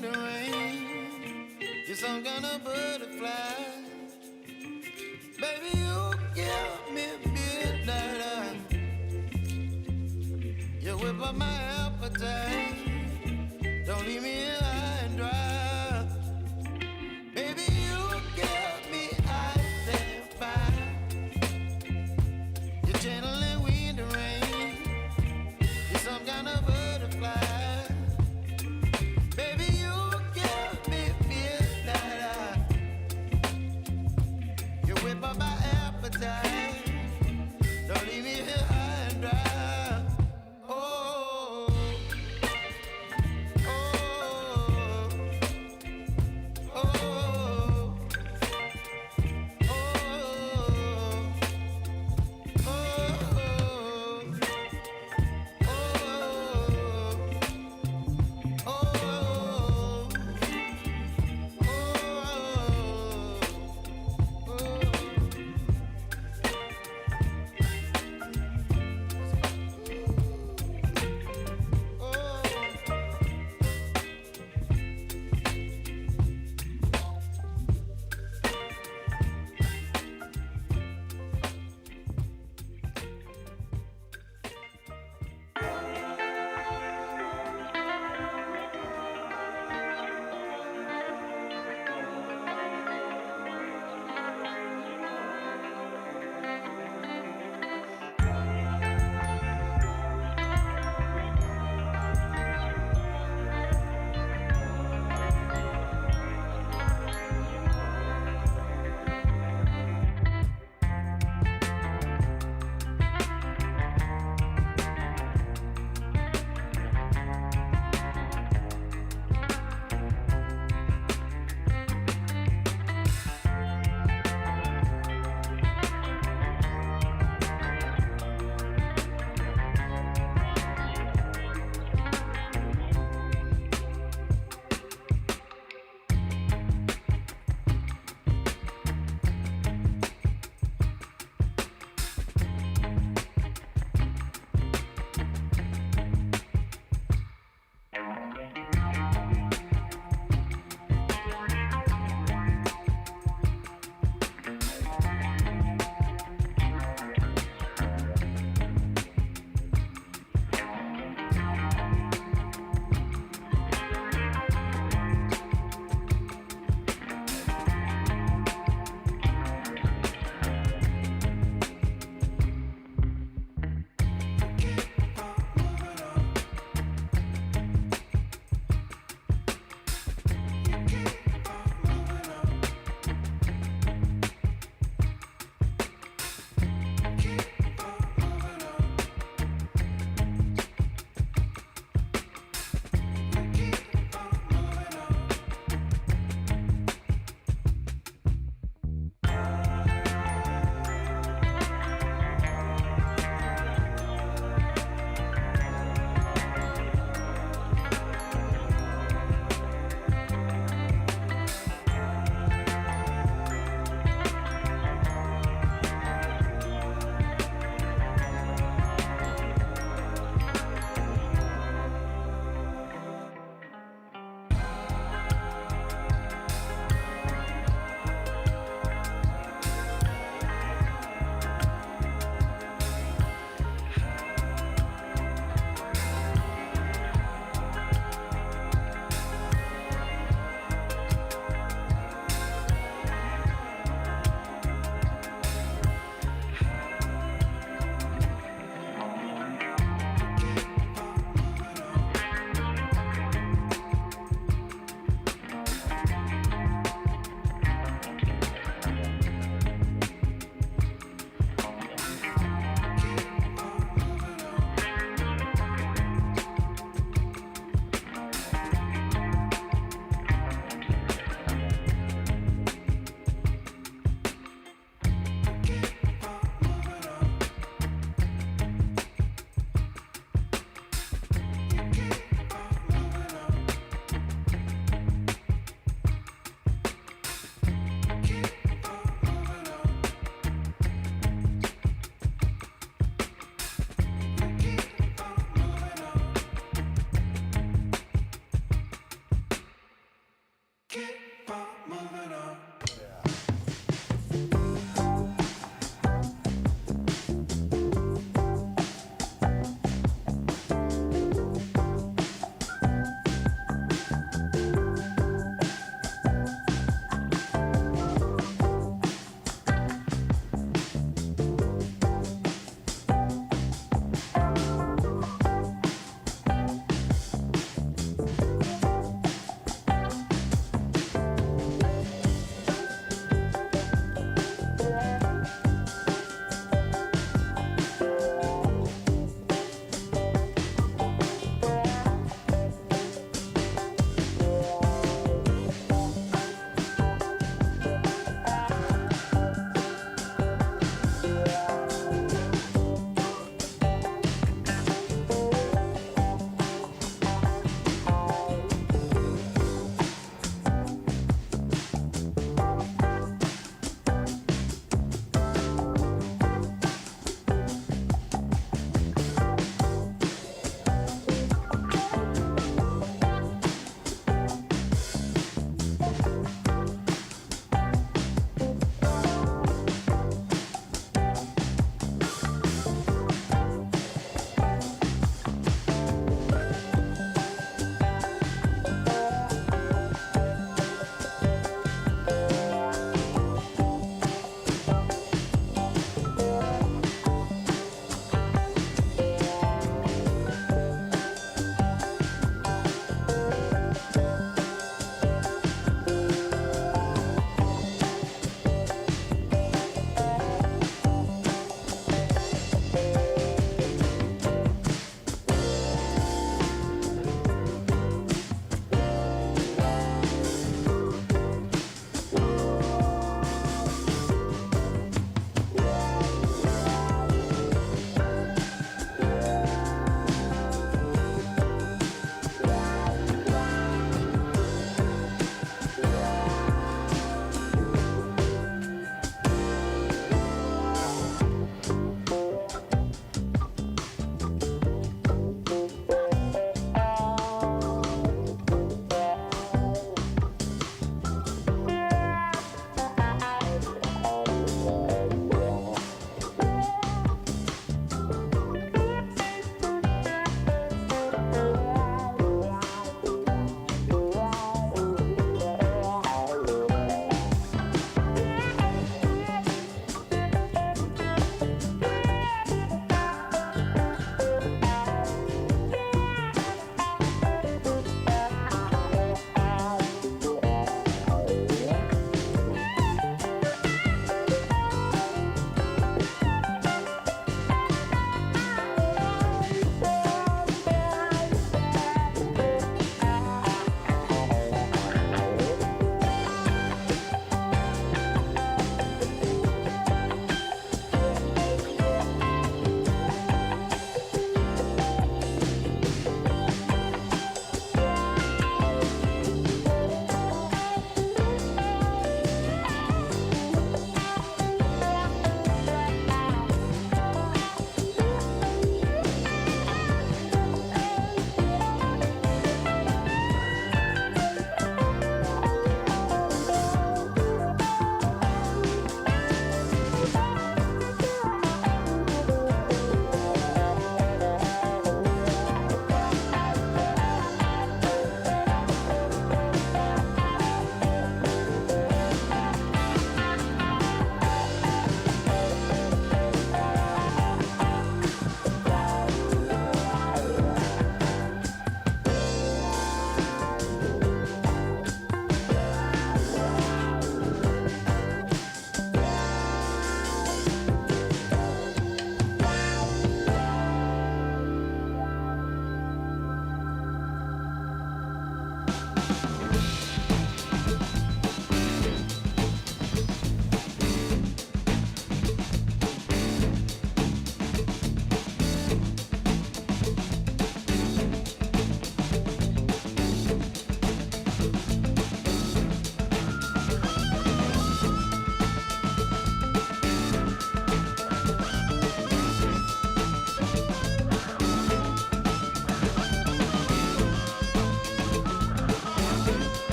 wind or rain. You're some kind of butterfly. Baby, you give me midnight. You whip up my appetite. Don't leave me here high and dry. Baby, you give me ice and fire. You're channeling wind and rain. You're some kind of butterfly. Baby, you give me midnight. You whip up my appetite. Don't leave me here high and dry. Oh, oh, oh.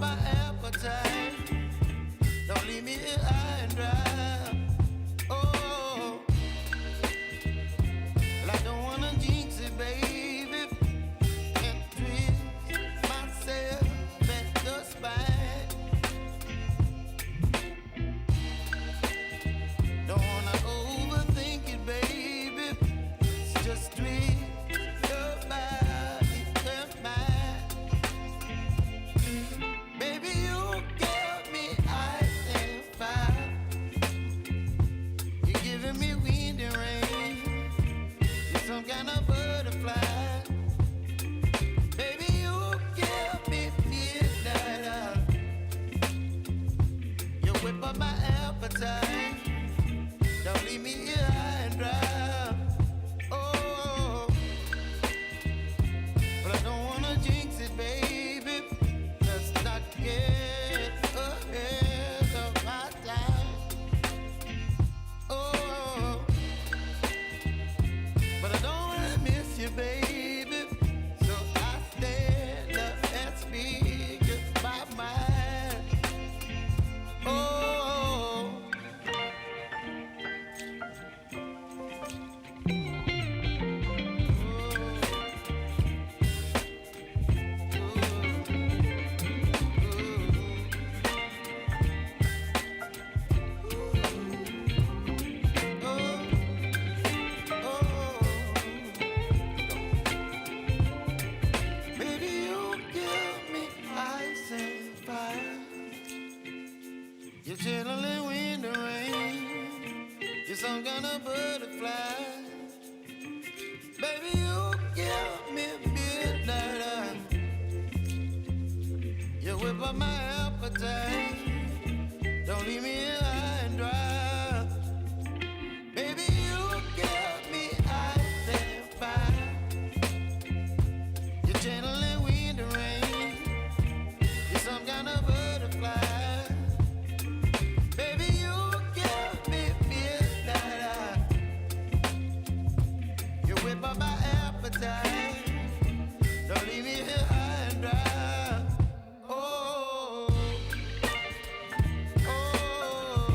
my appetite. Don't leave me here high and dry. Oh, well, I don't wanna jinx it, baby, and twist myself at the spine. Don't wanna overthink it, baby. It's just twist your body and mine. Baby, you give me ice and fire. You're giving me wind and rain. You're some kind of butterfly. Baby, you give me midnight. You whip up my appetite. Don't leave me here high and dry. Oh, but I don't wanna jinx it, baby. Let's not get ahead of my time. Oh, but I don't wanna miss you, baby. So I stand up and speak my mind. Oh. Baby, you give me ice and fire. You're chilling wind and rain. You're some kind of butterfly. Baby, you give me midnight. You whip up my appetite. Don't leave me here high and dry. Baby, you give me ice and fire. You're channeling wind and rain. You're some kind of butterfly. Baby, you give me midnight. You whip up my appetite. Don't leave me here high and dry. Oh, oh,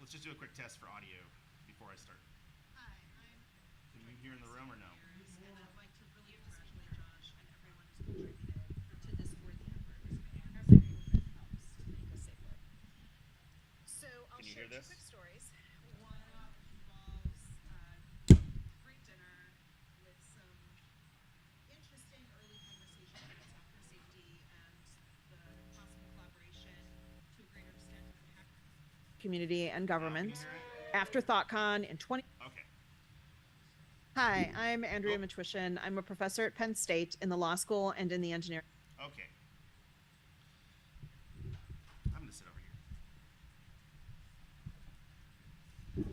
let's just do a quick test for audio before I start. Hi, I'm Can you hear in the room or no? and I'd like to really congratulate Josh and everyone who's contributed to this worthy effort. Every little bit helps to make us safer. So I'll Can you share hear two this? quick stories. One involves a great dinner with some interesting early conversation about software safety and the possible collaboration to a greater extent with the hacker community and government. After ThoughtCon in 20. Okay. Hi, I'm Andrea Oh. Matwishin. I'm a professor at Penn State in the law school and in the engineering. Okay. I'm going to sit over here.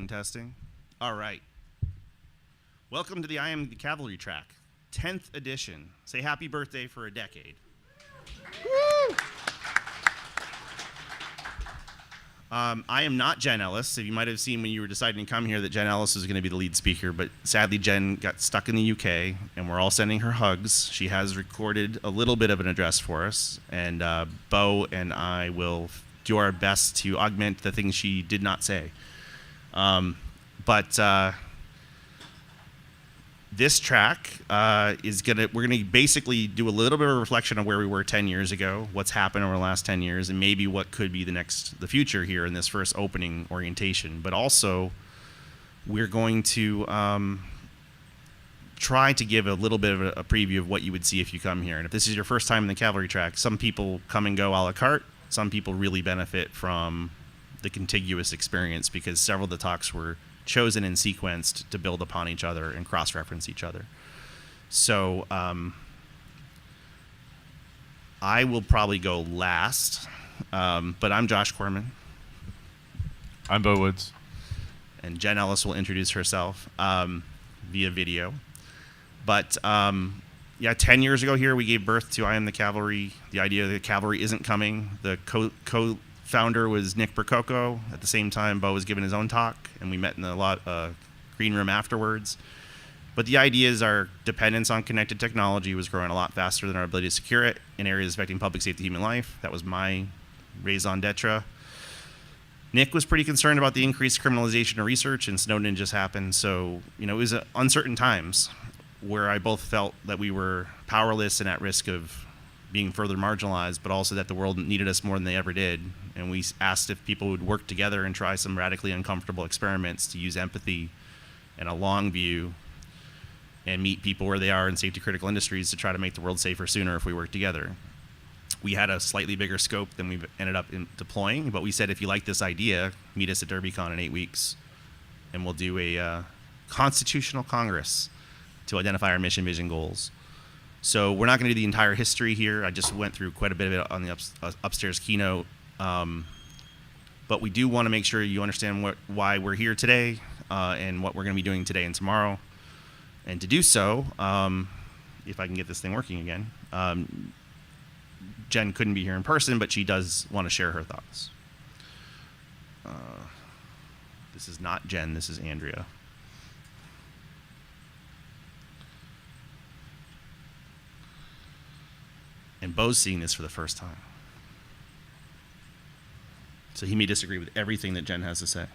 Testing. All right. Welcome to the I Am the Cavalry track, 10th edition. Say happy birthday for a decade. Woo! I am not Jen Ellis. So you might have seen when you were deciding to come here that Jen Ellis was going to be the lead speaker, but sadly Jen got stuck in the UK, and we're all sending her hugs. She has recorded a little bit of an address for us, and Bo and I will do our best to augment the things she did not say. This track we're gonna basically do a little bit of a reflection of where we were 10 years ago, what's happened over the last 10 years, and maybe what could be the future here in this first opening orientation. But also, we're going to try to give a little bit of a preview of what you would see if you come here. And if this is your first time in the Cavalry track, some people come and go a la carte. Some people really benefit from the contiguous experience because several of the talks were chosen and sequenced to build upon each other and cross-reference each other. So I will probably go last, but I'm Josh Corman. I'm Bo Woods. And Jen Ellis will introduce herself via video. But 10 years ago here, we gave birth to I Am the Cavalry. The idea that Cavalry isn't coming. The co-founder was Nick Percoco. At the same time, Bo was giving his own talk, and we met in the green room afterwards. But the idea is our dependence on connected technology was growing a lot faster than our ability to secure it in areas affecting public safety, human life. That was my raison d'etre. Nick was pretty concerned about the increased criminalization of research, and Snowden just happened. So, it was uncertain times where I both felt that we were powerless and at risk of being further marginalized, but also that the world needed us more than they ever did. And we asked if people would work together and try some radically uncomfortable experiments to use empathy and a long view and meet people where they are in safety critical industries to try to make the world safer sooner if we work together. We had a slightly bigger scope than we've ended up deploying, but we said if you like this idea, meet us at DerbyCon in 8 weeks, and we'll do a constitutional congress to identify our mission, vision, goals. So we're not going to do the entire history here. I just went through quite a bit of it on the upstairs keynote. But we do want to make sure you understand why we're here today and what we're going to be doing today and tomorrow. And to do so, if I can get this thing working again, Jen couldn't be here in person, but she does want to share her thoughts. This is not Jen, this is Andrea. And Bo's seeing this for the first time. So he may disagree with everything that Jen has to say.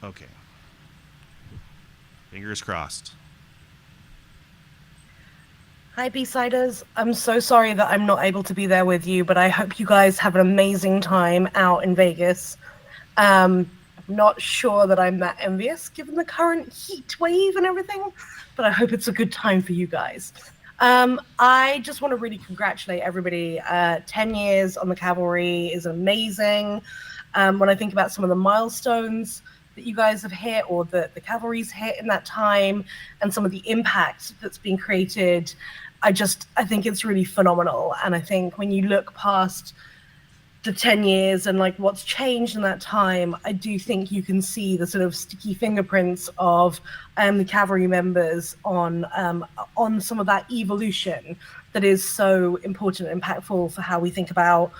Okay. Fingers crossed. Hi, BSiders. I'm so sorry that I'm not able to be there with you, but I hope you guys have an amazing time out in Vegas. I'm not sure that I'm that envious given the current heat wave and everything, but I hope it's a good time for you guys. I just want to really congratulate everybody. 10 years on the Cavalry is amazing. When I think about some of the milestones that you guys have hit or that the Cavalry's hit in that time and some of the impact that's been created, I think it's really phenomenal. And I think when you look past the 10 years and like what's changed in that time, I do think you can see the sort of sticky fingerprints of the Cavalry members on some of that evolution that is so important and impactful for how we think about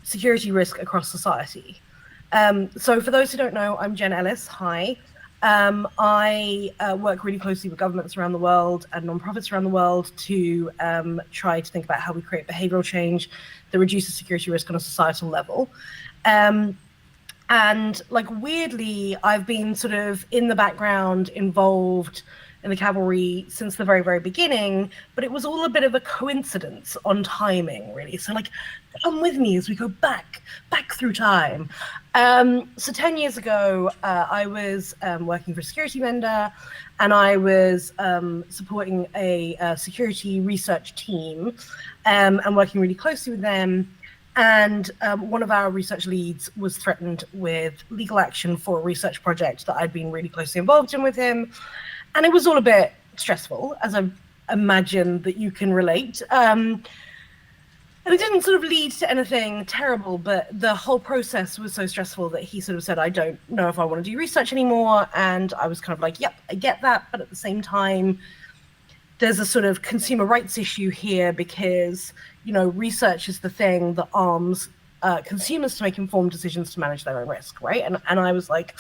security risk across society. So for those who don't know, I'm Jen Ellis. Hi. I work really closely with governments around the world and nonprofits around the world to try to think about how we create behavioral change that reduces security risk on a societal level. And like weirdly, I've been sort of in the background involved in the Cavalry since the very, very beginning, but it was all a bit of a coincidence on timing, really. So like, come with me as we go back through time. So 10 years ago, I was working for a security vendor, and I was supporting a security research team and working really closely with them. And one of our research leads was threatened with legal action for a research project that I'd been really closely involved in with him. And it was all a bit stressful, as I imagine that you can relate. And it didn't sort of lead to anything terrible, but the whole process was so stressful that he sort of said, I don't know if I want to do research anymore. And I was kind of like, yep, I get that. But at the same time, there's a sort of consumer rights issue here because, you know, research is the thing that arms consumers to make informed decisions to manage their own risk, right? And I was like,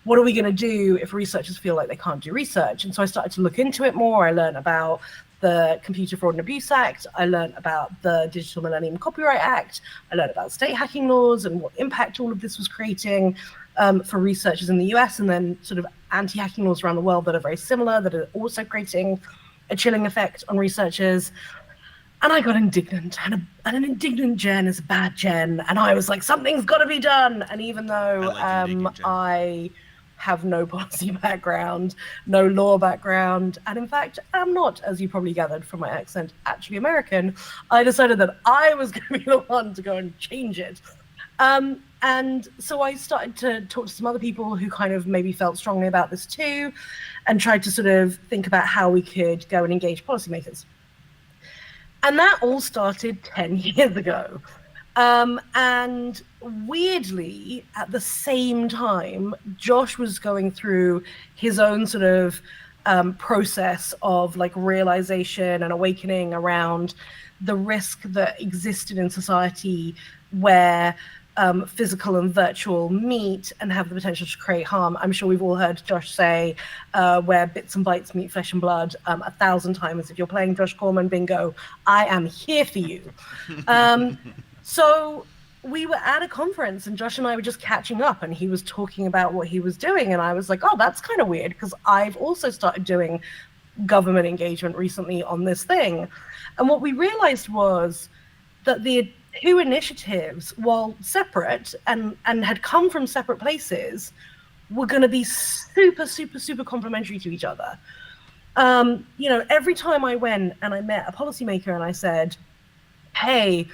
what are we going to do if researchers feel like they can't do research? And so I started to look into it more. I learned about the Computer Fraud and Abuse Act. I learned about the Digital Millennium Copyright Act. I learned about state hacking laws and what impact all of this was creating for researchers in the US, and then sort of anti-hacking laws around the world that are very similar, that are also creating a chilling effect on researchers. And I got indignant, and an indignant Jen is a bad Jen. And I was like, something's got to be done. And even though I have no policy background, no law background, and in fact, I'm not, as you probably gathered from my accent, actually American, I decided that I was going to be the one to go and change it. And so I started to talk to some other people who kind of maybe felt strongly about this too, and tried to sort of think about how we could go and engage policymakers. And that all started 10 years ago. And weirdly, at the same time, Josh was going through his own sort of process of like realization and awakening around the risk that existed in society where physical and virtual meet and have the potential to create harm. I'm sure we've all heard Josh say where bits and bytes meet flesh and blood 1,000 times. If you're playing Josh Corman bingo, I am here for you. So we were at a conference and Josh and I were just catching up, and he was talking about what he was doing. And I was like, oh, that's kind of weird, because I've also started doing government engagement recently on this thing. And what we realized was that the two initiatives, while separate and had come from separate places, were going to be super, super, super complementary to each other. You know, every time I went and I met a policymaker and I said, hey,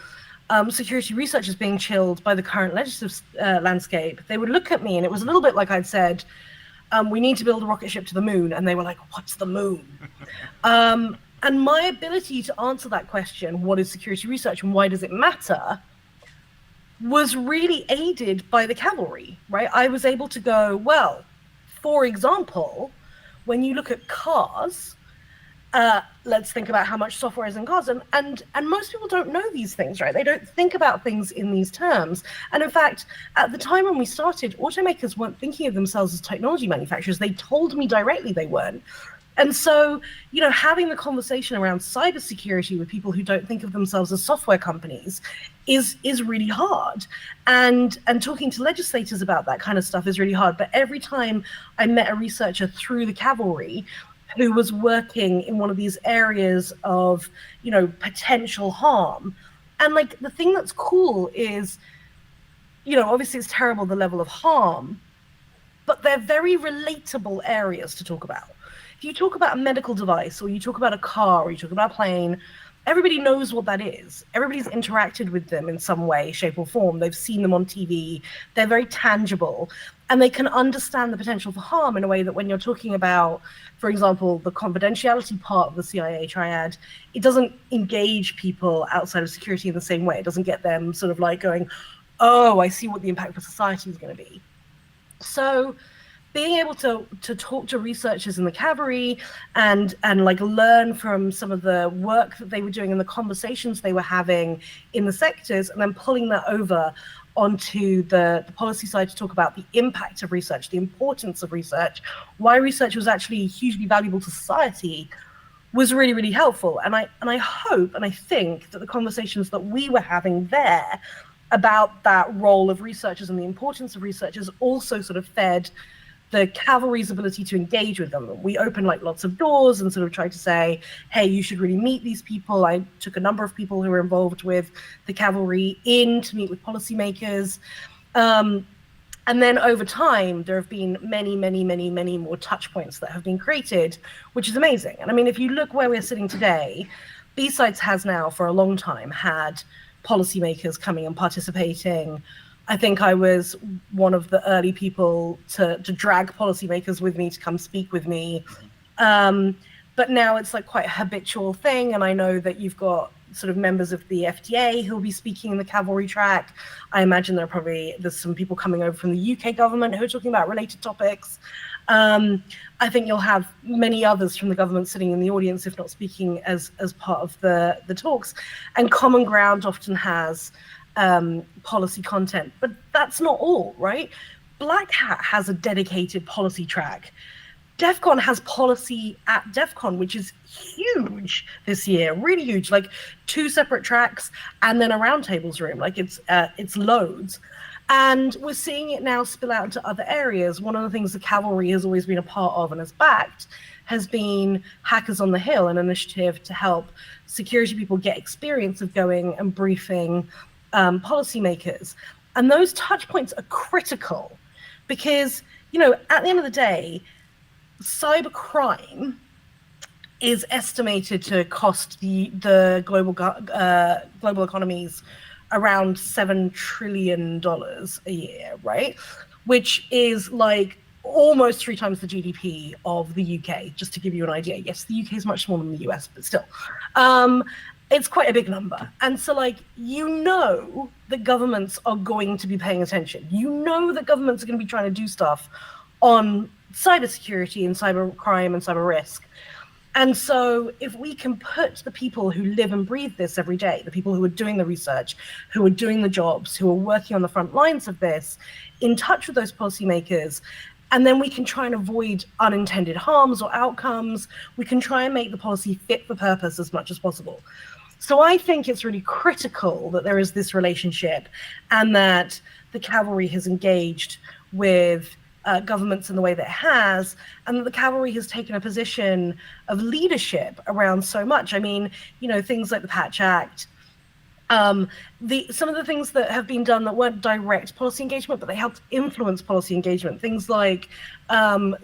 security research is being chilled by the current legislative landscape, they would look at me, and it was a little bit like I'd said, we need to build a rocket ship to the moon. And they were like, what's the moon? And my ability to answer that question, what is security research and why does it matter, was really aided by the Cavalry, right? I was able to go, well, for example, when you look at cars, let's think about how much software is in cars. And most people don't know these things, right? They don't think about things in these terms. And in fact, at the time when we started, automakers weren't thinking of themselves as technology manufacturers. They told me directly they weren't. And so, you know, having the conversation around cybersecurity with people who don't think of themselves as software companies is really hard. And talking to legislators about that kind of stuff is really hard. But every time I met a researcher through the Cavalry who was working in one of these areas of, you know, potential harm, and like the thing that's cool is, you know, obviously it's terrible, the level of harm, but they're very relatable areas to talk about. If you talk about a medical device, or you talk about a car, or you talk about a plane, everybody knows what that is. Everybody's interacted with them in some way, shape, or form. They've seen them on TV. They're very tangible, and they can understand the potential for harm in a way that when you're talking about, for example, the confidentiality part of the CIA triad, it doesn't engage people outside of security in the same way. It doesn't get them sort of like going, oh, I see what the impact for society is going to be. So being able to talk to researchers in the Cavalry and like learn from some of the work that they were doing and the conversations they were having in the sectors, and then pulling that over onto the policy side to talk about the impact of research, the importance of research, why research was actually hugely valuable to society, was really, really helpful. And I hope and I think that the conversations that we were having there about that role of researchers and the importance of researchers also sort of fed the Cavalry's ability to engage with them. We opened like lots of doors and sort of tried to say, hey, you should really meet these people. I took a number of people who were involved with the Cavalry in to meet with policymakers. And then over time, there have been many, many, many, many more touch points that have been created, which is amazing. And I mean, if you look where we're sitting today, BSides has now for a long time had policymakers coming and participating. I think I was one of the early people to drag policymakers with me to come speak with me. But now it's like quite a habitual thing. And I know that you've got sort of members of the FDA who'll be speaking in the Cavalry track. I imagine there's some people coming over from the UK government who are talking about related topics. I think you'll have many others from the government sitting in the audience, if not speaking as part of the talks. And Common Ground often has policy content, but that's not all, right? Black Hat has a dedicated policy track. DEF CON has policy at DEF CON, which is huge this year, really huge, like 2 separate tracks and then a roundtables room, like it's loads. And we're seeing it now spill out into other areas. One of the things the Cavalry has always been a part of and has backed has been Hackers on the Hill, an initiative to help security people get experience of going and briefing policymakers. And those touch points are critical because, you know, at the end of the day, cybercrime is estimated to cost the global economies around $7 trillion a year, right? Which is like almost 3 times the GDP of the UK, just to give you an idea. Yes, the UK is much smaller than the US, but still. It's quite a big number. And so, like, you know that governments are going to be paying attention. You know that governments are going to be trying to do stuff on cybersecurity and cybercrime and cyber risk. And so if we can put the people who live and breathe this every day, the people who are doing the research, who are doing the jobs, who are working on the front lines of this, in touch with those policymakers, and then we can try and avoid unintended harms or outcomes, we can try and make the policy fit for purpose as much as possible. So I think it's really critical that there is this relationship and that the Cavalry has engaged with governments in the way that it has, and that the Cavalry has taken a position of leadership around so much. I mean, you know, things like the Patch Act, some of the things that have been done that weren't direct policy engagement, but they helped influence policy engagement. Things like the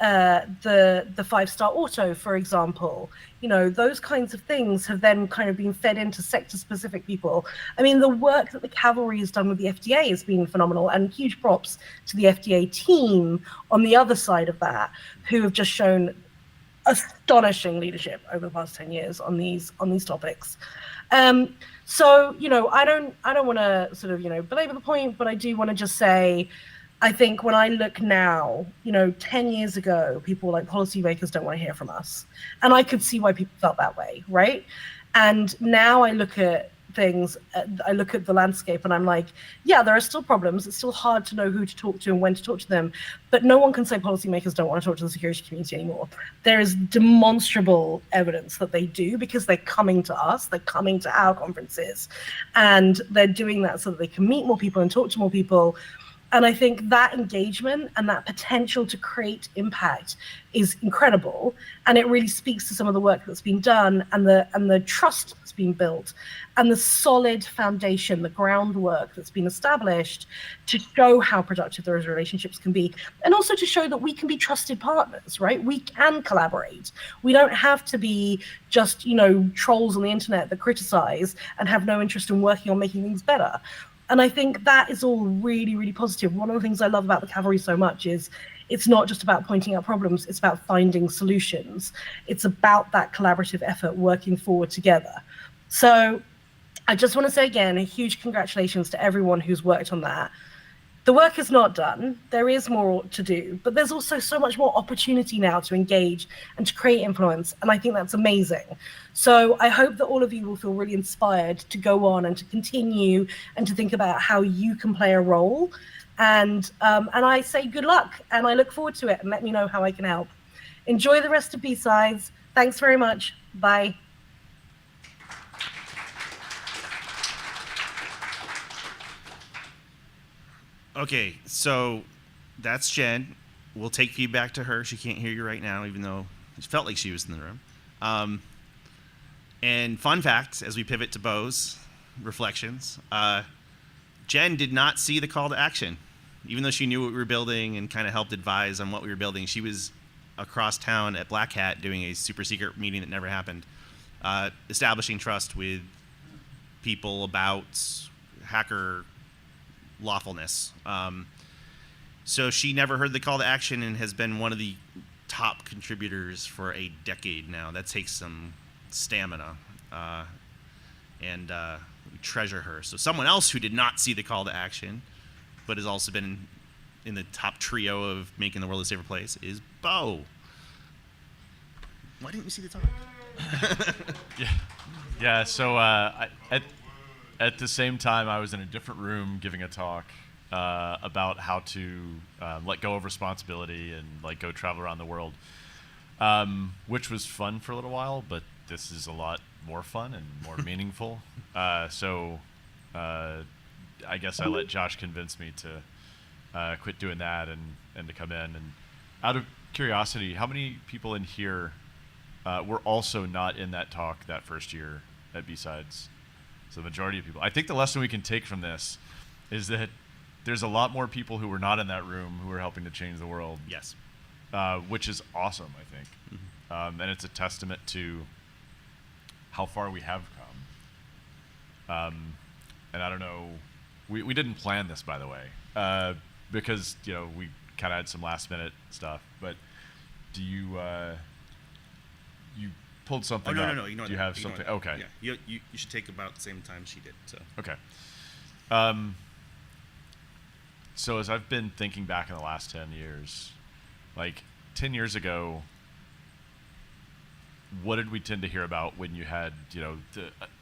5-star auto, for example. You know, those kinds of things have then kind of been fed into sector-specific people. I mean, the work that the Cavalry has done with the FDA has been phenomenal, and huge props to the FDA team on the other side of that, who have just shown astonishing leadership over the past 10 years on these topics. So, you know, I don't want to sort of, you know, belabor the point, but I do want to just say, I think when I look now, you know, 10 years ago, people were like, policymakers don't want to hear from us. And I could see why people felt that way, right? And now I look at things, I look at the landscape and I'm like, yeah, there are still problems. It's still hard to know who to talk to and when to talk to them. But no one can say policymakers don't want to talk to the security community anymore. There is demonstrable evidence that they do, because they're coming to us, they're coming to our conferences, and they're doing that so that they can meet more people and talk to more people. And I think that engagement and that potential to create impact is incredible. And it really speaks to some of the work that's been done and the trust that's been built and the solid foundation, the groundwork that's been established to show how productive those relationships can be. And also to show that we can be trusted partners, right? We can collaborate. We don't have to be just, you know, trolls on the internet that criticize and have no interest in working on making things better. And I think that is all really, really positive. One of the things I love about the Cavalry so much is it's not just about pointing out problems, it's about finding solutions. It's about that collaborative effort working forward together. So I just want to say again, a huge congratulations to everyone who's worked on that. the work is not done. There is more to do, but there's also so much more opportunity now to engage and to create influence, and I think that's amazing. So I hope that all of you will feel really inspired to go on and to continue and to think about how you can play a role. And I say good luck, and I look forward to it, and let me know how I can help. Enjoy the rest of BSides. Thanks very much. Bye. Okay, so that's Jen. We'll take feedback to her. She can't hear you right now, even though it felt like she was in the room. And fun fact, as we pivot to Bo's reflections, Jen did not see the call to action. Even though she knew what we were building and kind of helped advise on what we were building, she was across town at Black Hat doing a super secret meeting that never happened, establishing trust with people about hacker lawfulness. So she never heard the call to action and has been one of the top contributors for a decade now. That takes some stamina, and we treasure her. So someone else who did not see the call to action, but has also been in the top trio of making the world a safer place, is Bo. Why didn't you see the talk? Yeah. So at the same time, I was in a different room giving a talk about how to let go of responsibility and like go travel around the world, which was fun for a little while, but this is a lot more fun and more meaningful. So I guess I let Josh convince me to quit doing that and to come in. And out of curiosity, how many people in here were also not in that talk that first year at BSides? So the majority of people. I think the lesson we can take from this is that there's a lot more people who were not in that room who are helping to change the world. Yes. Which is awesome, I think. Mm-hmm. And it's a testament to how far we have come. And I don't know, we didn't plan this, by the way, because we kind of had some last minute stuff. But do you you pulled something up? No. Ignore do you that. have Ignore something? that. Okay. Yeah. You should take about the same time she did. So. Okay. So as I've been thinking back in the last 10 years, like 10 years ago, what did we tend to hear about when you had, the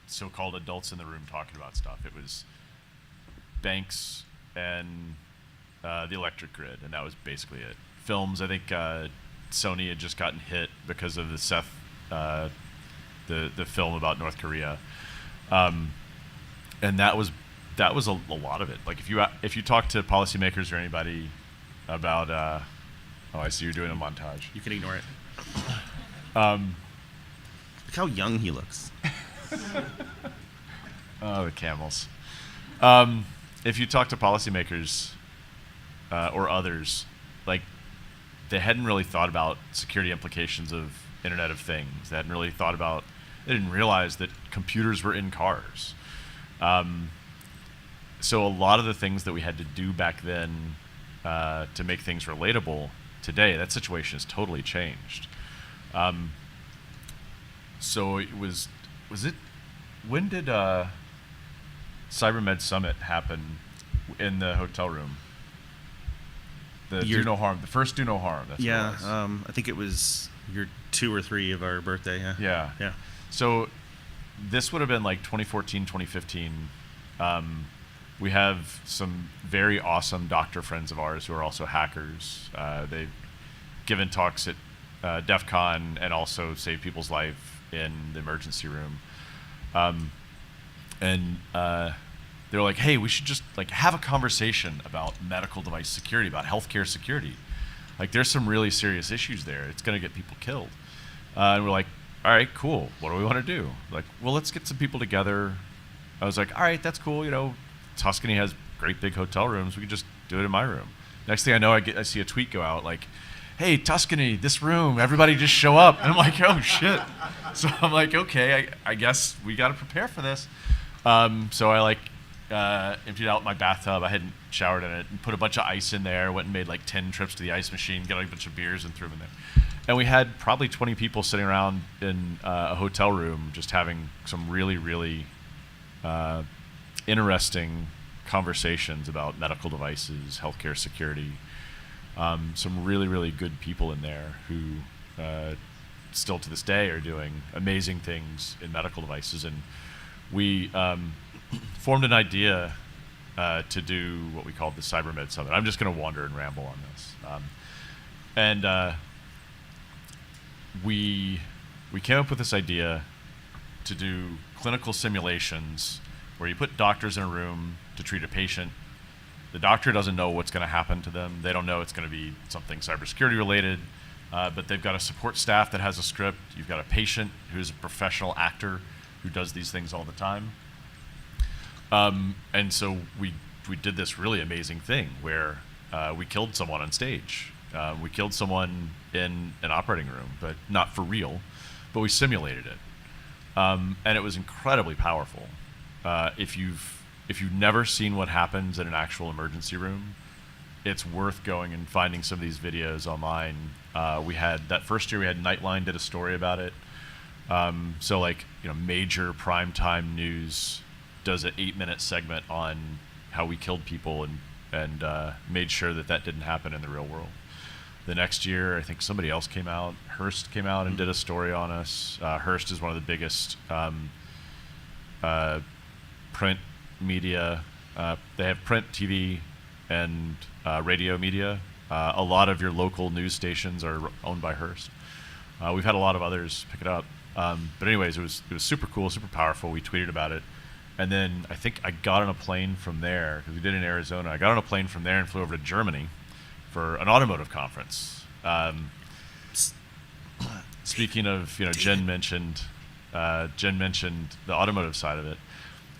so-called adults in the room talking about stuff? It was banks and the electric grid, and that was basically it. Films, I think Sony had just gotten hit because of the the film about North Korea, and that was a lot of it. Like if you talk to policymakers or anybody about, I see you're doing a montage. You can ignore it. Look how young he looks. Oh, the camels. If you talk to policymakers or others, like they hadn't really thought about security implications of Internet of Things. They didn't realize that computers were in cars. So a lot of the things that we had to do back then to make things relatable today, that situation has totally changed. So it was it, when did CyberMed Summit happen in the hotel room? The Do No Harm, the first Do No Harm. That's what it was. I think it was year 2 or 3 of our birthday. Yeah. Yeah. So this would have been like 2014, 2015. We have some very awesome doctor friends of ours who are also hackers. They've given talks at DEF CON and also saved people's life in the emergency room. They're like, hey, we should just like have a conversation about medical device security, about healthcare security. Like there's some really serious issues there. It's going to get people killed. And we're like, all right, cool. What do we want to do? Like, well, let's get some people together. I was like, all right, that's cool. Tuscany has great big hotel rooms. We could just do it in my room. Next thing I know, I see a tweet go out like, hey, Tuscany, this room, everybody just show up. And I'm like, oh, shit. So I'm like, okay, I guess we got to prepare for this. So I emptied out my bathtub. I hadn't showered in it and put a bunch of ice in there, went and made like 10 trips to the ice machine, got a bunch of beers and threw them in there. And we had probably 20 people sitting around in a hotel room just having some really, really interesting conversations about medical devices, healthcare security. Some really, really good people in there who still to this day are doing amazing things in medical devices. And we formed an idea to do what we called the CyberMed Summit. I'm just going to wander and ramble on this. We came up with this idea to do clinical simulations where you put doctors in a room to treat a patient. The doctor doesn't know what's going to happen to them. They don't know it's going to be something cybersecurity related, but they've got a support staff that has a script. You've got a patient who's a professional actor who does these things all the time. And so we did this really amazing thing where we killed someone on stage. We killed someone in an operating room, but not for real, but we simulated it. And it was incredibly powerful. If you've never seen what happens in an actual emergency room, it's worth going and finding some of these videos online. We had that first year, we had Nightline did a story about it. So like, major primetime news does an 8-minute segment on how we killed people and made sure that didn't happen in the real world. The next year, I think somebody else came out. Hearst came out and did a story on us. Hearst is one of the biggest print media. They have print, TV, and radio media. A lot of your local news stations are owned by Hearst. We've had a lot of others pick it up. But anyways, it was super cool, super powerful. We tweeted about it. And then I think I got on a plane from there, because we did it in Arizona. I got on a plane from there and flew over to Germany for an automotive conference. Speaking of, Jen mentioned the automotive side of it.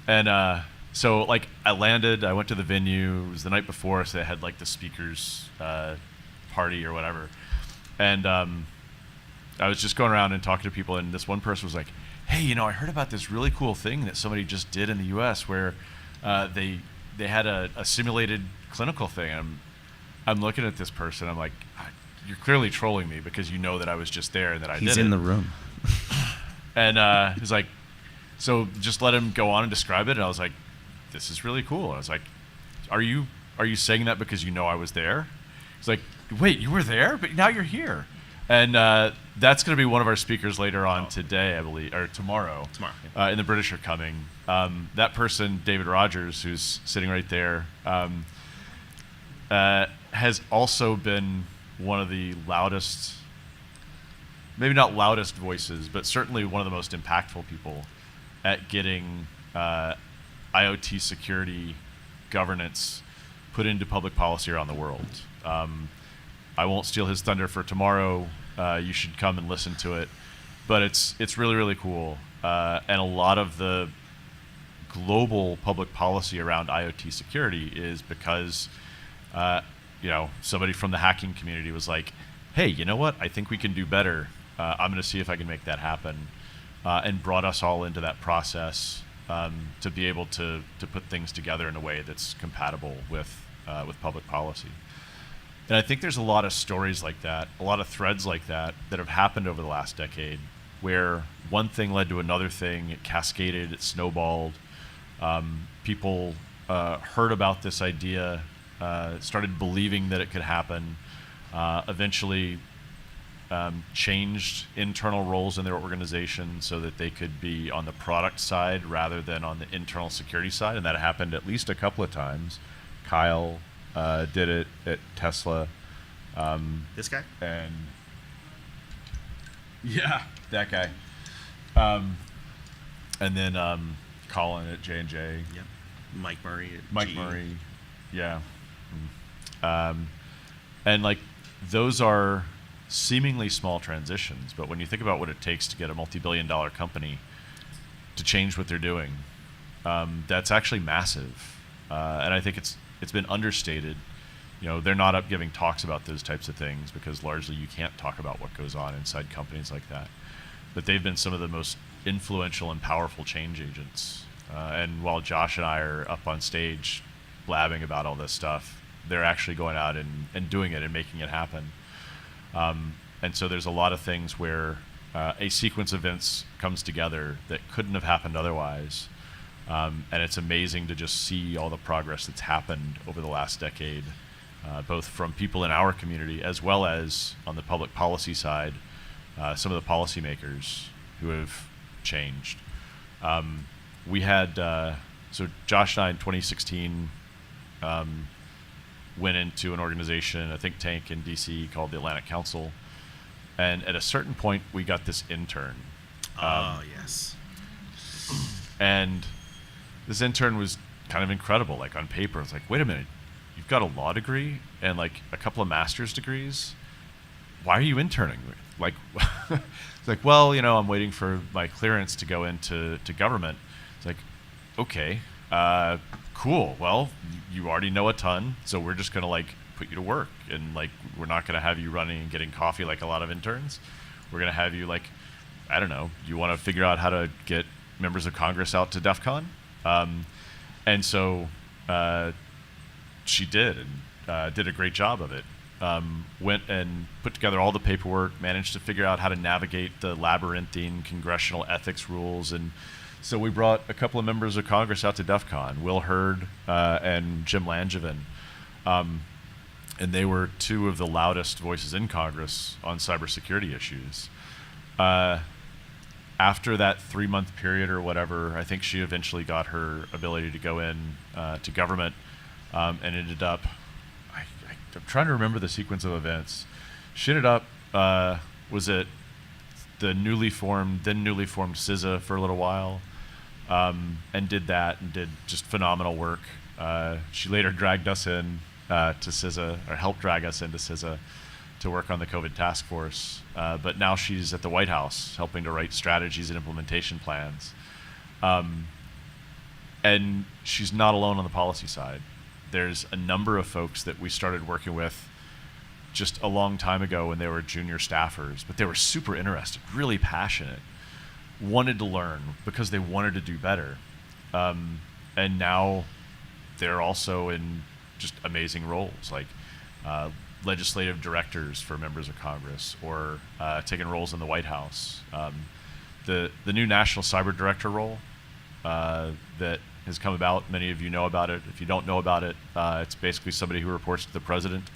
And so like I landed, I went to the venue, it was the night before, so they had like the speakers party or whatever. And I was just going around and talking to people, and this one person was like, hey, I heard about this really cool thing that somebody just did in the US where they had a simulated clinical thing. I'm looking at this person, I'm like, you're clearly trolling me because you know that I was just there and that I did it. He's in the room. And he's like, so just let him go on and describe it. And I was like, this is really cool. And I was like, are you saying that because you know I was there? He's like, wait, you were there, but now you're here. And that's going to be one of our speakers later on today, I believe, or tomorrow. Tomorrow. And the British are coming. That person, David Rogers, who's sitting right there, has also been one of the loudest, maybe not loudest voices, but certainly one of the most impactful people at getting IoT security governance put into public policy around the world. I won't steal his thunder for tomorrow. You should come and listen to it. But it's really, really cool. And a lot of the global public policy around IoT security is because somebody from the hacking community was like, hey, you know what? I think we can do better. I'm going to see if I can make that happen. And brought us all into that process to be able to put things together in a way that's compatible with public policy. And I think there's a lot of stories like that, a lot of threads like that have happened over the last decade where one thing led to another thing, it cascaded, it snowballed. People heard about this idea, started believing that it could happen, eventually changed internal roles in their organization so that they could be on the product side rather than on the internal security side, and that happened at least a couple of times. Kyle did it at Tesla. This guy? And yeah, that guy. And then Colin at J&J. Yep. Mike Murray at Mike GE. Murray, yeah. And like those are seemingly small transitions, but when you think about what it takes to get a multi-billion-dollar company to change what they're doing, that's actually massive. And I think it's been understated. They're not up giving talks about those types of things because largely you can't talk about what goes on inside companies like that. But they've been some of the most influential and powerful change agents. And while Josh and I are up on stage blabbing about all this stuff, they're actually going out and doing it and making it happen. And so there's a lot of things where a sequence of events comes together that couldn't have happened otherwise. And it's amazing to just see all the progress that's happened over the last decade, both from people in our community as well as on the public policy side, some of the policymakers who have changed. We had, so Josh and I in 2016 went into an organization, a think tank in DC called the Atlantic Council. And at a certain point, we got this intern. Yes. And this intern was kind of incredible. Like on paper, it's like, wait a minute, you've got a law degree and like a couple of master's degrees. Why are you interning? Like, it's like, well, you know, I'm waiting for my clearance to go into government. It's like, okay, cool. Well, you already know a ton, so we're just gonna like put you to work, and like we're not gonna have you running and getting coffee like a lot of interns. We're gonna have you like, I don't know, you want to figure out how to get members of Congress out to DEF CON? And so she did, and did a great job of it. Went and put together all the paperwork, managed to figure out how to navigate the labyrinthine congressional ethics rules. And so we brought a couple of members of Congress out to DEF CON, Will Hurd and Jim Langevin. And they were two of the loudest voices in Congress on cybersecurity issues. After that 3-month period or whatever, I think she eventually got her ability to go in to government, and ended up, I'm trying to remember the sequence of events. She ended up, was at the then newly formed CISA for a little while, and did that and did just phenomenal work. She later dragged us in to CISA, or helped drag us into CISA to work on the COVID task force. But now she's at the White House helping to write strategies and implementation plans. And she's not alone on the policy side. There's a number of folks that we started working with just a long time ago when they were junior staffers, but they were super interested, really passionate, wanted to learn because they wanted to do better. And now they're also in just amazing roles, like legislative directors for members of Congress, or taking roles in the White House. The new National Cyber Director role that has come about, many of you know about it. If you don't know about it, it's basically somebody who reports to the president,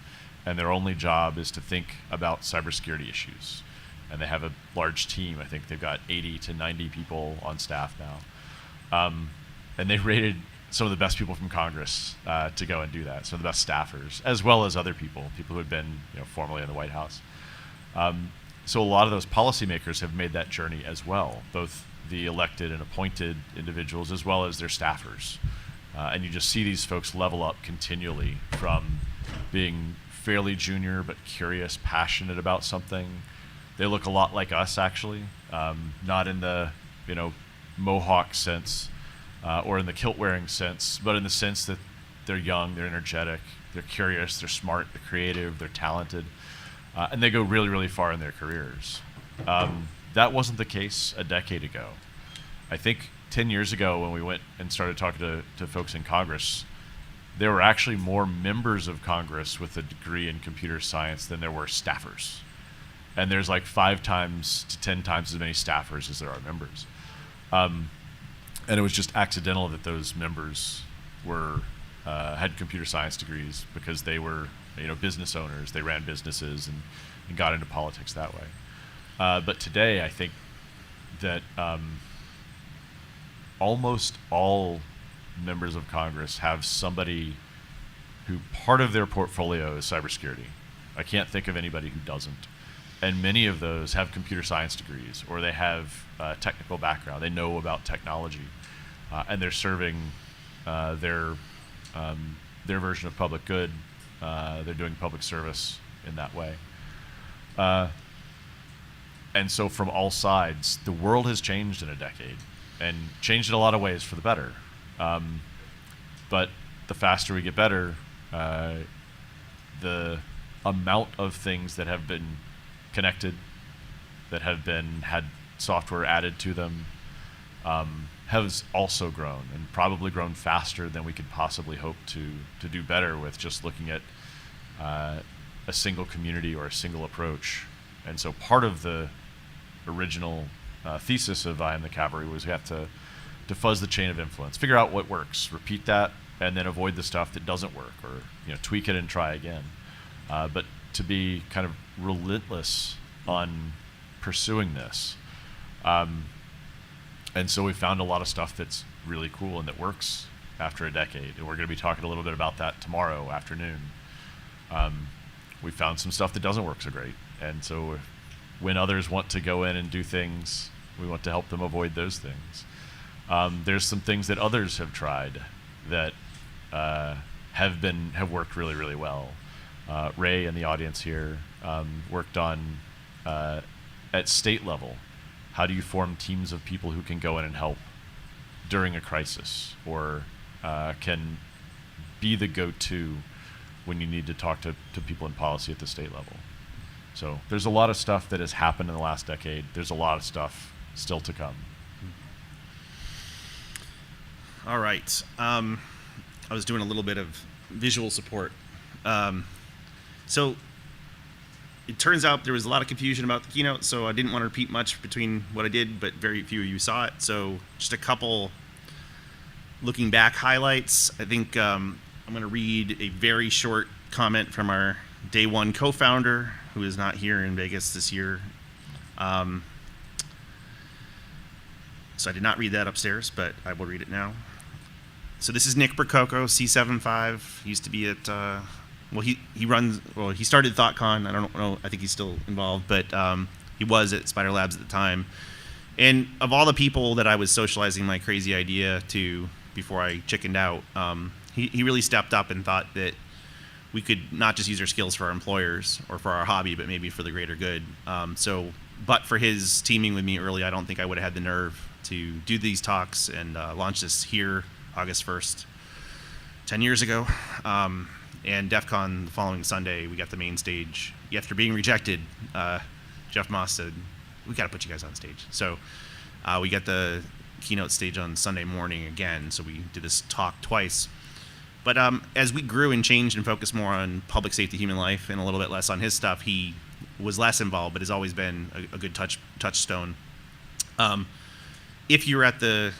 and their only job is to think about cybersecurity issues. And they have a large team. I think they've got 80 to 90 people on staff now. And they rated some of the best people from Congress to go and do that, some of the best staffers, as well as other people who had been formerly in the White House. So a lot of those policymakers have made that journey as well, both the elected and appointed individuals as well as their staffers. And you just see these folks level up continually from being fairly junior but curious, passionate about something. They look a lot like us, actually, not in the mohawk sense or in the kilt wearing sense, but in the sense that they're young, they're energetic, they're curious, they're smart, they're creative, they're talented, and they go really, really far in their careers. That wasn't the case a decade ago. I think 10 years ago when we went and started talking to folks in Congress, there were actually more members of Congress with a degree in computer science than there were staffers. And there's like 5 times to 10 times as many staffers as there are members. And it was just accidental that those members were had computer science degrees because they were business owners. They ran businesses and got into politics that way. But today, I think that almost all members of Congress have somebody who part of their portfolio is cybersecurity. I can't think of anybody who doesn't. And many of those have computer science degrees, or they have a technical background. They know about technology, and they're serving their version of public good. They're doing public service in that way. And so from all sides, the world has changed in a decade, and changed in a lot of ways for the better. But the faster we get better, the amount of things that have been connected, that have been had software added to them, has also grown, and probably grown faster than we could possibly hope to do better with just looking at a single community or a single approach. And so part of the original thesis of I Am the Cavalry was we have to to fuzz the chain of influence, figure out what works, repeat that, and then avoid the stuff that doesn't work, or tweak it and try again. But to be kind of relentless on pursuing this. And so we found a lot of stuff that's really cool and that works after a decade. And we're going to be talking a little bit about that tomorrow afternoon. We found some stuff that doesn't work so great. And so when others want to go in and do things, we want to help them avoid those things. There's some things that others have tried that have worked really, really well. Ray in the audience here worked on at state level. How do you form teams of people who can go in and help during a crisis, or can be the go-to when you need to talk to people in policy at the state level? So there's a lot of stuff that has happened in the last decade. There's a lot of stuff still to come. All right. I was doing a little bit of visual support. So it turns out there was a lot of confusion about the keynote, so I didn't want to repeat much between what I did, but very few of you saw it. So just a couple looking back highlights. I think I'm going to read a very short comment from our day one co-founder, who is not here in Vegas this year. So I did not read that upstairs, but I will read it now. So this is Nick Prococo, C75. He used to be at, he started ThoughtCon. I don't know, I think he's still involved, but he was at Spider Labs at the time. And of all the people that I was socializing my crazy idea to before I chickened out, he really stepped up and thought that we could not just use our skills for our employers or for our hobby, but maybe for the greater good. But for his teaming with me early, I don't think I would have had the nerve to do these talks and launch this here August 1st, 10 years ago. And DEF CON the following Sunday, we got the main stage. After being rejected, Jeff Moss said, we got to put you guys on stage. So we got the keynote stage on Sunday morning again, so we did this talk twice. But as we grew and changed and focused more on public safety, human life, and a little bit less on his stuff, he was less involved, but has always been a good touchstone. If you were at the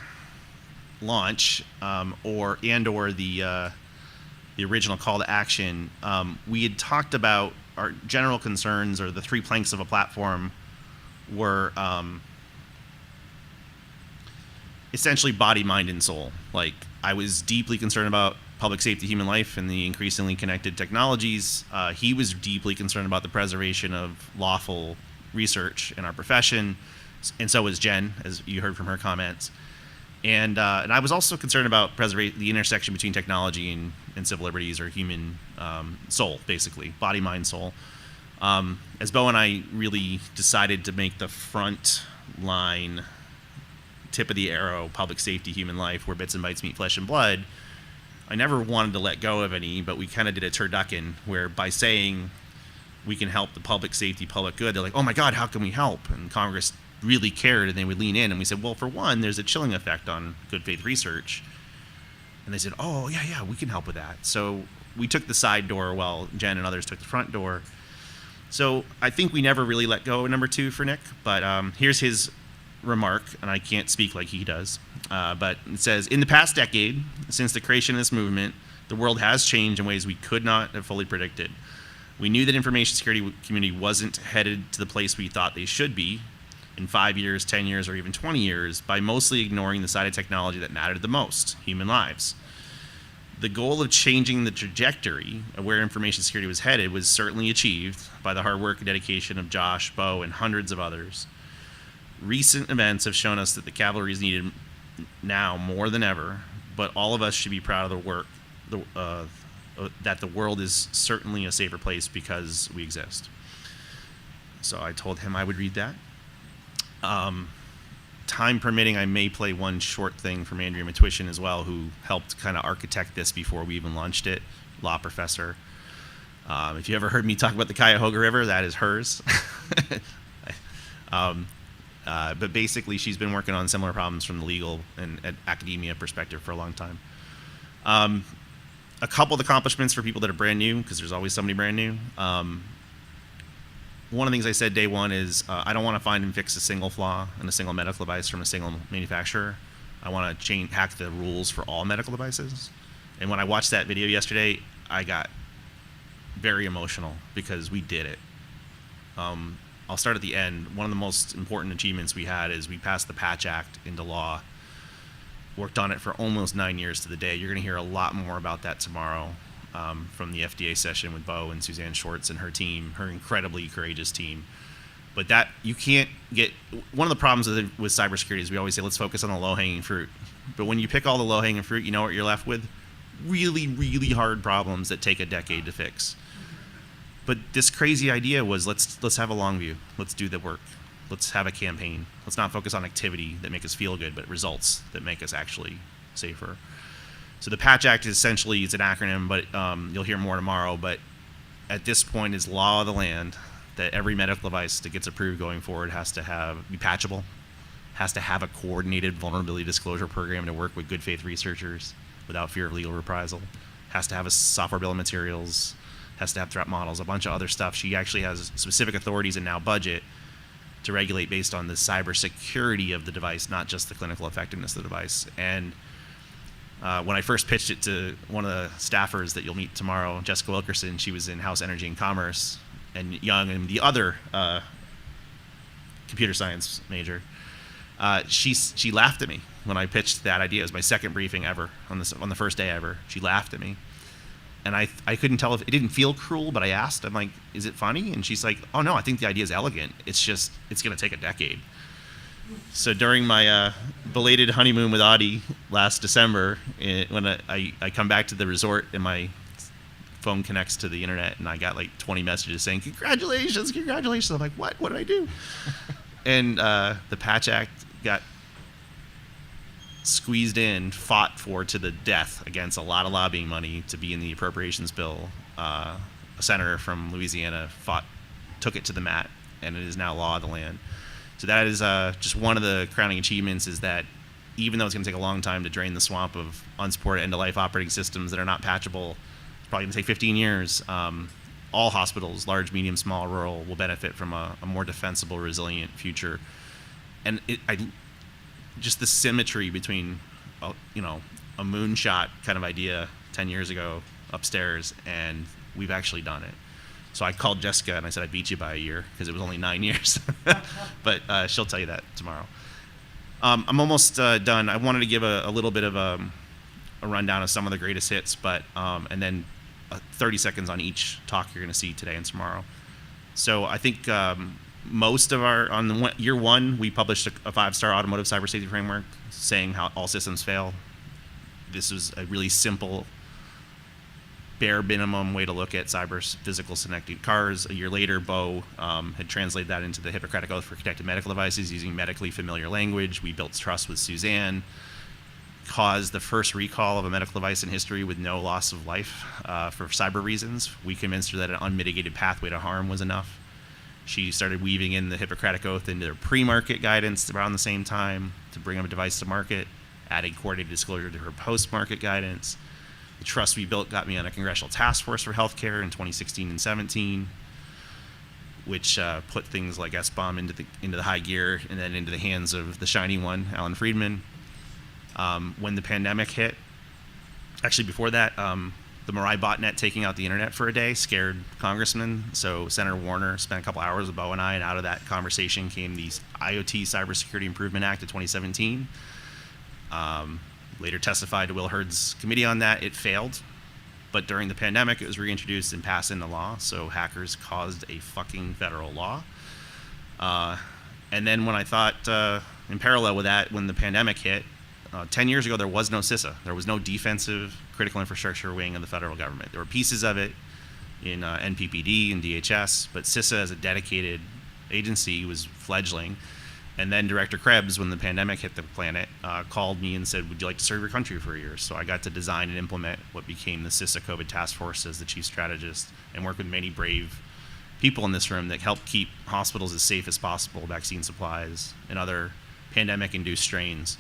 launch or the original call to action, we had talked about our general concerns, or the three planks of a platform were essentially body, mind, and soul. Like, I was deeply concerned about public safety, human life, and the increasingly connected technologies. He was deeply concerned about the preservation of lawful research in our profession, and so was Jen, as you heard from her comments. And I was also concerned about the intersection between technology and civil liberties, or human soul, basically, body, mind, soul. As Bo and I really decided to make the front line, tip of the arrow, public safety, human life, where bits and bytes meet flesh and blood, I never wanted to let go of any, but we kind of did a turducken, where by saying we can help the public safety, public good, they're like, oh my God, how can we help? And Congress really cared, and they would lean in, and we said, well, for one, there's a chilling effect on good faith research. And they said, oh, yeah, we can help with that. So we took the side door while Jen and others took the front door. So I think we never really let go of number two for Nick, but here's his remark, and I can't speak like he does, but it says, in the past decade, since the creation of this movement, the world has changed in ways we could not have fully predicted. We knew that information security community wasn't headed to the place we thought they should be in 5 years, 10 years, or even 20 years, by mostly ignoring the side of technology that mattered the most, human lives. The goal of changing the trajectory of where information security was headed was certainly achieved by the hard work and dedication of Josh, Bo, and hundreds of others. Recent events have shown us that the Cavalry is needed now more than ever, but all of us should be proud of the work, that the world is certainly a safer place because we exist. So I told him I would read that. Time permitting, I may play one short thing from Andrea Matwishin as well, who helped kind of architect this before we even launched it, law professor. If you ever heard me talk about the Cuyahoga River, that is hers. But basically, she's been working on similar problems from the legal and academia perspective for a long time. A couple of accomplishments for people that are brand new, because there's always somebody brand new. One of the things I said day one is I don't want to find and fix a single flaw in a single medical device from a single manufacturer. I want to hack the rules for all medical devices. And when I watched that video yesterday, I got very emotional because we did it. I'll start at the end. One of the most important achievements we had is we passed the Patch Act into law. Worked on it for almost 9 years to the day. You're going to hear a lot more about that tomorrow from the FDA session with Bo and Suzanne Schwartz and her team, her incredibly courageous team. But that you can't get. One of the problems with cybersecurity is we always say let's focus on the low-hanging fruit. But when you pick all the low-hanging fruit, you know what you're left with? Really, really hard problems that take a decade to fix. But this crazy idea was let's have a long view. Let's do the work. Let's have a campaign. Let's not focus on activity that make us feel good, but results that make us actually safer. So the Patch Act is essentially, it's an acronym, but you'll hear more tomorrow. But at this point, is law of the land that every medical device that gets approved going forward has to be patchable, has to have a coordinated vulnerability disclosure program to work with good faith researchers without fear of legal reprisal, has to have a software bill of materials, has to have threat models, a bunch of other stuff. She actually has specific authorities and now budget to regulate based on the cybersecurity of the device, not just the clinical effectiveness of the device. And when I first pitched it to one of the staffers that you'll meet tomorrow, Jessica Wilkerson, she was in House Energy and Commerce, and Young and the other computer science major, she laughed at me when I pitched that idea. It was my second briefing ever on the first day ever. She laughed at me. And I couldn't tell if it didn't feel cruel, but I asked, I'm like, is it funny? And she's like, oh no, I think the idea is elegant. It's just, it's going to take a decade. So during my belated honeymoon with Audie last December, when I come back to the resort and my phone connects to the internet and I got like 20 messages saying, congratulations. I'm like, what did I do? And the Patch Act got squeezed in, fought for to the death against a lot of lobbying money to be in the appropriations bill. A senator from Louisiana took it to the mat, and it is now law of the land. So that is just one of the crowning achievements, is that even though it's going to take a long time to drain the swamp of unsupported end-of-life operating systems that are not patchable, it's probably going to take 15 years. All hospitals, large, medium, small, rural, will benefit from a more defensible, resilient future. And just the symmetry between, a moonshot kind of idea 10 years ago upstairs, and we've actually done it. So I called Jessica and I said I beat you by a year because it was only 9 years. But she'll tell you that tomorrow. I'm almost done. I wanted to give a little bit of a rundown of some of the greatest hits, but and then 30 seconds on each talk you're going to see today and tomorrow. So I think most of on year one, we published a 5-star automotive cyber safety framework saying how all systems fail. This was a really simple, bare minimum way to look at cyber physical connected cars. A year later, Bo had translated that into the Hippocratic Oath for connected medical devices using medically familiar language. We built trust with Suzanne, caused the first recall of a medical device in history with no loss of life for cyber reasons. We convinced her that an unmitigated pathway to harm was enough. She started weaving in the Hippocratic Oath into their pre-market guidance around the same time to bring a device to market, adding coordinated disclosure to her post-market guidance. The trust we built got me on a congressional task force for healthcare in 2016 and 17, which put things like SBOM into the high gear and then into the hands of the shiny one, Alan Friedman. When the pandemic hit, actually before that, the Mirai botnet taking out the internet for a day scared congressmen. So Senator Warner spent a couple hours with Bo and I, and out of that conversation came the IoT Cybersecurity Improvement Act of 2017. Later testified to Will Hurd's committee on that. It failed, but during the pandemic, it was reintroduced and passed into law. So hackers caused a fucking federal law. And then when I thought, in parallel with that, when the pandemic hit, 10 years ago, there was no CISA. There was no defensive critical infrastructure wing of the federal government. There were pieces of it in NPPD and DHS, but CISA as a dedicated agency was fledgling. And then Director Krebs, when the pandemic hit the planet, called me and said, would you like to serve your country for a year? So I got to design and implement what became the CISA COVID Task Force as the chief strategist, and work with many brave people in this room that help keep hospitals as safe as possible, vaccine supplies, and other pandemic-induced strains.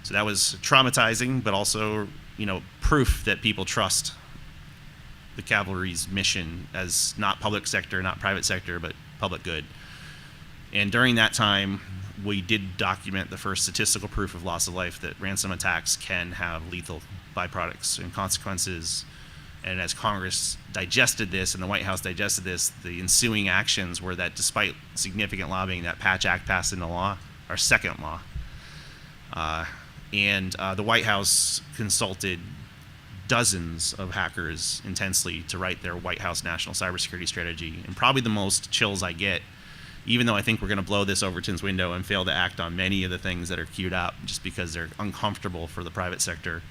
So that was traumatizing, but also, proof that people trust the Cavalry's mission as not public sector, not private sector, but public good. And during that time, we did document the first statistical proof of loss of life that ransom attacks can have lethal byproducts and consequences. And as Congress digested this and the White House digested this, the ensuing actions were that despite significant lobbying, that Patch Act passed into law, our second law. And the White House consulted dozens of hackers intensely to write their White House national cybersecurity strategy. And probably the most chills I get, even though I think we're going to blow this Overton's window and fail to act on many of the things that are queued up just because they're uncomfortable for the private sector,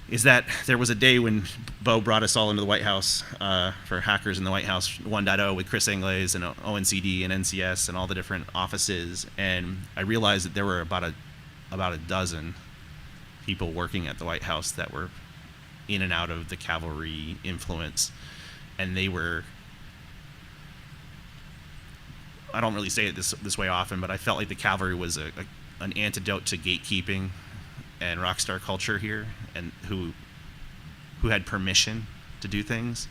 is that there was a day when Bo brought us all into the White House for Hackers in the White House 1.0 with Chris Ingles and ONCD and NCS and all the different offices, and I realized that there were about a dozen people working at the White House that were in and out of the Cavalry influence, and they were, I don't really say it this way often, but I felt like the Cavalry was an antidote to gatekeeping and rockstar culture here, and who had permission to do things.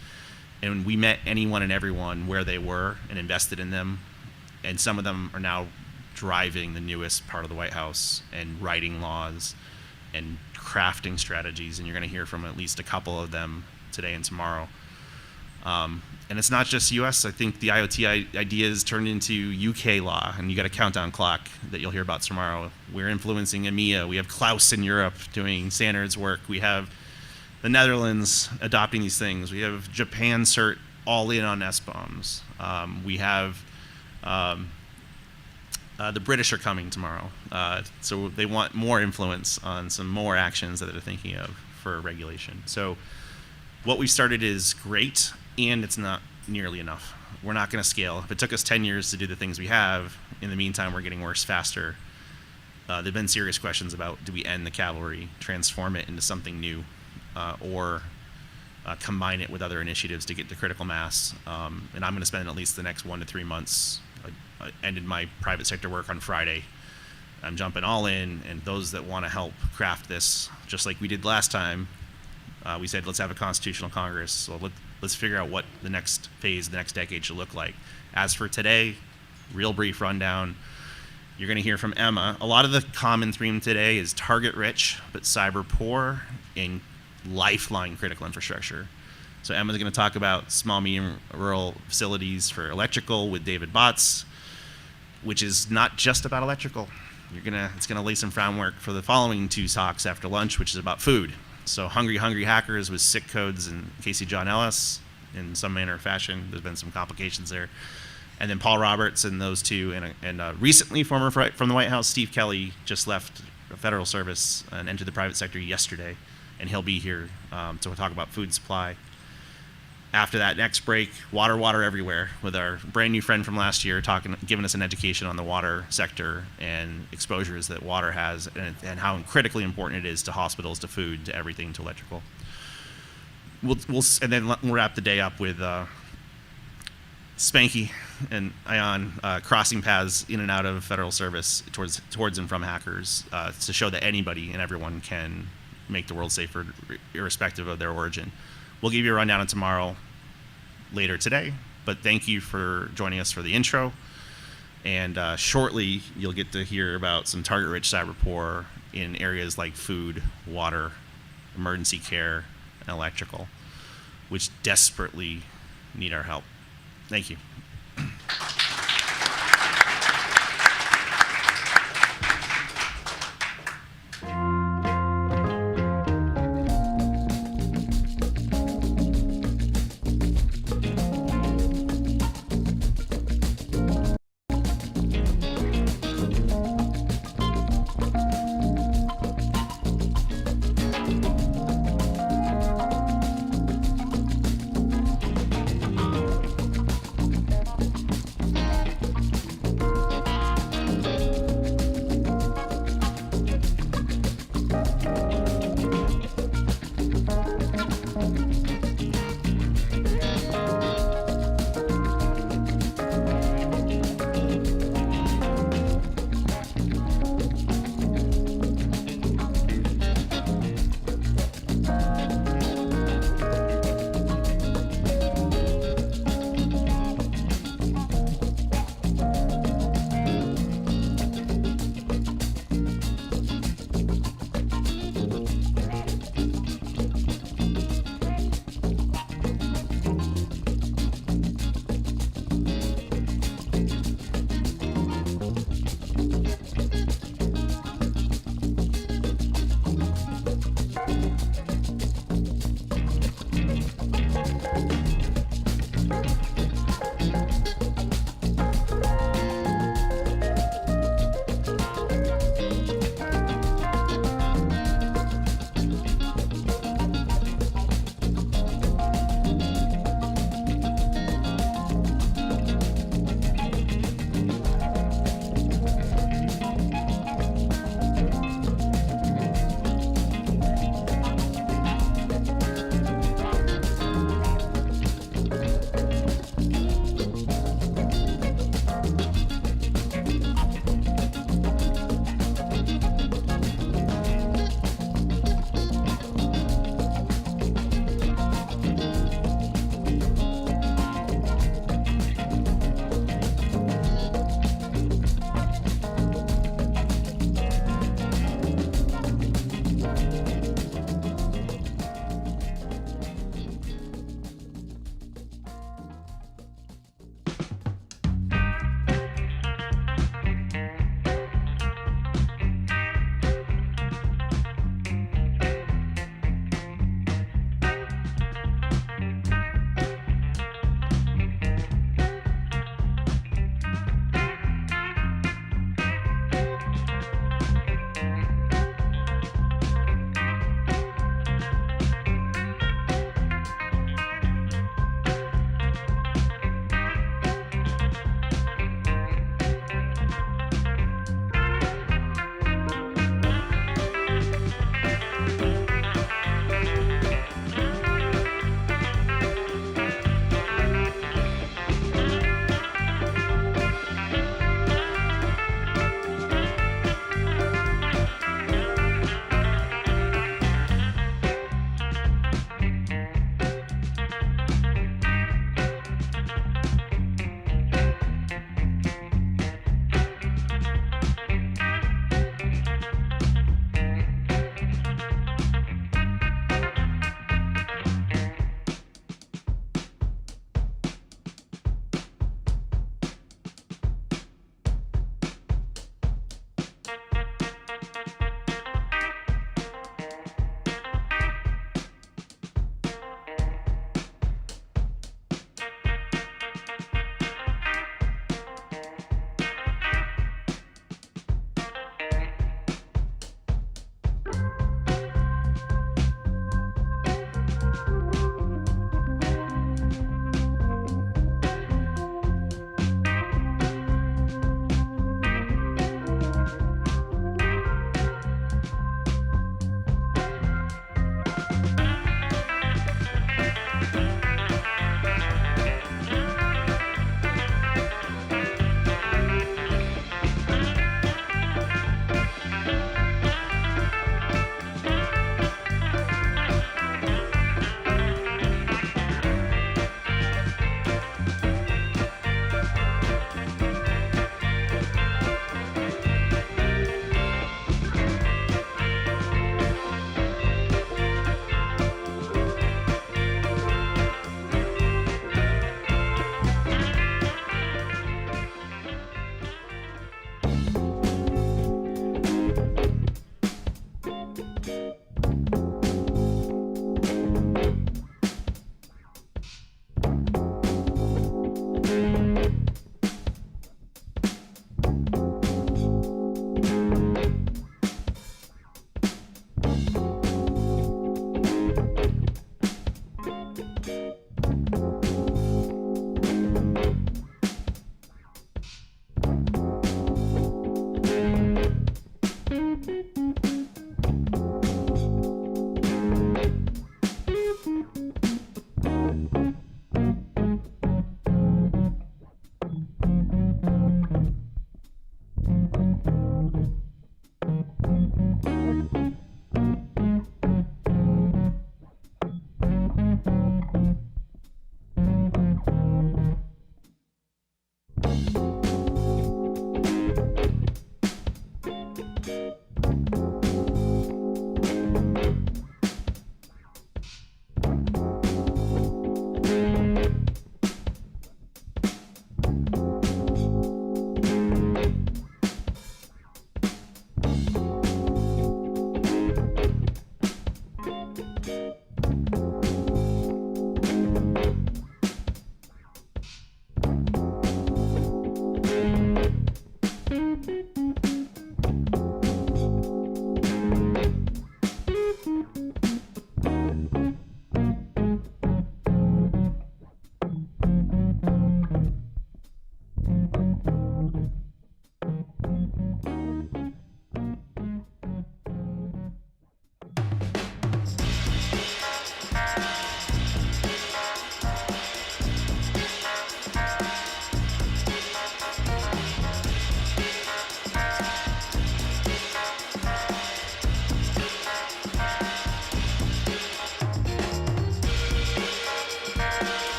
And we met anyone and everyone where they were and invested in them, and some of them are now driving the newest part of the White House and writing laws and crafting strategies, and you're going to hear from at least a couple of them today and tomorrow. And it's not just US. I think the IoT ideas turned into UK law, and you got a countdown clock that you'll hear about tomorrow. We're influencing EMEA. We have Klaus in Europe doing standards work. We have the Netherlands adopting these things. We have Japan cert all in on S-bombs. We have the British are coming tomorrow. So they want more influence on some more actions that they're thinking of for regulation. So what we started is great, and it's not nearly enough. We're not going to scale. If it took us 10 years to do the things we have, in the meantime, we're getting worse faster. There have been serious questions about, do we end the Cavalry, transform it into something new, or combine it with other initiatives to get to critical mass. And I'm going to spend at least the next 1 to 3 months. I ended my private sector work on Friday. I'm jumping all in, and those that want to help craft this, just like we did last time, we said, let's have a constitutional Congress. So let's figure out what the next phase, the next decade should look like. As for today, real brief rundown. You're going to hear from Emma. A lot of the common theme today is target rich, but cyber poor and lifeline critical infrastructure. So Emma's going to talk about small, medium, rural facilities for electrical with David Botts, which is not just about electrical. It's going to lay some groundwork for the following 2 talks after lunch, which is about food. So Hungry Hackers with sick codes and Casey John Ellis in some manner or fashion. There's been some complications there. And then Paul Roberts and those two, and recently from the White House, Steve Kelly just left federal service and entered the private sector yesterday, and he'll be here to talk about food supply. After that next break, water everywhere, with our brand new friend from last year giving us an education on the water sector and exposures that water has, and how critically important it is to hospitals, to food, to everything, to electrical. And then we'll wrap the day up with Spanky and Ion crossing paths in and out of federal service towards and from hackers, to show that anybody and everyone can make the world safer, irrespective of their origin. We'll give you a rundown of tomorrow later today, but thank you for joining us for the intro. And shortly, you'll get to hear about some target-rich cyber poor in areas like food, water, emergency care, and electrical, which desperately need our help. Thank you.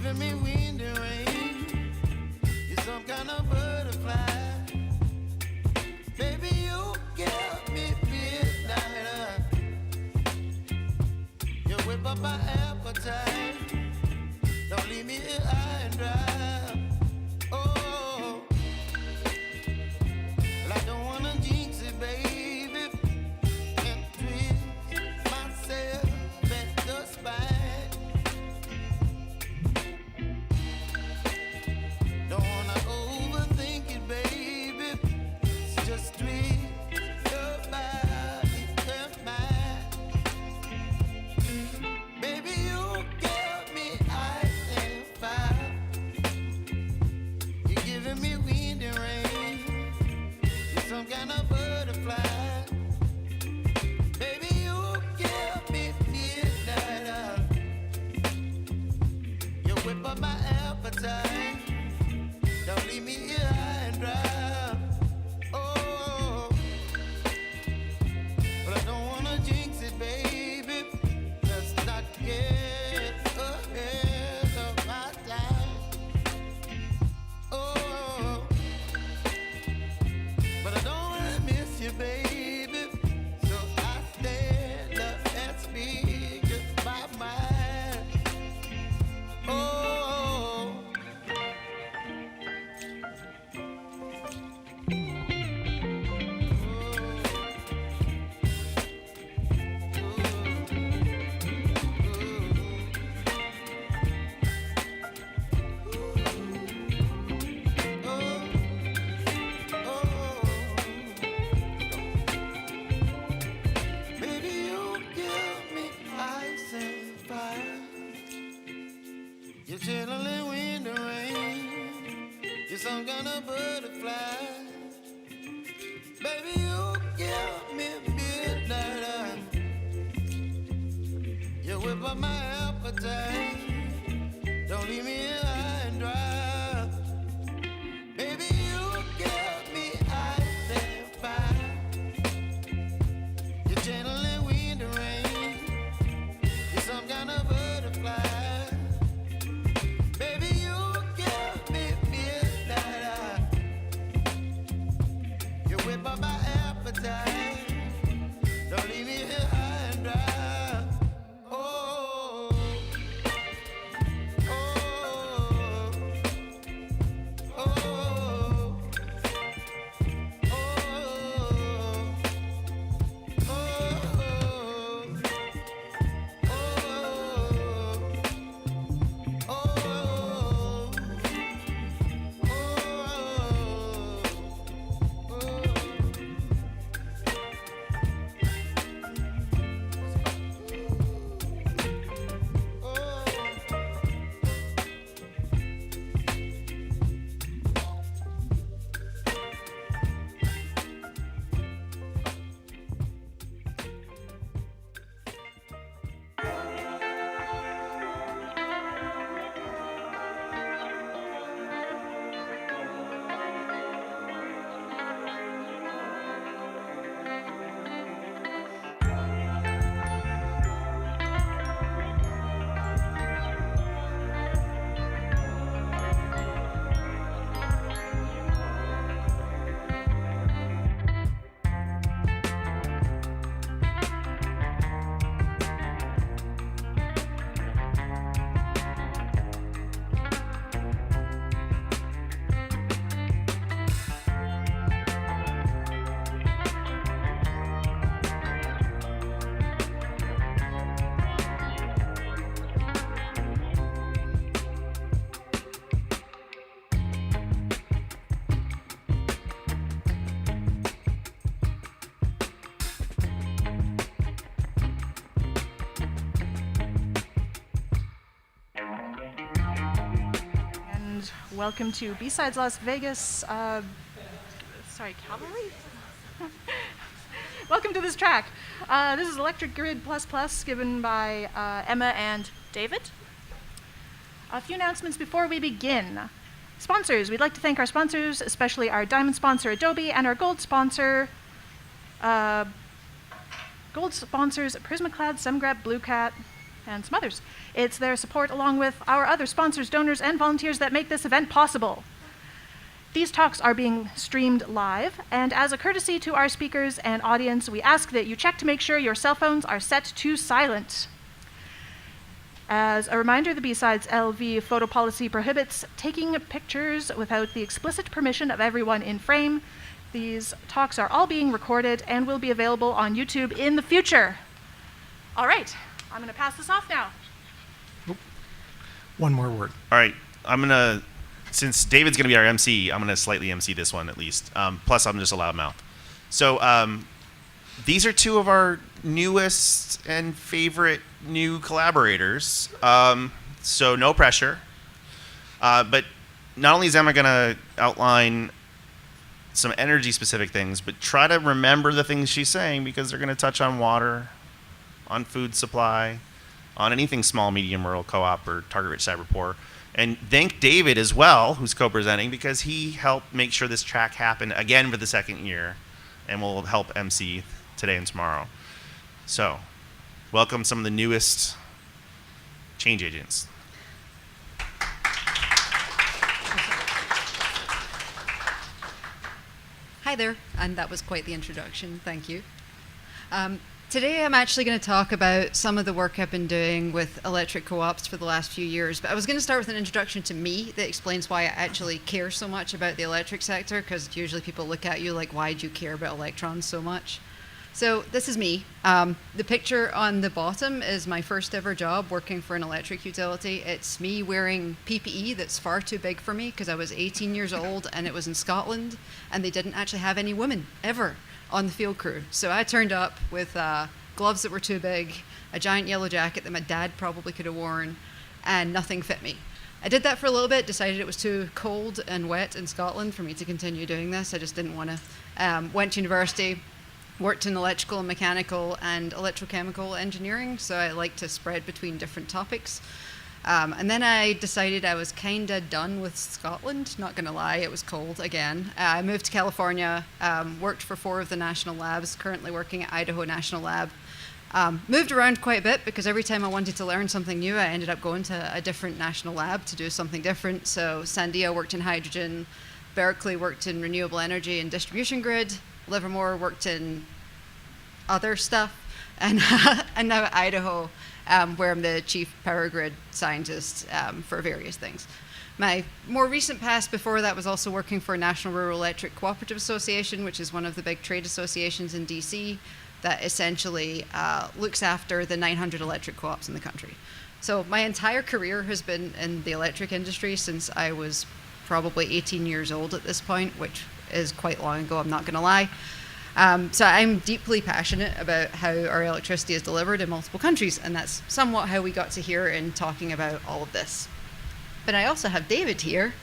giving me wind and rain. You're some kind of butterfly. Baby, you give me midnight. You whip up my appetite. Don't leave me here high and dry. Oh, well, I don't wanna jinx it, baby, and twist myself at the spine. Don't wanna overthink it, baby. It's just twist your body and mine. Baby, you give me ice and fire. You're giving me wind and rain. You're some kind of butterfly. Baby, you give me midnight. You whip up my appetite. Don't leave me here high and dry. Oh, well, I don't wanna jinx it, baby. Let's not get ahead of my time. Oh, but I don't wanna miss you, baby. So I stand up and speak my mind. Oh. Baby, you give me ice and fire. You're chilling wind and rain. You're some kind of butterfly. Baby, you give me midnight. You whip up my appetite. Don't leave me here high and dry. Baby, you give me ice and fire. You're channeling wind and rain. You're some kind of butterfly. Baby, you give me midnight. You whip up my appetite. Don't leave me here high and dry. Oh, oh, oh, oh, Welcome to BSides Las Vegas. Cavalry? Welcome to this track. This is Electric Grid Plus Plus given by Emma and David. A few announcements before we begin. Sponsors. We'd like to thank our sponsors, especially our diamond sponsor Adobe and our gold sponsor, Prismacloud, SemGrab, Blue Cat, and some others. It's their support along with our other sponsors, donors, and volunteers that make this event possible. These talks are being streamed live, and as a courtesy to our speakers and audience, we ask that you check to make sure your cell phones are set to silent. As a reminder, the BSides LV photo policy prohibits taking pictures without the explicit permission of everyone in frame. These talks are all being recorded and will be available on YouTube in the future. All right, I'm going to pass this off now. One more word. All right, since David's going to be our MC, I'm going to slightly MC this one at least. Plus, I'm just a loudmouth. So these are two of our newest and favorite new collaborators. So no pressure. But not only is Emma going to outline some energy-specific things, but try to remember the things she's saying because they're going to touch on water, on food supply, on anything small, medium, rural, co-op, or target-rich cyberpoor. And thank David as well, who's co-presenting, because he helped make sure this track happened again for the second year and will help MC today and tomorrow. So, welcome some of the newest change agents. Hi there, and that was quite the introduction, thank you. Today I'm actually going to talk about some of the work I've been doing with electric co-ops for the last few years, but I was going to start with an introduction to me that explains why I actually care so much about the electric sector, because usually people look at you like, why do you care about electrons so much? So this is me. The picture on the bottom is my first ever job working for an electric utility. It's me wearing PPE that's far too big for me because I was 18 years old and it was in Scotland and they didn't actually have any women ever on the field crew. So I turned up with gloves that were too big, a giant yellow jacket that my dad probably could have worn, and nothing fit me. I did that for a little bit, decided it was too cold and wet in Scotland for me to continue doing this. I just didn't want to. Went to university, worked in electrical and mechanical and electrochemical engineering, so I like to spread between different topics. And then I decided I was kind of done with Scotland, not going to lie, it was cold again. I moved to California, worked for 4 of the national labs, currently working at Idaho National Lab. Moved around quite a bit because every time I wanted to learn something new, I ended up going to a different national lab to do something different. So Sandia worked in hydrogen, Berkeley worked in renewable energy and distribution grid, Livermore worked in other stuff, and now at Idaho, where I'm the chief power grid scientist for various things. My more recent past before that was also working for National Rural Electric Cooperative Association, which is one of the big trade associations in DC that essentially looks after the 900 electric co-ops in the country. So my entire career has been in the electric industry since I was probably 18 years old at this point, which is quite long ago, I'm not going to lie. So I'm deeply passionate about how our electricity is delivered in multiple countries, and that's somewhat how we got to here in talking about all of this. But I also have David here.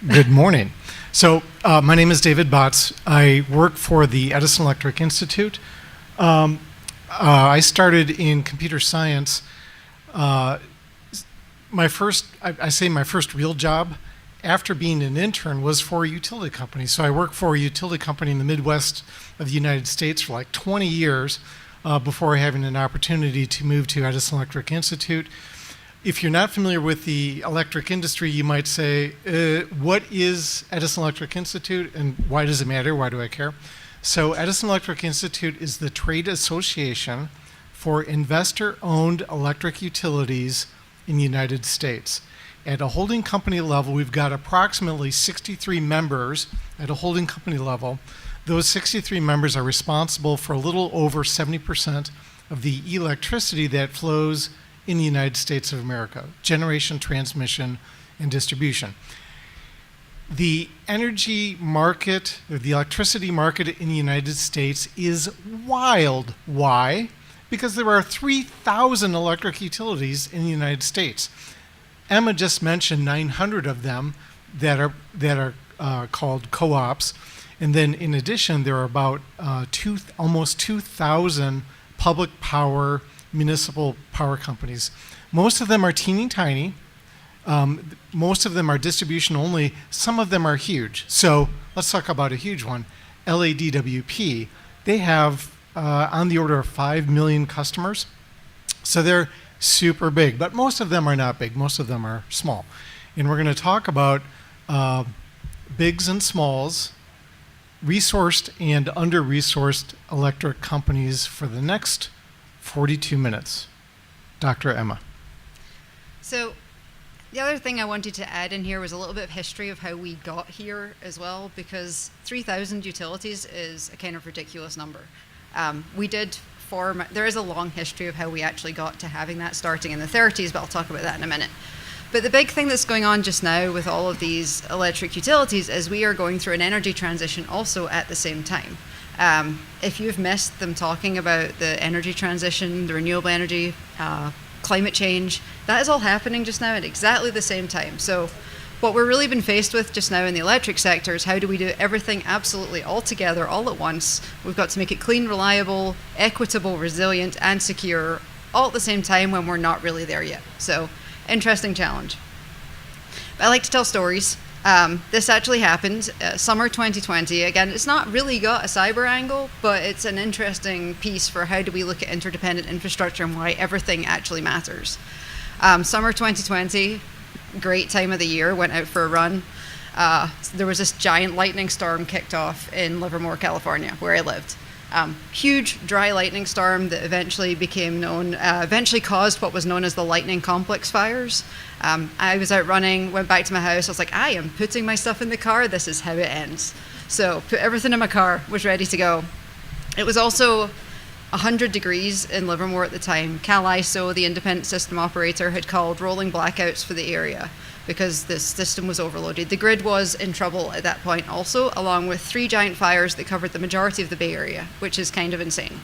Good morning. So my name is David Botts. I work for the Edison Electric Institute. I started in computer science. My first real job after being an intern was for a utility company. So I worked for a utility company in the Midwest of the United States for like 20 years before having an opportunity to move to Edison Electric Institute. If you're not familiar with the electric industry, you might say, what is Edison Electric Institute and why does it matter? Why do I care? So Edison Electric Institute is the trade association for investor-owned electric utilities in the United States. At a holding company level, we've got approximately 63 members at a holding company level. Those 63 members are responsible for a little over 70% of the electricity that flows in the United States of America, generation, transmission, and distribution. The energy market, or the electricity market in the United States is wild. Why? Because there are 3,000 electric utilities in the United States. Emma just mentioned 900 of them that are called co-ops, and then in addition there are about almost 2,000 public power municipal power companies. Most of them are teeny tiny. Most of them are distribution only. Some of them are huge. So let's talk about a huge one, LADWP. They have on the order of 5 million customers. So they're super big, but most of them are not big. Most of them are small. And we're going to talk about bigs and smalls, resourced and under-resourced electric companies for the next 42 minutes. Dr. Emma. So the other thing I wanted to add in here was a little bit of history of how we got here as well, because 3,000 utilities is a kind of ridiculous number. There is a long history of how we actually got to having that starting in the 30s, but I'll talk about that in a minute. But the big thing that's going on just now with all of these electric utilities is we are going through an energy transition also at the same time. If you've missed them talking about the energy transition, the renewable energy, climate change, that is all happening just now at exactly the same time. So what we're really been faced with just now in the electric sector is how do we do everything absolutely all together, all at once. We've got to make it clean, reliable, equitable, resilient, and secure all at the same time when we're not really there yet. So interesting challenge. But I like to tell stories. This actually happened summer 2020. Again, it's not really got a cyber angle, but it's an interesting piece for how do we look at interdependent infrastructure and why everything actually matters. Summer 2020, great time of the year, went out for a run. There was this giant lightning storm kicked off in Livermore, California, where I lived. Huge dry lightning storm that eventually caused what was known as the lightning complex fires. I was out running, went back to my house. I was like, I am putting my stuff in the car. This is how it ends. So put everything in my car, was ready to go. It was also 100 degrees in Livermore at the time. Cal ISO, the independent system operator, had called rolling blackouts for the area because this system was overloaded. The grid was in trouble at that point also, along with 3 giant fires that covered the majority of the Bay Area, which is kind of insane.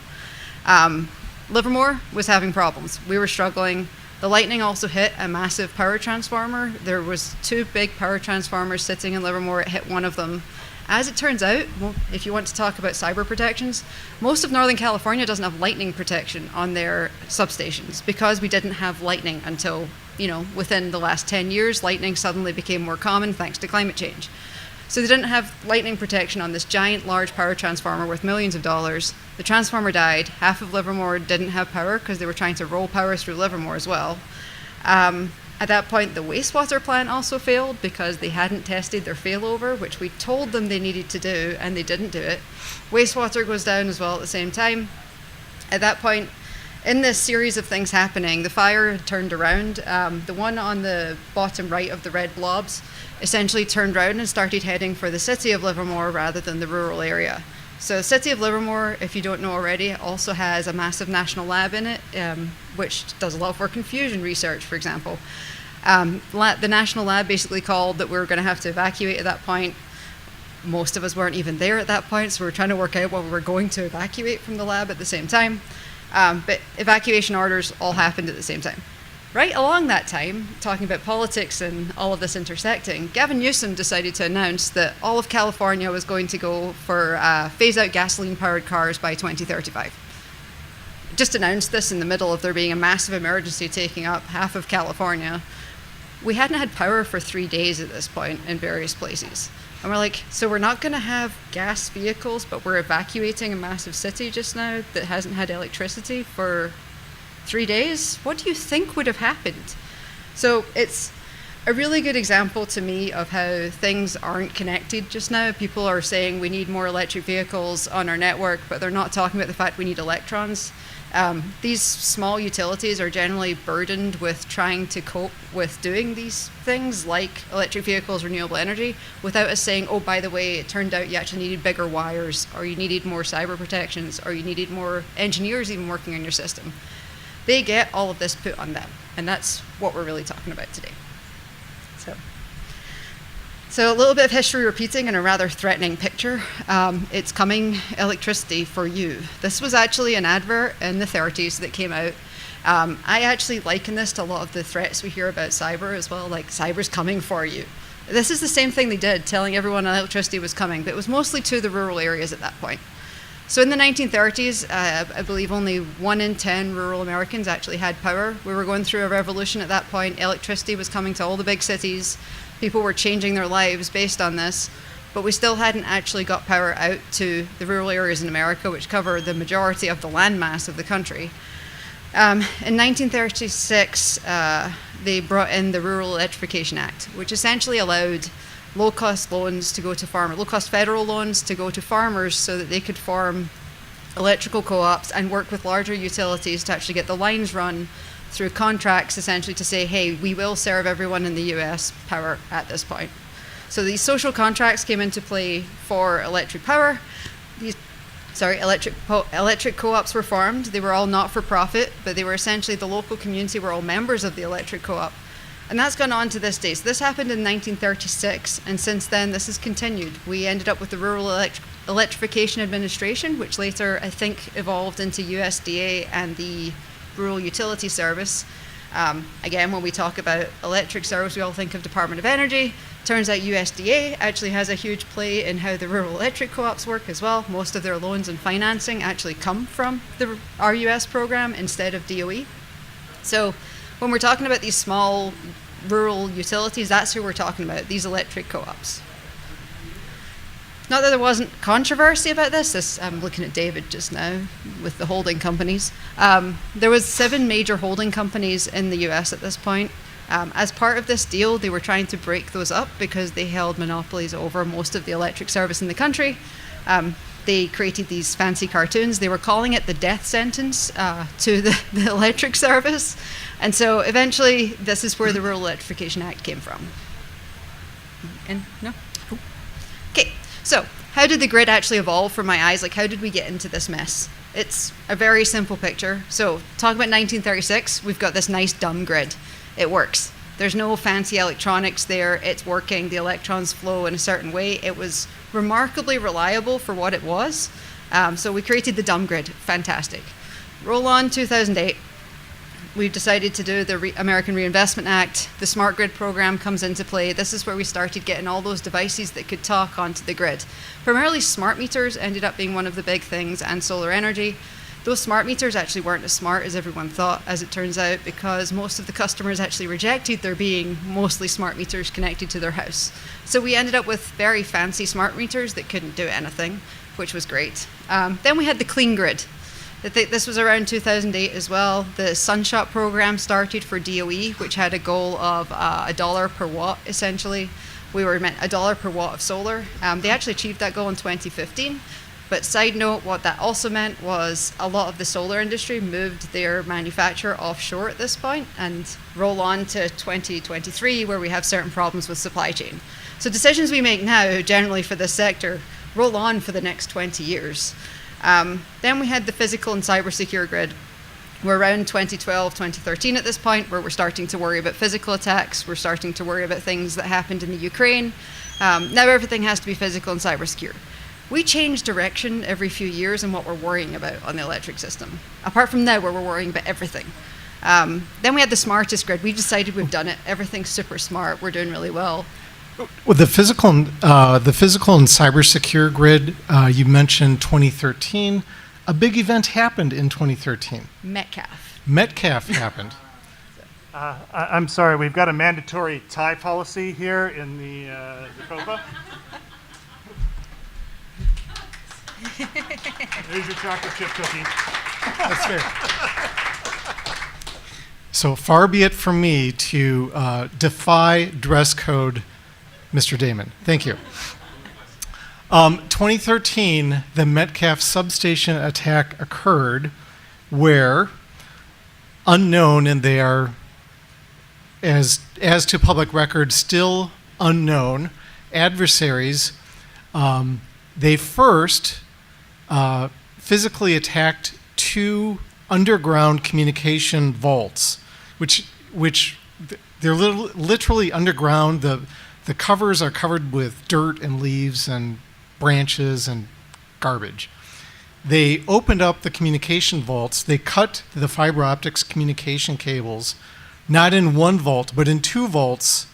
Livermore was having problems. We were struggling. The lightning also hit a massive power transformer. There was 2 big power transformers sitting in Livermore. It hit one of them. As it turns out, if you want to talk about cyber protections, most of Northern California doesn't have lightning protection on their substations because we didn't have lightning until, within the last 10 years, lightning suddenly became more common thanks to climate change. So they didn't have lightning protection on this giant, large power transformer worth millions of dollars. The transformer died. Half of Livermore didn't have power because they were trying to roll power through Livermore as well. At that point, the wastewater plant also failed because they hadn't tested their failover, which we told them they needed to do, and they didn't do it. Wastewater goes down as well at the same time. At that point, in this series of things happening, the fire had turned around. The one on the bottom right of the red blobs essentially turned around and started heading for the city of Livermore rather than the rural area. So the city of Livermore, if you don't know already, also has a massive national lab in it, which does a lot for fusion research, for example. The national lab basically called that we were going to have to evacuate at that point. Most of us weren't even there at that point, so we were trying to work out what we were going to evacuate from the lab at the same time. But evacuation orders all happened at the same time. Right along that time, talking about politics and all of this intersecting, Gavin Newsom decided to announce that all of California was going to go for phase-out gasoline-powered cars by 2035. Just announced this in the middle of there being a massive emergency taking up half of California. We hadn't had power for 3 days at this point in various places. And we're like, so we're not going to have gas vehicles, but we're evacuating a massive city just now that hasn't had electricity for 3 days? What do you think would have happened? So it's a really good example to me of how things aren't connected just now. People are saying we need more electric vehicles on our network, but they're not talking about the fact we need electrons. These small utilities are generally burdened with trying to cope with doing these things like electric vehicles, renewable energy, without us saying, oh, by the way, it turned out you actually needed bigger wires, or you needed more cyber protections, or you needed more engineers even working on your system. They get all of this put on them, and that's what we're really talking about today. So a little bit of history repeating in a rather threatening picture. It's coming electricity for you. This was actually an advert in the 30s that came out. I actually liken this to a lot of the threats we hear about cyber as well, like cyber's coming for you. This is the same thing they did, telling everyone electricity was coming, but it was mostly to the rural areas at that point. So in the 1930s, I believe only 1 in 10 rural Americans actually had power. We were going through a revolution at that point. Electricity was coming to all the big cities. People were changing their lives based on this, but we still hadn't actually got power out to the rural areas in America, which cover the majority of the landmass of the country. In 1936, they brought in the Rural Electrification Act, which essentially allowed low-cost loans to go to farmers, low-cost federal loans to go to farmers so that they could form electrical co-ops and work with larger utilities to actually get the lines run through contracts, essentially to say, hey, we will serve everyone in the US power at this point. So these social contracts came into play for electric power. Electric co-ops were formed. They were all not-for-profit, but they were essentially, the local community were all members of the electric co-op. And that's gone on to this day. So this happened in 1936, and since then this has continued. We ended up with the Rural Electrification Administration, which later, I think, evolved into USDA and the Rural Utility Service. Again, when we talk about electric service, we all think of Department of Energy. Turns out USDA actually has a huge play in how the rural electric co-ops work as well. Most of their loans and financing actually come from the RUS program instead of DOE. So when we're talking about these small rural utilities, that's who we're talking about, these electric co-ops. Not that there wasn't controversy about this. I'm looking at David just now with the holding companies. There was 7 major holding companies in the US at this point. As part of this deal, they were trying to break those up because they held monopolies over most of the electric service in the country. They created these fancy cartoons. They were calling it the death sentence to the electric service. And so eventually, this is where the Rural Electrification Act came from. And no? Okay, so how did the grid actually evolve for my eyes? Like, how did we get into this mess? It's a very simple picture. So talk about 1936, we've got this nice dumb grid. It works. There's no fancy electronics there. It's working. The electrons flow in a certain way. It was remarkably reliable for what it was. So we created the dumb grid. Fantastic. Roll on 2008. We've decided to do the American Reinvestment Act. The Smart Grid program comes into play. This is where we started getting all those devices that could talk onto the grid. Primarily smart meters ended up being one of the big things, and solar energy. Those smart meters actually weren't as smart as everyone thought, as it turns out, because most of the customers actually rejected there being mostly smart meters connected to their house. So we ended up with very fancy smart meters that couldn't do anything, which was great. Then we had the clean grid. This was around 2008 as well. The Sunshot program started for DOE, which had a goal of $1 per watt, essentially. We were meant $1 per watt of solar. They actually achieved that goal in 2015. But side note, what that also meant was a lot of the solar industry moved their manufacture offshore at this point, and roll on to 2023, where we have certain problems with supply chain. So decisions we make now, generally for this sector, roll on for the next 20 years. Then we had the physical and cyber secure grid. We're around 2012, 2013 at this point, where we're starting to worry about physical attacks. We're starting to worry about things that happened in the Ukraine. Now everything has to be physical and cyber secure. We change direction every few years in what we're worrying about on the electric system. Apart from now, where we're worrying about everything. Then we had the smartest grid. We decided we've done it. Everything's super smart. We're doing really well. Well, the physical and cyber secure grid, you mentioned 2013. A big event happened in 2013. Metcalf happened. I'm sorry, we've got a mandatory tie policy here in the COPA. There's your chocolate chip cookie. That's fair. So far be it from me to defy dress code, Mr. Damon. Thank you. 2013, the Metcalf substation attack occurred where, unknown, and they are, as to public record, still unknown, adversaries, they first physically attacked 2 underground communication vaults, which they're literally underground. The covers are covered with dirt and leaves and branches and garbage. They opened up the communication vaults. They cut the fiber optics communication cables, not in one vault, but in 2 vaults,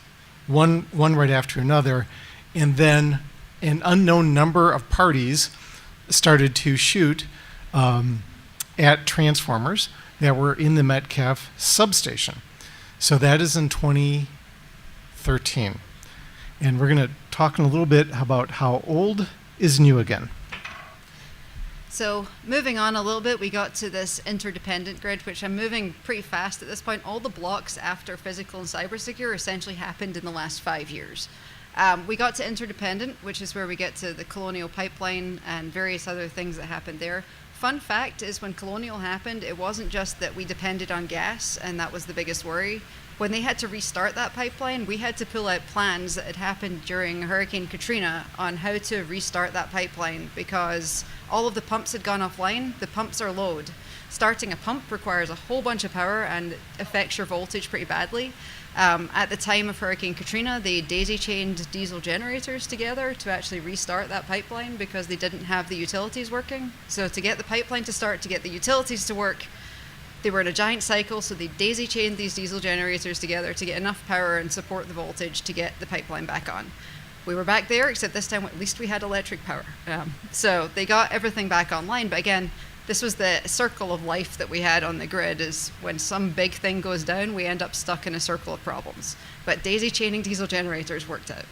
one right after another, and then an unknown number of parties started to shoot at transformers that were in the Metcalf substation. So that is in 2013. And we're going to talk in a little bit about how old is new again. So moving on a little bit, we got to this interdependent grid, which I'm moving pretty fast at this point. All the blocks after physical and cybersecure essentially happened in the last 5 years. We got to interdependent, which is where we get to the colonial pipeline and various other things that happened there. Fun fact is when colonial happened, it wasn't just that we depended on gas and that was the biggest worry. When they had to restart that pipeline, we had to pull out plans that had happened during Hurricane Katrina on how to restart that pipeline because all of the pumps had gone offline. The pumps are low. Starting a pump requires a whole bunch of power and affects your voltage pretty badly. At the time of Hurricane Katrina, they daisy-chained diesel generators together to actually restart that pipeline because they didn't have the utilities working. So to get the pipeline to start, to get the utilities to work, they were in a giant cycle, so they daisy-chained these diesel generators together to get enough power and support the voltage to get the pipeline back on. We were back there, except this time at least we had electric power. So they got everything back online, but again, this was the circle of life that we had on the grid, is when some big thing goes down, we end up stuck in a circle of problems. But daisy-chaining diesel generators worked out.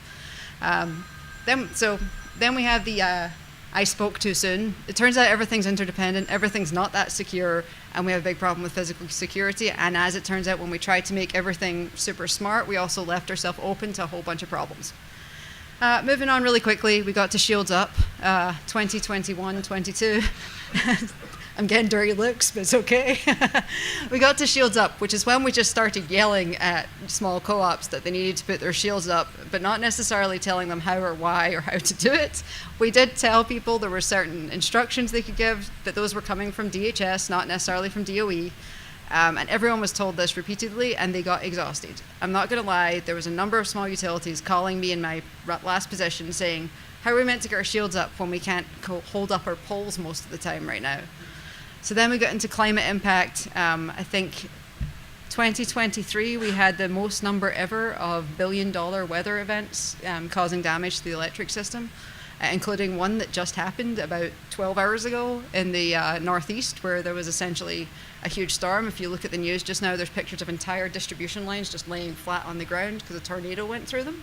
Then we have the I spoke too soon. It turns out everything's interdependent, everything's not that secure, and we have a big problem with physical security. And as it turns out, when we tried to make everything super smart, we also left ourselves open to a whole bunch of problems. Moving on really quickly, we got to Shields Up, 2021, 22. I'm getting dirty looks, but it's okay. We got to Shields Up, which is when we just started yelling at small co-ops that they needed to put their shields up, but not necessarily telling them how or why or how to do it. We did tell people there were certain instructions they could give, but those were coming from DHS, not necessarily from DOE. And everyone was told this repeatedly, and they got exhausted. I'm not going to lie, there was a number of small utilities calling me in my last position saying, how are we meant to get our shields up when we can't hold up our poles most of the time right now? So then we got into climate impact. I think 2023, we had the most number ever of billion-dollar weather events causing damage to the electric system, including one that just happened about 12 hours ago in the Northeast, where there was essentially a huge storm. If you look at the news just now, there's pictures of entire distribution lines just laying flat on the ground because a tornado went through them.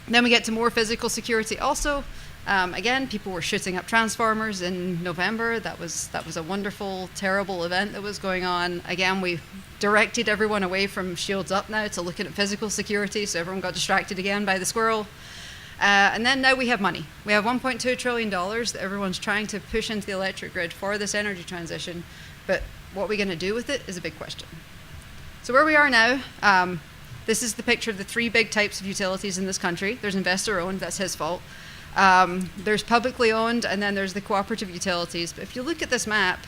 Then we get to more physical security also. Again, people were shooting up transformers in November. That was a wonderful, terrible event that was going on. Again, we directed everyone away from Shields Up now to looking at physical security, so everyone got distracted again by the squirrel. And then now we have money. We have $1.2 trillion that everyone's trying to push into the electric grid for this energy transition, but what are we going to do with it is a big question. So where we are now, this is the picture of the three big types of utilities in this country. There's investor-owned, that's his fault. There's publicly owned, and then there's the cooperative utilities. But if you look at this map,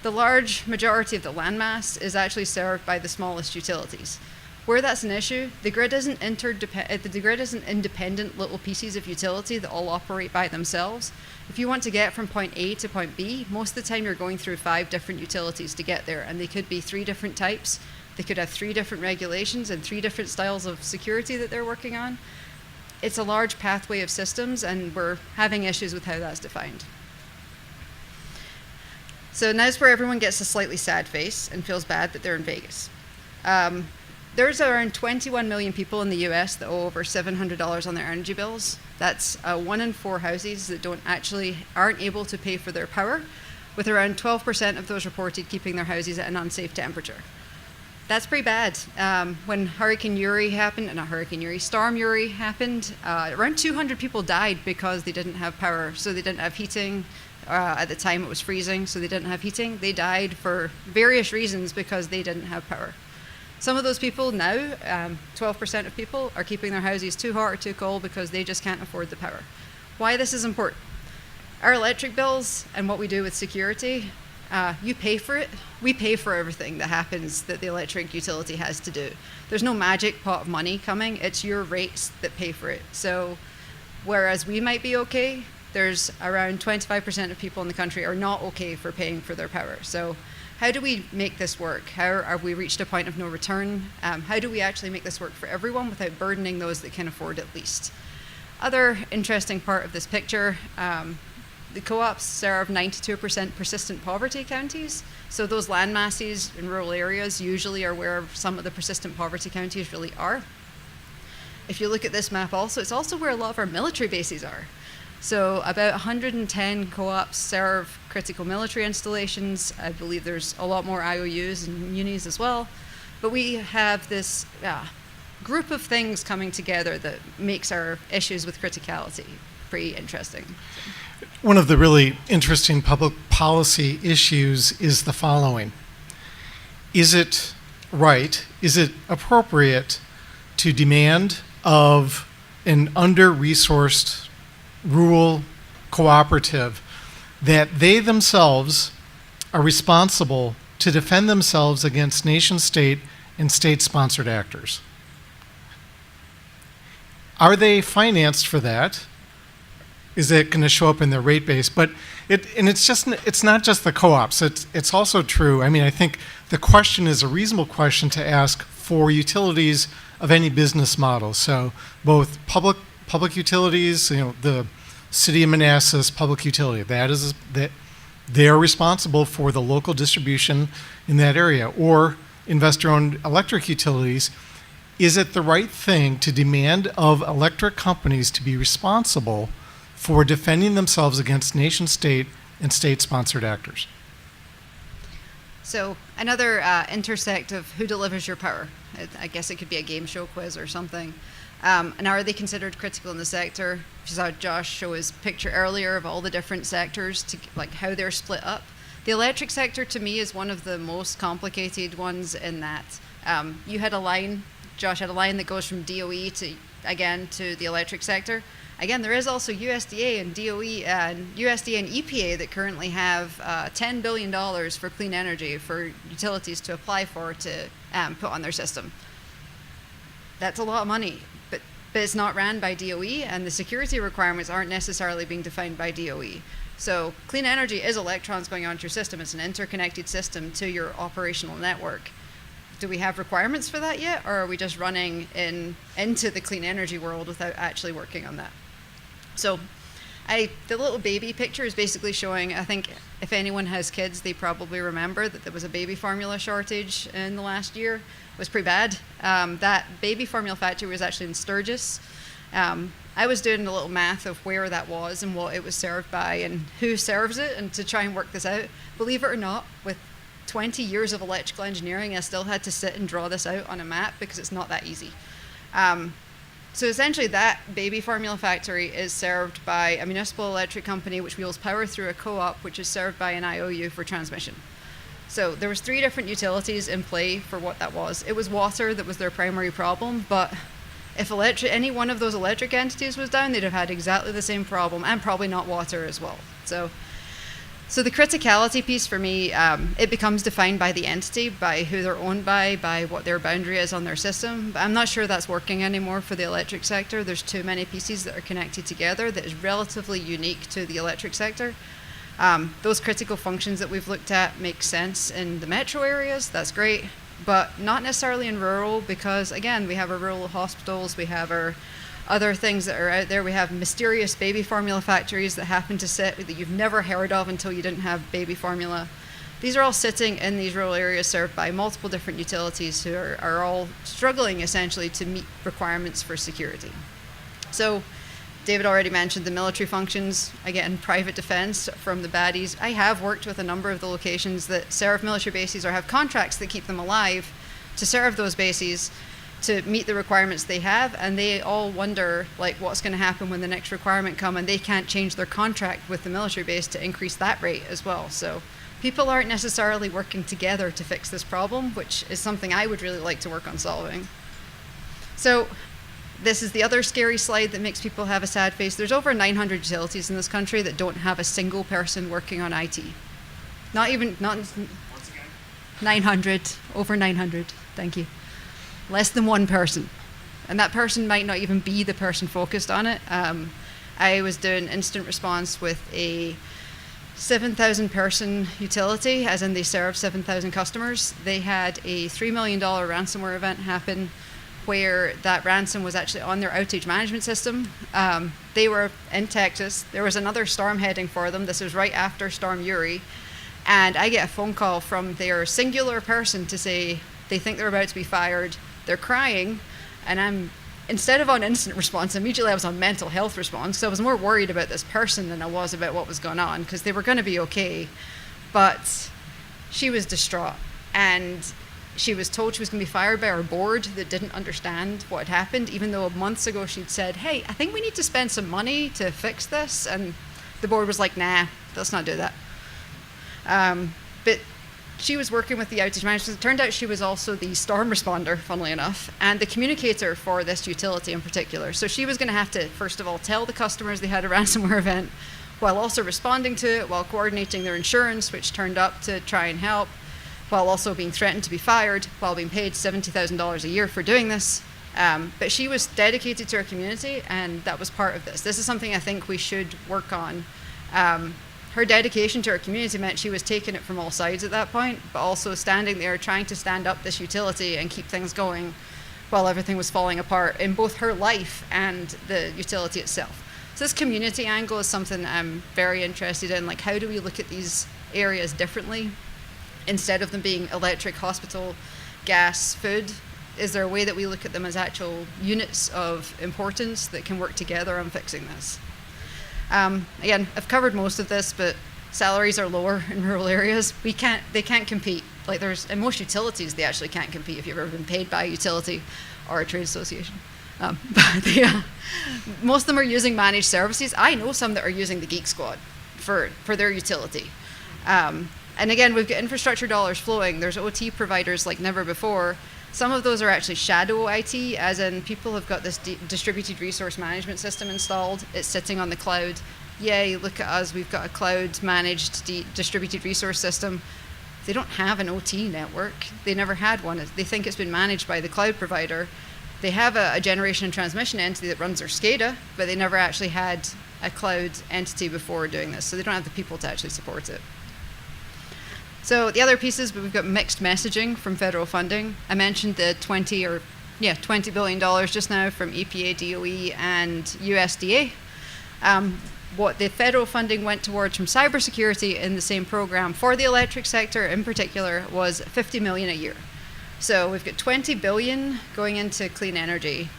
the large majority of the landmass is actually served by the smallest utilities. Where that's an issue, the grid isn't independent little pieces of utility that all operate by themselves. If you want to get from point A to point B, most of the time you're going through 5 different utilities to get there, and they could be 3 different types. They could have 3 different regulations and 3 different styles of security that they're working on. It's a large pathway of systems, and we're having issues with how that's defined. So now's where everyone gets a slightly sad face and feels bad that they're in Vegas. There's around 21 million people in the US that owe over $700 on their energy bills. That's 1 in 4 houses that aren't able to pay for their power, with around 12% of those reported keeping their houses at an unsafe temperature. That's pretty bad. When Storm Uri happened, around 200 people died because they didn't have power. So they didn't have heating. At the time it was freezing, so they didn't have heating. They died for various reasons because they didn't have power. Some of those people now, 12% of people, are keeping their houses too hot or too cold because they just can't afford the power. Why this is important? Our electric bills and what we do with security, you pay for it. We pay for everything that happens that the electric utility has to do. There's no magic pot of money coming. It's your rates that pay for it. So whereas we might be okay, there's around 25% of people in the country are not okay for paying for their power. So how do we make this work? How have we reached a point of no return? How do we actually make this work for everyone without burdening those that can afford it least? Other interesting part of this picture, the co-ops serve 92% persistent poverty counties. So those land masses in rural areas usually are where some of the persistent poverty counties really are. If you look at this map also, it's also where a lot of our military bases are. So about 110 co-ops serve critical military installations. I believe there's a lot more IOUs and munis as well. But we have this group of things coming together that makes our issues with criticality pretty interesting. One of the really interesting public policy issues is the following. Is it right, is it appropriate to demand of an under-resourced rural cooperative that they themselves are responsible to defend themselves against nation-state and state-sponsored actors? Are they financed for that? Is it going to show up in their rate base? But it's not just the co-ops. It's also true. I mean, I think the question is a reasonable question to ask for utilities of any business model. So both public utilities, the City of Manassas public utility, that they are responsible for the local distribution in that area, or investor-owned electric utilities. Is it the right thing to demand of electric companies to be responsible for defending themselves against nation-state and state-sponsored actors? So another intersect of who delivers your power. I guess it could be a game show quiz or something. And are they considered critical in the sector? You saw Josh show his picture earlier of all the different sectors, like how they're split up. The electric sector, to me, is one of the most complicated ones in that you had a line, Josh had a line that goes from DOE to the electric sector. Again, there is also USDA and DOE and USDA and EPA that currently have $10 billion for clean energy for utilities to apply for to put on their system. That's a lot of money, but it's not ran by DOE, and the security requirements aren't necessarily being defined by DOE. So clean energy is electrons going onto your system. It's an interconnected system to your operational network. Do we have requirements for that yet, or are we just running into the clean energy world without actually working on that? So the little baby picture is basically showing, I think if anyone has kids, they probably remember that there was a baby formula shortage in the last year. It was pretty bad. That baby formula factory was actually in Sturgis. I was doing a little math of where that was and what it was served by and who serves it, and to try and work this out. Believe it or not, with 20 years of electrical engineering, I still had to sit and draw this out on a map because it's not that easy. So essentially that baby formula factory is served by a municipal electric company which wheels power through a co-op which is served by an IOU for transmission. So there was 3 different utilities in play for what that was. It was water that was their primary problem, but if any one of those electric entities was down, they'd have had exactly the same problem, and probably not water as well. So the criticality piece for me, it becomes defined by the entity, by who they're owned by what their boundary is on their system. But I'm not sure that's working anymore for the electric sector. There's too many pieces that are connected together that is relatively unique to the electric sector. Those critical functions that we've looked at make sense in the metro areas, that's great, but not necessarily in rural, because again, we have our rural hospitals, we have our other things that are out there. We have mysterious baby formula factories that happen to sit that you've never heard of until you didn't have baby formula. These are all sitting in these rural areas served by multiple different utilities who are all struggling essentially to meet requirements for security. So David already mentioned the military functions, again, private defense from the baddies. I have worked with a number of the locations that serve military bases or have contracts that keep them alive to serve those bases to meet the requirements they have, and they all wonder like what's going to happen when the next requirement comes, and they can't change their contract with the military base to increase that rate as well. So people aren't necessarily working together to fix this problem, which is something I would really like to work on solving. So this is the other scary slide that makes people have a sad face. There's over 900 utilities in this country that don't have a single person working on IT. Not 900, over 900, thank you. Less than one person. And that person might not even be the person focused on it. I was doing incident response with a 7,000 person utility, as in they serve 7,000 customers. They had a $3 million ransomware event happen where that ransom was actually on their outage management system. They were in Texas. There was another storm heading for them. This was right after Storm Uri. And I get a phone call from their singular person to say they think they're about to be fired. They're crying, and I'm instead of on incident response, immediately I was on mental health response. So I was more worried about this person than I was about what was going on, because they were going to be okay. But she was distraught, and she was told she was going to be fired by our board that didn't understand what had happened, even though months ago she'd said, hey, I think we need to spend some money to fix this. And the board was like, nah, let's not do that. But she was working with the outage management. It turned out she was also the storm responder, funnily enough, and the communicator for this utility in particular. So she was going to have to, first of all, tell the customers they had a ransomware event, while also responding to it, while coordinating their insurance, which turned up to try and help, while also being threatened to be fired, while being paid $70,000 a year for doing this. But she was dedicated to her community, and that was part of this. This is something I think we should work on. Her dedication to her community meant she was taking it from all sides at that point, but also standing there trying to stand up this utility and keep things going while everything was falling apart in both her life and the utility itself. So this community angle is something I'm very interested in. Like, how do we look at these areas differently? Instead of them being electric, hospital, gas, food, is there a way that we look at them as actual units of importance that can work together on fixing this? Again, I've covered most of this, but salaries are lower in rural areas. They can't compete. Like, in most utilities, they actually can't compete if you've ever been paid by a utility or a trade association. Most of them are using managed services. I know some that are using the Geek Squad for their utility. And again, we've got infrastructure dollars flowing. There's OT providers like never before. Some of those are actually shadow IT, as in people have got this distributed resource management system installed. It's sitting on the cloud. Yay, look at us, we've got a cloud managed distributed resource system. They don't have an OT network. They never had one. They think it's been managed by the cloud provider. They have a generation and transmission entity that runs their SCADA, but they never actually had a cloud entity before doing this, so they don't have the people to actually support it. So the other pieces, we've got mixed messaging from federal funding. I mentioned the $20 billion just now from EPA, DOE, and USDA. What the federal funding went towards from cybersecurity in the same program for the electric sector in particular was $50 million a year. So we've got $20 billion going into clean energy,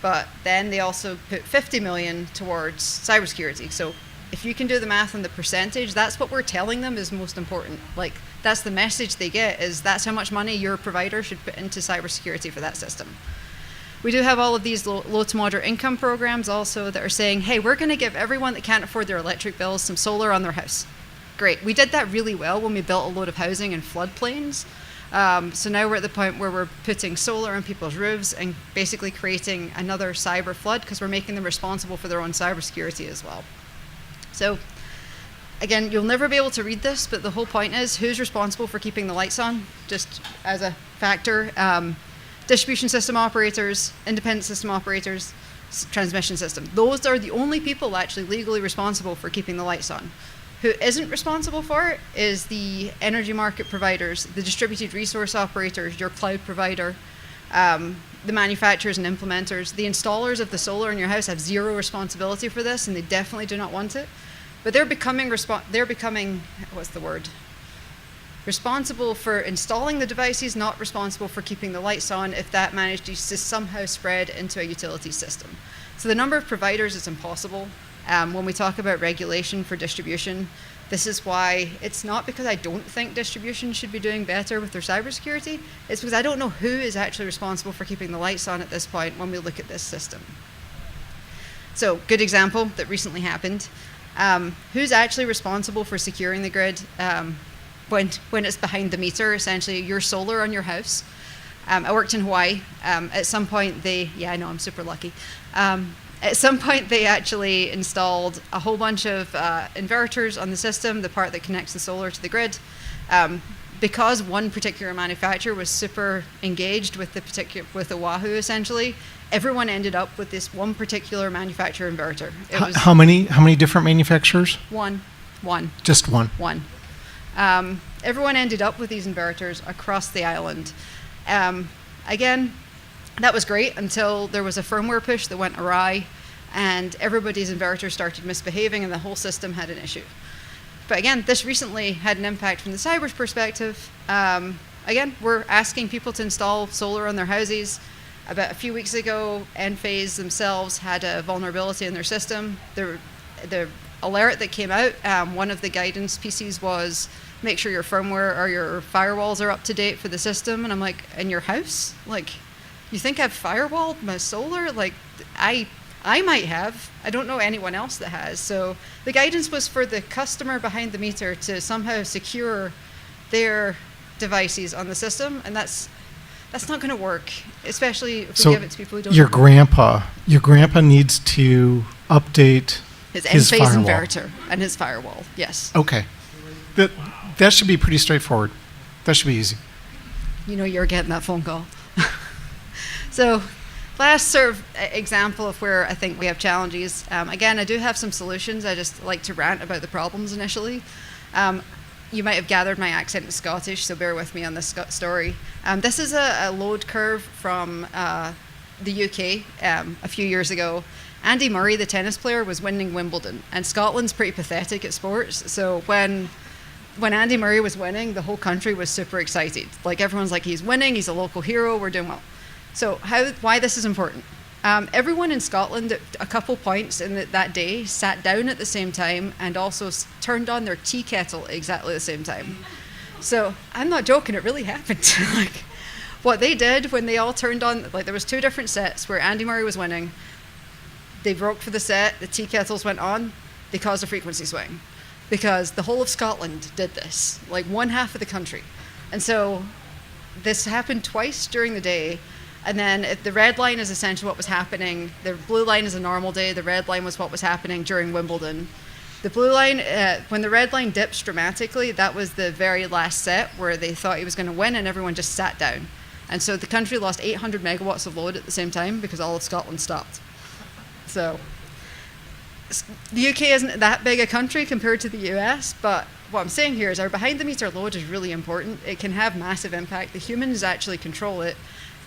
but then they also put $50 million towards cybersecurity. So if you can do the math on the percentage, that's what we're telling them is most important. Like, that's the message they get, is that's how much money your provider should put into cybersecurity for that system. We do have all of these low to moderate income programs also that are saying, hey, we're going to give everyone that can't afford their electric bills some solar on their house. Great. We did that really well when we built a load of housing in floodplains. So now we're at the point where we're putting solar on people's roofs and basically creating another cyber flood, because we're making them responsible for their own cybersecurity as well. So again, you'll never be able to read this, but the whole point is who's responsible for keeping the lights on, just as a factor. Distribution system operators, independent system operators, transmission system. Those are the only people actually legally responsible for keeping the lights on. Who isn't responsible for it is the energy market providers, the distributed resource operators, your cloud provider, the manufacturers and implementers. The installers of the solar in your house have zero responsibility for this, and they definitely do not want it. But they're becoming responsible for installing the devices, not responsible for keeping the lights on if that manages to somehow spread into a utility system. So the number of providers is impossible. When we talk about regulation for distribution, this is why it's not because I don't think distribution should be doing better with their cybersecurity. It's because I don't know who is actually responsible for keeping the lights on at this point when we look at this system. So, good example that recently happened. Who's actually responsible for securing the grid when it's behind the meter, essentially your solar on your house? I worked in Hawaii. At some point I know I'm super lucky. At some point they actually installed a whole bunch of inverters on the system, the part that connects the solar to the grid. Because one particular manufacturer was super engaged with the Oahu, essentially, everyone ended up with this one particular manufacturer inverter. It was how many different manufacturers? One. Just one. One. Everyone ended up with these inverters across the island. Again, that was great until there was a firmware push that went awry, and everybody's inverters started misbehaving, and the whole system had an issue. But again, this recently had an impact from the cyber perspective. Again, we're asking people to install solar on their houses. About a few weeks ago, Enphase themselves had a vulnerability in their system. The alert that came out, one of the guidance pieces was make sure your firmware or your firewalls are up to date for the system. And I'm like, in your house? Like, you think I've firewalled my solar? Like, I might have. I don't know anyone else that has. So the guidance was for the customer behind the meter to somehow secure their devices on the system, and that's not going to work, especially if we give it to people who don't. Your grandpa needs to update his his Enphase firewall. inverter and his firewall. Yes. Okay, that should be pretty straightforward. That should be easy. You know, you're getting that phone call. So, last sort of example of where I think we have challenges. Again, I do have some solutions. I just like to rant about the problems initially. You might have gathered my accent is Scottish, so bear with me on this story. This is a load curve from the UK a few years ago. Andy Murray, the tennis player, was winning Wimbledon, and Scotland's pretty pathetic at sports. So when Andy Murray was winning, the whole country was super excited. Like, everyone's like, he's winning, he's a local hero, we're doing well. So why this is important? Everyone in Scotland at a couple points in that day sat down at the same time and also turned on their tea kettle exactly the same time. So I'm not joking, it really happened. Like, what they did when they all turned on, like, there was 2 different sets where Andy Murray was winning. They broke for the set, the tea kettles went on, they caused a frequency swing. Because the whole of Scotland did this, like one half of the country. And so this happened twice during the day. And then if the red line is essentially what was happening, the blue line is a normal day, the red line was what was happening during Wimbledon. The blue line, when the red line dips dramatically, that was the very last set where they thought he was going to win and everyone just sat down. And so the country lost 800 megawatts of load at the same time because all of Scotland stopped. So the UK isn't that big a country compared to the US, but what I'm saying here is our behind the meter load is really important. It can have massive impact. The humans actually control it.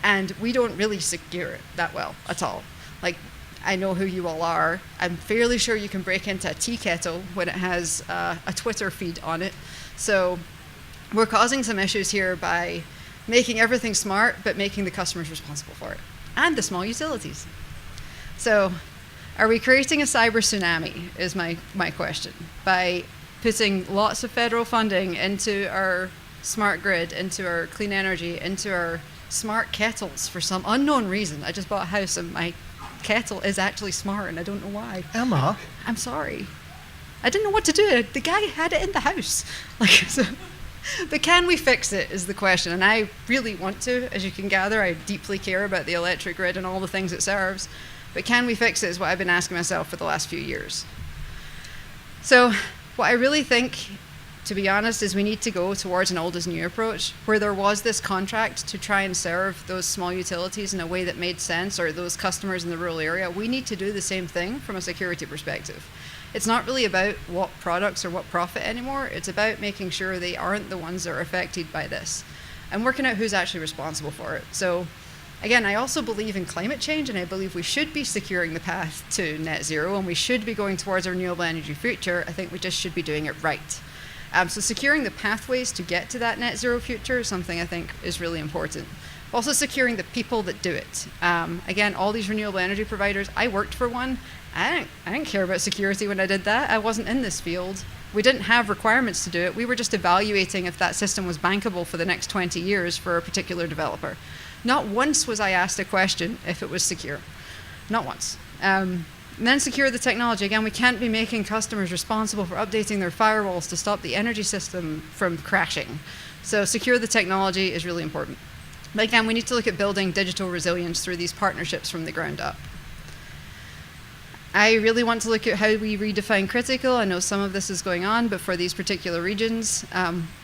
And we don't really secure it that well at all. Like, I know who you all are. I'm fairly sure you can break into a tea kettle when it has a Twitter feed on it. So we're causing some issues here by making everything smart, but making the customers responsible for it, and the small utilities. So are we creating a cyber tsunami is my question, by putting lots of federal funding into our smart grid, into our clean energy, into our smart kettles for some unknown reason. I just bought a house and my kettle is actually smart and I don't know why. Emma. I'm sorry. I didn't know what to do. The guy had it in the house. Like, so, but can we fix it is the question. And I really want to, as you can gather. I deeply care about the electric grid and all the things it serves. But can we fix it is what I've been asking myself for the last few years. So what I really think, to be honest, is we need to go towards an old as new approach, where there was this contract to try and serve those small utilities in a way that made sense, or those customers in the rural area. We need to do the same thing from a security perspective. It's not really about what products or what profit anymore. It's about making sure they aren't the ones that are affected by this, and working out who's actually responsible for it. So again, I also believe in climate change, and I believe we should be securing the path to net zero, and we should be going towards a renewable energy future. I think we just should be doing it right. So securing the pathways to get to that net zero future is something I think is really important. Also securing the people that do it. Again, all these renewable energy providers, I worked for one. I didn't care about security when I did that. I wasn't in this field. We didn't have requirements to do it. We were just evaluating if that system was bankable for the next 20 years for a particular developer. Not once was I asked a question if it was secure. Not once. And then secure the technology. Again, we can't be making customers responsible for updating their firewalls to stop the energy system from crashing. So secure the technology is really important. But again, we need to look at building digital resilience through these partnerships from the ground up. I really want to look at how we redefine critical. I know some of this is going on, but for these particular regions,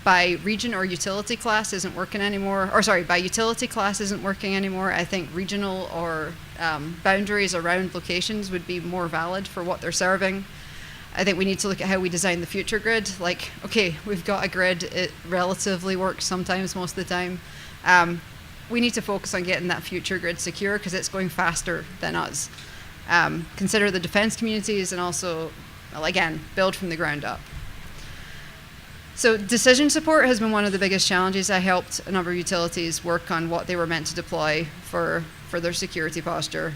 by region or utility class isn't working anymore. Or sorry, by utility class isn't working anymore. I think regional or boundaries around locations would be more valid for what they're serving. I think we need to look at how we design the future grid. Like, okay, we've got a grid, it relatively works sometimes, most of the time. We need to focus on getting that future grid secure because it's going faster than us. Consider the defense communities and also, well, again, build from the ground up. So decision support has been one of the biggest challenges. I helped a number of utilities work on what they were meant to deploy for their security posture.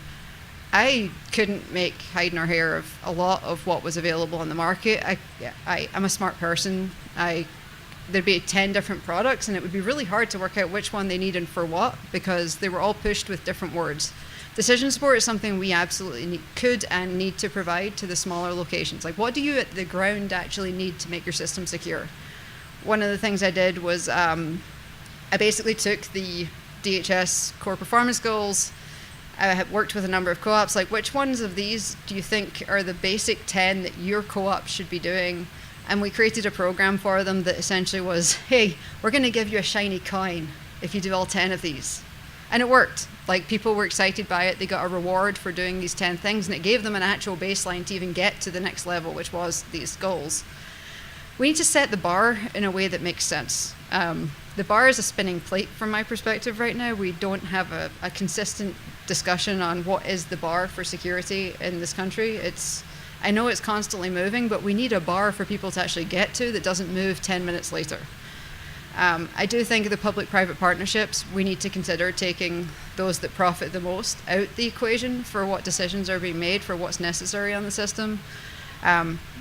I couldn't make hide nor hair of a lot of what was available on the market. I'm a smart person. There'd be 10 different products, and it would be really hard to work out which one they needed for what, because they were all pushed with different words. Decision support is something we absolutely could and need to provide to the smaller locations. Like, what do you at the ground actually need to make your system secure? One of the things I did was I basically took the DHS core performance goals. I had worked with a number of co-ops, like which ones of these do you think are the basic 10 that your co-op should be doing? And we created a program for them that essentially was, hey, we're going to give you a shiny coin if you do all 10 of these. And it worked. Like, people were excited by it. They got a reward for doing these 10 things, and it gave them an actual baseline to even get to the next level, which was these goals. We need to set the bar in a way that makes sense. The bar is a spinning plate from my perspective right now. We don't have a consistent discussion on what is the bar for security in this country. I know it's constantly moving, but we need a bar for people to actually get to that doesn't move 10 minutes later. I do think the public-private partnerships, we need to consider taking those that profit the most out the equation for what decisions are being made for what's necessary on the system.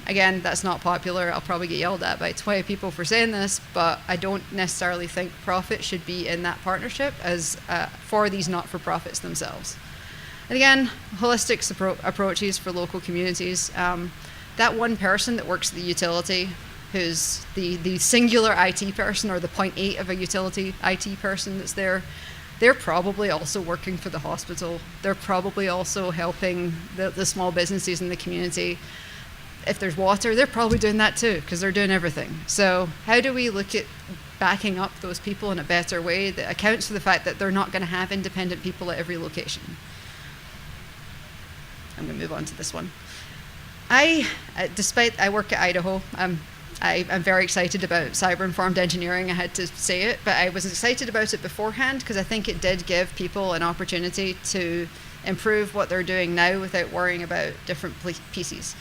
Again, that's not popular. I'll probably get yelled at by 20 people for saying this, but I don't necessarily think profit should be in that partnership as for these not-for-profits themselves. And again, holistic approaches for local communities. That one person that works at the utility, who's the singular IT person or the 0.8 of a utility IT person that's there, they're probably also working for the hospital. They're probably also helping the small businesses in the community. If there's water, they're probably doing that too, because they're doing everything. So how do we look at backing up those people in a better way that accounts for the fact that they're not going to have independent people at every location? I'm going to move on to this one. Despite I work at Idaho, I'm very excited about cyber-informed engineering. I had to say it, but I was excited about it beforehand because I think it did give people an opportunity to improve what they're doing now without worrying about different pieces.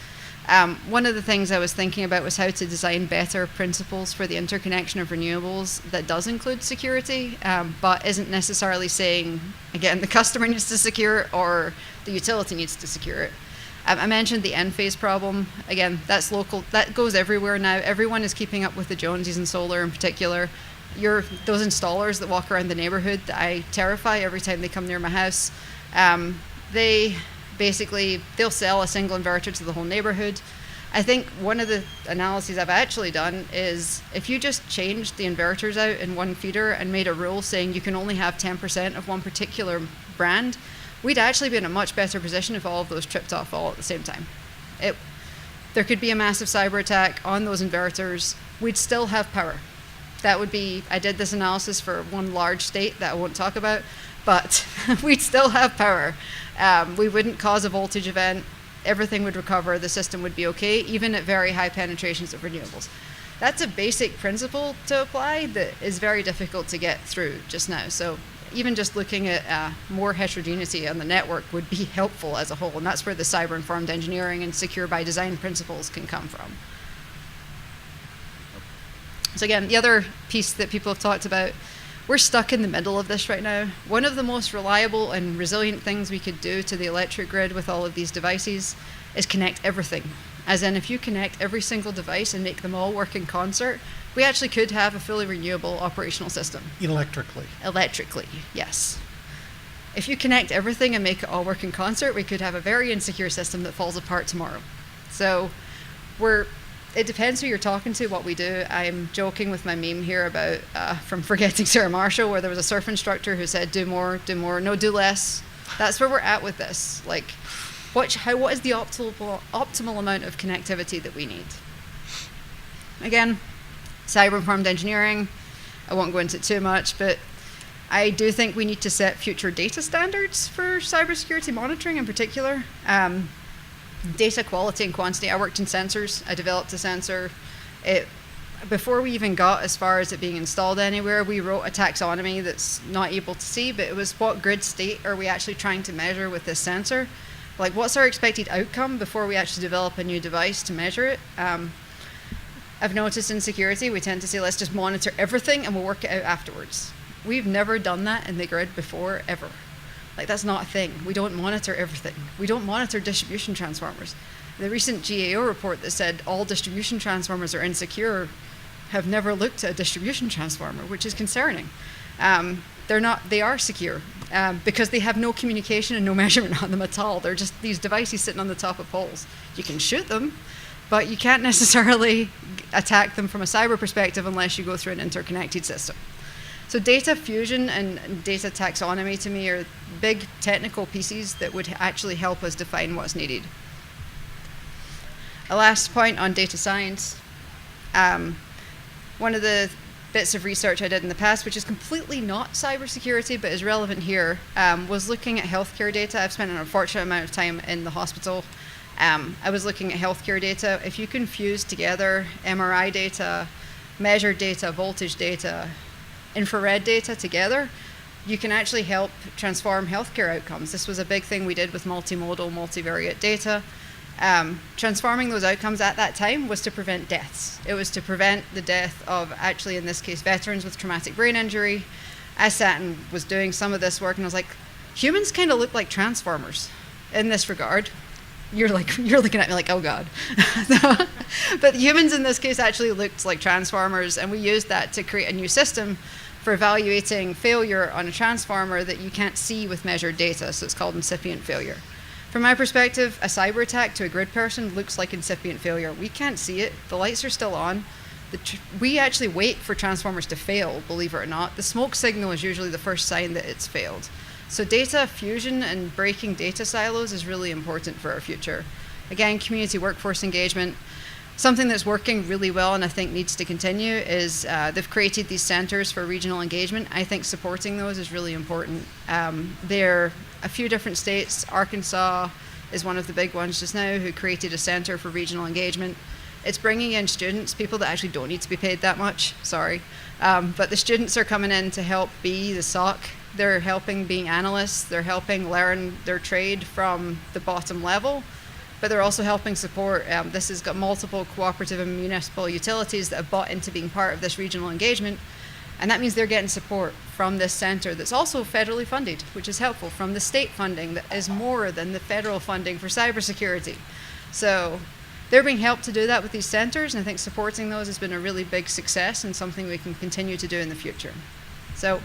One of the things I was thinking about was how to design better principles for the interconnection of renewables that does include security, but isn't necessarily saying, again, the customer needs to secure it or the utility needs to secure it. I mentioned the end phase problem. Again, that's local. That goes everywhere now. Everyone is keeping up with the Joneses in solar in particular. Those installers that walk around the neighborhood that I terrify every time they come near my house, they'll sell a single inverter to the whole neighborhood. I think one of the analyses I've actually done is if you just changed the inverters out in one feeder and made a rule saying you can only have 10% of one particular brand, we'd actually be in a much better position if all of those tripped off all at the same time. There could be a massive cyber attack on those inverters. We'd still have power. I did this analysis for one large state that I won't talk about, but we'd still have power. We wouldn't cause a voltage event. Everything would recover. The system would be okay, even at very high penetrations of renewables. That's a basic principle to apply that is very difficult to get through just now. So even just looking at more heterogeneity on the network would be helpful as a whole, and that's where the cyber-informed engineering and secure by design principles can come from. So again, the other piece that people have talked about, we're stuck in the middle of this right now. One of the most reliable and resilient things we could do to the electric grid with all of these devices is connect everything. As in, if you connect every single device and make them all work in concert, we actually could have a fully renewable operational system. Electrically. Electrically, yes. If you connect everything and make it all work in concert, we could have a very insecure system that falls apart tomorrow. So it depends who you're talking to, what we do. I'm joking with my meme here about from Forgetting Sarah Marshall, where there was a surf instructor who said, do more, no, do less. That's where we're at with this. Like, what is the optimal amount of connectivity that we need? Again, cyber-informed engineering, I won't go into it too much, but I do think we need to set future data standards for cybersecurity monitoring in particular. Data quality and quantity. I worked in sensors. I developed a sensor. Before we even got as far as it being installed anywhere, we wrote a taxonomy that's not able to see, but it was what grid state are we actually trying to measure with this sensor? Like, what's our expected outcome before we actually develop a new device to measure it? I've noticed in security, we tend to say, let's just monitor everything and we'll work it out afterwards. We've never done that in the grid before, ever. Like, that's not a thing. We don't monitor everything. We don't monitor distribution transformers. The recent GAO report that said all distribution transformers are insecure have never looked at a distribution transformer, which is concerning. They are secure because they have no communication and no measurement on them at all. They're just these devices sitting on the top of poles. You can shoot them, but you can't necessarily attack them from a cyber perspective unless you go through an interconnected system. So data fusion and data taxonomy to me are big technical pieces that would actually help us define what's needed. A last point on data science. One of the bits of research I did in the past, which is completely not cybersecurity but is relevant here, was looking at healthcare data. I've spent an unfortunate amount of time in the hospital. I was looking at healthcare data. If you can fuse together MRI data, measured data, voltage data, infrared data together, you can actually help transform healthcare outcomes. This was a big thing we did with multimodal, multivariate data. Transforming those outcomes at that time was to prevent deaths. It was to prevent the death of, actually in this case, veterans with traumatic brain injury. I sat and was doing some of this work and I was like, humans kind of look like transformers in this regard. You're looking at me like, oh God. But humans in this case actually looked like transformers, and we used that to create a new system for evaluating failure on a transformer that you can't see with measured data, so it's called incipient failure. From my perspective, a cyber attack to a grid person looks like incipient failure. We can't see it. The lights are still on. We actually wait for transformers to fail, believe it or not. The smoke signal is usually the first sign that it's failed. So data fusion and breaking data silos is really important for our future. Again, community workforce engagement. Something that's working really well and I think needs to continue is they've created these centers for regional engagement. I think supporting those is really important. There are a few different states. Arkansas is one of the big ones just now who created a center for regional engagement. It's bringing in students, people that actually don't need to be paid that much, sorry. But the students are coming in to help be the SOC. They're helping being analysts. They're helping learn their trade from the bottom level. But they're also helping support. This has got multiple cooperative and municipal utilities that have bought into being part of this regional engagement. And that means they're getting support from this center that's also federally funded, which is helpful, from the state funding that is more than the federal funding for cybersecurity. So they're being helped to do that with these centers, and I think supporting those has been a really big success and something we can continue to do in the future. So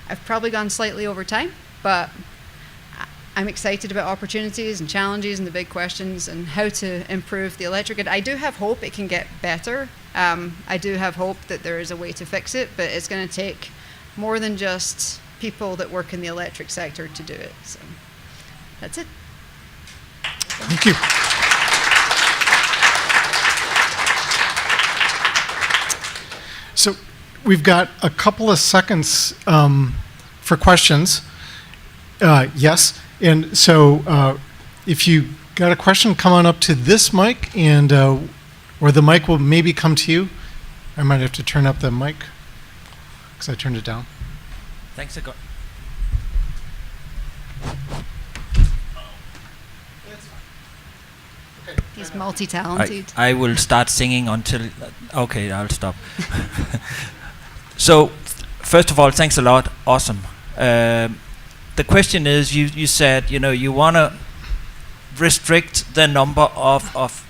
I've probably gone slightly over time, but I'm excited about opportunities and challenges and the big questions and how to improve the electric grid. I do have hope it can get better. I do have hope that there is a way to fix it, but it's going to take more than just people that work in the electric sector to do it. So that's it. Thank you. So we've got a couple of seconds for questions. Yes, and so if you got a question, come on up to this mic, and or the mic will maybe come to you. I might have to turn up the mic because I turned it down. Thanks, Agor. He's multi-talented. I will start singing until... okay, I'll stop. So, first of all, thanks a lot. Awesome. The question is, you said, you want to restrict the number of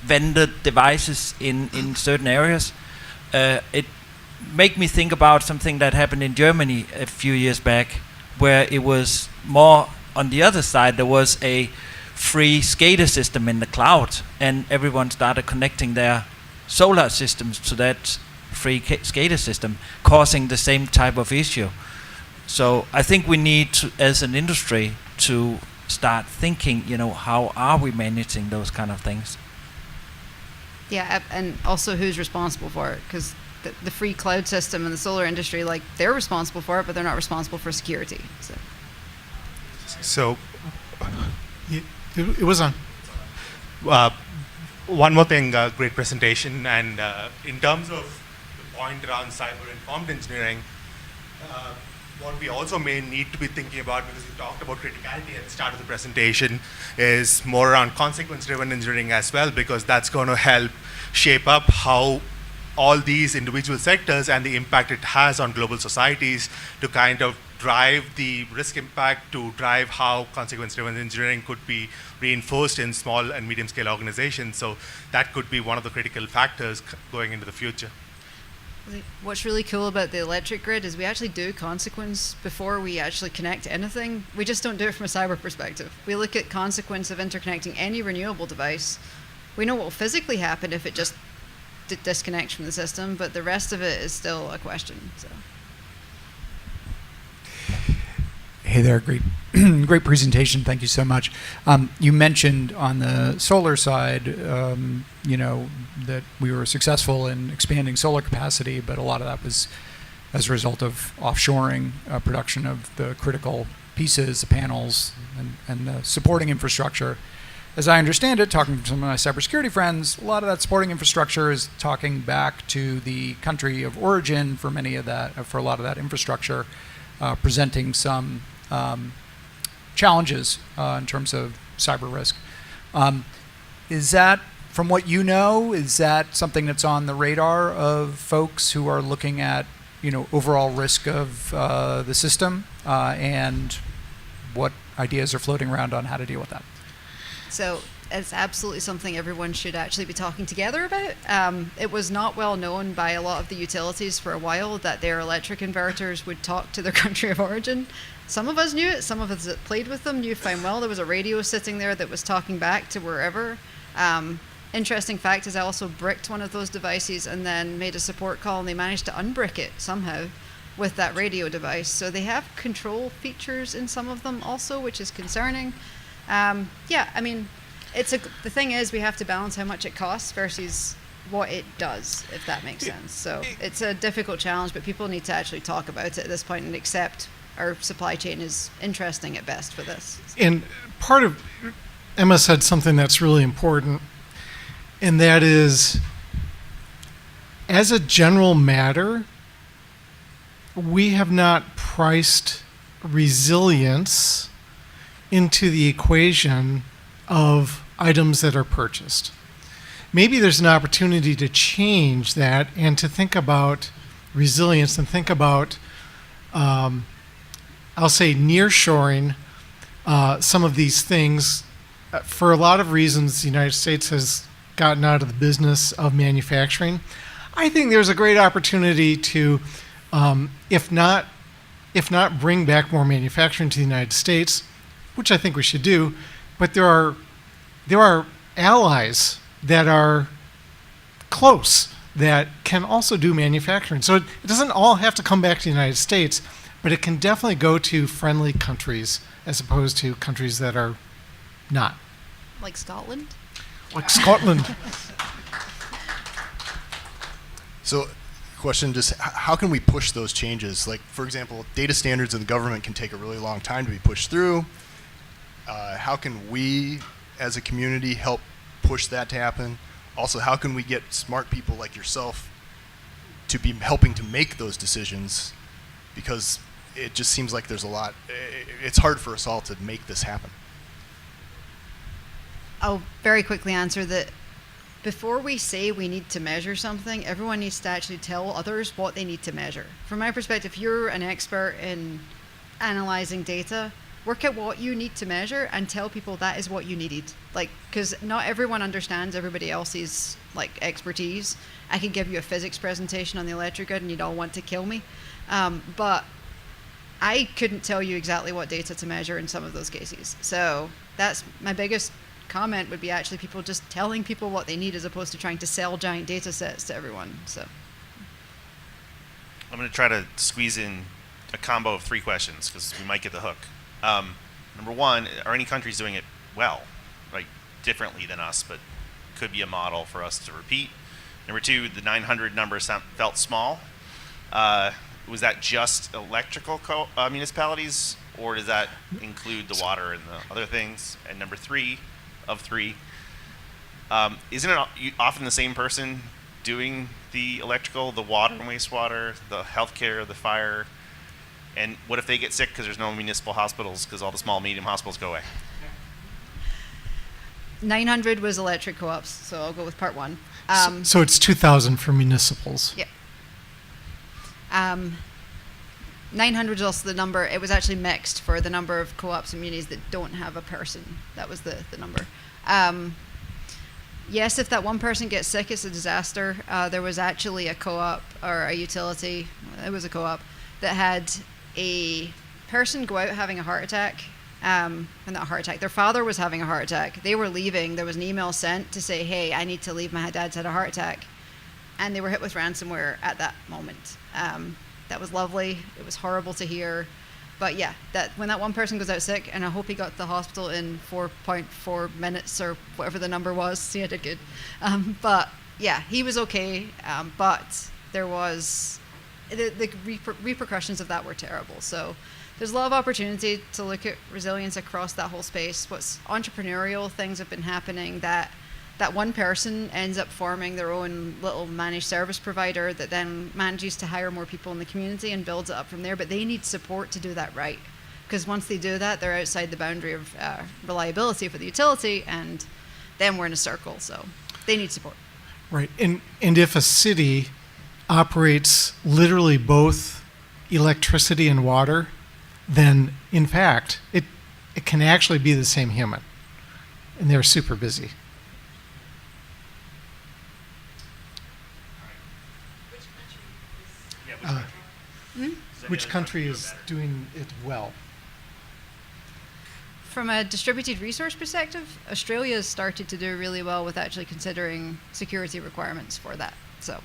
vendor devices in certain areas. It make me think about something that happened in Germany a few years back, where it was more on the other side. There was a free SCADA system in the cloud, and everyone started connecting their solar systems to that free SCADA system, causing the same type of issue. So I think we need to, as an industry, to start thinking, how are we managing those kind of things? Yeah, and also who's responsible for it, because the free cloud system and the solar industry, they're responsible for it, but they're not responsible for security. So it was on. One more thing, great presentation. And in terms of the point around cyber-informed engineering, what we also may need to be thinking about, because you talked about criticality at the start of the presentation, is more around consequence-driven engineering as well, because that's going to help shape up how all these individual sectors and the impact it has on global societies to kind of drive the risk impact, to drive how consequence-driven engineering could be reinforced in small and medium-scale organizations. So that could be one of the critical factors going into the future. What's really cool about the electric grid is we actually do consequence before we actually connect to anything. We just don't do it from a cyber perspective. We look at consequence of interconnecting any renewable device. We know what will physically happen if it just disconnects from the system, but the rest of it is still a question. So. Hey there, great, great presentation. Thank you so much. You mentioned on the solar side, you know, that we were successful in expanding solar capacity, but a lot of that was as a result of offshoring production of the critical pieces, the panels, and the supporting infrastructure. As I understand it, talking to some of my cybersecurity friends, a lot of that supporting infrastructure is talking back to the country of origin for many of that, for a lot of that infrastructure, presenting some challenges in terms of cyber risk. Is that, from what you know, is that something that's on the radar of folks who are looking at, you know, overall risk of the system, and what ideas are floating around on how to deal with that? So it's absolutely something everyone should actually be talking together about. It was not well known by a lot of the utilities for a while that their electric inverters would talk to their country of origin. Some of us knew it, some of us that played with them knew fine well. There was a radio sitting there that was talking back to wherever. Interesting fact is I also bricked one of those devices and then made a support call, and they managed to unbrick it somehow with that radio device. So they have control features in some of them also, which is concerning. Yeah, I mean, the thing is we have to balance how much it costs versus what it does, if that makes sense. So it's a difficult challenge, but people need to actually talk about it at this point and accept our supply chain is interesting at best for this. And part of, Emma said something that's really important, and that is, as a general matter, we have not priced resilience into the equation of items that are purchased. Maybe there's an opportunity to change that and to think about resilience and think about, I'll say, nearshoring some of these things. For a lot of reasons, the United States has gotten out of the business of manufacturing. I think there's a great opportunity to, if not bring back more manufacturing to the United States, which I think we should do, but there are allies that are close that can also do manufacturing. So it doesn't all have to come back to the United States, but it can definitely go to friendly countries as opposed to countries that are not. Like Scotland? Like Scotland. So, question, just how can we push those changes? Like, for example, data standards in the government can take a really long time to be pushed through. How can we, as a community, help push that to happen? Also, how can we get smart people like yourself to be helping to make those decisions? Because it just seems like there's a lot, it's hard for us all to make this happen. I'll very quickly answer that before we say we need to measure something, everyone needs to actually tell others what they need to measure. From my perspective, if you're an expert in analyzing data, work out what you need to measure and tell people that is what you needed. Like, because not everyone understands everybody else's like expertise. I can give you a physics presentation on the electric grid and you'd all want to kill me. But I couldn't tell you exactly what data to measure in some of those cases. So that's my biggest comment, would be actually people just telling people what they need as opposed to trying to sell giant data sets to everyone. So I'm going to try to squeeze in a combo of 3 questions because we might get the hook. Number one, are any countries doing it well, like differently than us, but could be a model for us to repeat? Number 2, the 900 number felt small. Was that just electrical municipalities, or does that include the water and the other things? And number 3 of 3, isn't it often the same person doing the electrical, the water and wastewater, the healthcare, the fire? And what if they get sick because there's no municipal hospitals because all the small, medium hospitals go away? 900 was electric co-ops, so I'll go with part one. So it's 2,000 for municipals. Yeah. 900 is also the number. It was actually mixed for the number of co-ops and munis that don't have a person. That was the number. Yes, if that one person gets sick, it's a disaster. There was actually a co-op or a utility, it was a co-op, that had a person go out having a heart attack. Not a heart attack, their father was having a heart attack. They were leaving. There was an email sent to say, hey, I need to leave. My dad's had a heart attack. And they were hit with ransomware at that moment. That was lovely. It was horrible to hear. But yeah, that when that one person goes out sick, and I hope he got to the hospital in 4.4 minutes or whatever the number was. See, I did good. But yeah, he was okay. But there was, the repercussions of that were terrible. So there's a lot of opportunity to look at resilience across that whole space. What's entrepreneurial things have been happening that one person ends up forming their own little managed service provider that then manages to hire more people in the community and builds it up from there. But they need support to do that right. Because once they do that, they're outside the boundary of reliability for the utility, and then we're in a circle. So they need support. Right. And if a city operates literally both electricity and water, then in fact, it can actually be the same human. And they're super busy. Which country is doing it well? From a distributed resource perspective, Australia has started to do really well with actually considering security requirements for that. So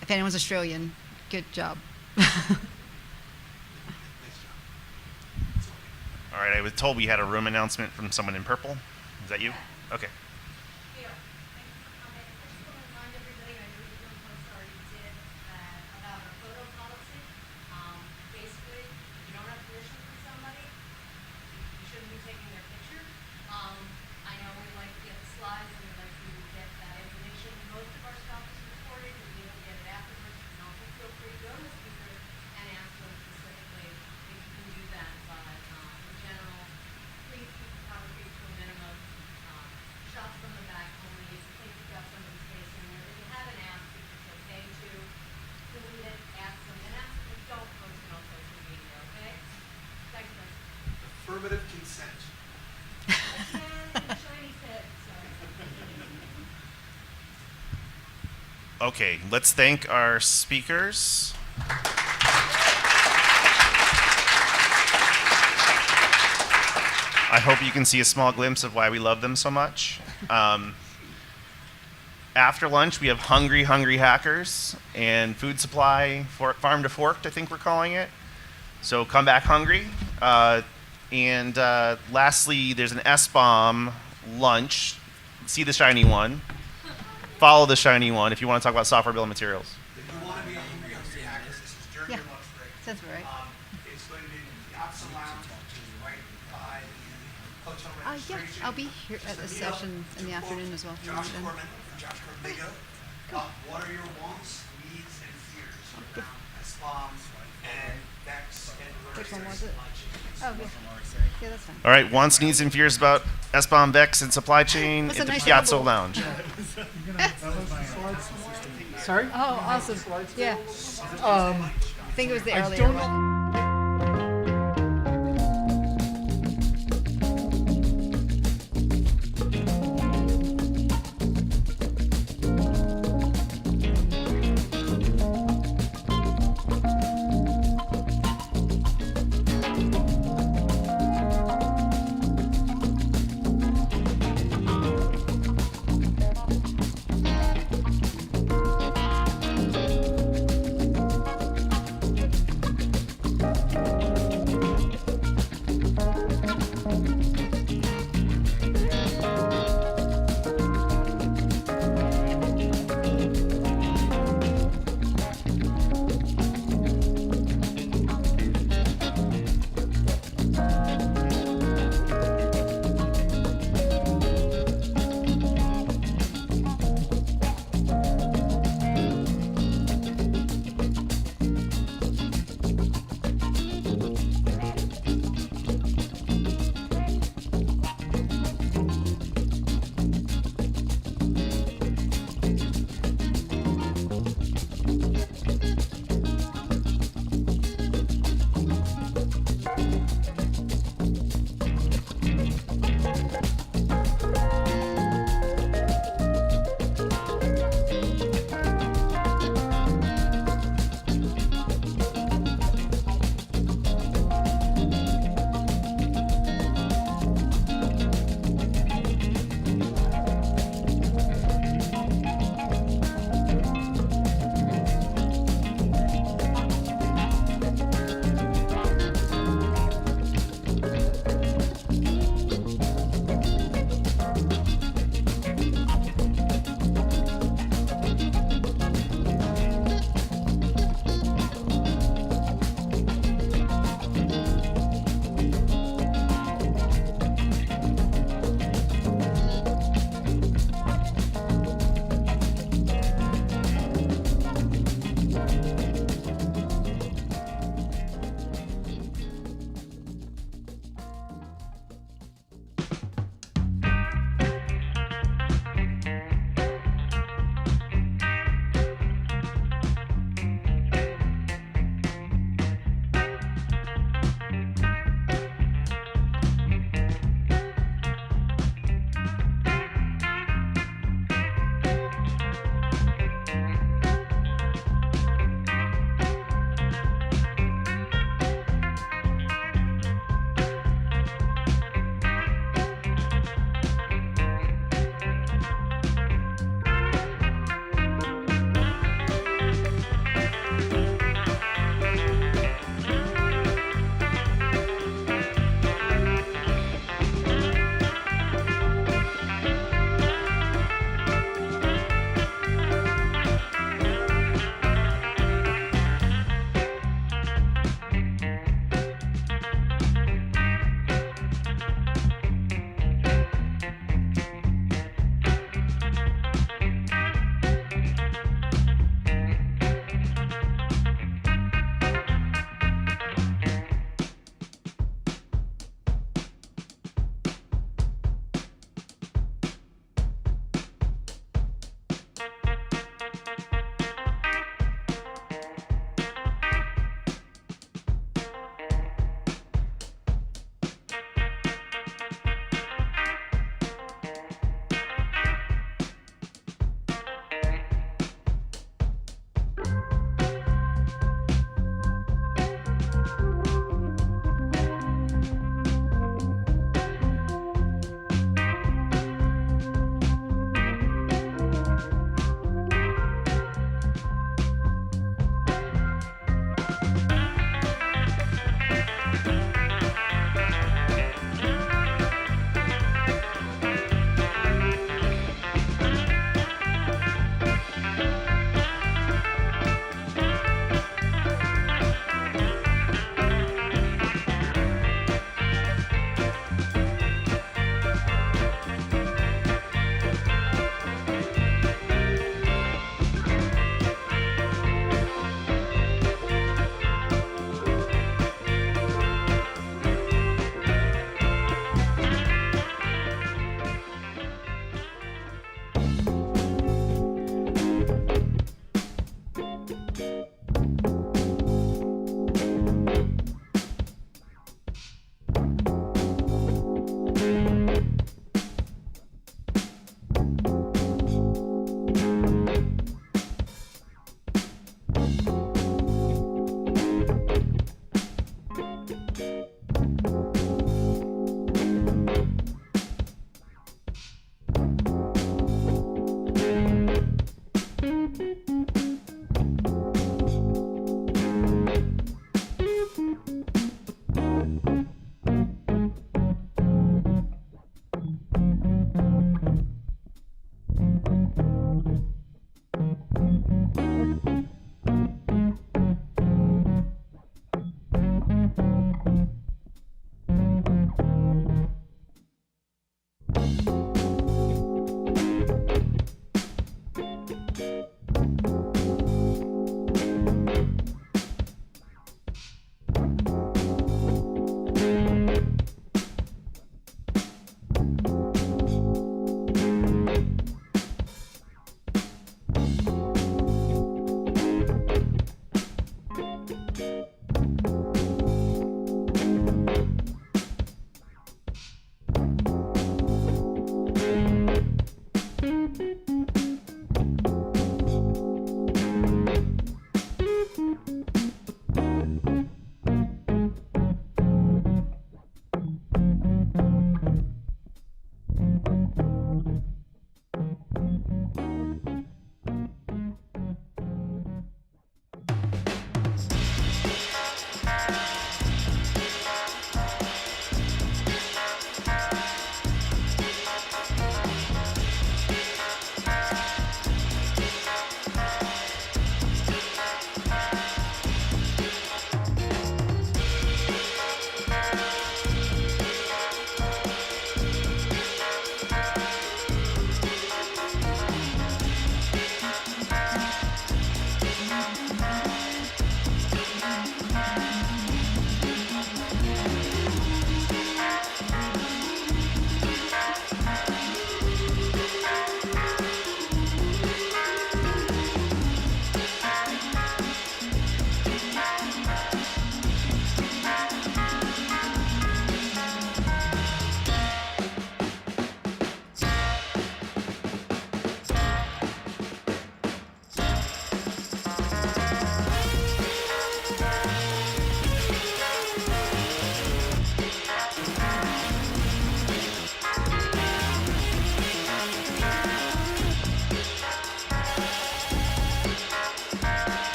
if anyone's Australian, good job. All right, I was told we had a room announcement from someone in purple. Is that you? Okay. Affirmative consent. Okay, let's thank our speakers. I hope you can see a small glimpse of why we love them so much. After lunch, we have Hungry Hackers and Food Supply, Farm to Forked, I think we're calling it. So come back hungry. And lastly, there's an SBOM lunch. See the shiny one. Follow the shiny one if you want to talk about software bill of materials. If you want to be hungry on the hackers, this is during your lunch break. Sounds right. It's going to be in the Opsa Lounge, which is right by the hotel Yeah, registration. I'll be here at this session in the afternoon as well. Josh Corman from Josh Corman Lego. What are your wants, needs, and fears around SBOM and VEX and Which one was it? Oh, yeah. Yeah, that's fine. All right, wants, needs, and fears about SBOM, VEX, and supply chain That's at a the nice Piazza symbol. Lounge. Sorry? Oh, awesome. Yeah. I think it was the I earlier don't one. know.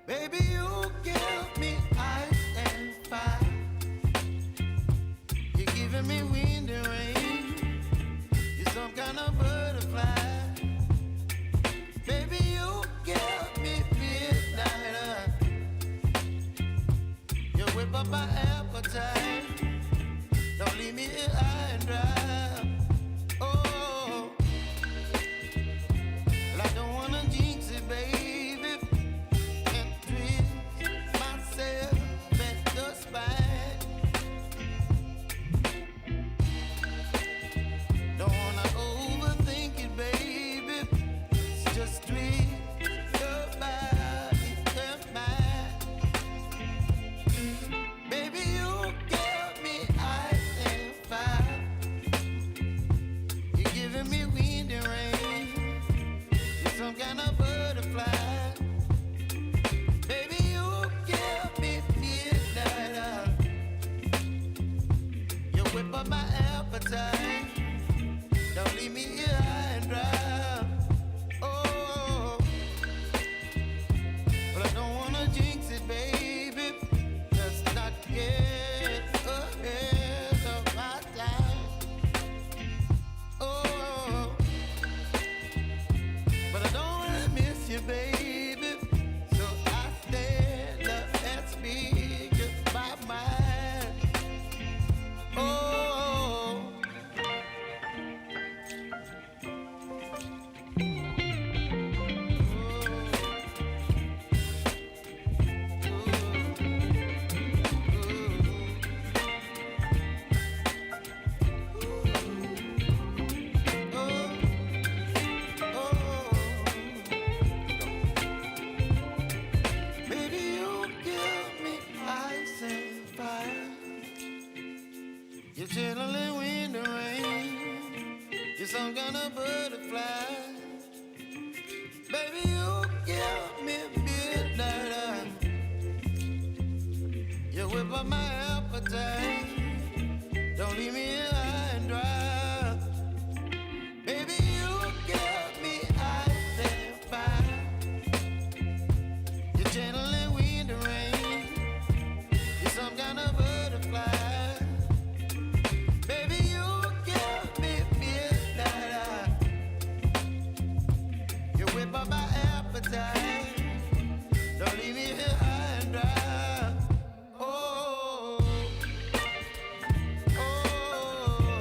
Baby, you give me ice and fire. You're giving me wind and rain. You're some kind of butterfly. Baby, you give me midnight. You whip up my appetite. Don't leave me here high and dry. Oh, well, I don't wanna jinx it, baby. Don't leave me here high and dry. Oh, but I don't wanna jinx it, baby. Let's not get ahead of my time. Oh, but I don't wanna miss you, baby. So I stand up and speak my mind. Oh. You're chilling wind and rain. You're some kind of butterfly. Baby, you give me midnight. You whip up my appetite. Don't leave me here high and dry. Baby, you give me ice and fire. You're channeling wind and rain. You're some kind of butterfly. Don't leave me here high and dry. Oh, oh,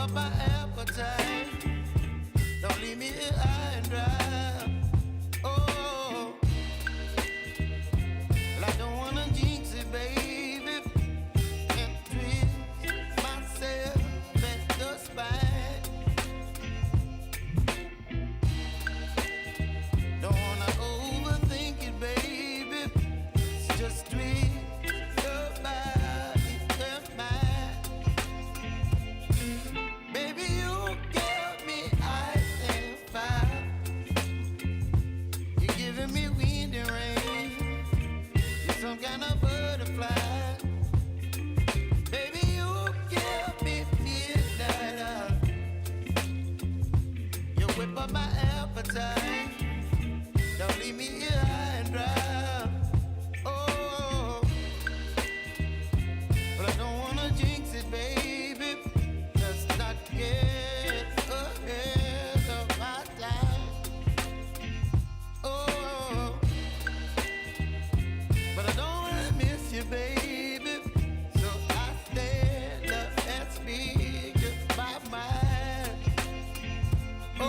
up my appetite. Don't leave me here high and dry. Oh, well, I don't wanna jinx it, baby, and twist myself at the spine. Don't wanna overthink it, baby. It's just twist your body and mine. Baby, you give me ice and fire. You're giving me wind and rain. You're some kind of butterfly. Baby, you give me midnight. You whip up my appetite. Don't leave me here high and dry. Oh, but I don't wanna jinx it, baby. Let's not get ahead of my time. Oh, but I don't wanna miss you, baby. So I stand up and speak just my mind. Oh.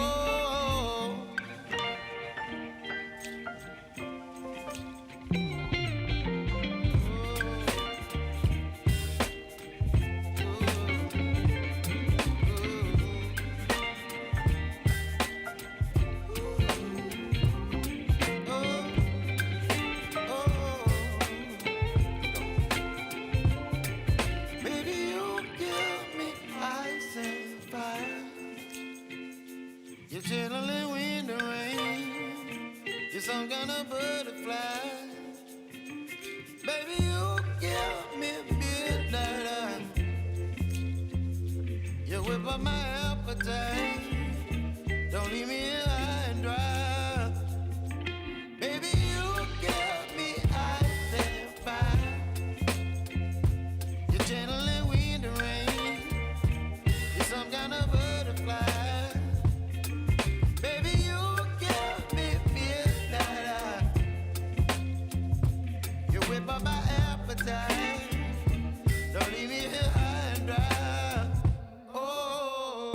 Baby, you give me ice and fire. You're chilling wind and rain. You're some kind of butterfly. Baby, you give me midnight. You whip up my appetite. Don't leave me here high and dry. Baby, you give me ice and fire. You're channeling wind and rain. You're some kind of butterfly. Baby, you give me midnight. You whip up my appetite. Don't leave me here high and dry. Oh.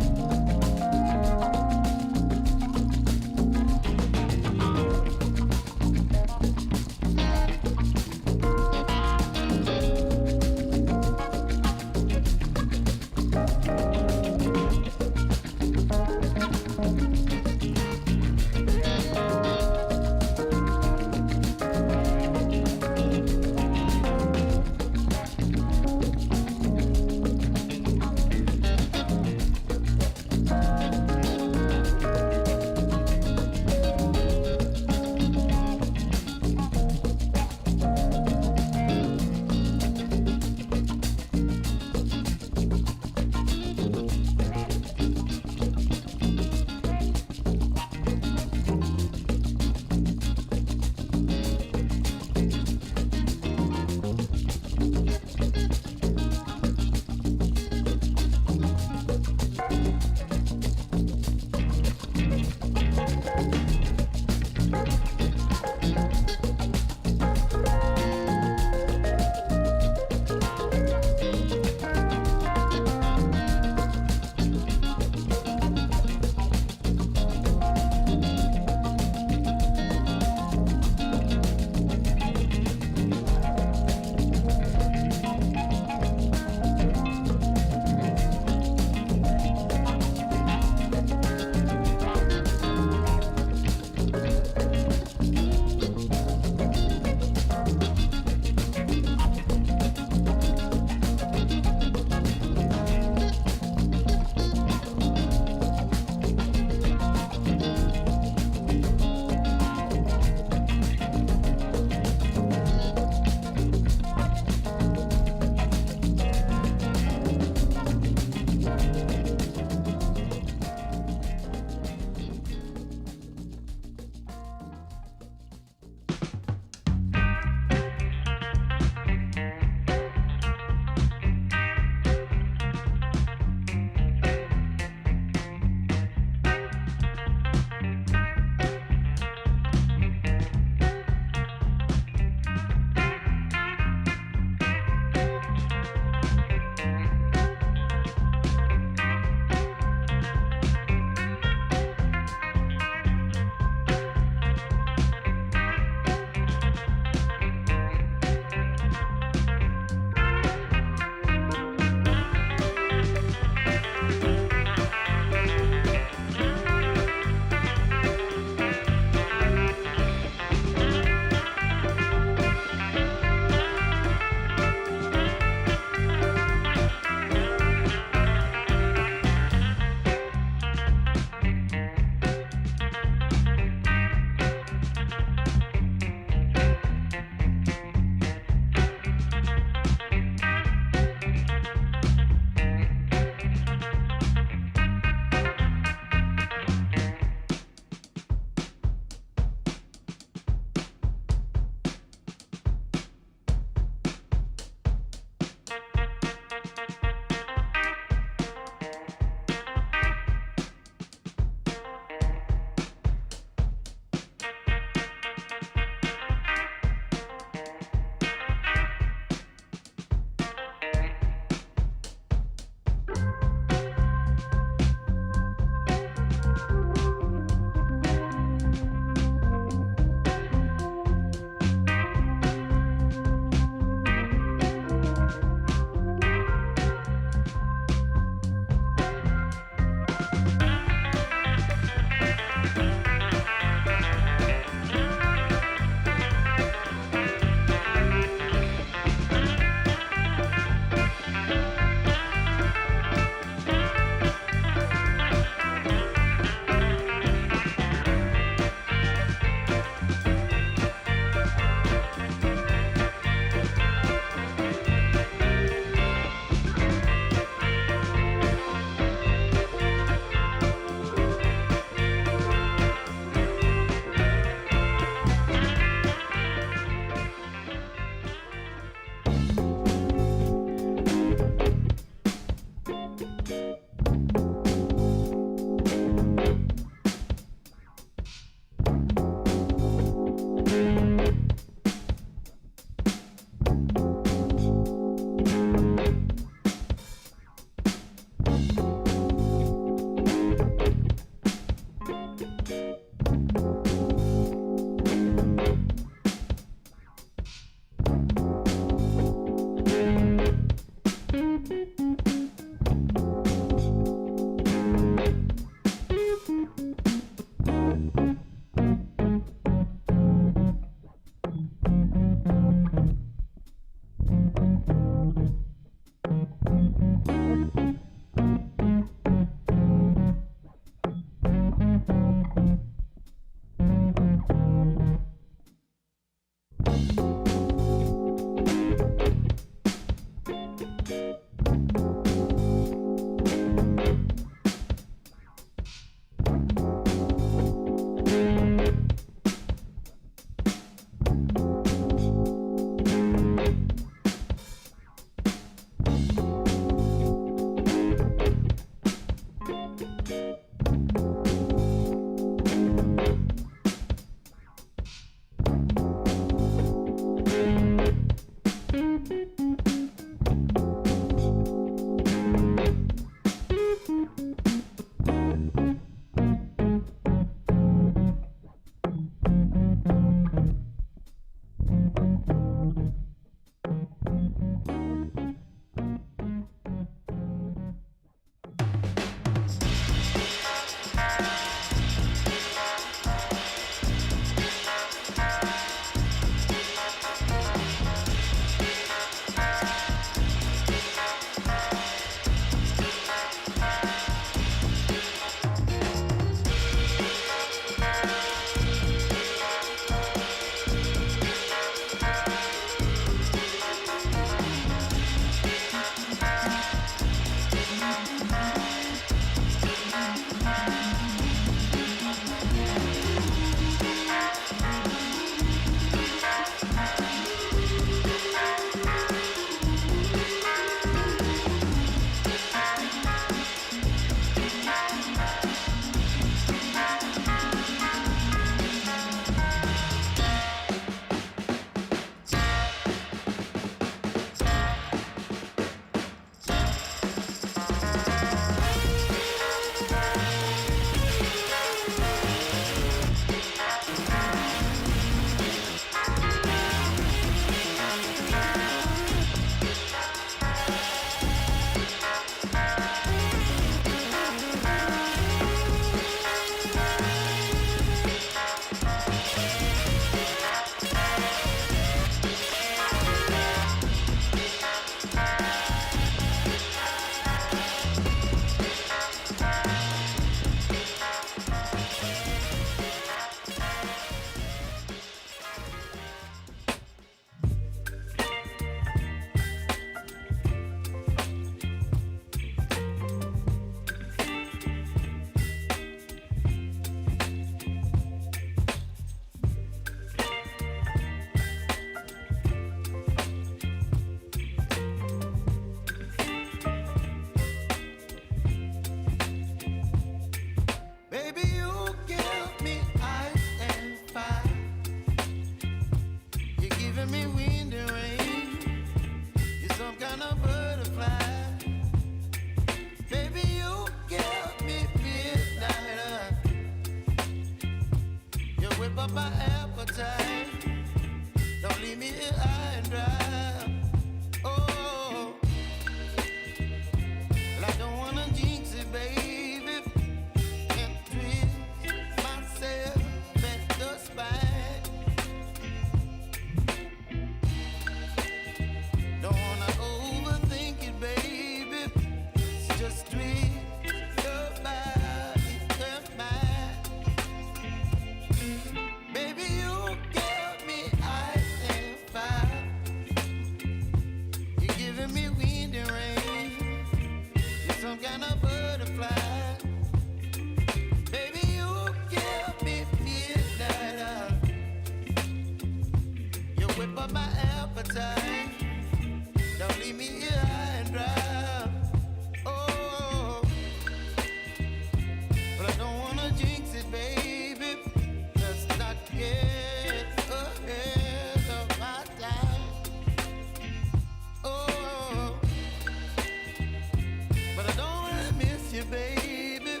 you, baby.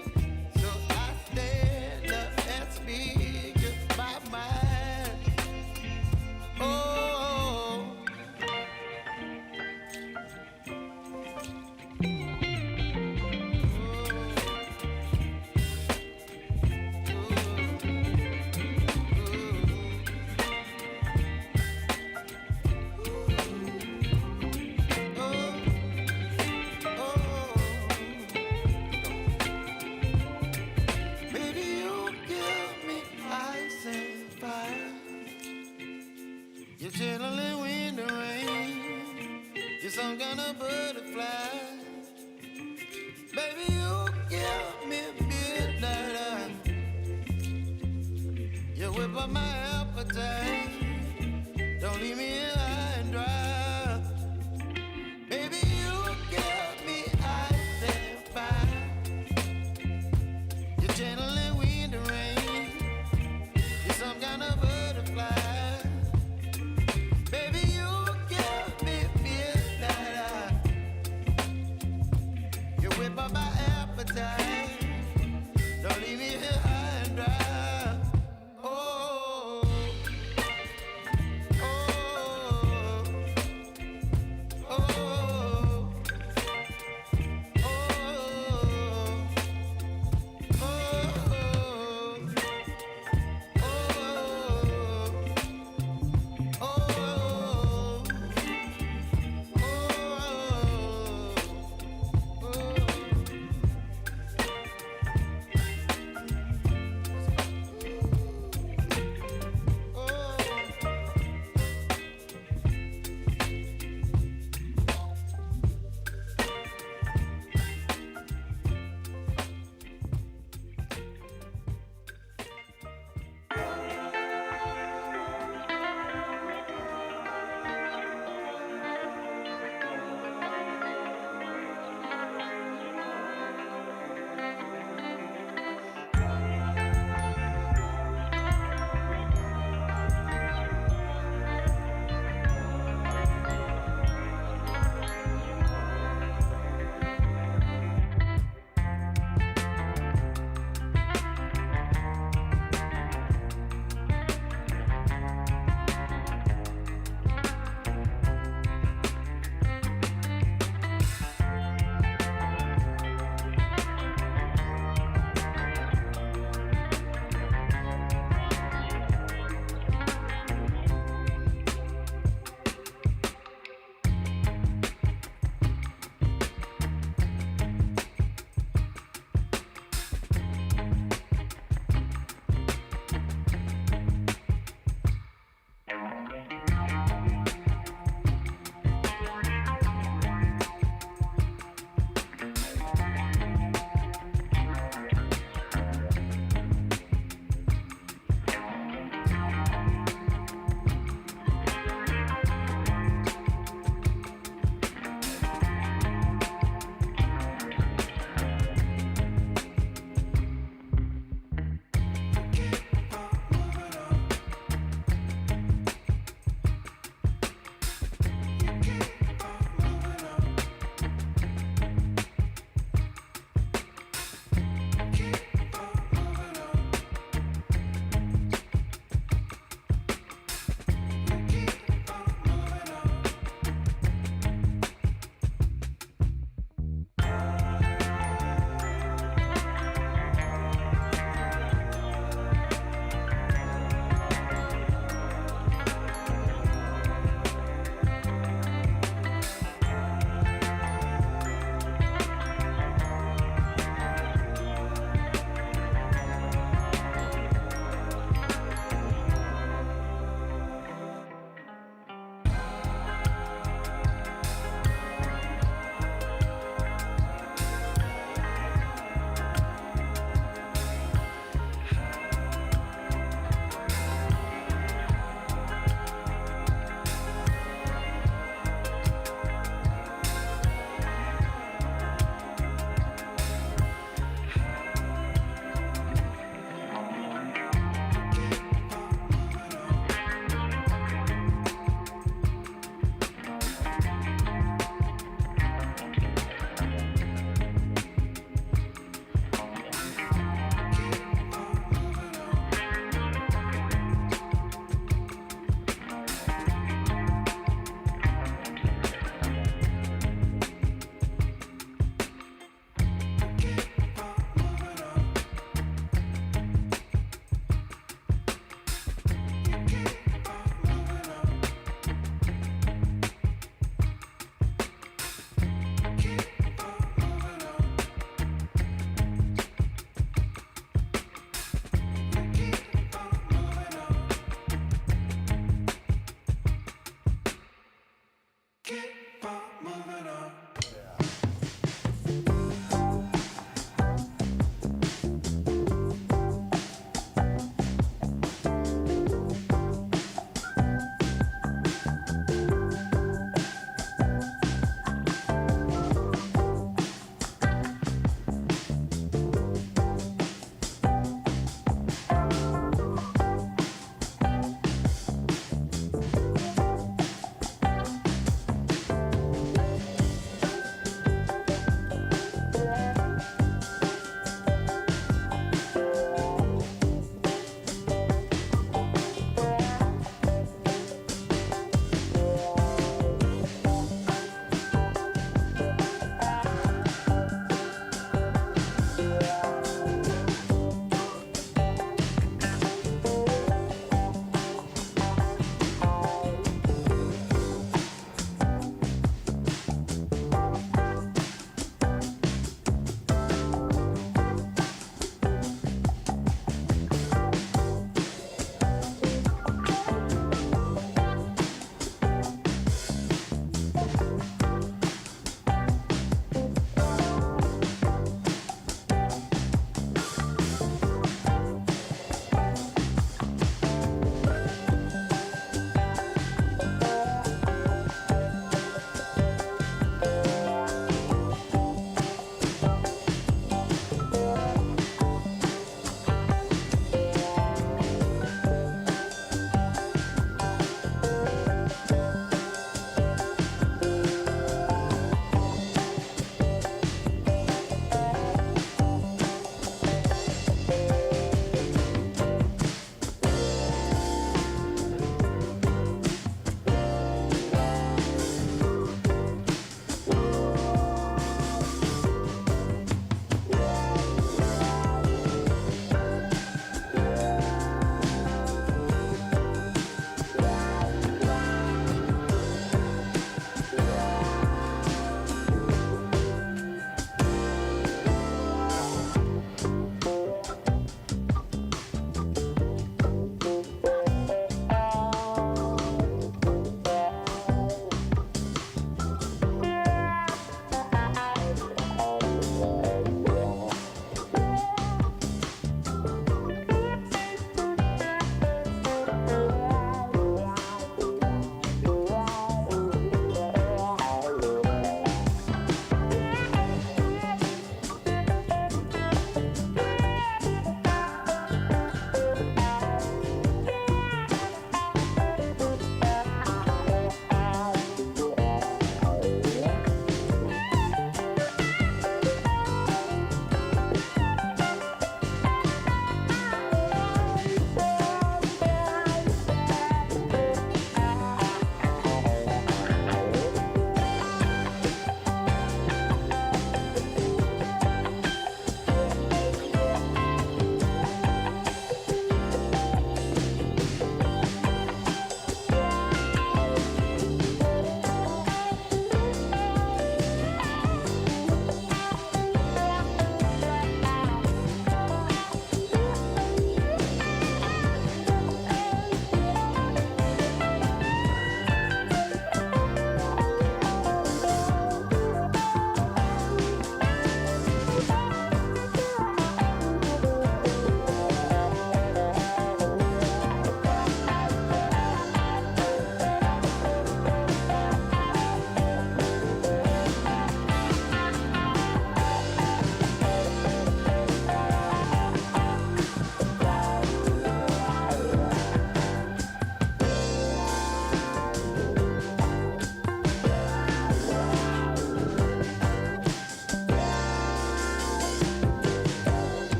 So I stand up and speak my mind. Oh. Baby, you give me ice and fire. You're channeling wind and rain. You're some kind of butterfly. Baby, you give me midnight oil. You whip up my appetite. Don't leave me here high and dry. Baby, you give me ice and fire. You're channeling wind and rain. You're some kind of butterfly. Baby, you give me midnight oil. You whip up my appetite. Don't leave me here high and dry. Oh, oh, oh, oh,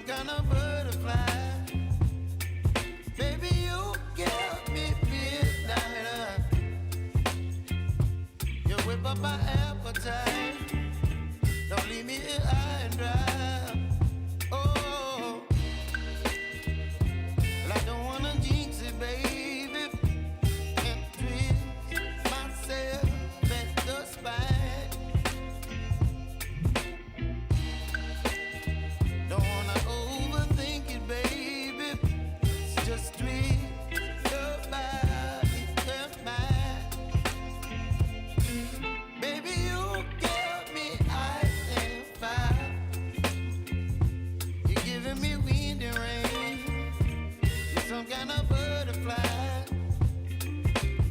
some kind of butterfly. Baby, you give me midnight. You whip up my appetite. Don't leave me here high and dry. Oh, well, I don't wanna jinx it, baby, and twist myself at the spine. Don't wanna overthink it, baby. It's just twist your body and mine. Baby, you give me ice and fire. You're giving me wind and rain. You're some kind of butterfly.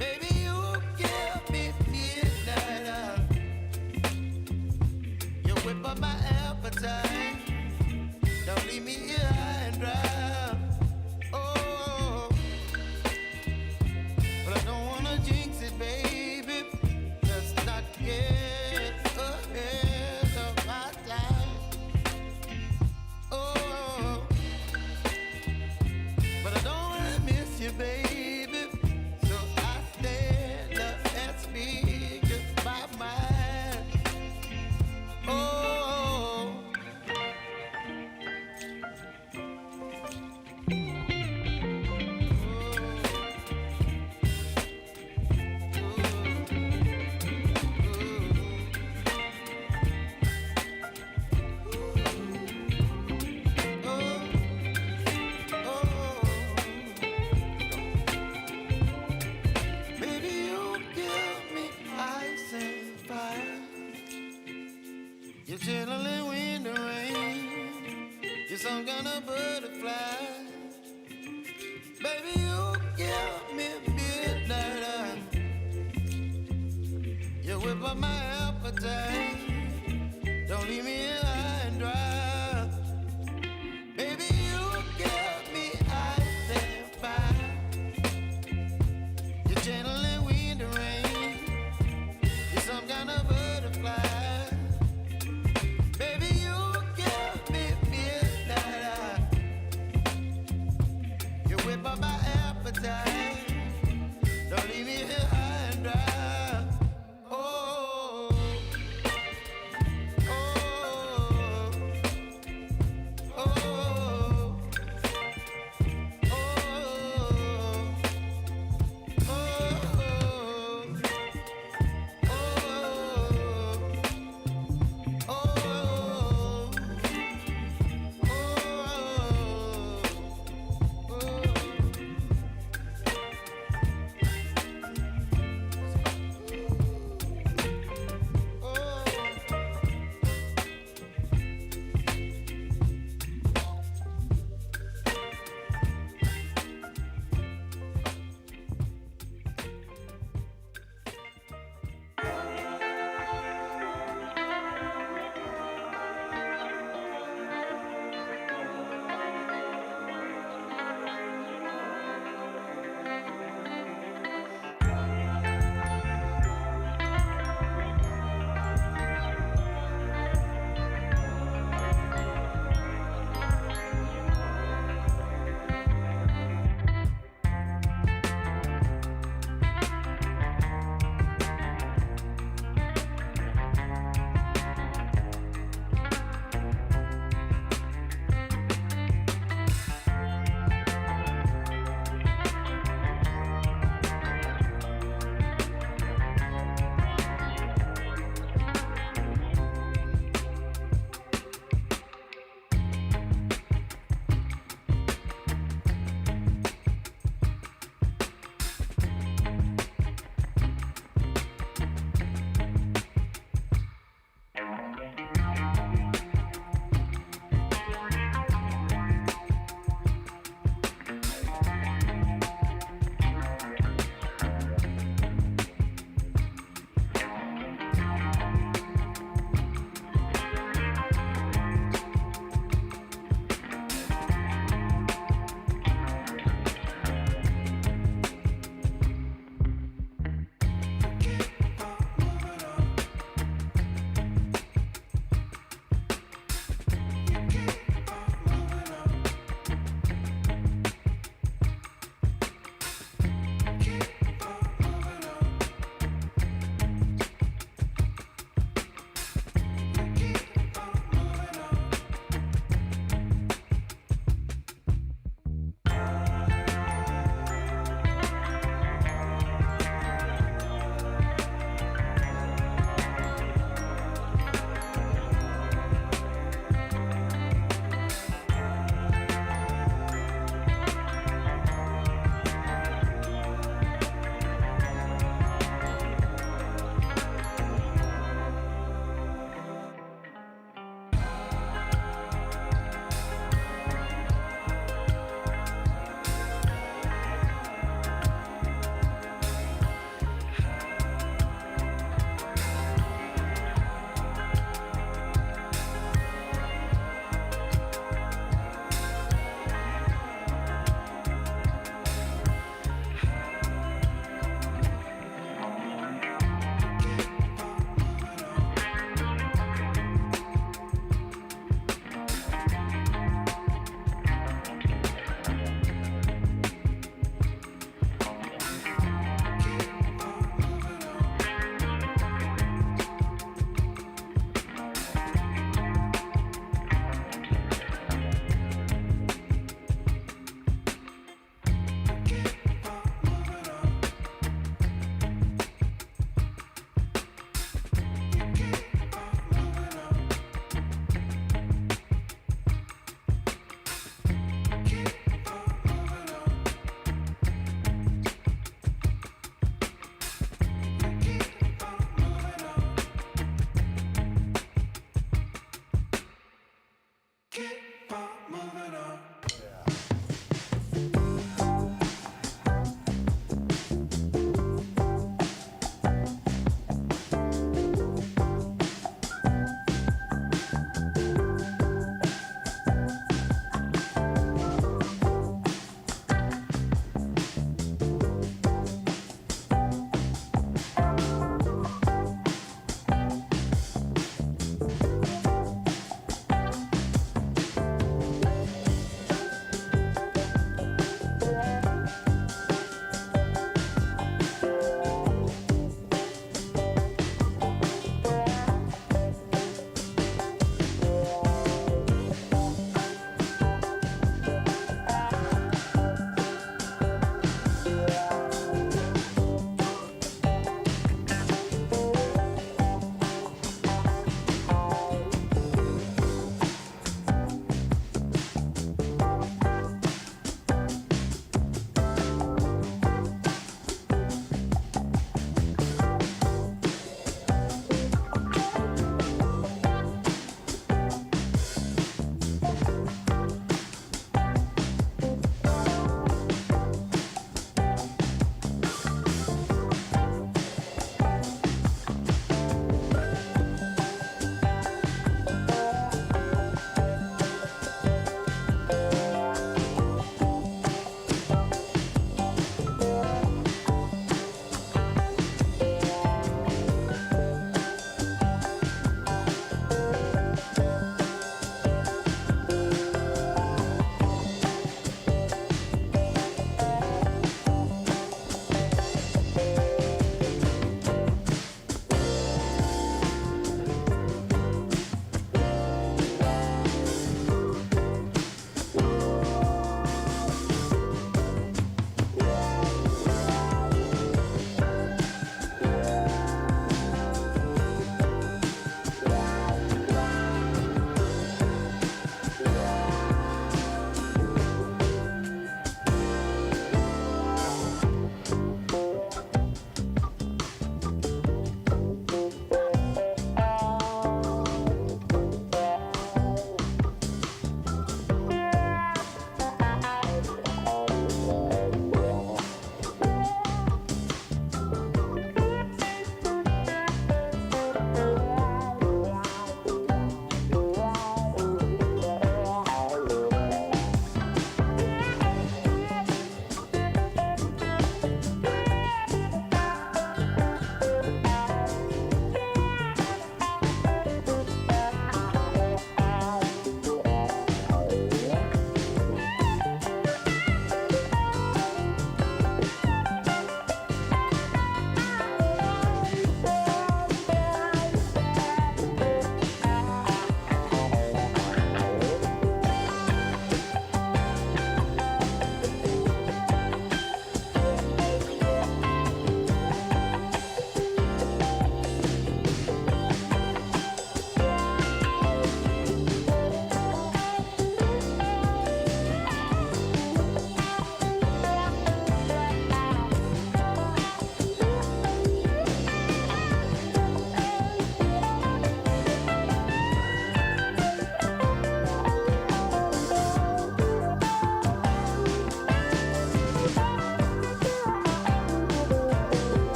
Baby, you give me midnight. You whip up my appetite. Don't leave me here high and dry. Oh, but I don't wanna jinx it, baby. Let's not get ahead of my time. Oh, but I don't wanna miss you, baby. So I stand up and speak my mind. Oh. Baby, you give me ice and fire. You're chilling wind and rain. You're some kind of butterfly. Baby, you give me midnight. You whip up my appetite. Don't leave me here high and dry. Baby, you give me ice and fire. You're channeling wind and rain. You're some kind of butterfly. Baby, you give me midnight. You whip up my appetite. Don't leave me here high and dry. Oh, oh,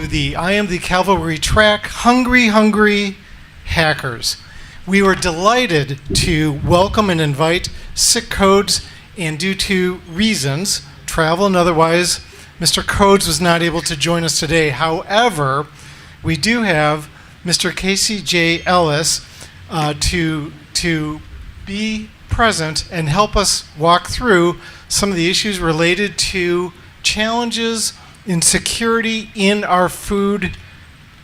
to the I Am the Cavalry track, Hungry, Hungry Hackers. We were delighted to welcome and invite Sick Codes, and due to reasons, travel and otherwise, Mr. Codes was not able to join us today. However, we do have Mr. Casey J. Ellis to be present and help us walk through some of the issues related to challenges in security in our food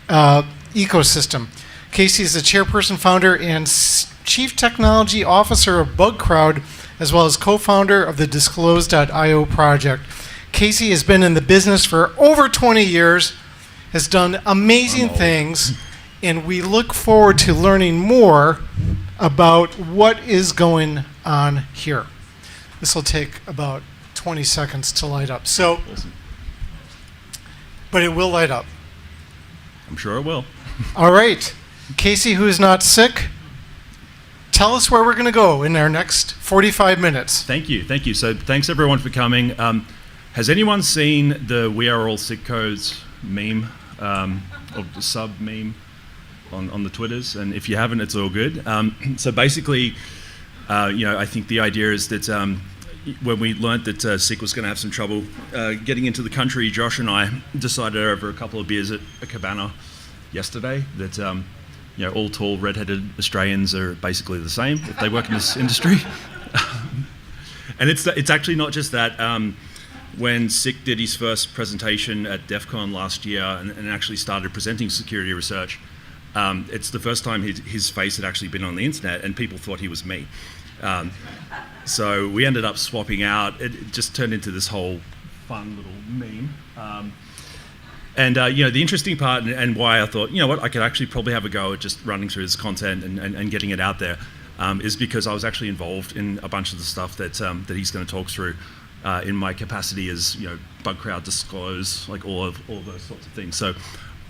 ecosystem. Casey is the chairperson, founder, and chief technology officer of BugCrowd, as well as co-founder of the Disclose.io project. Casey has been in the business for over 20 years, has done amazing things, and we look forward to learning more about what is going on here. This will take about 20 seconds to light up. So, but it will light up. I'm sure it will. All right. Casey, who is not sick, tell us where we're going to go in our next 45 minutes. Thank you. Thank you. So thanks everyone for coming. Has anyone seen the We Are All Sick Codes meme, or the sub meme on the Twitters? And if you haven't, it's all good. So basically, I think the idea is that when we learned that Sick was going to have some trouble getting into the country, Josh and I decided over a couple of beers at a cabana yesterday that all tall, red-headed Australians are basically the same if they work in this industry. And it's actually not just that. When Sick did his first presentation at DEF CON last year and actually started presenting security research, it's the first time his face had actually been on the internet, and people thought he was me. So we ended up swapping out. It just turned into this whole fun little meme. The interesting part and why I thought, I could actually probably have a go at just running through this content and getting it out there is because I was actually involved in a bunch of the stuff that he's going to talk through in my capacity as, BugCrowd, Disclose, like all of those sorts of things. So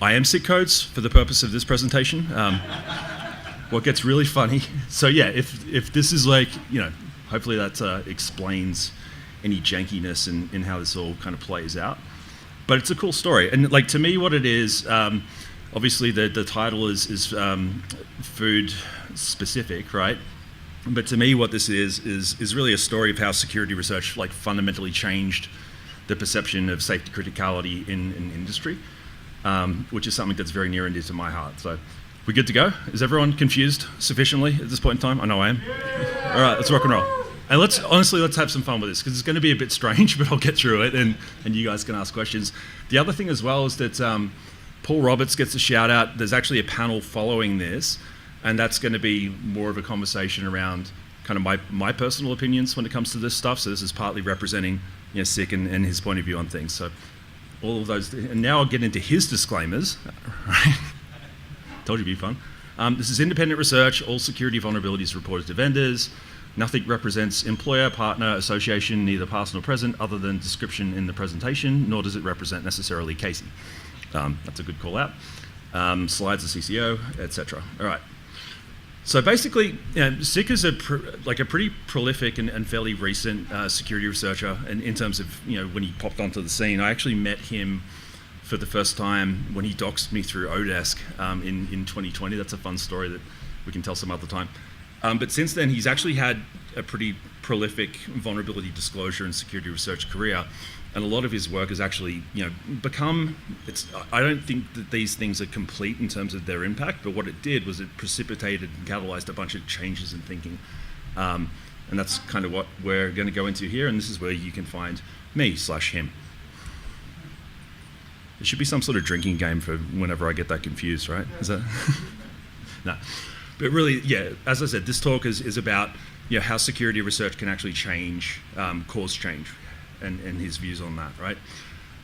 I am Sick Codes for the purpose of this presentation. What gets really funny, so yeah, if this is like, hopefully that explains any jankiness in how this all kind of plays out. But it's a cool story, and like to me, what it is, obviously the title is food specific, right? But to me, what this is really a story of how security research like fundamentally changed the perception of safety criticality in industry, which is something that's very near and dear to my heart. So, we good to go? Is everyone confused sufficiently at this point in time? I know I am. Yeah. All right, let's rock and roll. And let's have some fun with this, because it's going to be a bit strange, but I'll get through it, and you guys can ask questions. The other thing as well is that Paul Roberts gets a shout out. There's actually a panel following this, and that's going to be more of a conversation around kind of my personal opinions when it comes to this stuff. So this is partly representing Sick and his point of view on things. So all of those, and now I'll get into his disclaimers. Right? Told you it'd be fun. This is independent research. All security vulnerabilities reported to vendors. Nothing represents employer, partner, association, neither past nor present, other than description in the presentation, nor does it represent necessarily Casey. That's a good call out. Slides of CCO, etc. All right. So basically, Sick is a pretty prolific and fairly recent security researcher, and in terms of when he popped onto the scene. I actually met him for the first time when he doxed me through Odesk in 2020. That's a fun story that we can tell some other time. But since then, he's actually had a pretty prolific vulnerability disclosure and security research career, and a lot of his work has actually, become. I don't think that these things are complete in terms of their impact, but what it did was it precipitated and catalyzed a bunch of changes in thinking, and that's kind of what we're going to go into here. And this is where you can find me/him. There should be some sort of drinking game for whenever I get that confused, right? Is that? No. But really, yeah, as I said, this talk is about how security research can actually change, cause change, and his views on that, right?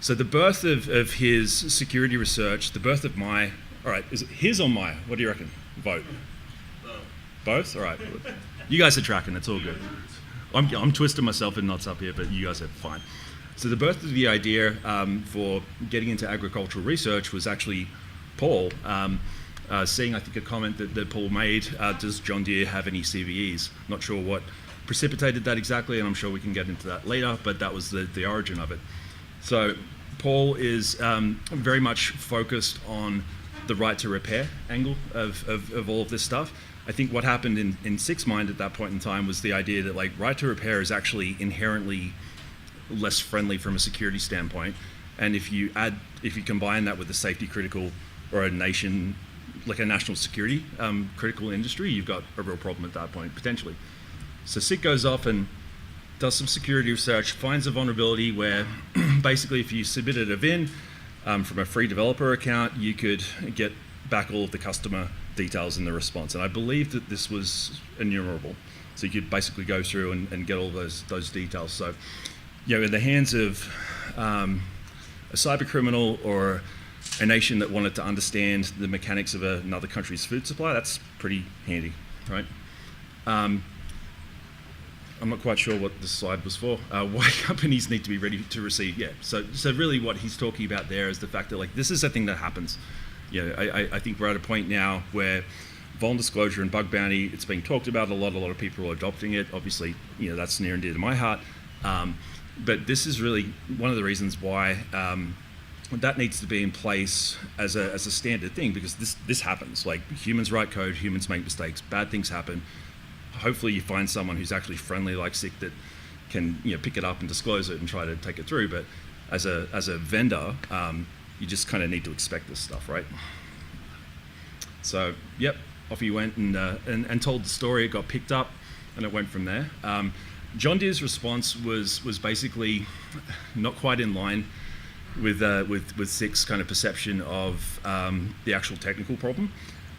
So the birth of his security research, the birth of my, all right, is it his or my? What do you reckon? Vote. Both? All right. You guys are tracking, it's all good. I'm twisting myself in knots up here, but you guys are fine. So the birth of the idea for getting into agricultural research was actually Paul. Seeing, I think, a comment that Paul made, does John Deere have any CVEs? Not sure what precipitated that exactly, and I'm sure we can get into that later, but that was the origin of it. So Paul is very much focused on the right to repair angle of all of this stuff. I think what happened in SixMind at that point in time was the idea that like right to repair is actually inherently less friendly from a security standpoint, and if you combine that with a safety critical or a nation, like a national security critical industry, you've got a real problem at that point potentially. So SIG goes off and does some security research, finds a vulnerability where basically if you submitted a VIN from a free developer account, you could get back all of the customer details in the response. And I believe that this was enumerable. So you could basically go through and get all those details. So, you know, in the hands of a cyber criminal or a nation that wanted to understand the mechanics of another country's food supply, that's pretty handy, right? I'm not quite sure what this slide was for. Why companies need to be ready to receive. Yeah, so really what he's talking about there is the fact that like this is a thing that happens. You know, I think we're at a point now where vuln disclosure and bug bounty, it's being talked about a lot of people are adopting it. Obviously, you know, that's near and dear to my heart. But this is really one of the reasons why that needs to be in place as a standard thing, because this happens. Like humans write code, humans make mistakes, bad things happen. Hopefully you find someone who's actually friendly like SIG that can, you know, pick it up and disclose it and try to take it through. But as a vendor, you just kind of need to expect this stuff, right? So, yep, off he went and told the story. It got picked up, and it went from there. John Deere's response was basically not quite in line with SIG's kind of perception of the actual technical problem.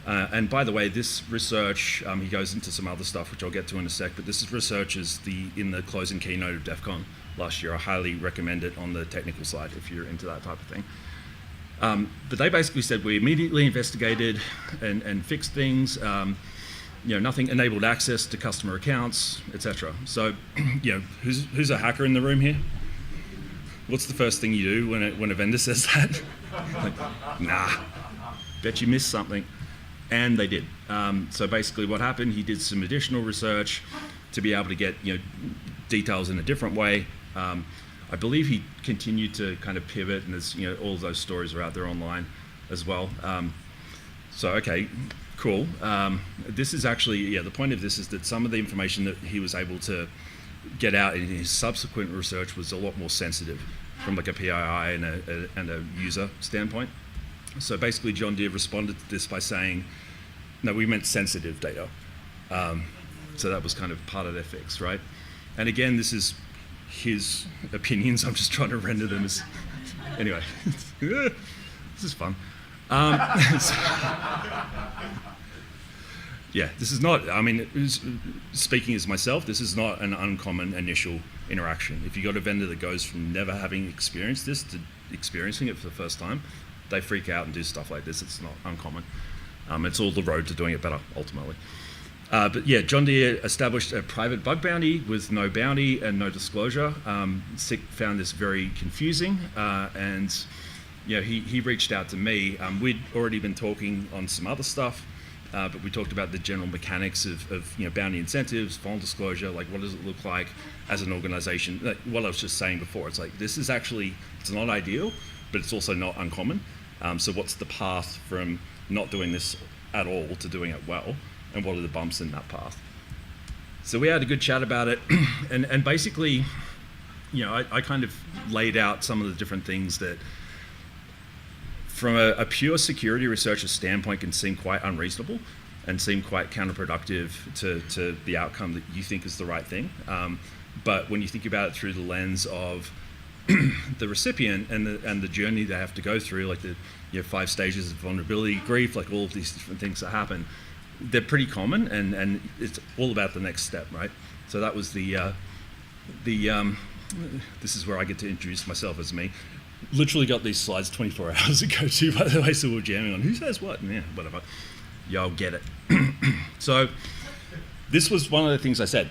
And by the way, this research, he goes into some other stuff, which I'll get to in a sec, but this research is in the closing keynote of DEF CON last year. I highly recommend it on the technical side if you're into that type of thing. But they basically said we immediately investigated and fixed things. You know, nothing enabled access to customer accounts, etc. So, you know, who's a hacker in the room here? What's the first thing you do when a vendor says that? Like, nah, bet you missed something. And they did. So basically what happened, he did some additional research to be able to get, you know, details in a different way. I believe he continued to kind of pivot, and there's, you know, all of those stories are out there online as well. So, okay, cool. This is actually, yeah, the point of this is that some of the information that he was able to get out in his subsequent research was a lot more sensitive from like a PII and a user standpoint. So basically John Deere responded to this by saying, no, we meant sensitive data. So that was kind of part of their fix, right? And again, this is his opinions. I'm just trying to render them as, anyway, this is fun. Yeah, this is not, I mean, speaking as myself, this is not an uncommon initial interaction. If you got a vendor that goes from never having experienced this to experiencing it for the first time, they freak out and do stuff like this. It's not uncommon. It's all the road to doing it better, ultimately. But yeah, John Deere established a private bug bounty with no bounty and no disclosure. SIG found this very confusing, and you know, he reached out to me. We'd already been talking on some other stuff, but we talked about the general mechanics of you know, bounty incentives, vuln disclosure, like what does it look like as an organization? Like what I was just saying before, it's like this is actually, it's not ideal, but it's also not uncommon. So what's the path from not doing this at all to doing it well, and what are the bumps in that path? So we had a good chat about it, and basically, you know, I kind of laid out some of the different things that from a pure security researcher standpoint can seem quite unreasonable and seem quite counterproductive to the outcome that you think is the right thing. But when you think about it through the lens of the recipient and the journey they have to go through, like the 5 stages of vulnerability, grief, like all of these different things that happen, they're pretty common, and it's all about the next step, right? So that was this is where I get to introduce myself as me. Literally got these slides 24 hours ago too, by the way, so we're jamming on who says what, and yeah, whatever. Y'all get it. So this was one of the things I said,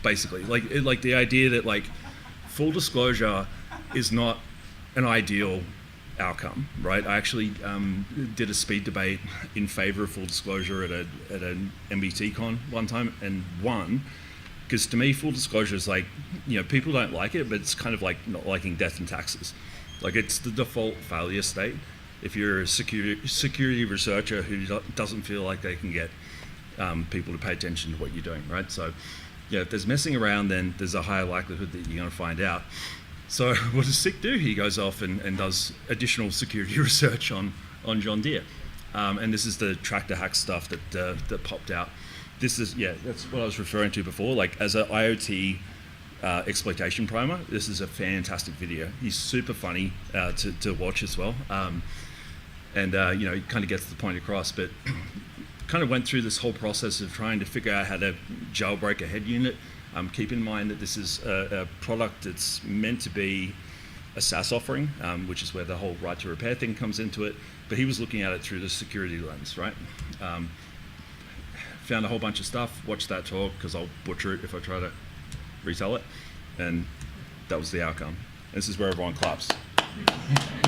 basically, like the idea that like full disclosure is not an ideal outcome, right? I actually did a speed debate in favor of full disclosure at an MBT con one time and won, Because to me, full disclosure is like, people don't like it, but it's kind of like not liking death and taxes. Like, it's the default failure state if you're a security researcher who doesn't feel like they can get people to pay attention to what you're doing, right? So, if there's messing around, then there's a higher likelihood that you're going to find out. So what does Sick do? He goes off and does additional security research on John Deere. And this is the tractor hack stuff that popped out. This is, that's what I was referring to before. Like, as an IoT exploitation primer, this is a fantastic video. He's super funny to watch as well. He kind of gets the point across, but kind of went through this whole process of trying to figure out how to jailbreak a head unit. Keep in mind that this is a product that's meant to be a SaaS offering, which is where the whole right to repair thing comes into it. But he was looking at it through the security lens, right? Found a whole bunch of stuff, watched that talk, because I'll butcher it if I try to retell it. And that was the outcome. This is where everyone claps.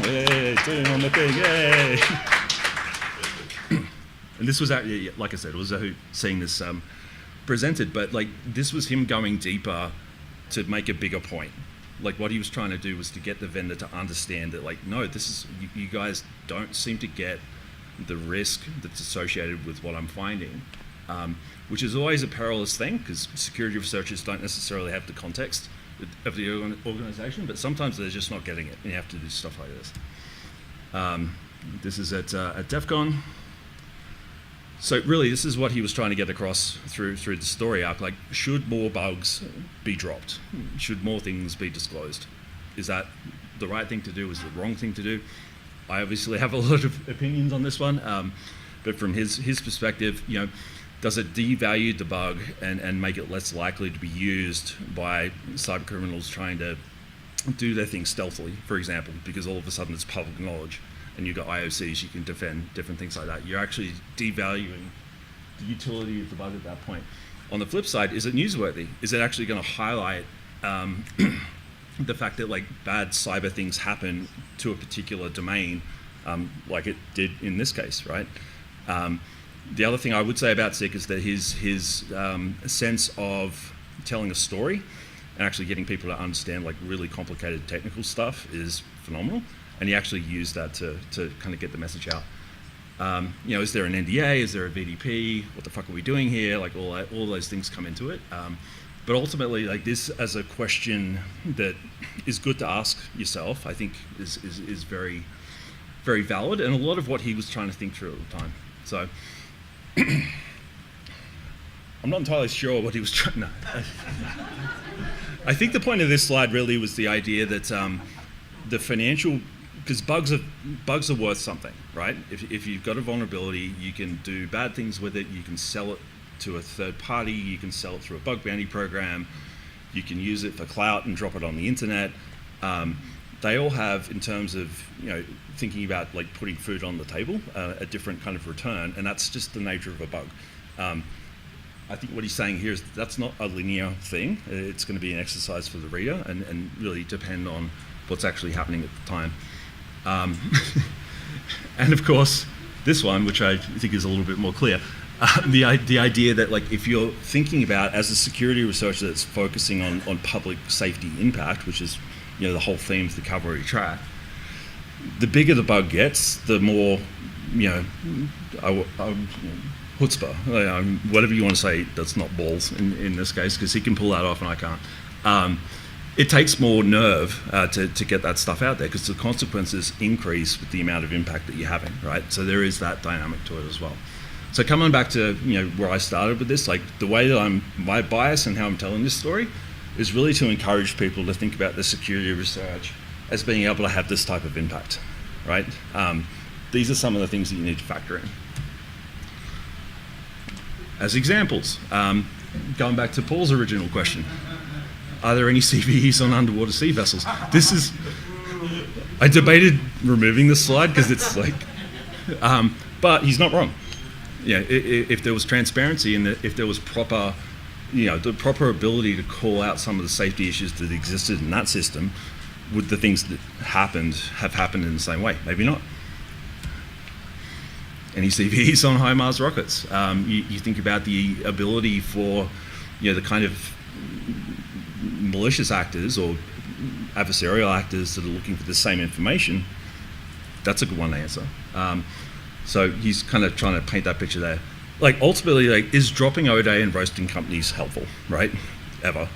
Yay, doing on the thing, yay! And this was actually, like I said, it was seeing this presented, but like, this was him going deeper to make a bigger point. Like, what he was trying to do was to get the vendor to understand that, like, no, this is, you guys don't seem to get the risk that's associated with what I'm finding, which is always a perilous thing, because security researchers don't necessarily have the context of the organization, but sometimes they're just not getting it, and you have to do stuff like this. This is at DEF CON. So really, this is what he was trying to get across through the story arc. Like, should more bugs be dropped? Should more things be disclosed? Is that the right thing to do? Is it the wrong thing to do? I obviously have a lot of opinions on this one, but from his perspective, does it devalue the bug and make it less likely to be used by cyber criminals trying to do their thing stealthily, for example, because all of a sudden it's public knowledge? And you've got IOCs, you can defend different things like that. You're actually devaluing the utility of the bug at that point. On the flip side, is it newsworthy? Is it actually going to highlight the fact that, like, bad cyber things happen to a particular domain, like it did in this case, right? The other thing I would say about Sick is that his sense of telling a story and actually getting people to understand, like, really complicated technical stuff is phenomenal. And he actually used that to kind of get the message out. Is there an NDA? Is there a VDP? What the fuck are we doing here? Like, all those things come into it. But ultimately, like, this as a question that is good to ask yourself, I think is very, very valid, and a lot of what he was trying to think through at the time. So I'm not entirely sure what he was trying. No. I think the point of this slide really was the idea that the financial, because bugs are worth something, right? If you've got a vulnerability, you can do bad things with it. You can sell it to a third party. You can sell it through a bug bounty program. You can use it for clout and drop it on the internet. They all have, in terms of thinking about, like, putting food on the table, a different kind of return, and that's just the nature of a bug. I think what he's saying here is that's not a linear thing. It's going to be an exercise for the reader and really depend on what's actually happening at the time. And of course, this one, which I think is a little bit more clear, the idea that, like, if you're thinking about, as a security researcher that's focusing on public safety impact, which is the whole theme of the Cavalry track, the bigger the bug gets, the more chutzpah, whatever you want to say, that's not balls in this case, because he can pull that off and I can't. It takes more nerve to get that stuff out there, because the consequences increase with the amount of impact that you're having, right? So there is that dynamic to it as well. So coming back to where I started with this, like, the way that my bias and how I'm telling this story is really to encourage people to think about the security research as being able to have this type of impact, right? These are some of the things that you need to factor in. As examples, going back to Paul's original question, are there any CVEs on underwater sea vessels? I debated removing this slide because it's like, but he's not wrong. If there was transparency and if there was proper, the proper ability to call out some of the safety issues that existed in that system, would the things that happened have happened in the same way? Maybe not. Any CVEs on HIMARS rockets? You think about the ability for, the kind of malicious actors or adversarial actors that are looking for the same information, that's a good one to answer. So he's kind of trying to paint that picture there. Like ultimately, like, is dropping O'Day and roasting companies helpful, right? Ever.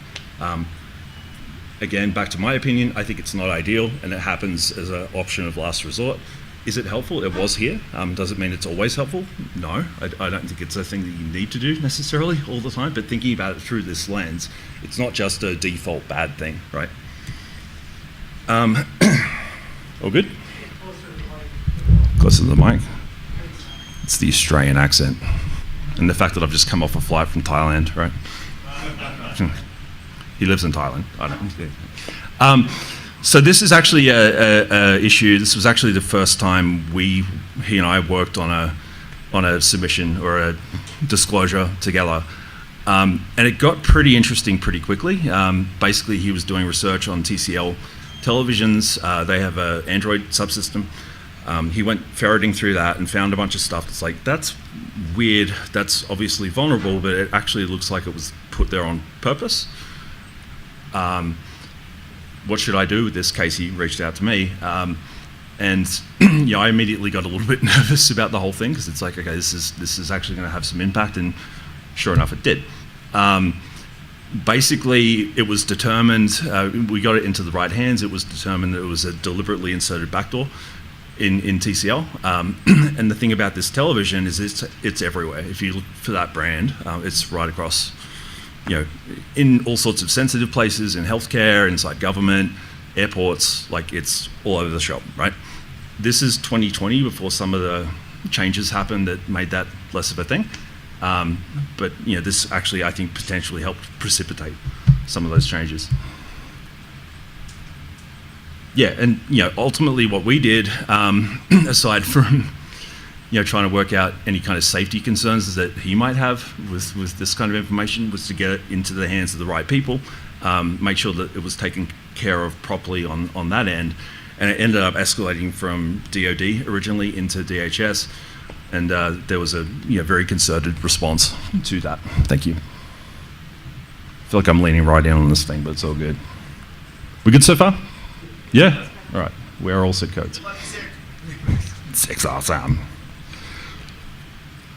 Again, back to my opinion, I think it's not ideal, and it happens as an option of last resort. Is it helpful? It was here. Does it mean it's always helpful? No, I don't think it's a thing that you need to do necessarily all the time, but thinking about it through this lens, it's not just a default bad thing, right? All good? Closer to the mic. It's the Australian accent, and the fact that I've just come off a flight from Thailand, right? He lives in Thailand. I don't. So this is actually a issue. This was actually the first time he and I worked on a submission or a disclosure together, and it got pretty interesting pretty quickly. Basically, he was doing research on TCL televisions. They have an Android subsystem. He went ferreting through that and found a bunch of stuff that's like, that's weird, that's obviously vulnerable, but it actually looks like it was put there on purpose. What should I do with this? Casey reached out to me, and I immediately got a little bit nervous about the whole thing, because it's like, okay, this is actually going to have some impact, and sure enough, it did. Basically, it was determined, we got it into the right hands, it was determined that it was a deliberately inserted backdoor in TCL. And the thing about this television is it's everywhere. If you look for that brand, it's right across, in all sorts of sensitive places, in healthcare, inside government, airports, like it's all over the shop, right? This is 2020, before some of the changes happened that made that less of a thing. But this actually, I think, potentially helped precipitate some of those changes. Yeah, and ultimately what we did, aside from trying to work out any kind of safety concerns that he might have with this kind of information, was to get it into the hands of the right people, make sure that it was taken care of properly on that end, and it ended up escalating from DoD originally into DHS, and there was a very concerted response to that. Thank you. I feel like I'm leaning right in on this thing, but it's all good. We good so far? Yeah? All right. We're all SIG codes. SIG's awesome.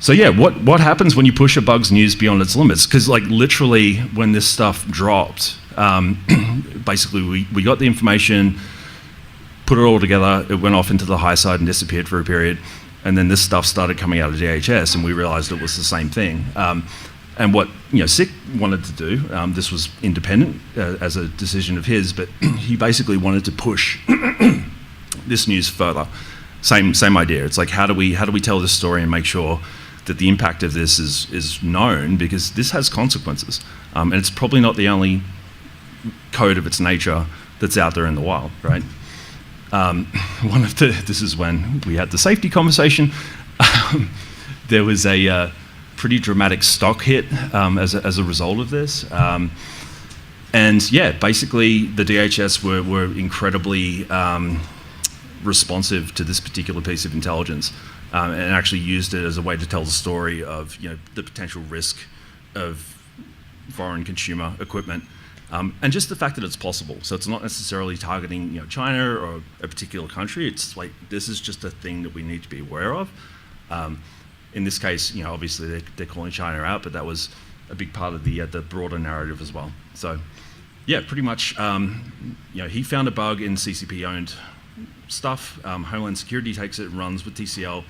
So yeah, what happens when you push a bug's news beyond its limits? Because like literally when this stuff dropped, basically we got the information, put it all together, it went off into the high side and disappeared for a period, and then this stuff started coming out of DHS, and we realized it was the same thing. And what SIG wanted to do, this was independent as a decision of his, but he basically wanted to push this news further. Same idea. It's like, how do we tell this story and make sure that the impact of this is known, because this has consequences, and it's probably not the only code of its nature that's out there in the wild, right? This is when we had the safety conversation. There was a pretty dramatic stock hit as a result of this. And yeah, basically the DHS were incredibly responsive to this particular piece of intelligence, and actually used it as a way to tell the story of the potential risk of foreign consumer equipment, and just the fact that it's possible. So it's not necessarily targeting China or a particular country. It's like, this is just a thing that we need to be aware of. In this case, obviously they're calling China out, but that was a big part of the broader narrative as well. So, yeah, pretty much, he found a bug in CCP-owned stuff. Homeland Security takes it and runs with TCL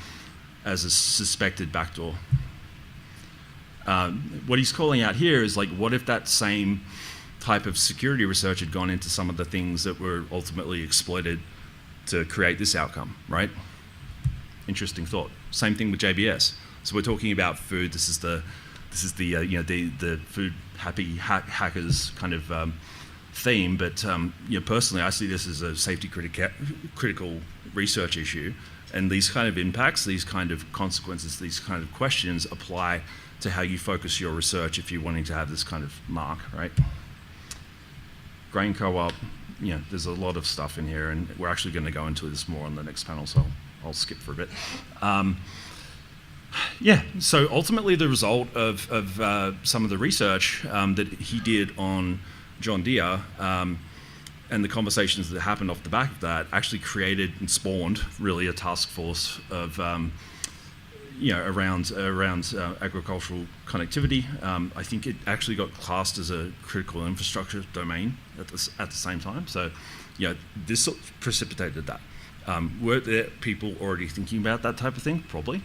as a suspected backdoor. What he's calling out here is like, what if that same type of security research had gone into some of the things that were ultimately exploited to create this outcome, right? Interesting thought. Same thing with JBS. So we're talking about food. This is the food happy hackers kind of theme. But personally, I see this as a safety critical research issue, and these kind of impacts, these kind of consequences, these kind of questions apply to how you focus your research if you're wanting to have this kind of mark, right? Grain co-op. There's a lot of stuff in here, and we're actually going to go into this more on the next panel, so I'll skip for a bit. Yeah, so ultimately the result of some of the research that he did on John Deere and the conversations that happened off the back of that actually created and spawned really a task force of around agricultural connectivity. I think it actually got classed as a critical infrastructure domain at the same time. So, this sort of precipitated that. Were there people already thinking about that type of thing? Probably.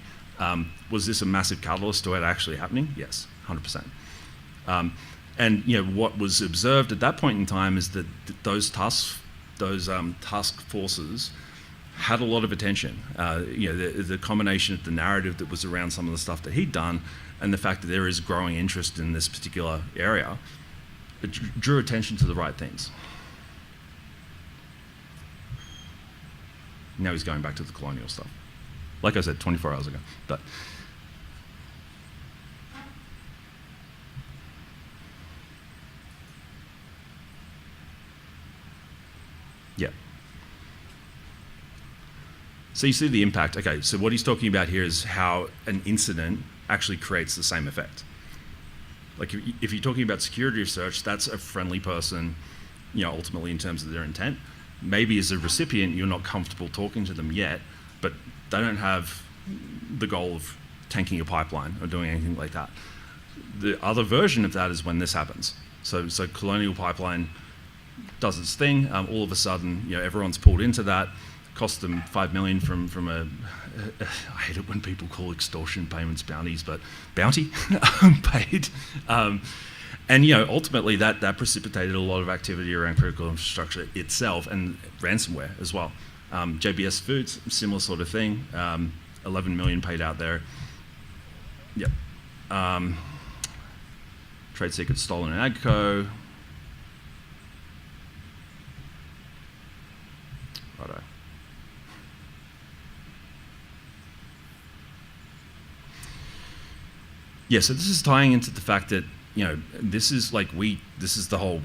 Was this a massive catalyst to it actually happening? Yes, 100%. And what was observed at that point in time is that those task forces had a lot of attention. The combination of the narrative that was around some of the stuff that he'd done and the fact that there is growing interest in this particular area, it drew attention to the right things. Now he's going back to the colonial stuff. Like I said, 24 hours ago. But yeah. So you see the impact. Okay, so what he's talking about here is how an incident actually creates the same effect. Like if you're talking about security research, that's a friendly person, ultimately in terms of their intent. Maybe as a recipient, you're not comfortable talking to them yet, but they don't have the goal of tanking a pipeline or doing anything like that. The other version of that is when this happens. So Colonial Pipeline does its thing. All of a sudden, everyone's pulled into that. Cost them $5 million from a I hate it when people call extortion payments bounties, but bounty paid. And ultimately that precipitated a lot of activity around critical infrastructure itself and ransomware as well. JBS Foods, similar sort of thing. 11 million paid out there. Yep. Trade secrets stolen in Agco. Righto. Yeah, so this is tying into the fact that this is the whole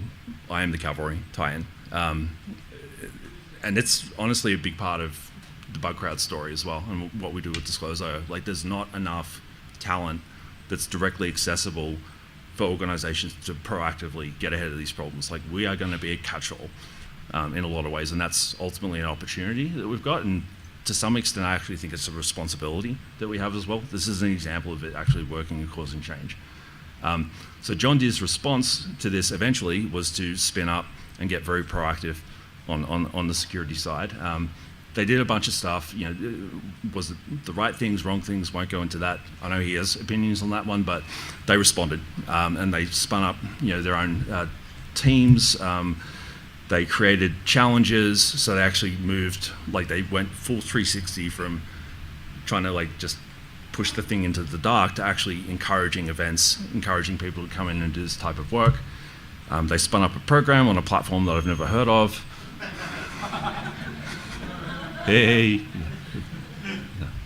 I am the Cavalry tie-in. And it's honestly a big part of the bug crowd story as well and what we do with Disclose.io. Like there's not enough talent that's directly accessible for organizations to proactively get ahead of these problems. Like we are going to be a catch-all in a lot of ways, and that's ultimately an opportunity that we've got. And to some extent, I actually think it's a responsibility that we have as well. This is an example of it actually working and causing change. So John Deere's response to this eventually was to spin up and get very proactive on the security side. They did a bunch of stuff. Was it the right things, wrong things? Won't go into that. I know he has opinions on that one, but they responded and they spun up their own teams. They created challenges, so they actually moved, they went full 360 from trying to just push the thing into the dark to actually encouraging events, encouraging people to come in and do this type of work. They spun up a program on a platform that I've never heard of. Hey,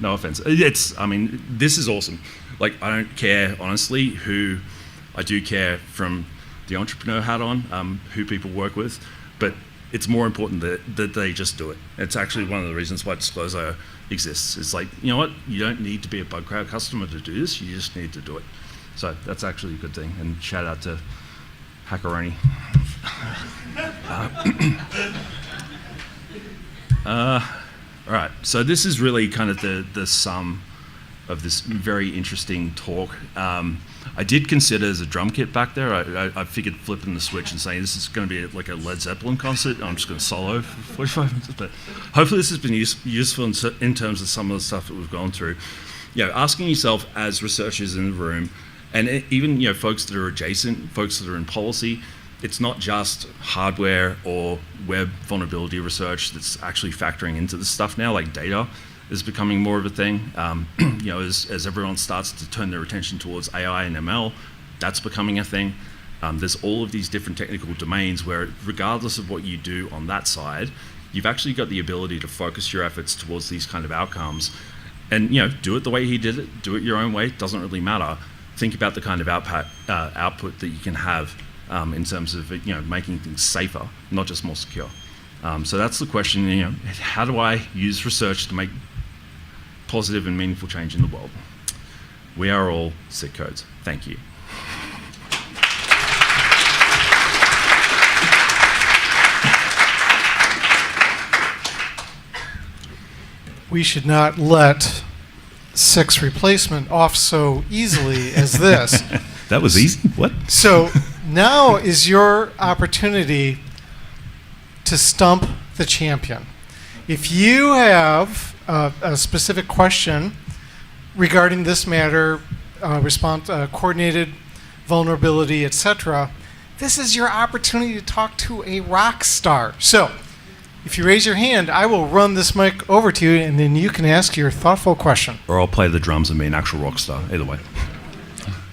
no offense. This is awesome. I don't care, honestly, who, I do care from the entrepreneur hat on, who people work with, but it's more important that they just do it. It's actually one of the reasons why Disclose.io exists. It's you know what? You don't need to be a bug crowd customer to do this. You just need to do it. So that's actually a good thing. And shout out to Hackeroni. All right. So this is really kind of the sum of this very interesting talk. I did consider as a drum kit back there. I figured flipping the switch and saying this is going to be like a Led Zeppelin concert. I'm just going to solo for 45 minutes. But hopefully this has been useful in terms of some of the stuff that we've gone through. Asking yourself as researchers in the room, and even folks that are adjacent, folks that are in policy, it's not just hardware or web vulnerability research that's actually factoring into this stuff now. Like data is becoming more of a thing. As everyone starts to turn their attention towards AI and ML, that's becoming a thing. There's all of these different technical domains where, regardless of what you do on that side, you've actually got the ability to focus your efforts towards these kind of outcomes. And do it the way he did it. Do it your own way. It doesn't really matter. Think about the kind of output that you can have in terms of making things safer, not just more secure. So that's the question. How do I use research to make positive and meaningful change in the world? We are all sick codes. Thank you. We should not let six replacement off so easily as this. That was easy. What? So now is your opportunity to stump the champion. If you have a specific question regarding this matter, coordinated vulnerability, etc., this is your opportunity to talk to a rock star. So if you raise your hand, I will run this mic over to you, and then you can ask your thoughtful question. Or I'll play the drums and be an actual rock star. Either way.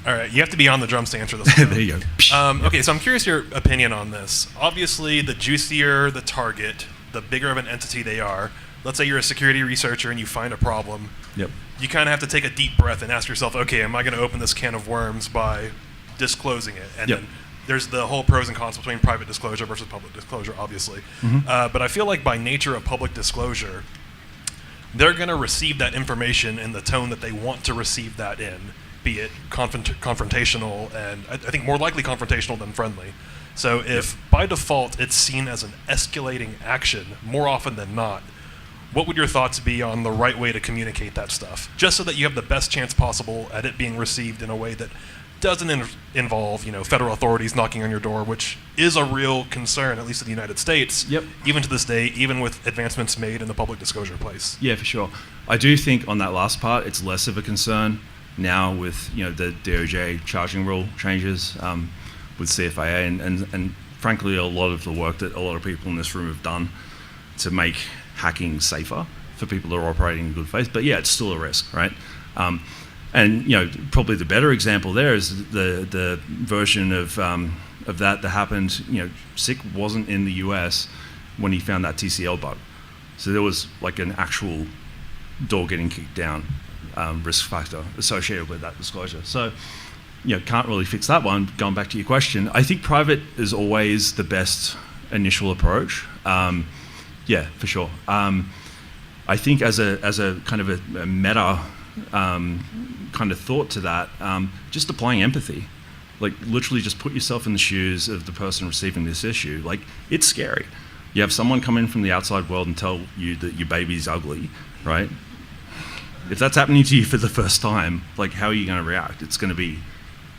All right, you have to be on the drums to answer this one. There you go. Okay, so I'm curious your opinion on this. Obviously, the juicier the target, the bigger of an entity they are. Let's say you're a security researcher and you find a problem. Yep. You kind of have to take a deep breath and ask yourself, okay, am I going to open this can of worms by disclosing it? And Yep. then there's the whole pros and cons between private disclosure versus public disclosure, obviously. Mhm. But I feel like by nature of public disclosure, they're going to receive that information in the tone that they want to receive that in, be it confrontational, and I think more likely confrontational than friendly. So if by default it's seen as an escalating action more often than not, what would your thoughts be on the right way to communicate that stuff? Just so that you have the best chance possible at it being received in a way that doesn't involve, federal authorities knocking on your door, which is a real concern, at least in the United States, even to this day, even with advancements made in the public disclosure place. Yeah, for sure. I do think on that last part, it's less of a concern now with the DOJ charging rule changes with CFIA and frankly a lot of the work that a lot of people in this room have done to make hacking safer for people that are operating in good faith. But yeah, it's still a risk, right? And probably the better example there is the version of that happened. SICK wasn't in the US when he found that TCL bug, so there was like an actual door getting kicked down risk factor associated with that disclosure. So can't really fix that one. Going back to your question, I think private is always the best initial approach. Yeah, for sure. I think as a kind of a meta kind of thought to that, just applying empathy, like literally just put yourself in the shoes of the person receiving this issue. Like, it's scary. You have someone come in from the outside world and tell you that your baby's ugly, right? If that's happening to you for the first time, like, how are you going to react? It's going to be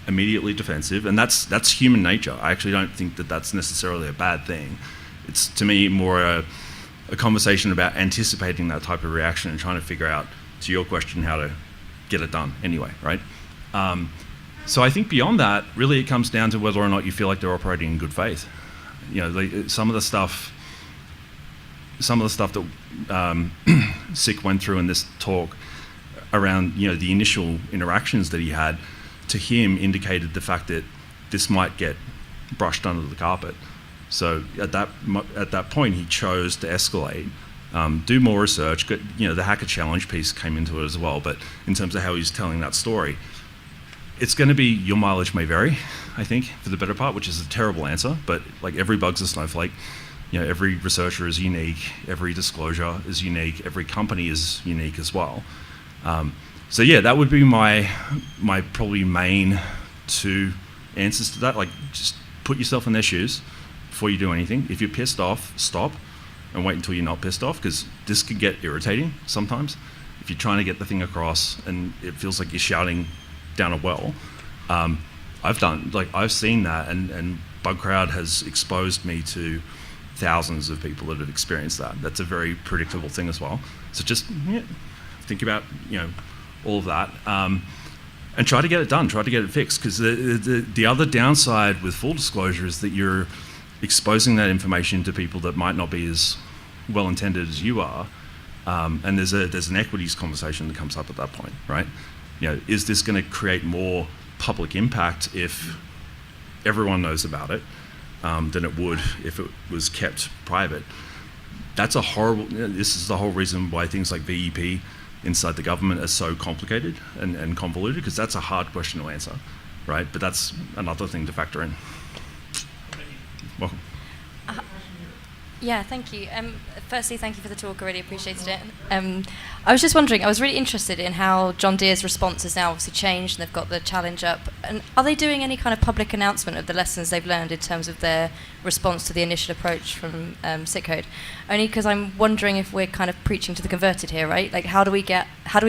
immediately defensive, and that's human nature. I actually don't think that that's necessarily a bad thing. It's, to me, more a conversation about anticipating that type of reaction and trying to figure out, to your question, how to get it done anyway, right? So I think beyond that, really it comes down to whether or not you feel like they're operating in good faith. Some of the stuff that SICK went through in this talk around, the initial interactions that he had, to him indicated the fact that this might get brushed under the carpet. So at that point, he chose to escalate, do more research. The hacker challenge piece came into it as well. But in terms of how he's telling that story, it's going to be your mileage may vary, I think, for the better part, which is a terrible answer. But like, every bug's a snowflake. Every researcher is unique. Every disclosure is unique. Every company is unique as well. So yeah, that would be my probably main two answers to that. Like, just put yourself in their shoes before you do anything. If you're pissed off, stop and wait until you're not pissed off, because this could get irritating sometimes if you're trying to get the thing across and it feels like you're shouting down a well. I've seen that, and BugCrowd has exposed me to thousands of people that have experienced that. That's a very predictable thing as well. So just think about all of that, and try to get it done. Try to get it fixed, because the other downside with full disclosure is that you're exposing that information to people that might not be as well intended as you are, and there's an equities conversation that comes up at that point, right? Is this going to create more public impact if everyone knows about it than it would if it was kept private? That's a horrible. This is the whole reason why things like VEP inside the government are so complicated and convoluted, because that's a hard question to answer, right? But that's another thing to factor in. Welcome. Yeah, thank you. Firstly, thank you for the talk. I really appreciated it. I was just wondering, I was really interested in how John Deere's response has now obviously changed, and they've got the challenge up. And are they doing any kind of public announcement of the lessons they've learned in terms of their response to the initial approach from SICCode? Only because I'm wondering if we're kind of preaching to the converted here, right? Like, how do we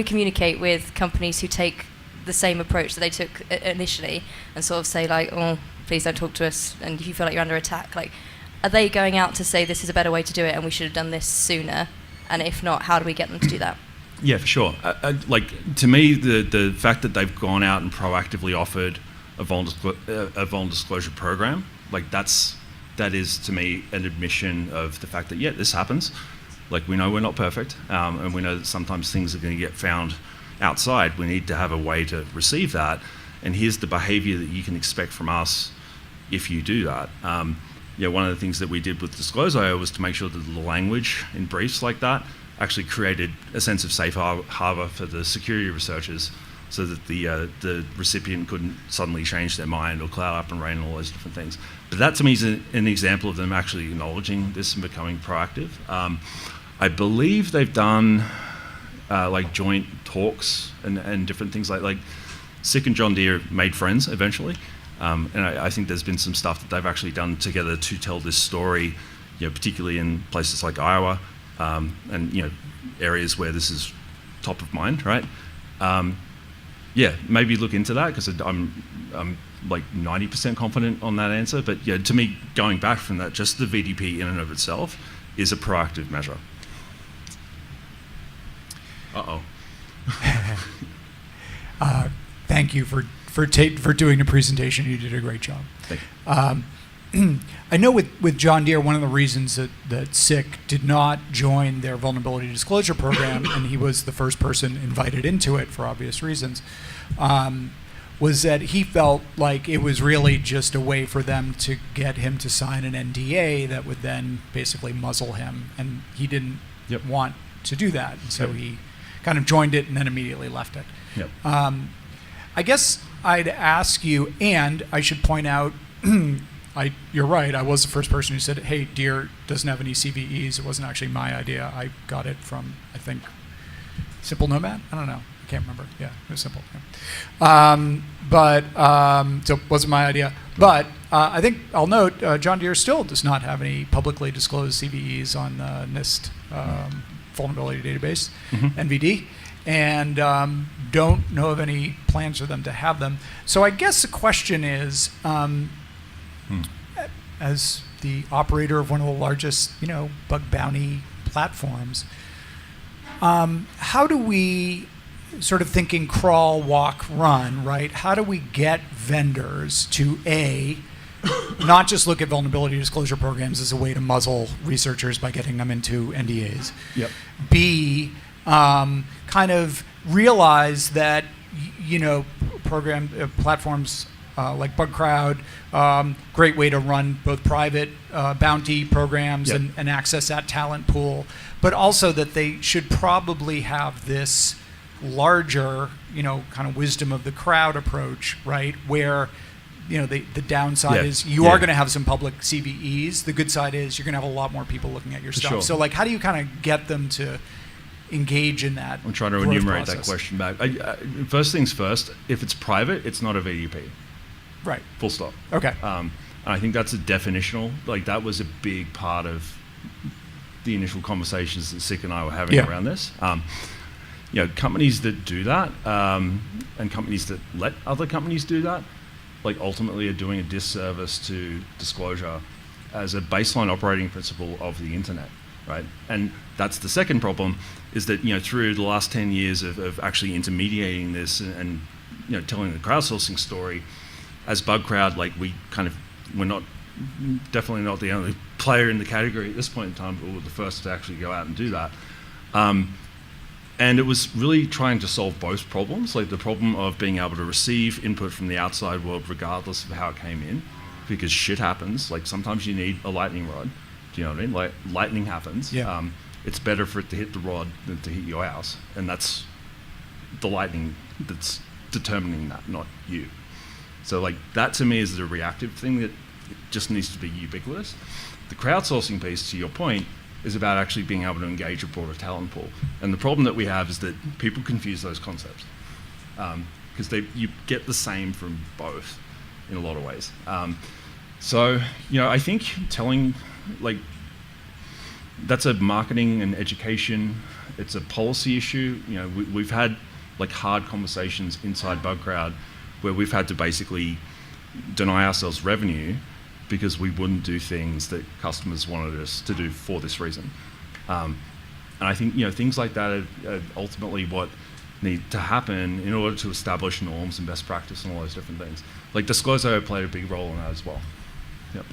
communicate with companies who take the same approach that they took initially, and sort of say like, oh, please don't talk to us, and if you feel like you're under attack, like, are they going out to say this is a better way to do it and we should have done this sooner? And if not, how do we get them to do that? Yeah, for sure. Like, to me, the fact that they've gone out and proactively offered a vulnerable disclosure program, like that is to me an admission of the fact that, yeah, this happens. Like, we know we're not perfect, and we know that sometimes things are going to get found outside. We need to have a way to receive that, and here's the behavior that you can expect from us if you do that. One of the things that we did with Disclose.io was to make sure that the language in briefs like that actually created a sense of safe harbor for the security researchers, so that the recipient couldn't suddenly change their mind or cloud up and rain and all those different things. But that to me is an example of them actually acknowledging this and becoming proactive. I believe they've done like joint talks and different things like SICK and John Deere made friends eventually. And I think there's been some stuff that they've actually done together to tell this story, particularly in places like Iowa, and areas where this is top of mind, right? Maybe look into that, because I'm like 90% confident on that answer. But yeah, to me, going back from that, just the VDP in and of itself is a proactive measure. Thank you for doing the presentation. You did a great job. Thank you. I know with John Deere, one of the reasons that SICK did not join their vulnerability disclosure program, and he was the first person invited into it for obvious reasons, was that he felt like it was really just a way for them to get him to sign an NDA that would then basically muzzle him, and he didn't want to do that. And so he kind of joined it and then immediately left it. Yep. I guess I'd ask you, and I should point out, you're right, I was the first person who said, hey, Deere doesn't have any CVEs. It wasn't actually my idea. I got it from, I think, Simple Nomad? I don't know. I can't remember. Yeah, it was Simple. Yeah. So it wasn't my idea. But I think I'll note John Deere still does not have any publicly disclosed CVEs on the NIST vulnerability database, NVD. And don't know of any plans for them to have them. So I guess the question is, as the operator of one of the largest, bug bounty platforms, how do we, sort of thinking crawl, walk, run, right? How do we get vendors to not just look at vulnerability disclosure programs as a way to muzzle researchers by getting them into NDAs? Yep. B, kind of realize that platforms like BugCrowd, great way to run both private bounty programs and access that talent pool, but also that they should probably have this larger, kind of wisdom of the crowd approach, right? Where the downside is you are going to have some public CVEs. The good side is you're going to have a lot more people looking at your stuff. Sure. So like, how do you kind of get them to engage in that? I'm trying to enumerate that question back. First things first, if it's private, it's not a VDP. Right. Full stop. Okay. And I think that's a definitional, like that was a big part of the initial conversations that SICK and I were having around this. Companies that do that, and companies that let other companies do that, like ultimately are doing a disservice to disclosure as a baseline operating principle of the internet, right? And that's the second problem, is that through the last 10 years of actually intermediating this and telling the crowdsourcing story, as BugCrowd, like we're definitely not the only player in the category at this point in time, but we're the first to actually go out and do that. And it was really trying to solve both problems, like the problem of being able to receive input from the outside world regardless of how it came in, because shit happens. Like sometimes you need a lightning rod. Do you know what I mean? Like lightning happens. Yeah. It's better for it to hit the rod than to hit your house, and that's the lightning that's determining that, not you. So like that to me is the reactive thing that it just needs to be ubiquitous. The crowdsourcing piece, to your point, is about actually being able to engage a broader talent pool. And the problem that we have is that people confuse those concepts because you get the same from both in a lot of ways. So, I think telling, that's a marketing and education, it's a policy issue. We've had hard conversations inside Bug Crowd where we've had to basically deny ourselves revenue because we wouldn't do things that customers wanted us to do for this reason. And I think things like that are ultimately what need to happen in order to establish norms and best practice and all those different things. Disclosure played a big role in that as well. Yep.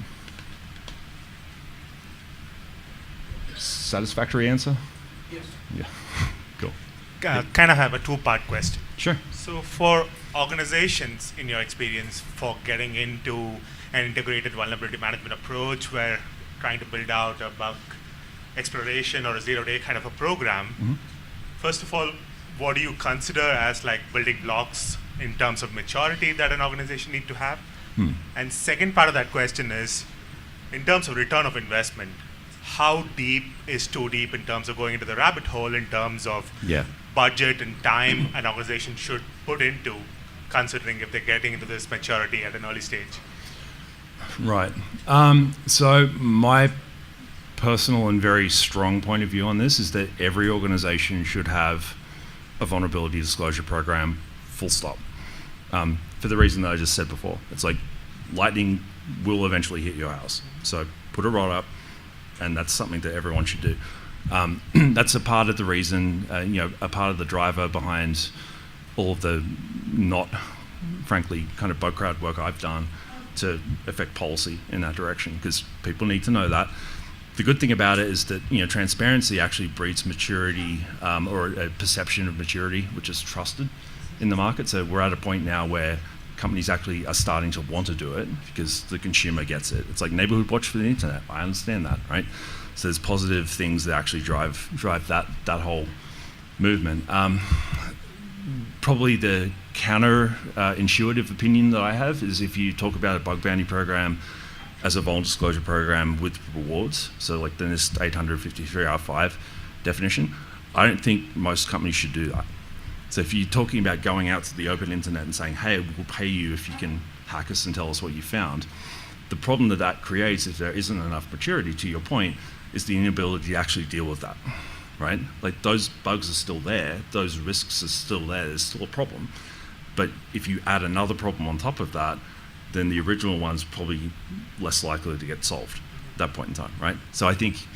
Satisfactory answer? Yes. Yeah. Cool. Kind of have a two-part question. Sure. So for organizations, in your experience, for getting into an integrated vulnerability management approach where trying to build out a bug exploration or a zero-day kind of a program, first of all, what do you consider as building blocks in terms of maturity that an organization need to have? And second part of that question is, in terms of return of investment, how deep is too deep in terms of going into the rabbit hole in terms of budget and time an organization should put into considering if they're getting into this maturity at an early stage? Right. So my personal and very strong point of view on this is that every organization should have a vulnerability disclosure program, full stop. For the reason that I just said before. It's lightning will eventually hit your house. So put a rod up, and that's something that everyone should do. That's a part of the reason, a part of the driver behind all of the not, frankly, kind of Bug Crowd work I've done to affect policy in that direction, because people need to know that. The good thing about it is that transparency actually breeds maturity or a perception of maturity, which is trusted in the market. So we're at a point now where companies actually are starting to want to do it because the consumer gets it. It's like neighborhood watch for the internet. I understand that, right? So there's positive things that actually drive that whole movement. Probably the counter-intuitive opinion that I have is if you talk about a bug bounty program as a vulnerability disclosure program with rewards, so like the NIST 853R5 definition, I don't think most companies should do that. So if you're talking about going out to the open internet and saying, hey, we'll pay you if you can hack us and tell us what you found, the problem that creates if there isn't enough maturity, to your point, is the inability to actually deal with that, right? Like those bugs are still there, those risks are still there, there's still a problem. But if you add another problem on top of that, then the original one's probably less likely to get solved at that point in time, right? So I think,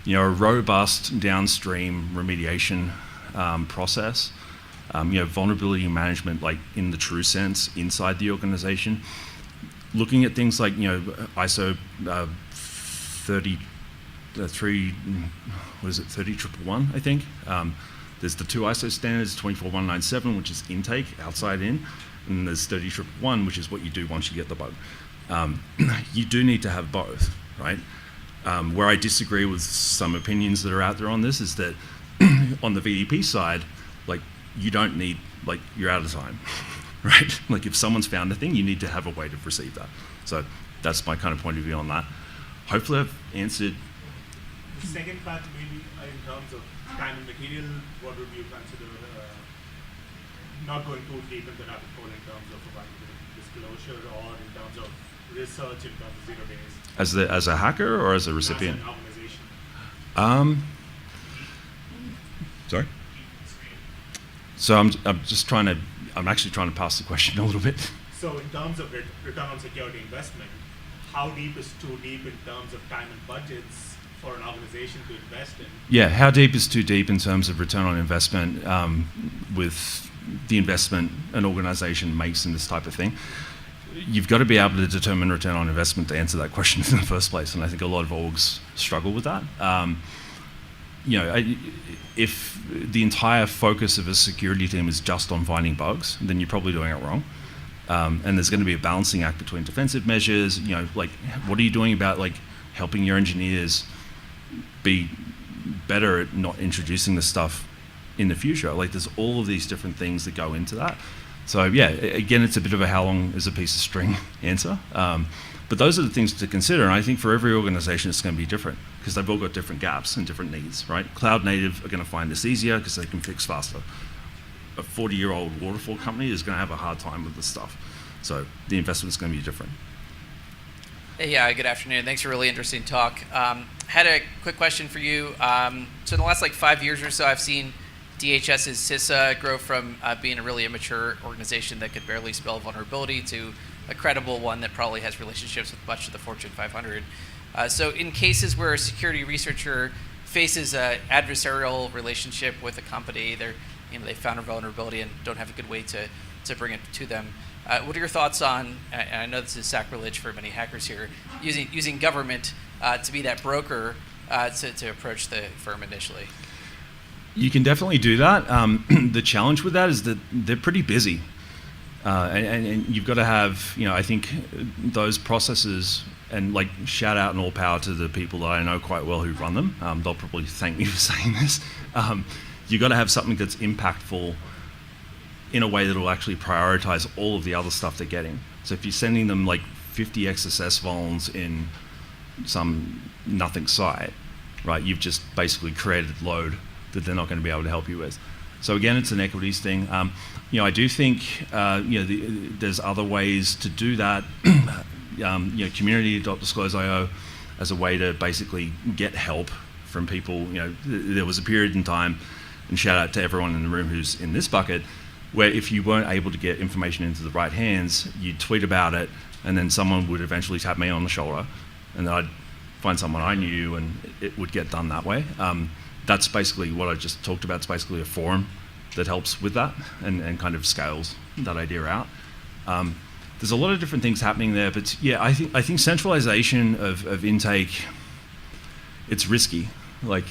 a robust downstream remediation process, vulnerability management, like in the true sense, inside the organization, looking at things like, ISO 30111, I think. There's the two ISO standards, 24197, which is intake, outside in, and there's 30111, which is what you do once you get the bug. You do need to have both, right? Where I disagree with some opinions that are out there on this is that on the VDP side, like you don't need, like you're out of time, right? Like if someone's found a thing, you need to have a way to receive that. So that's my kind of point of view on that. Hopefully I've answered. The second part maybe in terms of time and material, what would you consider not going too deep into the rabbit hole in terms of disclosure or in terms of research in terms of 0 days? As a hacker or as a recipient? As an organization. Sorry? So I'm actually trying to pass the question a little bit. So in terms of return on security investment, how deep is too deep in terms of time and budgets for an organization to invest in? Yeah, how deep is too deep in terms of return on investment with the investment an organization makes in this type of thing? You've got to be able to determine return on investment to answer that question in the first place, and I think a lot of orgs struggle with that. If the entire focus of a security team is just on finding bugs, then you're probably doing it wrong. And there's going to be a balancing act between defensive measures, like what are you doing about like helping your engineers be better at not introducing this stuff in the future? Like there's all of these different things that go into that. So yeah, again, it's a bit of a how long is a piece of string answer. But those are the things to consider, and I think for every organization it's going to be different because they've all got different gaps and different needs, right? Cloud native are going to find this easier because they can fix faster. A 40-year-old waterfall company is going to have a hard time with this stuff. So the investment's going to be different. Hey, good afternoon. Thanks for a really interesting talk. Had a quick question for you. So in the last 5 years or so, I've seen DHS's CISA grow from being a really immature organization that could barely spell vulnerability to a credible one that probably has relationships with much of the Fortune 500. So in cases where a security researcher faces an adversarial relationship with a company, they found a vulnerability and don't have a good way to bring it to them. What are your thoughts on, and I know this is sacrilege for many hackers here, using government to be that broker to approach the firm initially? You can definitely do that. The challenge with that is that they're pretty busy. And you've got to have, I think those processes, and shout out and all power to the people that I know quite well who run them. They'll probably thank me for saying this. You've got to have something that's impactful in a way that will actually prioritize all of the other stuff they're getting. So if you're sending them 50 XSS vulns in some nothing site, right, you've just basically created load that they're not going to be able to help you with. So again, it's an equities thing. I do think there's other ways to do that. Community.disclose.io as a way to basically get help from people. There was a period in time, and shout out to everyone in the room who's in this bucket, where if you weren't able to get information into the right hands, you'd tweet about it, and then someone would eventually tap me on the shoulder, and then I'd find someone I knew, and it would get done that way. That's basically what I just talked about. It's basically a forum that helps with that and kind of scales that idea out. There's a lot of different things happening there, but yeah, I think centralization of intake, it's risky. You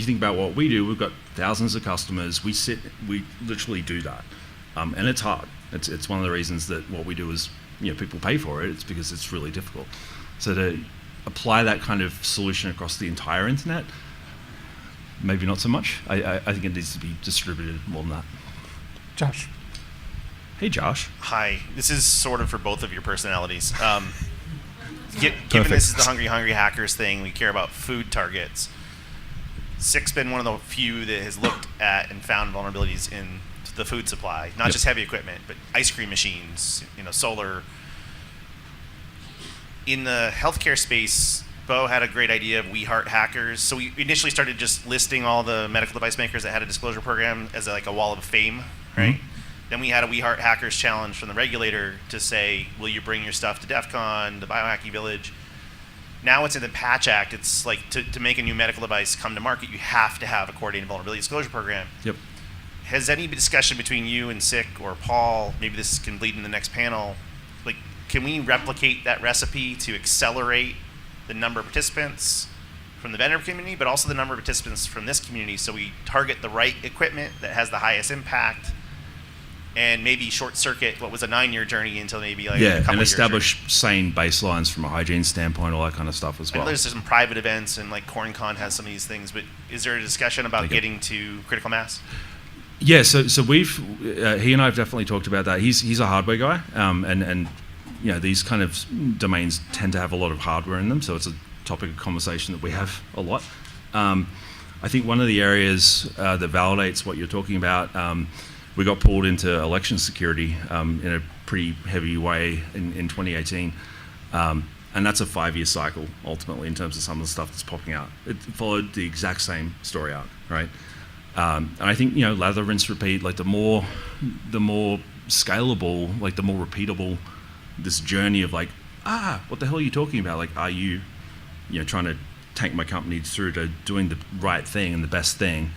think about what we do, we've got thousands of customers, we literally do that. And it's hard. It's one of the reasons that what we do is, people pay for it, it's because it's really difficult. So to apply that kind of solution across the entire internet, maybe not so much. I think it needs to be distributed more than that. Josh. Hey, Josh. Hi. This is sort of for both of your personalities. Given this is the Hungry Hackers thing, we care about food targets. SIC's been one of the few that has looked at and found vulnerabilities in the food supply, not just heavy equipment, but ice cream machines, solar. In the healthcare space, Bo had a great idea of We Heart Hackers. So we initially started just listing all the medical device makers that had a disclosure program as a wall of fame, right? Mm-hmm. Then we had a We Heart Hackers challenge from the regulator to say, will you bring your stuff to DEF CON, the Biohacking Village? Now it's in the Patch Act. It's to make a new medical device come to market, you have to have a coordinated vulnerability disclosure program. Yep. Has any discussion between you and SIC or Paul, maybe this can lead in the next panel, can we replicate that recipe to accelerate the number of participants from the vendor community, but also the number of participants from this community, so we target the right equipment that has the highest impact, and maybe short circuit what was a 9-year journey until maybe a couple and establish sane baselines from a hygiene standpoint, all that kind of stuff as well. I know there's some private events, and CornCon has some of these things, but is there a discussion about getting to critical mass? Yeah, so we've he and I have definitely talked about that. He's a hardware guy, and these kind of domains tend to have a lot of hardware in them, so it's a topic of conversation that we have a lot. I think one of the areas that validates what you're talking about, we got pulled into election security in a pretty heavy way in 2018, and that's a 5-year cycle ultimately in terms of some of the stuff that's popping out. It followed the exact same story out, right? And I think lather, rinse, repeat. The more scalable, the more repeatable this journey of what the hell are you talking about? Are you trying to take my company through to doing the right thing and the best thing?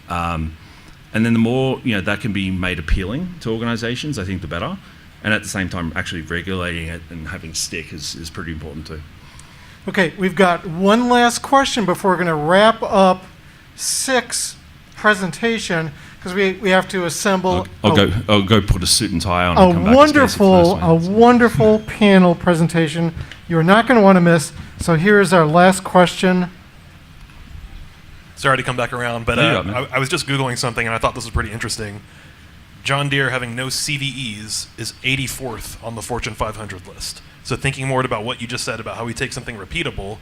And then the more that can be made appealing to organizations, I think the better. And at the same time, actually regulating it and having stick is pretty important too. Okay, we've got one last question before we're going to wrap up SIC's presentation, because we have to assemble. I'll go put a suit and tie on. A wonderful panel presentation you're not going to want to miss. So here is our last question. Sorry to come back around, but I was just Googling something and I thought this was pretty interesting. John Deere having no CVEs is 84th on the Fortune 500 list. So thinking more about what you just said about how we take something repeatable,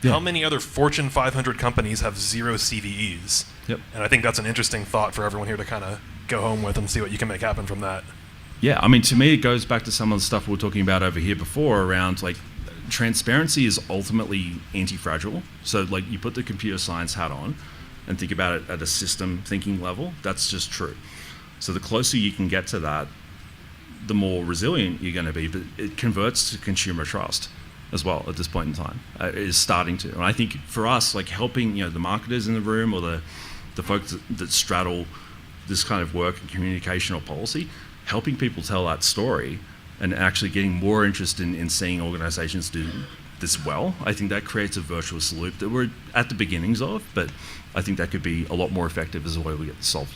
how many other Fortune 500 companies have 0 CVEs? Yep. And I think that's an interesting thought for everyone here to kind of go home with and see what you can make happen from that. Yeah, I mean, to me, it goes back to some of the stuff we were talking about over here before around, like, transparency is ultimately anti-fragile. So, like, you put the computer science hat on and think about it at a system thinking level, that's just true. So the closer you can get to that, the more resilient you're going to be. But it converts to consumer trust as well at this point in time. It is starting to. And I think for us, like, helping, you know, the marketers in the room or the folks that straddle this kind of work and communication or policy, helping people tell that story and actually getting more interest in seeing organizations do this well, I think that creates a virtuous loop that we're at the beginnings of, but I think that could be a lot more effective as a way we get this solved.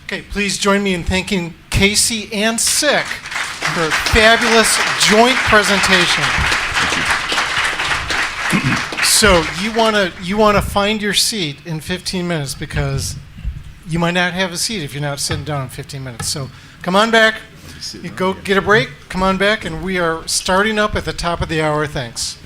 Okay, please join me in thanking Casey and Sick for a fabulous joint presentation. So you wanna find your seat in 15 minutes because you might not have a seat if you're not sitting down in 15 minutes. So come on back, you go get a break, come on back, and we are starting up at the top of the hour. Thanks.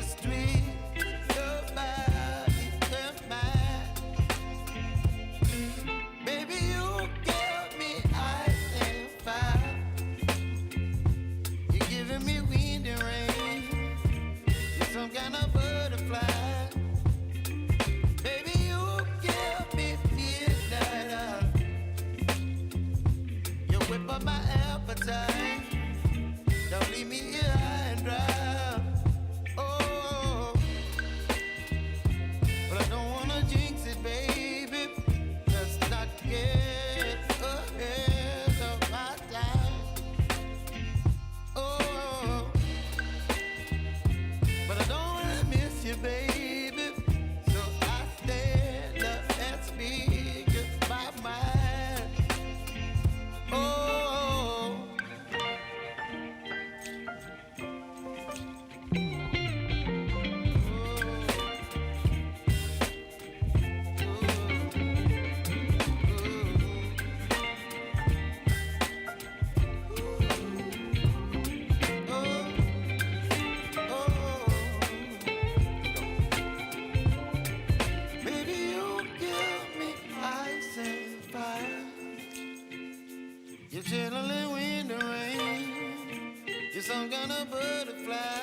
just tweet your body and mine. Baby, you give me ice and fire. You're giving me wind and rain. You're some kind of butterfly. Baby, you give me midnight. You whip up my appetite. Don't leave me here high and dry. Oh, but I don't wanna jinx it, baby. Let's not get ahead of my time. Oh, but I don't wanna miss you, baby. So I stand up and speak my mind. Oh. Baby, you give me ice and fire. You're channeling wind and rain. You're some kind of butterfly.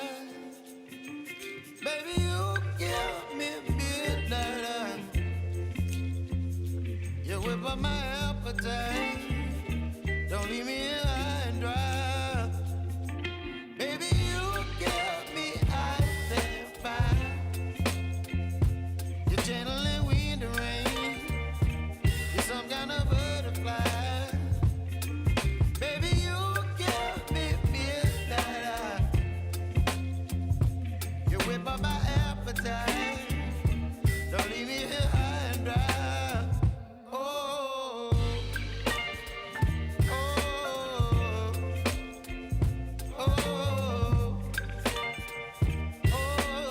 Baby, you give me midnight. You whip up my appetite. Don't leave me here high and dry. Baby, you give me ice and fire. You're channeling wind and rain. You're some kind of butterfly. Baby, you give me midnight. You whip up my appetite. Don't leave me here high and dry. Oh, oh, oh, oh,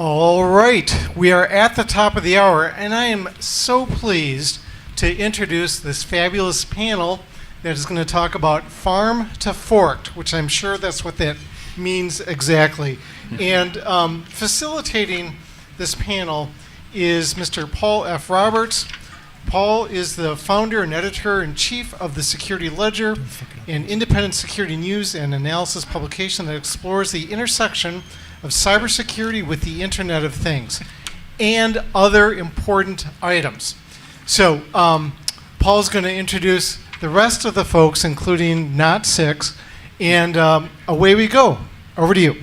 All right, we are at the top of the hour, and I am so pleased to introduce this fabulous panel that is going to talk about farm to forked, which I'm sure that's what that means exactly. And facilitating this panel is Mr. Paul F. Roberts. Paul is the founder and editor-in-chief of the Security Ledger, an independent security news and analysis publication that explores the intersection of cybersecurity with the Internet of Things and other important items. So Paul's going to introduce the rest of the folks, including Not Six, and away we go. Over to you.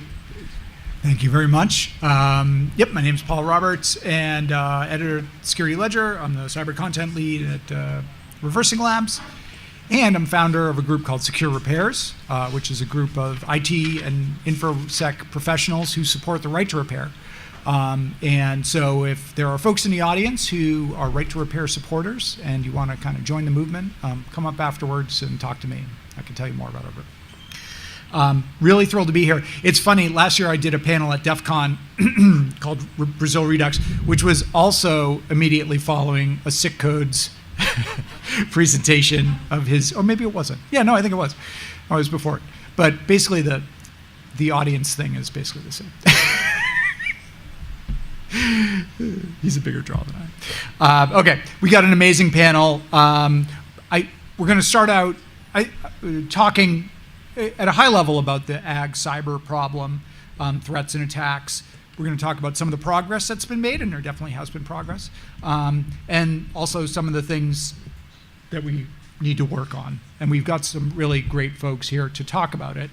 Thank you very much. Yep, my name is Paul Roberts, and editor at Security Ledger. I'm the cyber content lead at Reversing Labs, and I'm founder of a group called Secure Repairs, which is a group of IT and InfoSec professionals who support the right to repair. And so if there are folks in the audience who are right to repair supporters and you want to kind of join the movement, come up afterwards and talk to me. I can tell you more about our group. Really thrilled to be here. It's funny, last year I did a panel at DEF CON called Brazil Redux, which was also immediately following a Sick Codes presentation of his, or maybe it wasn't. Yeah, no, I think it was. Oh, it was before it. But basically the audience thing is basically the same. He's a bigger draw than I. Okay, we got an amazing panel. We're going to start out talking at a high level about the ag cyber problem, threats and attacks. We're going to talk about some of the progress that's been made, and there definitely has been progress, and also some of the things that we need to work on. And we've got some really great folks here to talk about it.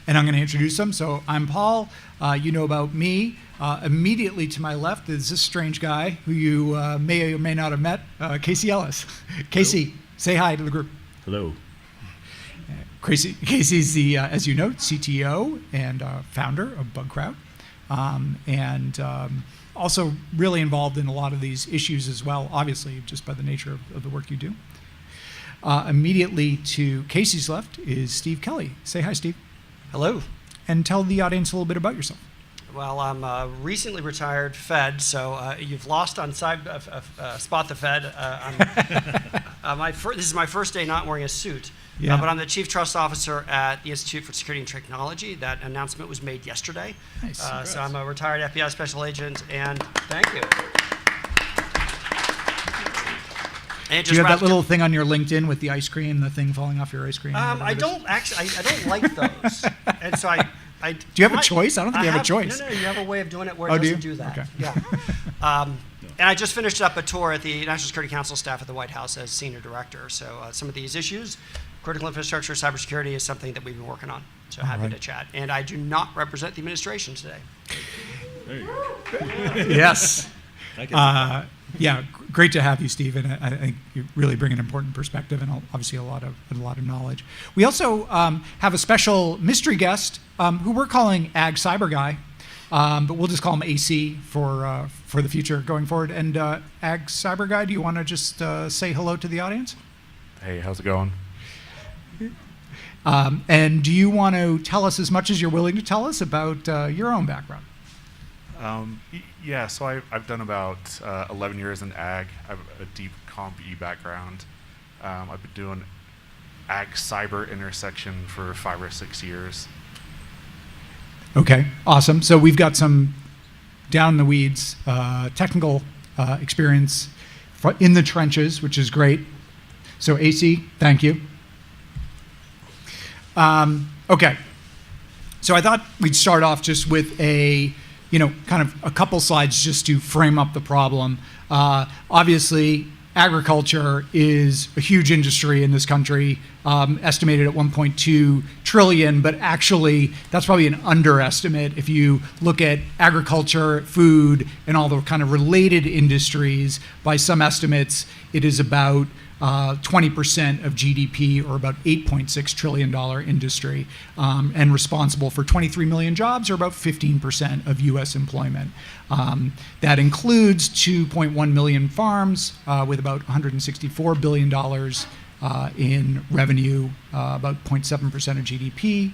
And I'm going to introduce them. So I'm Paul. You know about me. Immediately to my left is this strange guy who you may or may not have met, Casey Ellis. Casey, say hi to the group. Hello. Casey's the, as you know, CTO and founder of BugCrowd, and also really involved in a lot of these issues as well, obviously, just by the nature of the work you do. Immediately to Casey's left is Steve Kelly. Say hi, Steve. Hello. And tell the audience a little bit about yourself. Well, I'm a recently retired Fed, so you've lost on Spot the Fed. This is my first day not wearing a suit, Yeah. but I'm the Chief Trust Officer at the Institute for Security and Technology. That announcement was made yesterday. Nice. So I'm a retired FBI special agent, and thank you. And Do you have that little thing on your LinkedIn with the ice cream, the thing falling off your ice cream? I don't actually. I don't like those, and so do you have a choice? I don't think you have a choice. No, you have a way of doing it where Oh, it do doesn't you? do that. Okay. Yeah. And I just finished up a tour at the National Security Council staff at the White House as senior director. So some of these issues, critical infrastructure, cybersecurity, is something that we've been working on. So happy to chat. And I do not represent the administration today. There you go. Yes. Yeah, great to have you, Steve, and I think you really bring an important perspective and obviously a lot of knowledge. We also have a special mystery guest who we're calling Ag Cyber Guy, but we'll just call him AC for the future going forward. And Ag Cyber Guy, do you want to just say hello to the audience? Hey, how's it going? And do you want to tell us as much as you're willing to tell us about your own background? Yeah, so I've done about 11 years in ag. I have a deep Comp E background. I've been doing ag cyber intersection for 5 or 6 years. Okay, awesome. So we've got some down in the weeds technical experience in the trenches, which is great. So AC, thank you. Okay, so I thought we'd start off just with kind of a couple slides just to frame up the problem. Obviously, agriculture is a huge industry in this country, estimated at 1.2 trillion, but actually that's probably an underestimate if you look at agriculture, food, and all the kind of related industries. By some estimates, it is about 20% of GDP, or about $8.6 trillion industry, and responsible for 23 million jobs, or about 15% of US employment. That includes 2.1 million farms with about $164 billion in revenue, about 0.7% of GDP,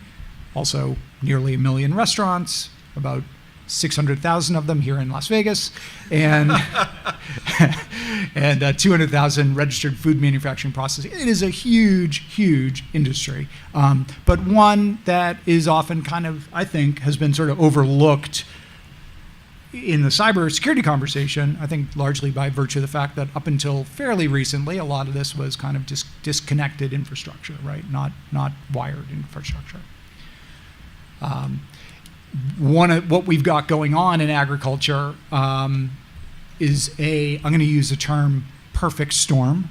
also nearly 1 million restaurants, about 600,000 of them here in Las Vegas, and and 200,000 registered food manufacturing processing. It is a huge, huge industry, but one that is often kind of, I think, has been sort of overlooked in the cybersecurity conversation, I think largely by virtue of the fact that up until fairly recently, a lot of this was kind of disconnected infrastructure, right? Not wired infrastructure. One of what we've got going on in agriculture is I'm going to use the term perfect storm.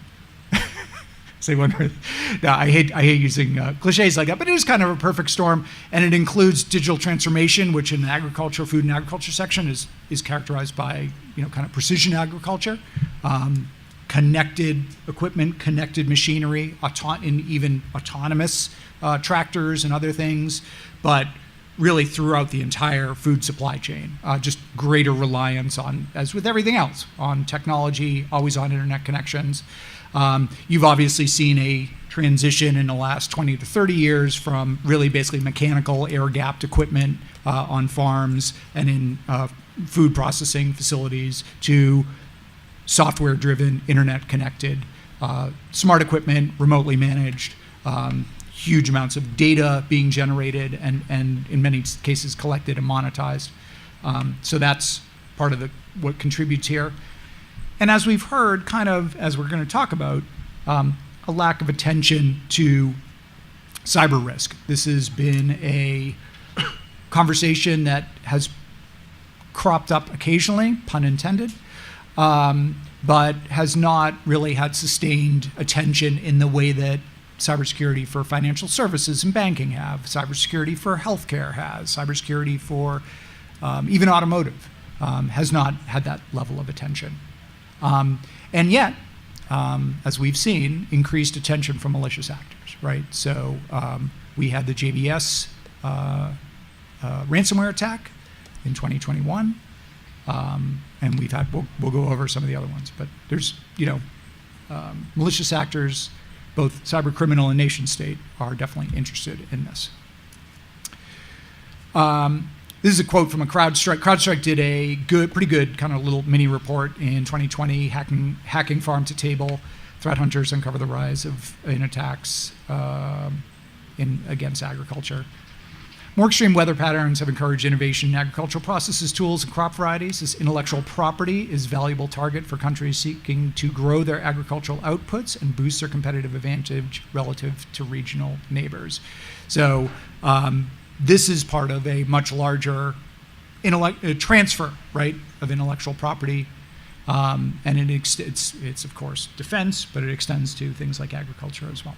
Say one word. No, I hate using cliches like that, but it is kind of a perfect storm, and it includes digital transformation, which in the agriculture, food and agriculture section is characterized by kind of precision agriculture, connected equipment, connected machinery, and even autonomous tractors and other things, but really throughout the entire food supply chain, just greater reliance on, as with everything else, on technology, always on internet connections. You've obviously seen a transition in the last 20 to 30 years from really basically mechanical air-gapped equipment on farms and in food processing facilities to software-driven, internet-connected, smart equipment, remotely managed, huge amounts of data being generated and in many cases collected and monetized. So that's part of what contributes here. And as we've heard, kind of, as we're going to talk about, a lack of attention to cyber risk. This has been a conversation that has cropped up occasionally, pun intended, but has not really had sustained attention in the way that cybersecurity for financial services and banking have, cybersecurity for healthcare has, cybersecurity for even automotive has not had that level of attention. And yet, as we've seen, increased attention from malicious actors, right? So we had the JBS ransomware attack in 2021, and we've had, we'll go over some of the other ones, but there's, malicious actors, both cyber criminal and nation state, are definitely interested in this. This is a quote from a CrowdStrike. CrowdStrike did a pretty good kind of little mini report in 2020, hacking farm to table. Threat hunters uncover the rise in attacks against agriculture. More extreme weather patterns have encouraged innovation in agricultural processes, tools, and crop varieties. This intellectual property is a valuable target for countries seeking to grow their agricultural outputs and boost their competitive advantage relative to regional neighbors. So this is part of a much larger transfer, right, of intellectual property, and it's of course defense, but it extends to things like agriculture as well.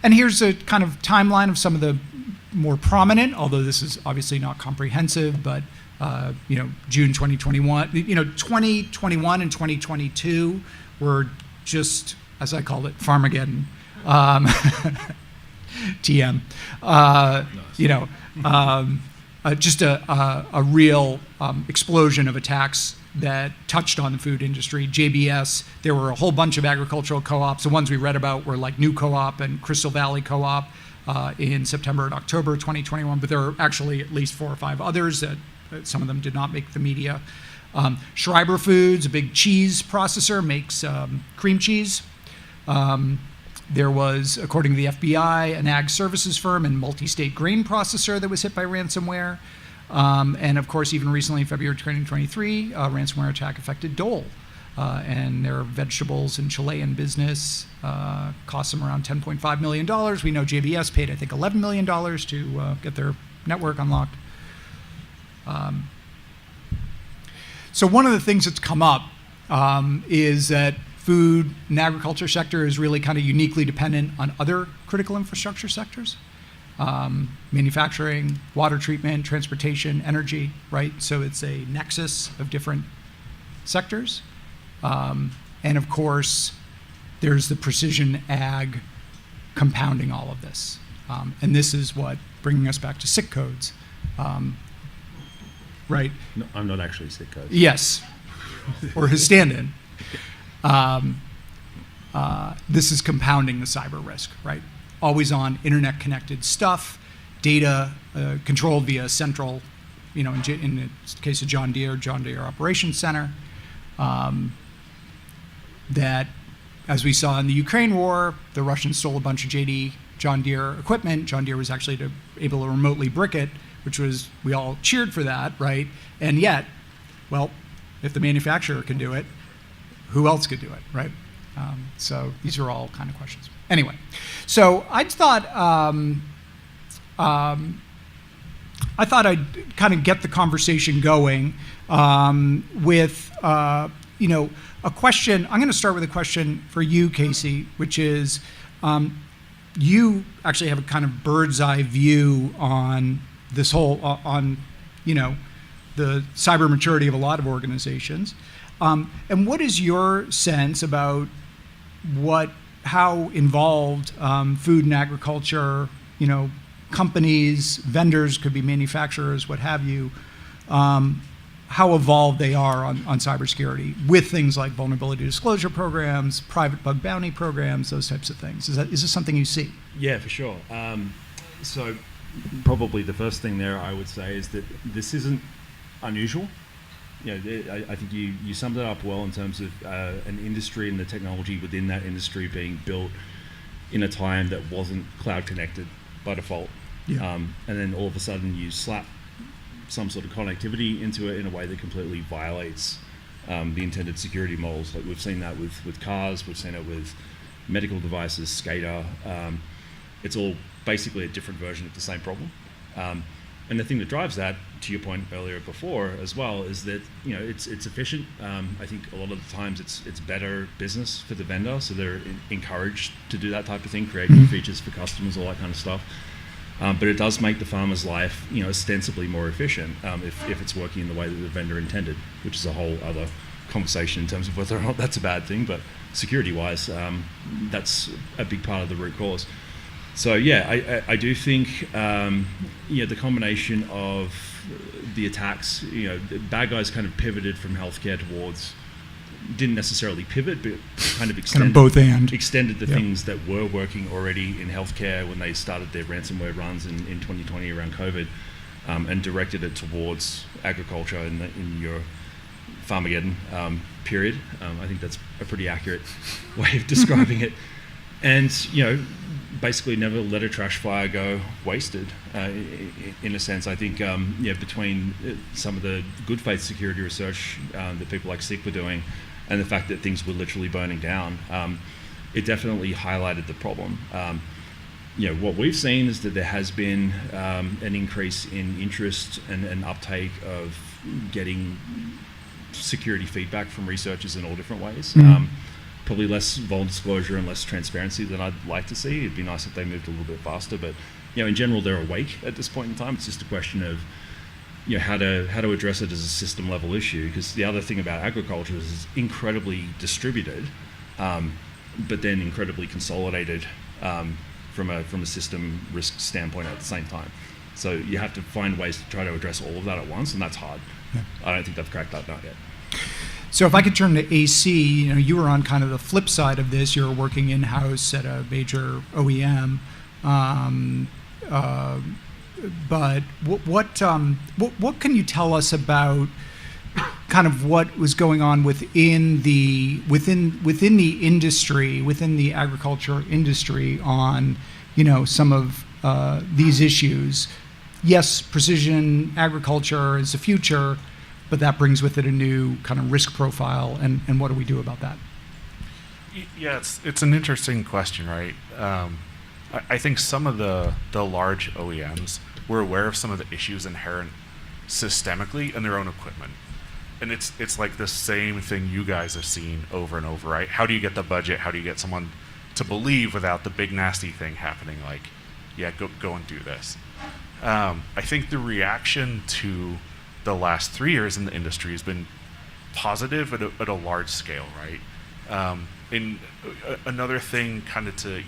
And here's a kind of timeline of some of the more prominent, although this is obviously not comprehensive, but June 2021, 2021 and 2022 were just, as I call it, Farmageddon. TM, just a real explosion of attacks that touched on the food industry. JBS, there were a whole bunch of agricultural co-ops. The ones we read about were like New Co-op and Crystal Valley Co-op in September and October 2021, but there are actually at least 4 or 5 others that some of them did not make the media. Schreiber Foods, a big cheese processor, makes cream cheese. There was, according to the FBI, an ag services firm and multi-state grain processor that was hit by ransomware. And of course, even recently in February 2023, a ransomware attack affected Dole. And their vegetables and Chilean business cost them around $10.5 million. We know JBS paid, I think, $11 million to get their network unlocked. So one of the things that's come up is that food and agriculture sector is really kind of uniquely dependent on other critical infrastructure sectors. Manufacturing, water treatment, transportation, energy, right? So it's a nexus of different sectors. And of course, there's the precision ag compounding all of this. And this is what, bringing us back to SIC codes, right? No, I'm not actually SIC codes. Yes, or his stand-in. This is compounding the cyber risk, right? Always on internet connected stuff, data controlled via central, in the case of John Deere Operations Center. That, as we saw in the Ukraine war, the Russians stole a bunch of John Deere equipment. John Deere was actually able to remotely brick it, which was, we all cheered for that, right? And yet, well, if the manufacturer can do it, who else could do it, right? So these are all kind of questions. Anyway, so I thought I'd kind of get the conversation going with a question. I'm going to start with a question for you, Casey, which is you actually have a kind of bird's eye view on this whole the cyber maturity of a lot of organizations. And what is your sense about how involved food and agriculture, companies, vendors, could be manufacturers, what have you, how evolved they are on cybersecurity with things like vulnerability disclosure programs, private bug bounty programs, those types of things? Is this something you see? Yeah, for sure. So probably the first thing there I would say is that this isn't unusual. I think you summed it up well in terms of an industry and the technology within that industry being built in a time that wasn't cloud connected by default. Yeah. And then all of a sudden you slap some sort of connectivity into it in a way that completely violates the intended security models. Like we've seen that with cars, we've seen it with medical devices, SCADA. It's all basically a different version of the same problem. And the thing that drives that, to your point earlier before as well, is that it's efficient. I think a lot of the times it's better business for the vendor, so they're encouraged to do that type of thing, create new features for customers, all that kind of stuff. But it does make the farmer's life, ostensibly more efficient if it's working in the way that the vendor intended, which is a whole other conversation in terms of whether or not that's a bad thing. But security-wise, that's a big part of the root cause. So yeah, I do think the combination of the attacks, the bad guys kind of pivoted from healthcare towards, didn't necessarily pivot, but kind of extended the things that were working already in healthcare when they started their ransomware runs in 2020 around COVID, and directed it towards agriculture in your Farmageddon period. I think that's a pretty accurate way of describing it. And basically never let a trash fire go wasted. In a sense, I think between some of the good faith security research that people like SIG were doing, and the fact that things were literally burning down, it definitely highlighted the problem. What we've seen is that there has been an increase in interest and uptake of getting security feedback from researchers in all different ways. Probably less vulnerability disclosure and less transparency than I'd like to see. It'd be nice if they moved a little bit faster, but in general they're awake at this point in time. It's just a question of how to address it as a system level issue, because the other thing about agriculture is it's incredibly distributed, but then incredibly consolidated from a system risk standpoint at the same time. So you have to find ways to try to address all of that at once, and that's hard. Yeah. I don't think they've cracked that nut yet. So if I could turn to AC, you were on kind of the flip side of this. You were working in-house at a major OEM. But what can you tell us about kind of what was going on within the industry, within the agriculture industry on, some of these issues? Yes, precision agriculture is the future, but that brings with it a new kind of risk profile, and what do we do about that? Yeah, it's an interesting question, right? I think some of the large OEMs were aware of some of the issues inherent systemically in their own equipment. And it's like the same thing you guys have seen over and over, right? How do you get the budget? How do you get someone to believe without the big nasty thing happening, like, yeah, go and do this? I think the reaction to the last 3 years in the industry has been positive at a large scale, right? And another thing kind of to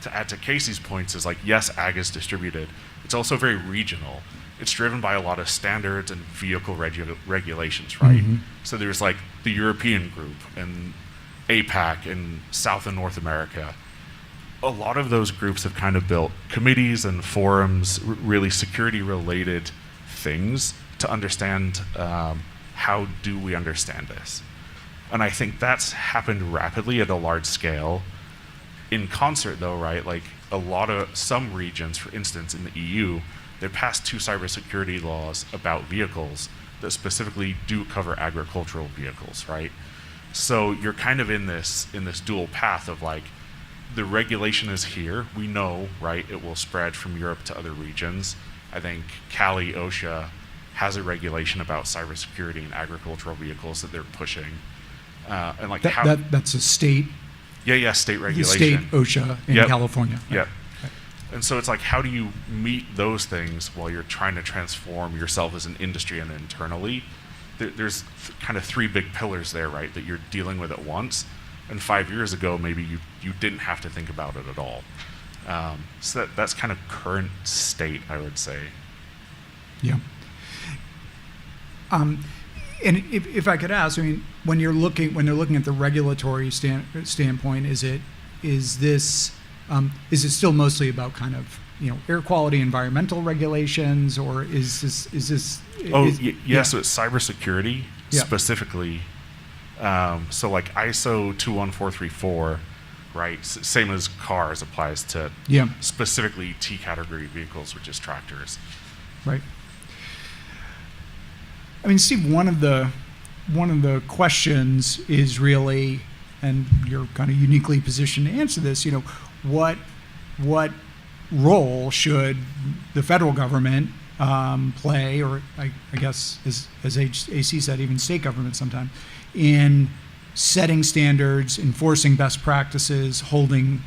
add to Casey's points is, like, yes, ag is distributed. It's also very regional. It's driven by a lot of standards and vehicle regulations, right? Mm-hmm. So there's like the European group and APAC and South and North America. a lot of those groups have kind of built committees and forums, really security-related things to understand how do we understand this. And I think that's happened rapidly at a large scale. In concert, though, right, like some regions, for instance, in the EU, they passed 2 cybersecurity laws about vehicles that specifically do cover agricultural vehicles, right? So you're kind of in this dual path of like, the regulation is here. We know, right, it will spread from Europe to other regions. I think Cali, OSHA has a regulation about cybersecurity and agricultural vehicles that they're pushing. And like that's a state. Yeah, state regulation. State OSHA in California. Yep. And so it's like, how do you meet those things while you're trying to transform yourself as an industry and internally? There's kind of 3 big pillars there, right, that you're dealing with at once. And 5 years ago, maybe you didn't have to think about it at all. So that's kind of current state, I would say. Yeah. And if I could ask, I mean, when they're looking at the regulatory standpoint, is it still mostly about kind of, air quality, environmental regulations, or is this? So it's cybersecurity specifically. So like ISO 21434, right? Same as cars applies to specifically T category vehicles, which is tractors. Right. I mean, Steve, one of the questions is really, and you're kind of uniquely positioned to answer this, what role should the federal government play, or I guess as AC said, even state government sometimes, in setting standards, enforcing best practices, holding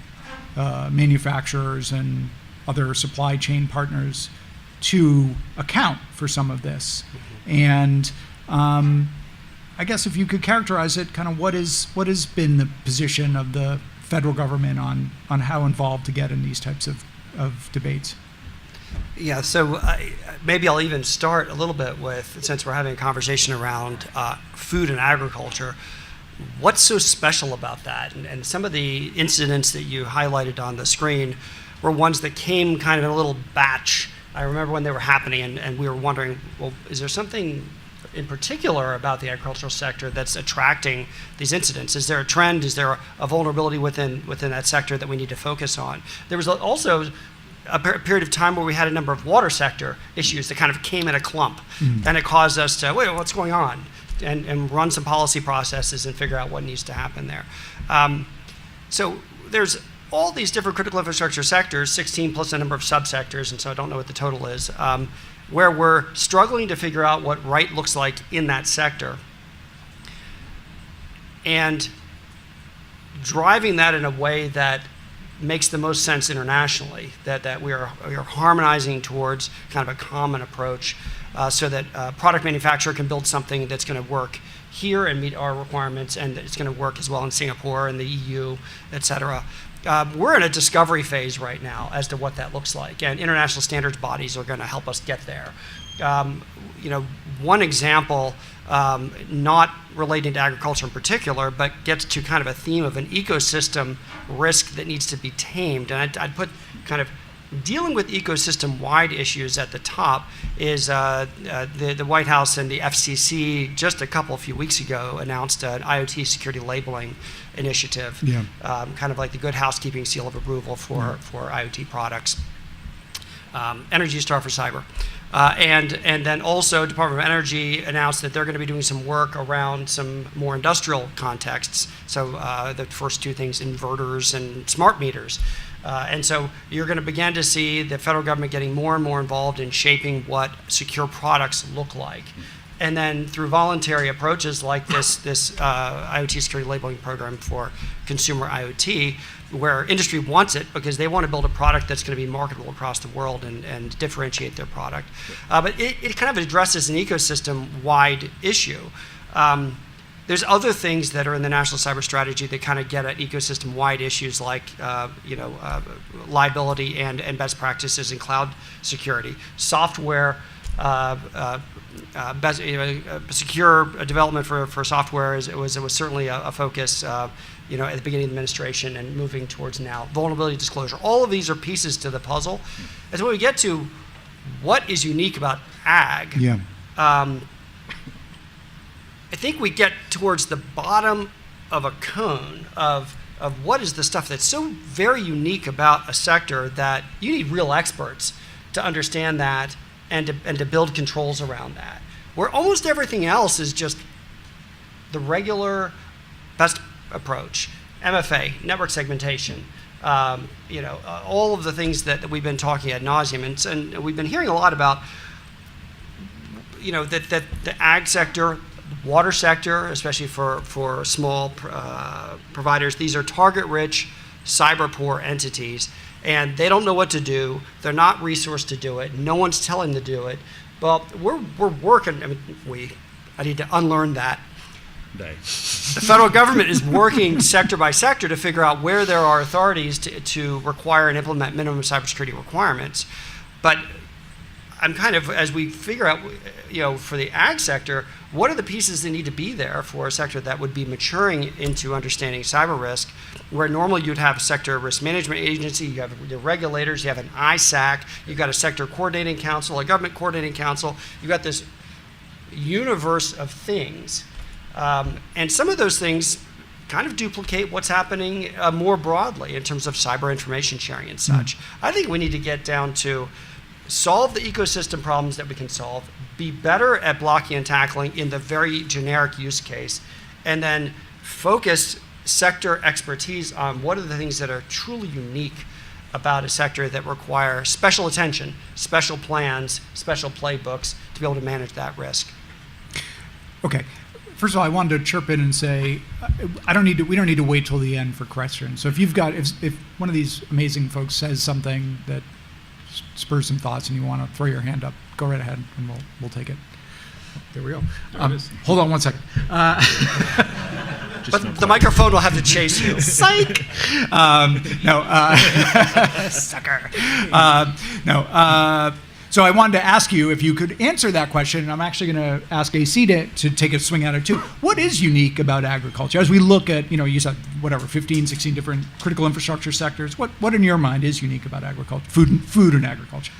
manufacturers and other supply chain partners to account for some of this. And I guess if you could characterize it, kind of what has been the position of the federal government on how involved to get in these types of debates? Yeah, so maybe I'll even start a little bit with, since we're having a conversation around food and agriculture, what's so special about that? And some of the incidents that you highlighted on the screen were ones that came kind of in a little batch. I remember when they were happening, and we were wondering, well, is there something in particular about the agricultural sector that's attracting these incidents? Is there a trend? Is there a vulnerability within that sector that we need to focus on? There was also a period of time where we had a number of water sector issues that kind of came in a clump, and it caused us to, wait, what's going on? And run some policy processes and figure out what needs to happen there. So there's all these different critical infrastructure sectors, 16 plus a number of subsectors, and so I don't know what the total is, where we're struggling to figure out what right looks like in that sector. And driving that in a way that makes the most sense internationally, that we are harmonizing towards kind of a common approach, so that a product manufacturer can build something that's going to work here and meet our requirements, and it's going to work as well in Singapore and the EU, et cetera. We're in a discovery phase right now as to what that looks like, and international standards bodies are going to help us get there. One example, not relating to agriculture in particular, but gets to kind of a theme of an ecosystem risk that needs to be tamed. And I'd put kind of dealing with ecosystem-wide issues at the top is the White House and the FCC just a few weeks ago announced an IoT security labeling initiative, kind of like the Good Housekeeping seal of approval for IoT products. Energy Star for cyber. And then also Department of Energy announced that they're going to be doing some work around some more industrial contexts. So the first 2 things, inverters and smart meters. And so you're going to begin to see the federal government getting more and more involved in shaping what secure products look like. And then through voluntary approaches like this IoT security labeling program for consumer IoT, where industry wants it because they want to build a product that's going to be marketable across the world and differentiate their product. But it kind of addresses an ecosystem-wide issue. There's other things that are in the National Cyber Strategy that kind of get at ecosystem-wide issues like liability and best practices in cloud security. Software secure development for software was certainly a focus, at the beginning of the administration and moving towards now. Vulnerability disclosure. All of these are pieces to the puzzle. And so when we get to what is unique about ag, I think we get towards the bottom of a cone of what is the stuff that's so very unique about a sector that you need real experts to understand that and to build controls around that. Where almost everything else is just the regular best approach. MFA, network segmentation, all of the things that we've been talking ad nauseum, and we've been hearing a lot about, that the ag sector, water sector, especially for small providers, these are target-rich, cyber-poor entities, and they don't know what to do. They're not resourced to do it. No one's telling them to do it. Well, we're working. I need to unlearn that. The federal government is working sector by sector to figure out where there are authorities to require and implement minimum cybersecurity requirements. But I'm kind of, as we figure out, for the ag sector, what are the pieces that need to be there for a sector that would be maturing into understanding cyber risk, where normally you'd have a sector risk management agency, you have the regulators, you have an ISAC, you've got a sector coordinating council, a government coordinating council, you've got this universe of things. And some of those things kind of duplicate what's happening more broadly in terms of cyber information sharing and such. I think we need to get down to solve the ecosystem problems that we can solve, be better at blocking and tackling in the very generic use case, and then focus sector expertise on what are the things that are truly unique about a sector that require special attention, special plans, special playbooks to be able to manage that risk. Okay. First of all, I wanted to chirp in and say, we don't need to wait till the end for questions. So if one of these amazing folks says something that spurs some thoughts and you want to throw your hand up, go right ahead and we'll take it. There we go. Hold on one second. But the microphone will have to chase you. Psych! Sucker. So I wanted to ask you if you could answer that question, and I'm actually going to ask AC to take a swing at it too. What is unique about agriculture? As we look at, you said, 15, 16 different critical infrastructure sectors, what in your mind is unique about agriculture, food and agriculture?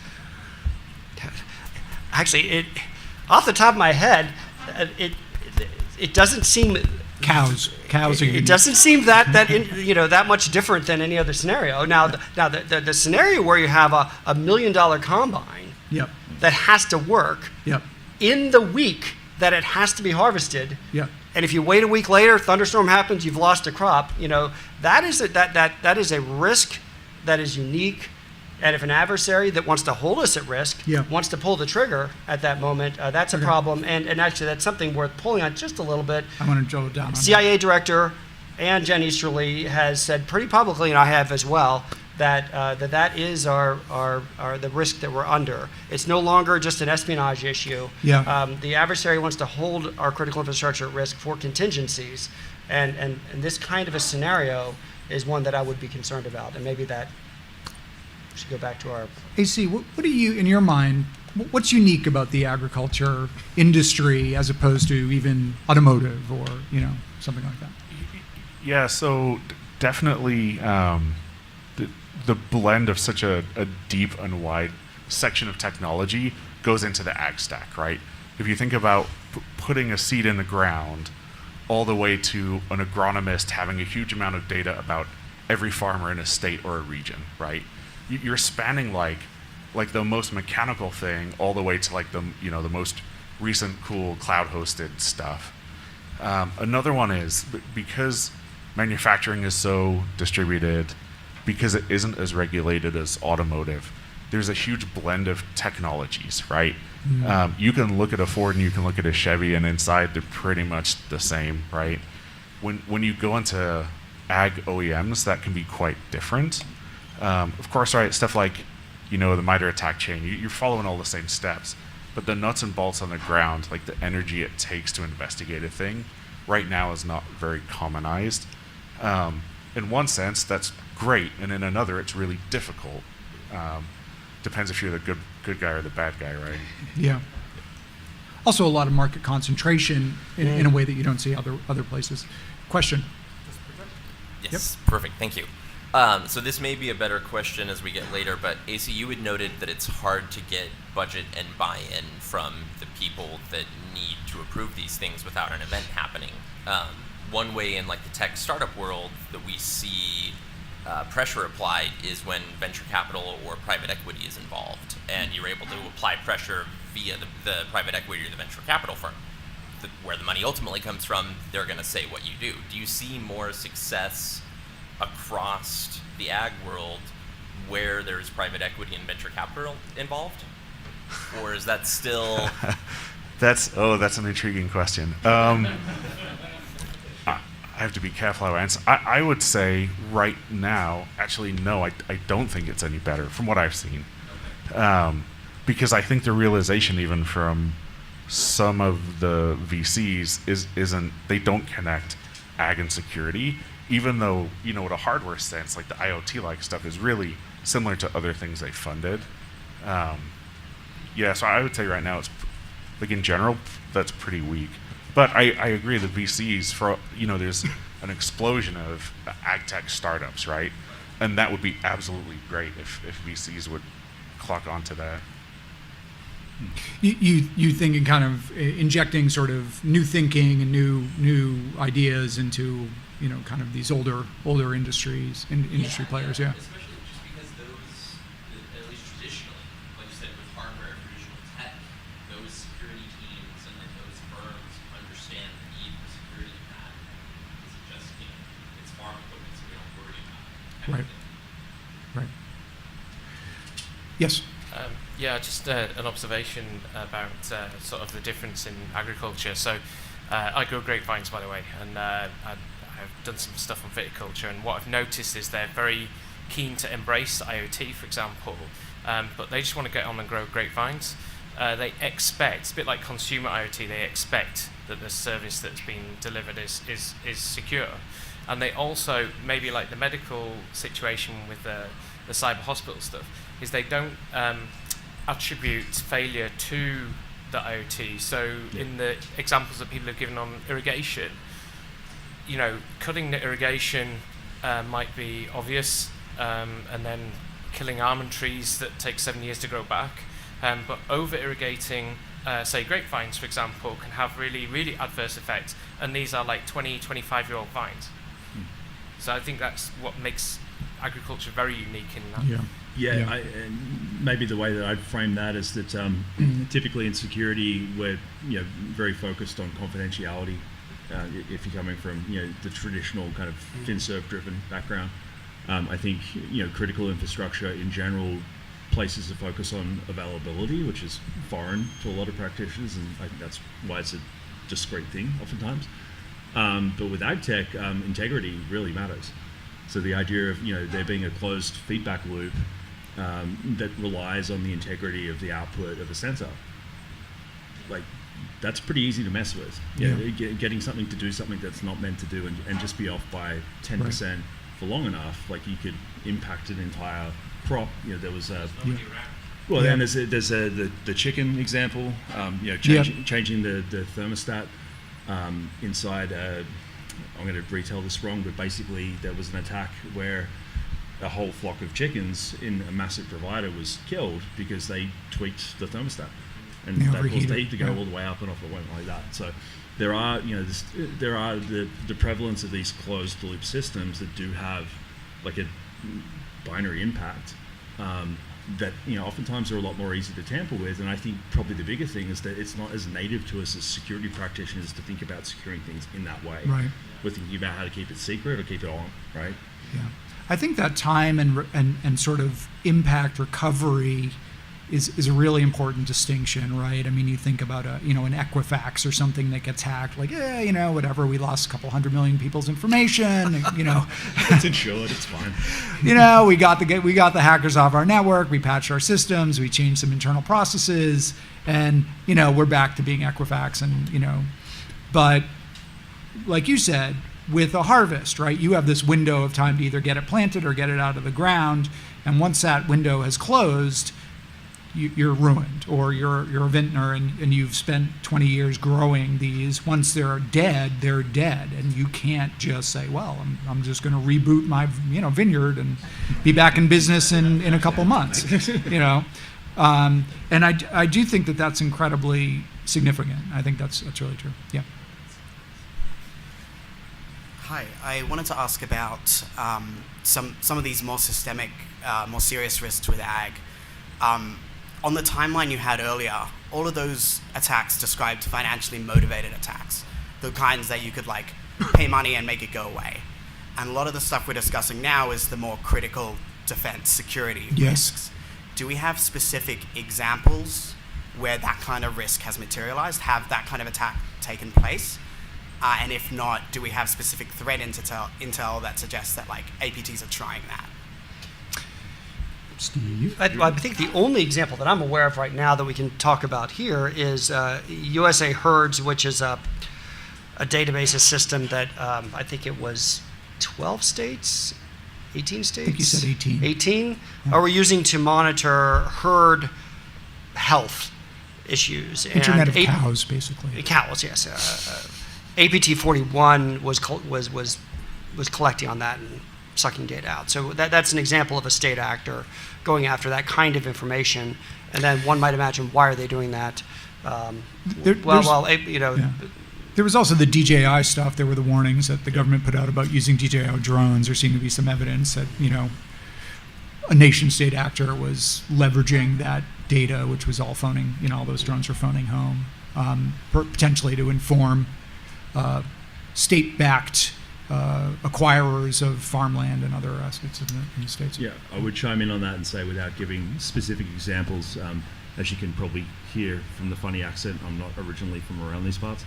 Actually, off the top of my head, it doesn't seem... Cows are unique. It doesn't seem that much different than any other scenario. Now the scenario where you have a $1 million combine that has to work in the week that it has to be harvested, and if you wait a week later, thunderstorm happens, you've lost a crop. That is a risk that is unique. And if an adversary that wants to hold us at risk wants to pull the trigger at that moment, that's a problem. And actually, that's something worth pulling on just a little bit. I want to drill it down on CIA director and Jen Easterly has said pretty publicly, and I have as well, that that is the risk that we're under. It's no longer just an espionage issue. The adversary wants to hold our critical infrastructure at risk for contingencies, and this kind of a scenario is one that I would be concerned about, and maybe that should go back to our... AC, what do you, in your mind, what's unique about the agriculture industry as opposed to even automotive or, something like that? Yeah, so definitely the blend of such a deep and wide section of technology goes into the ag stack, right? If you think about putting a seed in the ground all the way to an agronomist having a huge amount of data about every farmer in a state or a region, right? You're spanning like the most mechanical thing all the way to like the most recent cool cloud hosted stuff. Another one is because manufacturing is so distributed, because it isn't as regulated as automotive, there's a huge blend of technologies, right? You can look at a Ford and you can look at a Chevy, and inside they're pretty much the same, right? When you go into ag OEMs, that can be quite different. Of course, right, stuff like, the MITRE ATT&CK chain, you're following all the same steps, but the nuts and bolts on the ground, like the energy it takes to investigate a thing, right now is not very commonized. In one sense, that's great, and in another, it's really difficult. Depends if you're the good guy or the bad guy, right? Yeah. Also, a lot of market concentration in a way that you don't see other places. Question. Yes, perfect. Thank you. So this may be a better question as we get later, but AC, you had noted that it's hard to get budget and buy-in from the people that need to approve these things without an event happening. One way in like the tech startup world that we see pressure applied is when venture capital or private equity is involved, and you're able to apply pressure via the private equity or the venture capital firm. Where the money ultimately comes from, they're going to say what you do. Do you see more success across the ag world where there's private equity and venture capital involved? Or is that still... That's an intriguing question. I have to be careful how I answer. I would say right now, actually, no, I don't think it's any better from what I've seen. Because I think the realization even from some of the VCs isn't, they don't connect ag and security, even though, you know, in a hardware sense, like the IoT-like stuff is really similar to other things they funded. Yeah, so I would say right now it's, like in general, that's pretty weak. But I agree that VCs, for, you know, there's an explosion of ag tech startups, right? And that would be absolutely great if VCs would clock onto that. You think in kind of injecting sort of new thinking and new ideas into, you know, kind of these older industry players, yeah. Especially just because those, at least traditionally, like you said, with hardware, traditional tech, those security teams and then those firms understand the need for security in that. It's just, you know, it's farm equipment, so we don't worry about it. Right. Yes. Yeah, just an observation about sort of the difference in agriculture. So I grow grapevines, by the way, and I've done some stuff on viticulture, and what I've noticed is they're very keen to embrace IoT, for example, but they just want to get on and grow grapevines. They expect, it's a bit like consumer IoT, they expect that the service that's being delivered is secure. And they also, maybe like the medical situation with the cyber hospital stuff, is they don't attribute failure to the IoT. So in the examples that people have given on irrigation, you know, cutting the irrigation might be obvious, and then killing almond trees that take 7 years to grow back. But over-irrigating, say grapevines, for example, can have really, really adverse effects. And these are like 20, 25-year-old vines. So I think that's what makes agriculture very unique in that. Yeah. And maybe the way that I'd frame that is that typically in security we're very focused on confidentiality. If you're coming from the traditional kind of FinServ driven background, I think critical infrastructure in general places a focus on availability, which is foreign to a lot of practitioners, and I think that's why it's a discrete thing oftentimes. But with ag tech, integrity really matters. So the idea of there being a closed feedback loop that relies on the integrity of the output of a sensor, like that's pretty easy to mess with. Getting something to do something that's not meant to do and just be off by 10% for long enough, like you could impact an entire crop. There was well, then there's the chicken example. Changing the thermostat inside. I'm going to retell this wrong, but basically there was an attack where a whole flock of chickens in a massive provider was killed because they tweaked the thermostat, and that caused the heat to go all the way up and off. It went like that. So there are, there are the prevalence of these closed loop systems that do have like a binary impact that oftentimes are a lot more easy to tamper with. And I think probably the bigger thing is that it's not as native to us as security practitioners to think about securing things in that way. Right. We're thinking about how to keep it secret or keep it on, right? Yeah. I think that time and sort of impact recovery is a really important distinction, right? I mean, you think about an Equifax or something that gets hacked, like, whatever, we lost a couple 100 million people's information, It's insured, it's fine. We got the hackers off our network, we patched our systems, we changed some internal processes, and we're back to being Equifax, and but like you said, with a harvest, right? You have this window of time to either get it planted or get it out of the ground, and once that window has closed, you're ruined, or you're a vintner and you've spent 20 years growing these. Once they're dead, and you can't just say, well, I'm just going to reboot my vineyard and be back in business in a couple months, And I do think that that's incredibly significant. I think that's really true. Yeah. Hi, I wanted to ask about some of these more systemic, more serious risks with ag. On the timeline you had earlier, all of those attacks described financially motivated attacks, the kinds that you could pay money and make it go away. And a lot of the stuff we're discussing now is the more critical defense security risks. Do we have specific examples where that kind of risk has materialized? Have that kind of attack taken place? And if not, do we have specific threat intel that suggests that APTs are trying that? Steve? I think the only example that I'm aware of right now that we can talk about here is USA Herds, which is a database system that I think it was 12 states, 18 states? I think you said 18. 18? Are we using to monitor herd health issues? Internet of cows, basically. Cows, yes. APT 41 was collecting on that and sucking data out. So that's an example of a state actor going after that kind of information. And then one might imagine, why are they doing that? There was also the DJI stuff. There were the warnings that the government put out about using DJI drones. There seemed to be some evidence that, a nation-state actor was leveraging that data, which was all phoning, all those drones were phoning home, potentially to inform state-backed acquirers of farmland and other assets in the states. Yeah, I would chime in on that and say, without giving specific examples, as you can probably hear from the funny accent, I'm not originally from around these parts.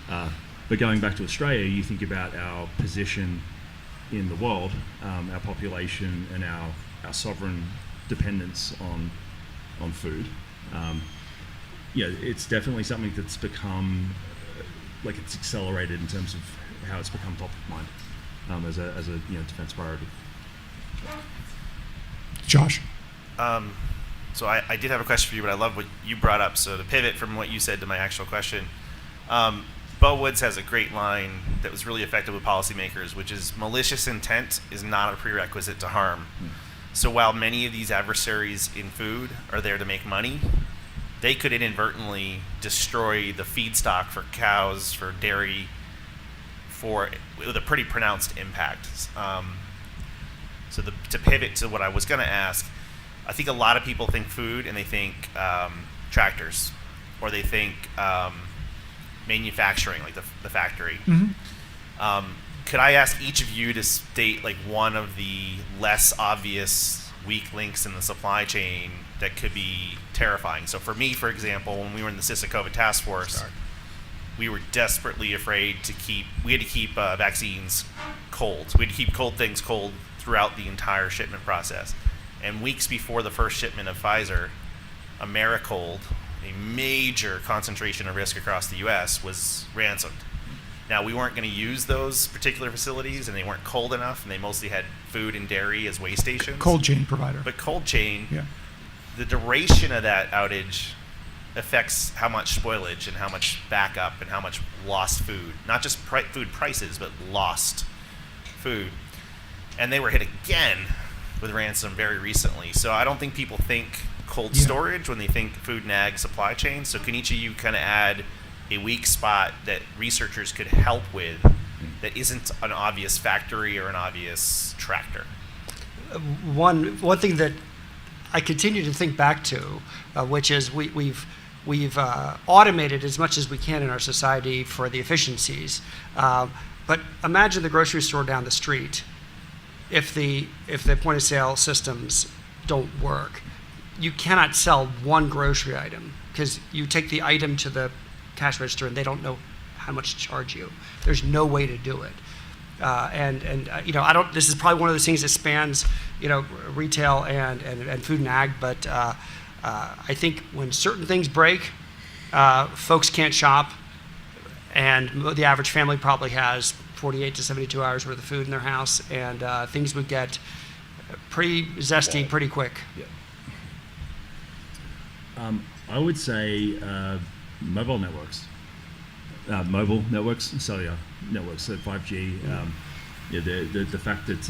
But going back to Australia, you think about our position in the world, our population and our sovereign dependence on food. It's definitely something that's become, it's accelerated in terms of how it's become top of mind as a defense priority. Josh? So I did have a question for you, but I love what you brought up. So to pivot from what you said to my actual question, Bo Woods has a great line that was really effective with policymakers, which is malicious intent is not a prerequisite to harm. So while many of these adversaries in food are there to make money, they could inadvertently destroy the feedstock for cows, for dairy, with a pretty pronounced impact. To pivot to what I was going to ask, I think a lot of people think food and they think tractors, or they think manufacturing, like the factory. Mm-hmm. Could I ask each of you to state one of the less obvious weak links in the supply chain that could be terrifying? So for me, for example, when we were in the CISA COVID task force, we were desperately afraid we had to keep vaccines cold. We had to keep cold things cold throughout the entire shipment process. And weeks before the first shipment of Pfizer, Americold, a major concentration of risk across the U.S., was ransomed. Now, we weren't going to use those particular facilities, and they weren't cold enough, and they mostly had food and dairy as way stations. Cold chain provider. But cold chain, the duration of that outage affects how much spoilage and how much backup and how much lost food. Not just food prices, but lost food. And they were hit again with ransom very recently. So I don't think people think cold storage when they think food and ag supply chain. So can each of you kind of add a weak spot that researchers could help with that isn't an obvious factory or an obvious tractor? One thing that I continue to think back to, which is we've automated as much as we can in our society for the efficiencies. But imagine the grocery store down the street. If the point of sale systems don't work, you cannot sell one grocery item because you take the item to the cash register and they don't know how much to charge you. There's no way to do it. This is probably one of those things that spans, retail and food and ag. But I think when certain things break, folks can't shop, and the average family probably has 48 to 72 hours worth of food in their house, and things would get pretty zesty pretty quick. I would say mobile networks. Cellular networks, so 5G. The fact that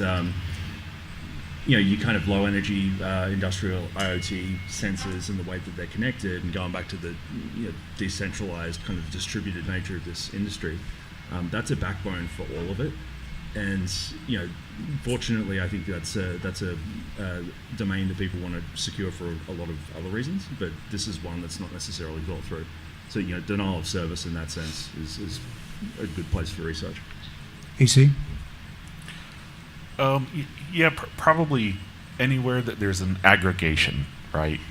you kind of low energy industrial IoT sensors and the way that they're connected, and going back to the decentralized kind of distributed nature of this industry, that's a backbone for all of it. And fortunately, I think that's a domain that people want to secure for a lot of other reasons, but this is one that's not necessarily thought through. So denial of service in that sense is a good place for research. AC? Probably anywhere that there's an aggregation, right?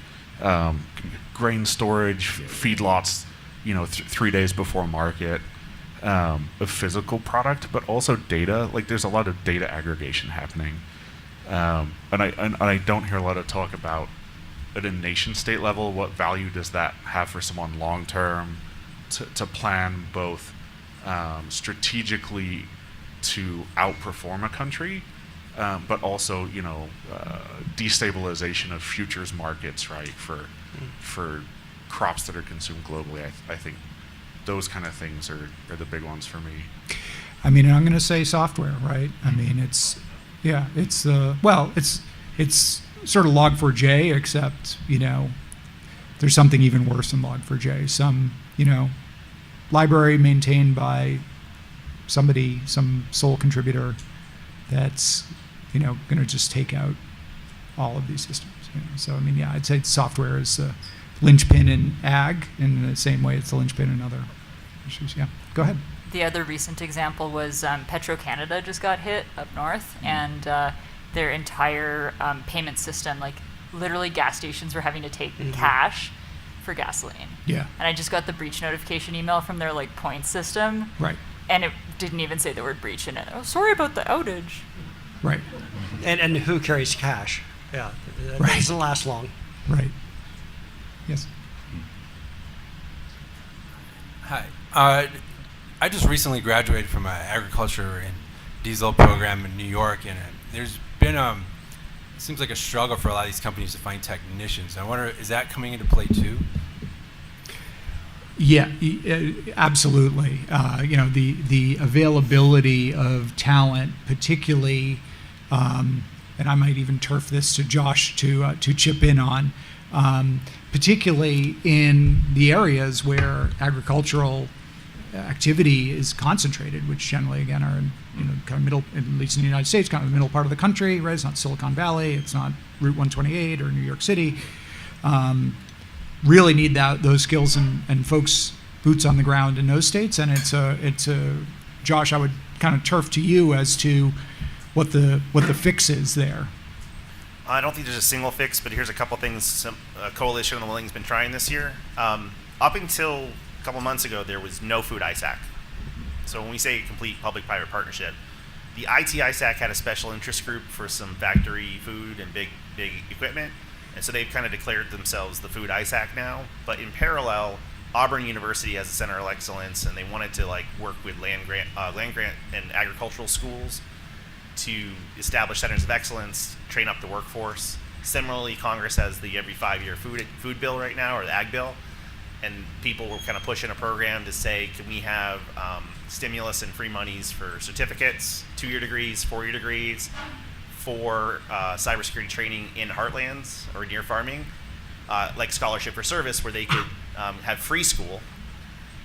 Grain storage, feedlots, 3 days before market, a physical product, but also data. Like there's a lot of data aggregation happening, and I don't hear a lot of talk about at a nation state level what value does that have for someone long term to plan both strategically to outperform a country, but also destabilization of futures markets, right, for crops that are consumed globally. I think those kind of things are the big ones for me. I mean, I'm going to say software, right? I mean, it's sort of Log4j, except there's something even worse than Log4j. Some library maintained by somebody, some sole contributor that's going to just take out all of these systems. So I mean, I'd say software is the linchpin in ag in the same way it's the linchpin in other issues. Yeah, go ahead. The other recent example was Petro-Canada just got hit up north, and their entire payment system, like literally gas stations were having to take cash for gasoline. Yeah. And I just got the breach notification email from their points system. Right. And it didn't even say the word breach in it. Oh, sorry about the outage. Right. And who carries cash? Yeah. That doesn't last long. Right. Yes. Hi. I just recently graduated from an agriculture and diesel program in New York, and there's been it seems like a struggle for a lot of these companies to find technicians. I wonder, is that coming into play too? Yeah, absolutely. The availability of talent, particularly, and I might even turf this to Josh to chip in on, particularly in the areas where agricultural activity is concentrated, which generally, again, are in kind of middle, at least in the United States, kind of the middle part of the country, right? It's not Silicon Valley, it's not Route 128 or New York City. Really need those skills and folks boots on the ground in those states. And it's a Josh, I would kind of turf to you as to what the fix is there. I don't think there's a single fix, but here's a couple things a coalition on the Willing's been trying this year. Up until a couple months ago, there was no food ISAC. So when we say complete public-private partnership, the IT ISAC had a special interest group for some factory food and big equipment, and so they've kind of declared themselves the food ISAC now. But in parallel, Auburn University has a center of excellence, and they wanted to work with land grant and agricultural schools to establish centers of excellence, train up the workforce. Similarly, Congress has the every 5-year food bill right now, or the ag bill, and people were kind of pushing a program to say, can we have stimulus and free monies for certificates, 2-year degrees, 4-year degrees, for cybersecurity training in heartlands or near farming, like scholarship for service, where they could have free school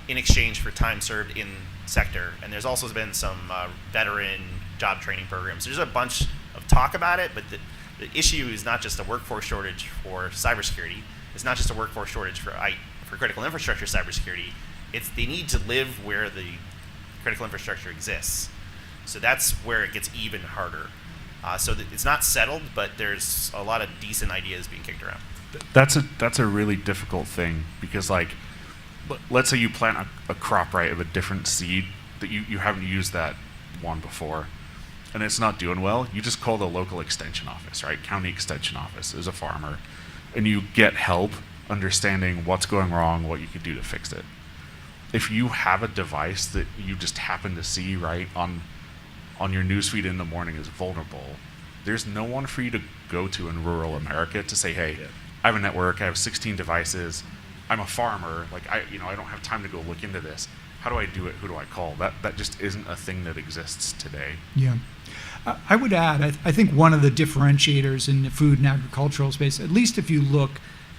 in exchange for time served in sector. And there's also been some veteran job training programs. There's a bunch of talk about it, but the issue is not just a workforce shortage for cybersecurity. It's not just a workforce shortage for critical infrastructure cybersecurity. It's they need to live where the critical infrastructure exists. So that's where it gets even harder. So it's not settled, but there's a lot of decent ideas being kicked around. That's a really difficult thing, because let's say you plant a crop, right, of a different seed that you haven't used that one before, and it's not doing well. You just call the local extension office, right, county extension office as a farmer, and you get help understanding what's going wrong, what you could do to fix it. If you have a device that you just happen to see right on your newsfeed in the morning is vulnerable, there's no one for you to go to in rural America to say, hey, I have a network, I have 16 devices, I'm a farmer, like I don't have time to go look into this. How do I do it? Who do I call? That just isn't a thing that exists today. Yeah. I would add, I think one of the differentiators in the food and agricultural space, at least if you look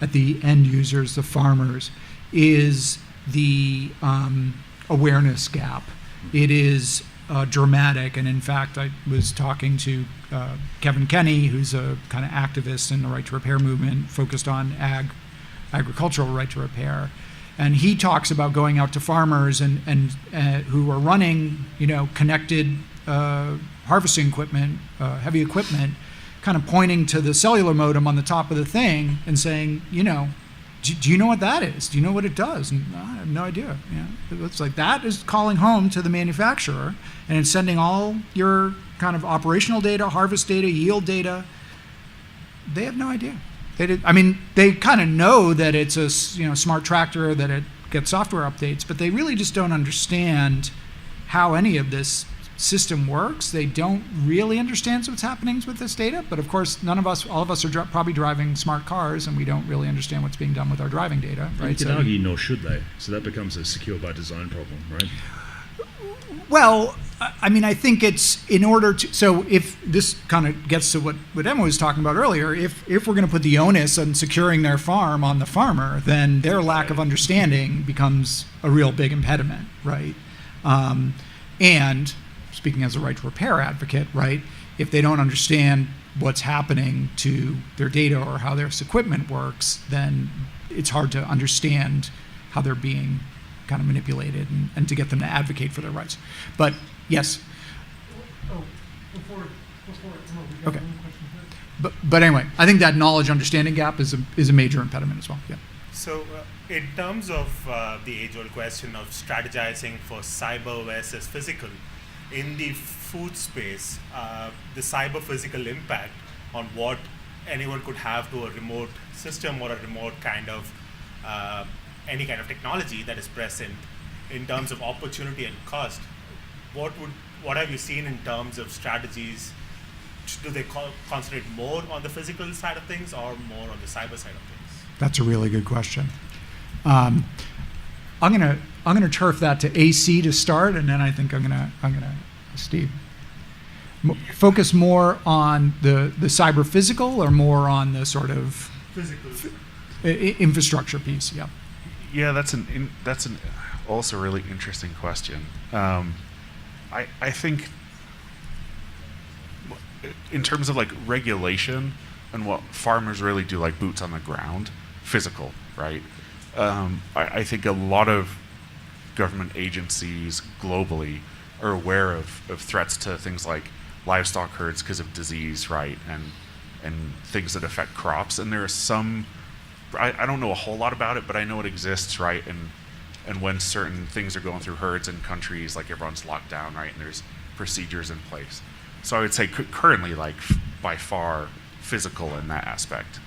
at the end users, the farmers, is the awareness gap. It is dramatic, and in fact, I was talking to Kevin Kenny, who's a kind of activist in the right to repair movement, focused on agricultural right to repair, and he talks about going out to farmers and who are running, connected harvesting equipment, heavy equipment, kind of pointing to the cellular modem on the top of the thing and saying, do you know what that is? Do you know what it does? And I have no idea. It's like that is calling home to the manufacturer, and it's sending all your kind of operational data, harvest data, yield data. They have no idea. They kind of know that it's a smart tractor, that it gets software updates, but they really just don't understand how any of this system works. They don't really understand what's happening with this data, but of course all of us are probably driving smart cars, and we don't really understand what's being done with our driving data, right? You can argue, nor should they. So that becomes a secure by design problem, right? Well, I think it's in order to, so if this kind of gets to what Emma was talking about earlier, if we're going to put the onus on securing their farm on the farmer, then their lack of understanding becomes a real big impediment, right? And speaking as a right to repair advocate, right, if they don't understand what's happening to their data or how their equipment works, then it's hard to understand how they're being kind of manipulated and to get them to advocate for their rights. But yes. Okay. But anyway, I think that knowledge understanding gap is a major impediment as well. Yeah. So in terms of the age-old question of strategizing for cyber versus physical, in the food space, the cyber-physical impact on what anyone could have to a remote system or a remote kind of any kind of technology that is present in terms of opportunity and cost, what have you seen in terms of strategies? Do they concentrate more on the physical side of things or more on the cyber side of things? That's a really good question. I'm gonna turf that to AC to start, and then I think I'm gonna Steve. Focus more on the cyber physical or more on the sort of physical infrastructure piece. Yeah. Yeah, that's an also really interesting question. I think in terms of like regulation and what farmers really do, like boots on the ground, physical, right? I think a lot of government agencies globally are aware of threats to things like livestock herds because of disease, right? And things that affect crops. And there are some, I don't know a whole lot about it, but I know it exists, right? And when certain things are going through herds in countries, like everyone's locked down, right? And there's procedures in place. So I would say currently, like by far, physical in that aspect.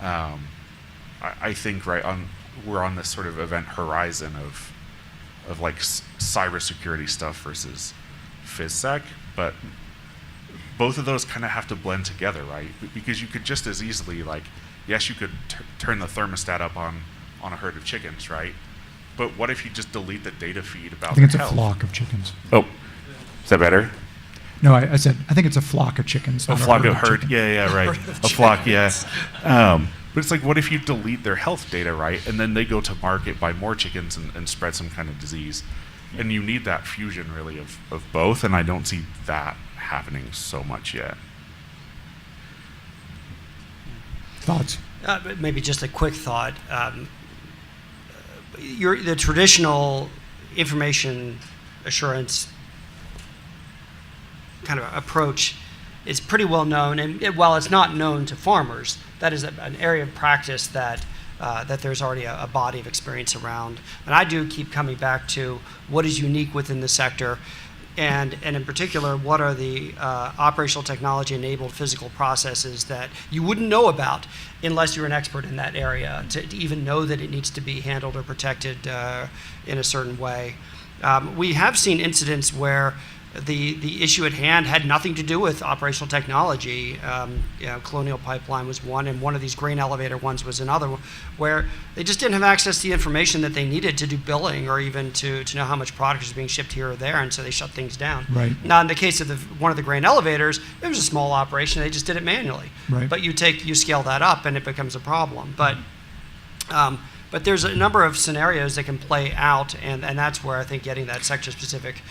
I think we're on this sort of event horizon of like cybersecurity stuff versus PhysSec, but both of those kind of have to blend together, right? Because you could just as easily, like, yes, you could turn the thermostat up on a herd of chickens, right? But what if you just delete the data feed about I think it's health? a flock of chickens. Oh, is that better? No, I said I think it's a flock of chickens. A flock of herd, yeah, right. A flock, yeah. But it's like, what if you delete their health data, right? And then they go to market, buy more chickens, and spread some kind of disease. And you need that fusion, really, of both, and I don't see that happening so much yet. Thoughts? Maybe just a quick thought. The traditional information assurance kind of approach is pretty well known, and while it's not known to farmers, that is an area of practice that there's already a body of experience around. And I do keep coming back to what is unique within the sector, and in particular, what are the operational technology-enabled physical processes that you wouldn't know about unless you're an expert in that area to even know that it needs to be handled or protected in a certain way. We have seen incidents where the issue at hand had nothing to do with operational technology. Colonial Pipeline was one, and one of these grain elevator ones was another, where they just didn't have access to the information that they needed to do billing or even to know how much product is being shipped here or there, and so they shut things down. Right. Now, in the case of one of the grain elevators, it was a small operation. They just did it manually. Right. But you scale that up, and it becomes a problem. But there's a number of scenarios that can play out, and that's where I think getting that sector-specific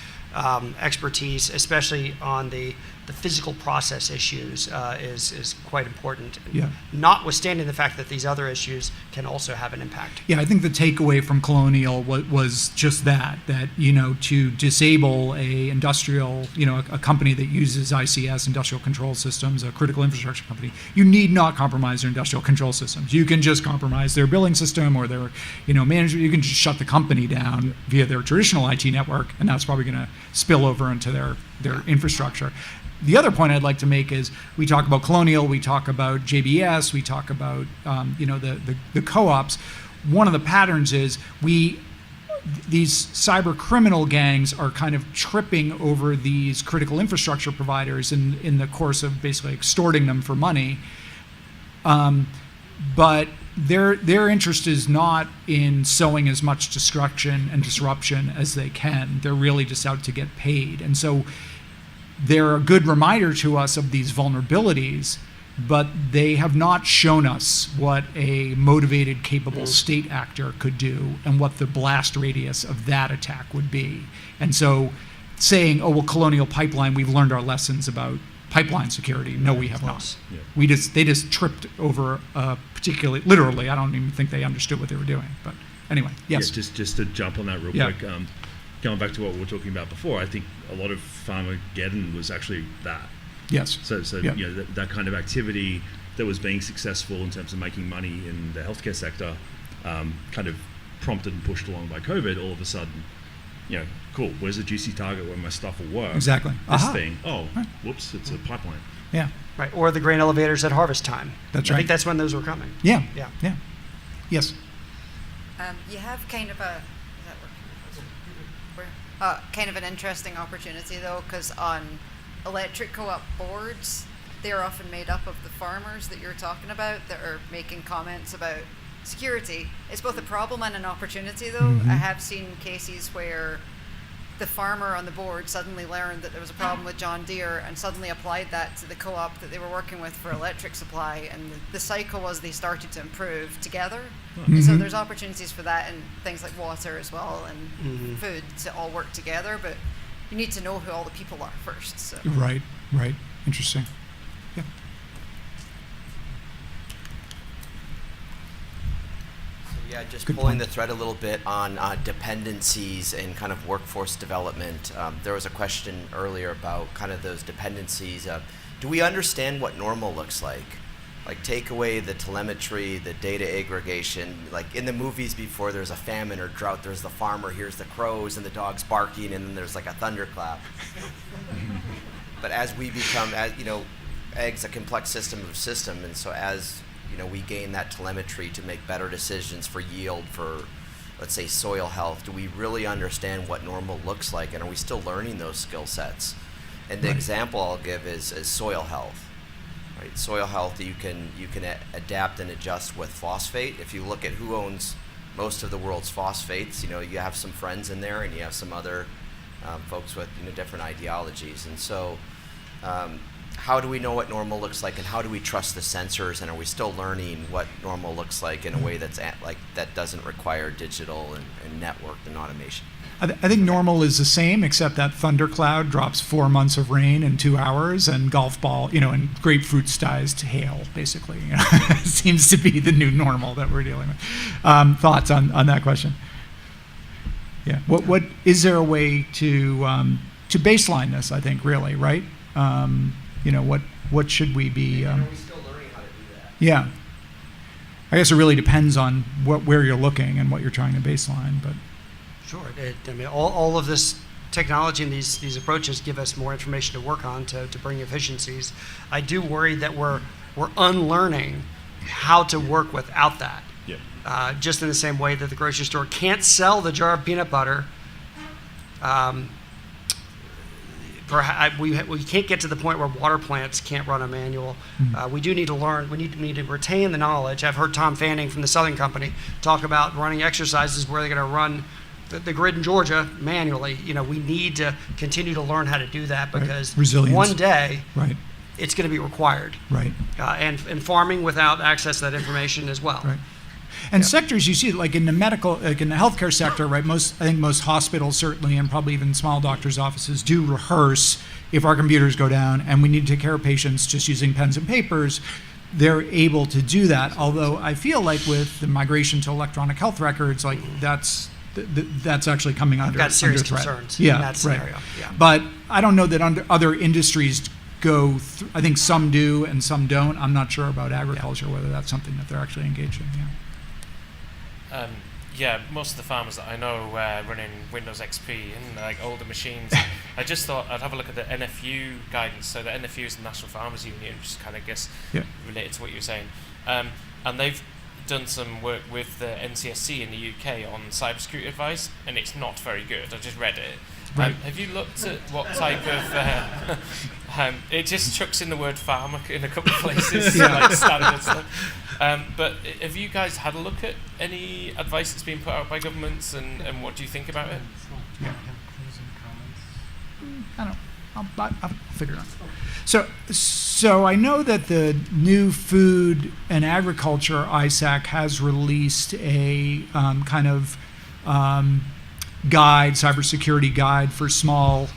expertise, especially on the physical process issues, is quite important. Yeah. Notwithstanding the fact that these other issues can also have an impact. Yeah, I think the takeaway from Colonial was just that to disable a industrial, a company that uses ICS, industrial control systems, a critical infrastructure company, you need not compromise their industrial control systems. You can just compromise their billing system or their, management. You can just shut the company down via their traditional IT network, and that's probably going to spill over into their infrastructure. The other point I'd like to make is we talk about Colonial, we talk about JBS, we talk about the co-ops. One of the patterns is these cyber criminal gangs are kind of tripping over these critical infrastructure providers in the course of basically extorting them for money. But their interest is not in sowing as much destruction and disruption as they can. They're really just out to get paid. And so they're a good reminder to us of these vulnerabilities, but they have not shown us what a motivated, capable state actor could do and what the blast radius of that attack would be. And so saying, oh, well, Colonial Pipeline, we've learned our lessons about pipeline security. No, we have not. Yeah. They just tripped over particularly, literally, I don't even think they understood what they were doing. But anyway, yes. Yeah, just to jump on that real quick, going back to what we were talking about before, I think a lot of Farmageddon was actually that. Yes. So that kind of activity that was being successful in terms of making money in the healthcare sector, kind of prompted and pushed along by COVID, all of a sudden, cool, where's the juicy target where my stuff will work? Exactly. This thing, whoops, it's a pipeline. Yeah. Right, or the grain elevators at harvest time. That's I right. think that's when those were coming. Yeah. Yeah. Yeah. Yes. You have kind of kind of an interesting opportunity though, because on electric co-op boards, they're often made up of the farmers that you're talking about that are making comments about security. It's both a problem and an opportunity though. Mm-hmm. I have seen cases where the farmer on the board suddenly learned that there was a problem with John Deere and suddenly applied that to the co-op that they were working with for electric supply, and the cycle was they started to improve together. Mm-hmm. And so there's opportunities for that and things like water as well and food to all work together, but you need to know who all the people are first. So. Right. Interesting. Yeah. Yeah, just Good pulling point. the thread a little bit on dependencies and kind of workforce development. There was a question earlier about kind of those dependencies. Do we understand what normal looks like? Like take away the telemetry, the data aggregation. Like in the movies before there's a famine or drought, there's the farmer hears the crows and the dogs barking, and then there's like a thunderclap. But as we become, ag's a complex system, and so as we gain that telemetry to make better decisions for yield, for, let's say, soil health. Do we really understand what normal looks like, and are we still learning those skill sets? And the example I'll give is soil health. Right? Soil health, you can adapt and adjust with phosphate. If you look at who owns most of the world's phosphates, you have some friends in there, and you have some other folks with different ideologies, and so. How do we know what normal looks like, and how do we trust the sensors, and are we still learning what normal looks like in a way that's that doesn't require digital and networked and automation? I think normal is the same, except that thundercloud drops 4 months of rain in 2 hours, and golf ball, and grapefruit-sized hail, basically. Seems to be the new normal that we're dealing with. Thoughts on that question? Yeah. What is there a way to baseline this? I think really, right? What should we be? Are we still learning how to do that? Yeah. I guess it really depends on where you're looking and what you're trying to baseline, but. Sure. All of this technology and these approaches give us more information to work on to bring efficiencies. I do worry that we're unlearning how to work without that. Yeah. Just in the same way that the grocery store can't sell the jar of peanut butter we can't get to the point where water plants can't run a manual. We do need to learn. We need to retain the knowledge. I've heard Tom Fanning from the Southern Company talk about running exercises where they're going to run the grid in Georgia manually. We need to continue to learn how to do that because one day it's going to be required. Right. And farming without access to that information as well. Right. And sectors you see, like in the medical, like in the healthcare sector, right? I think most hospitals certainly, and probably even small doctors' offices, do rehearse if our computers go down and we need to take care of patients just using pens and papers. They're able to do that. Although I feel like with the migration to electronic health records, like that's actually coming under got serious threat. concerns in that scenario. Right. Yeah. But I don't know that under other industries go through. I think some do and some don't. I'm not sure about agriculture, whether that's something that they're actually engaged in. Yeah, most of the farmers that I know running Windows XP and like older machines. I just thought I'd have a look at the NFU guidance. So the NFU is the National Farmers Union, which is kind of related to what you were saying. And they've done some work with the NCSC in the UK on cybersecurity advice, and it's not very good. I just read it. Right. Have you looked at what type of... it just chucks in the word farmer in a couple of places, like standard stuff. But have you guys had a look at any advice that's been put out by governments, and what do you think about it? I don't know. I'll figure it out. So I know that the new Food and Agriculture ISAC has released a kind of guide, cybersecurity guide for small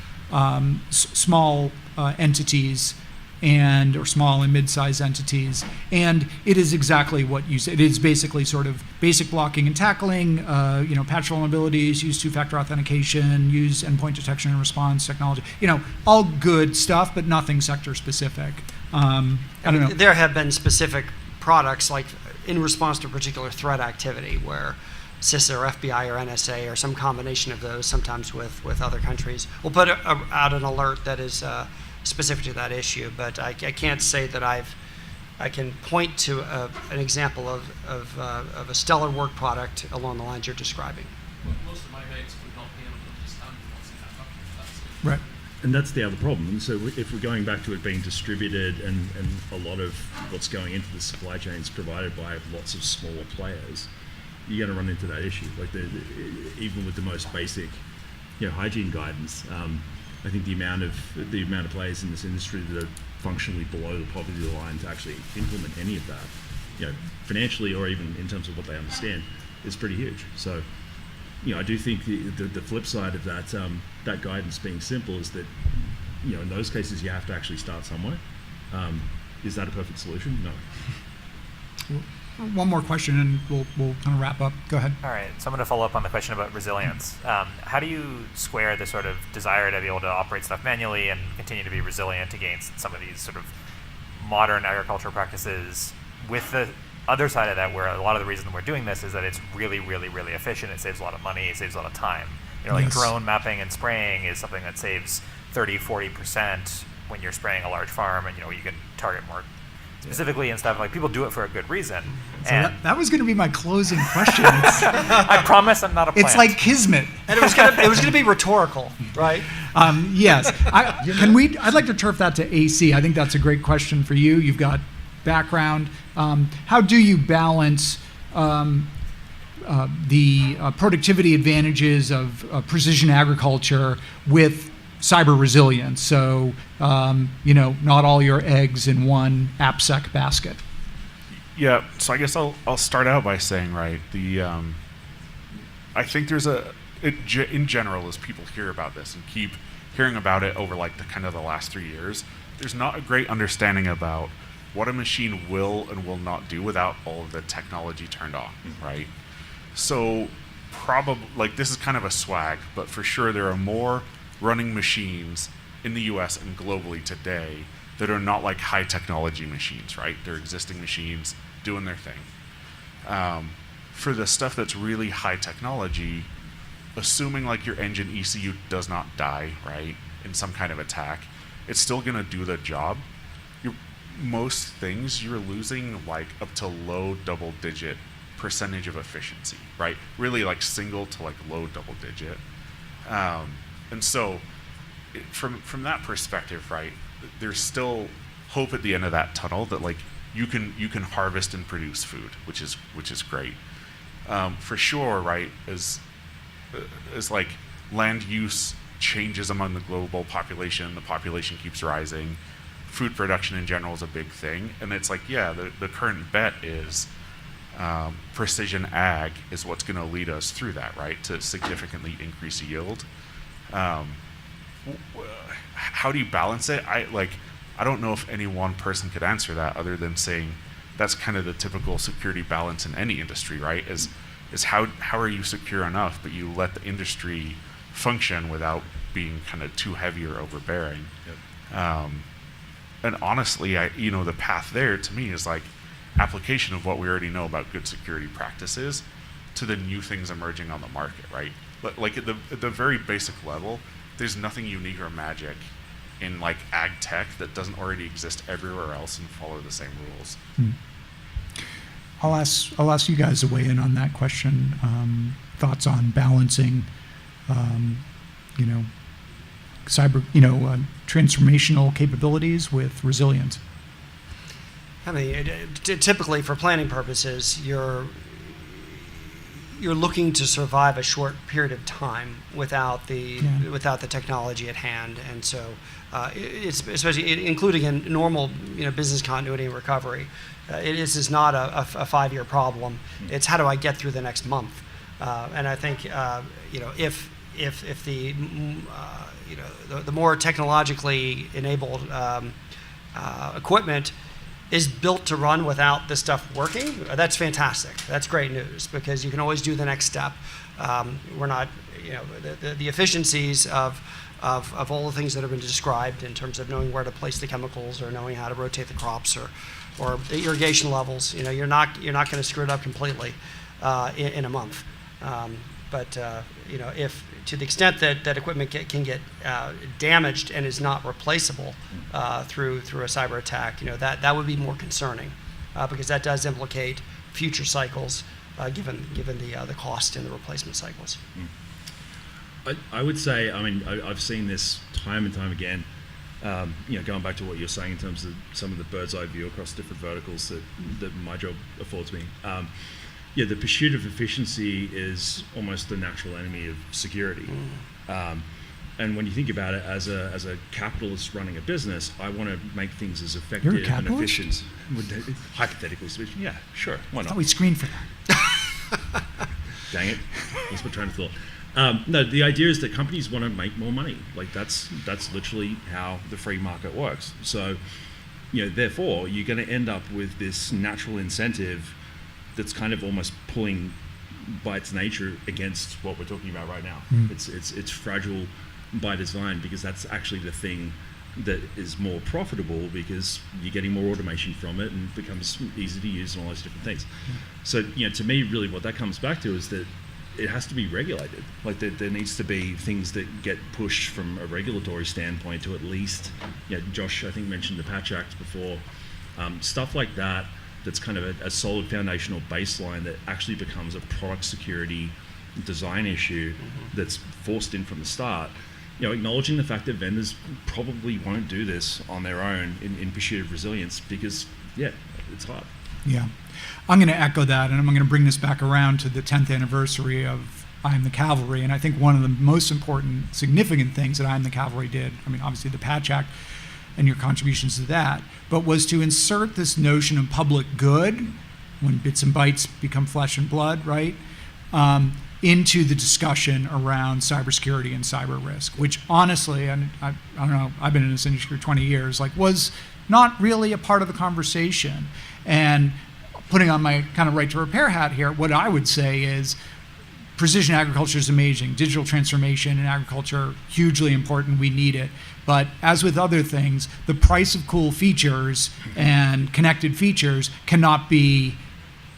entities or small and mid-sized entities, and it is exactly what you said. It is basically sort of basic blocking and tackling, patch vulnerabilities, use two-factor authentication, use endpoint detection and response technology. All good stuff, but nothing sector-specific. I don't know. There have been specific products like in response to a particular threat activity where CISA or FBI or NSA or some combination of those, sometimes with other countries, will put out an alert that is specific to that issue. But I can't say that I can point to an example of a stellar work product along the lines you're describing. Well, most of my mates would not be able to understand what's in that document. Right. And that's the other problem. And so if we're going back to it being distributed and a lot of what's going into the supply chain is provided by lots of smaller players, you're going to run into that issue. Like even with the most basic, hygiene guidance, I think the amount of players in this industry that are functionally below the poverty line to actually implement any of that, financially or even in terms of what they understand, is pretty huge. So, I do think the flip side of that guidance being simple is that, in those cases you have to actually start somewhere. Is that a perfect solution? No. One more question and we'll kind of wrap up. Go ahead. All right, so I'm going to follow up on the question about resilience. How do you square the sort of desire to be able to operate stuff manually and continue to be resilient against some of these sort of modern agricultural practices with the other side of that, where a lot of the reason we're doing this is that it's really, really, really efficient. It saves a lot of money. It saves a lot of time. Like drone mapping and spraying is something that saves 30-40% when you're spraying a large farm, and you can target more specifically and stuff. Like, people do it for a good reason. So that was going to be my closing question. I promise I'm not a plant. It's like kismet. And it was going to be rhetorical, right? Yes. I'd like to turf that to AC. I think that's a great question for you. You've got background. How do you balance the productivity advantages of precision agriculture with cyber resilience? So, not all your eggs in one AppSec basket. Yeah, so I guess I'll start out by saying, right, I think there's in general, as people hear about this and keep hearing about it over like the last 3 years, there's not a great understanding about what a machine will and will not do without all of the technology turned on, right? So probably, this is kind of a swag, but for sure there are more running machines in the US and globally today that are not like high technology machines, right? They're existing machines doing their thing. For the stuff that's really high technology, assuming like your engine ECU does not die, right, in some kind of attack, it's still gonna do the job. Most things you're losing like up to low double-digit percentage of efficiency, right? Really like single to like low double-digit. And so from that perspective, right, there's still hope at the end of that tunnel that like you can harvest and produce food, which is great. For sure, right, as like land use changes among the global population, the population keeps rising, food production in general is a big thing, and it's like, yeah, the current bet is precision ag is what's going to lead us through that, right, to significantly increase yield. How do you balance it? I don't know if any one person could answer that other than saying that's kind of the typical security balance in any industry, right? Is how are you secure enough, but you let the industry function without being kind of too heavy or overbearing. Yep. And honestly, the path there to me is like application of what we already know about good security practices to the new things emerging on the market, right? But like at the very basic level, there's nothing unique or magic in like ag tech that doesn't already exist everywhere else and follow the same rules. I'll ask you guys to weigh in on that question. Thoughts on balancing, cyber, transformational capabilities with resilience. I mean, typically for planning purposes, you're looking to survive a short period of time without the technology at hand, and so it's especially including in normal business continuity and recovery. This is not a 5-year problem. It's how do I get through the next month? And I think if the more technologically enabled equipment is built to run without this stuff working, that's fantastic. That's great news because you can always do the next step. We're not, the efficiencies of all the things that have been described in terms of knowing where to place the chemicals or knowing how to rotate the crops or the irrigation levels. You're not going to screw it up completely in a month. But if to the extent that equipment can get damaged and is not replaceable through a cyber attack, that would be more concerning because that does implicate future cycles, given the cost and the replacement cycles. I would say, I've seen this time and time again. Going back to what you're saying in terms of some of the bird's eye view across different verticals that my job affords me. The pursuit of efficiency is almost the natural enemy of security. And when you think about it, as a capitalist running a business, I want to make things as effective and efficient. Hypothetically speaking, yeah, sure, why not? I thought we screened for that. Dang it, lost my train of thought. No, the idea is that companies want to make more money. Like that's literally how the free market works. So, therefore, you're going to end up with this natural incentive that's kind of almost pulling by its nature against what we're talking about right now. It's fragile by design because that's actually the thing that is more profitable because you're getting more automation from it and it becomes easy to use and all those different things. So, to me, really what that comes back to is that it has to be regulated. Like there needs to be things that get pushed from a regulatory standpoint to at least, Josh, I think mentioned the Patch Act before, stuff like that. That's kind of a solid foundational baseline that actually becomes a product security design issue that's forced in from the start. Acknowledging the fact that vendors probably won't do this on their own in pursuit of resilience because, it's hard. Yeah. I'm going to echo that, and I'm going to bring this back around to the 10th anniversary of I Am the Cavalry, and I think one of the most important, significant things that I Am the Cavalry did, obviously the Patch Act, and your contributions to that, but was to insert this notion of public good, when bits and bytes become flesh and blood, right, into the discussion around cybersecurity and cyber risk, which honestly, and I don't know, I've been in this industry for 20 years, was not really a part of the conversation. And putting on my kind of right to repair hat here, what I would say is precision agriculture is amazing. Digital transformation in agriculture, hugely important. We need it. But as with other things, the price of cool features and connected features cannot be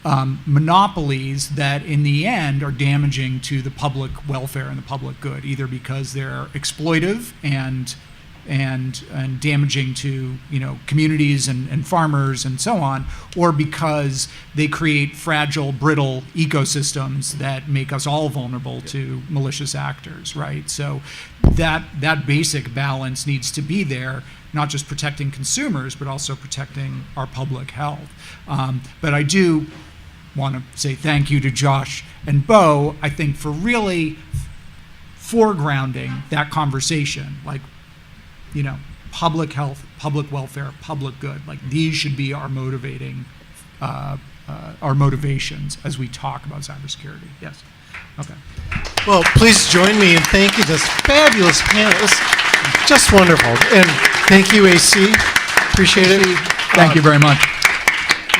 monopolies that in the end are damaging to the public welfare and the public good, either because they're exploitive and and damaging to communities and farmers and so on, or because they create fragile, brittle ecosystems that make us all vulnerable to malicious actors, right? So that basic balance needs to be there, not just protecting consumers, but also protecting our public health. But I do want to say thank you to Josh and Bo, I think, for really foregrounding that conversation, like, public health, public welfare, public good. Like, these should be our motivating, our motivations as we talk about cybersecurity. Yes. Okay. Well, please join me in thanking this fabulous panel. It was just wonderful. And thank you, AC. Appreciate it. Thank you very much.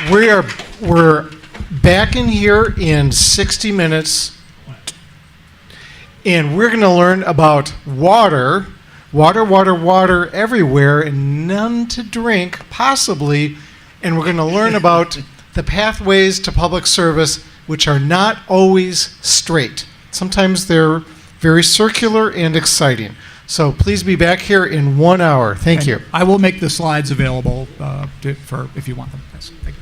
We're back in here in 60 minutes, and we're going to learn about water everywhere, and none to drink, possibly. And we're going to learn about the pathways to public service, which are not always straight. Sometimes they're very circular and exciting. So please be back here in 1 hour. Thank you. I will make the slides available for if you want them. Yes. Thank you.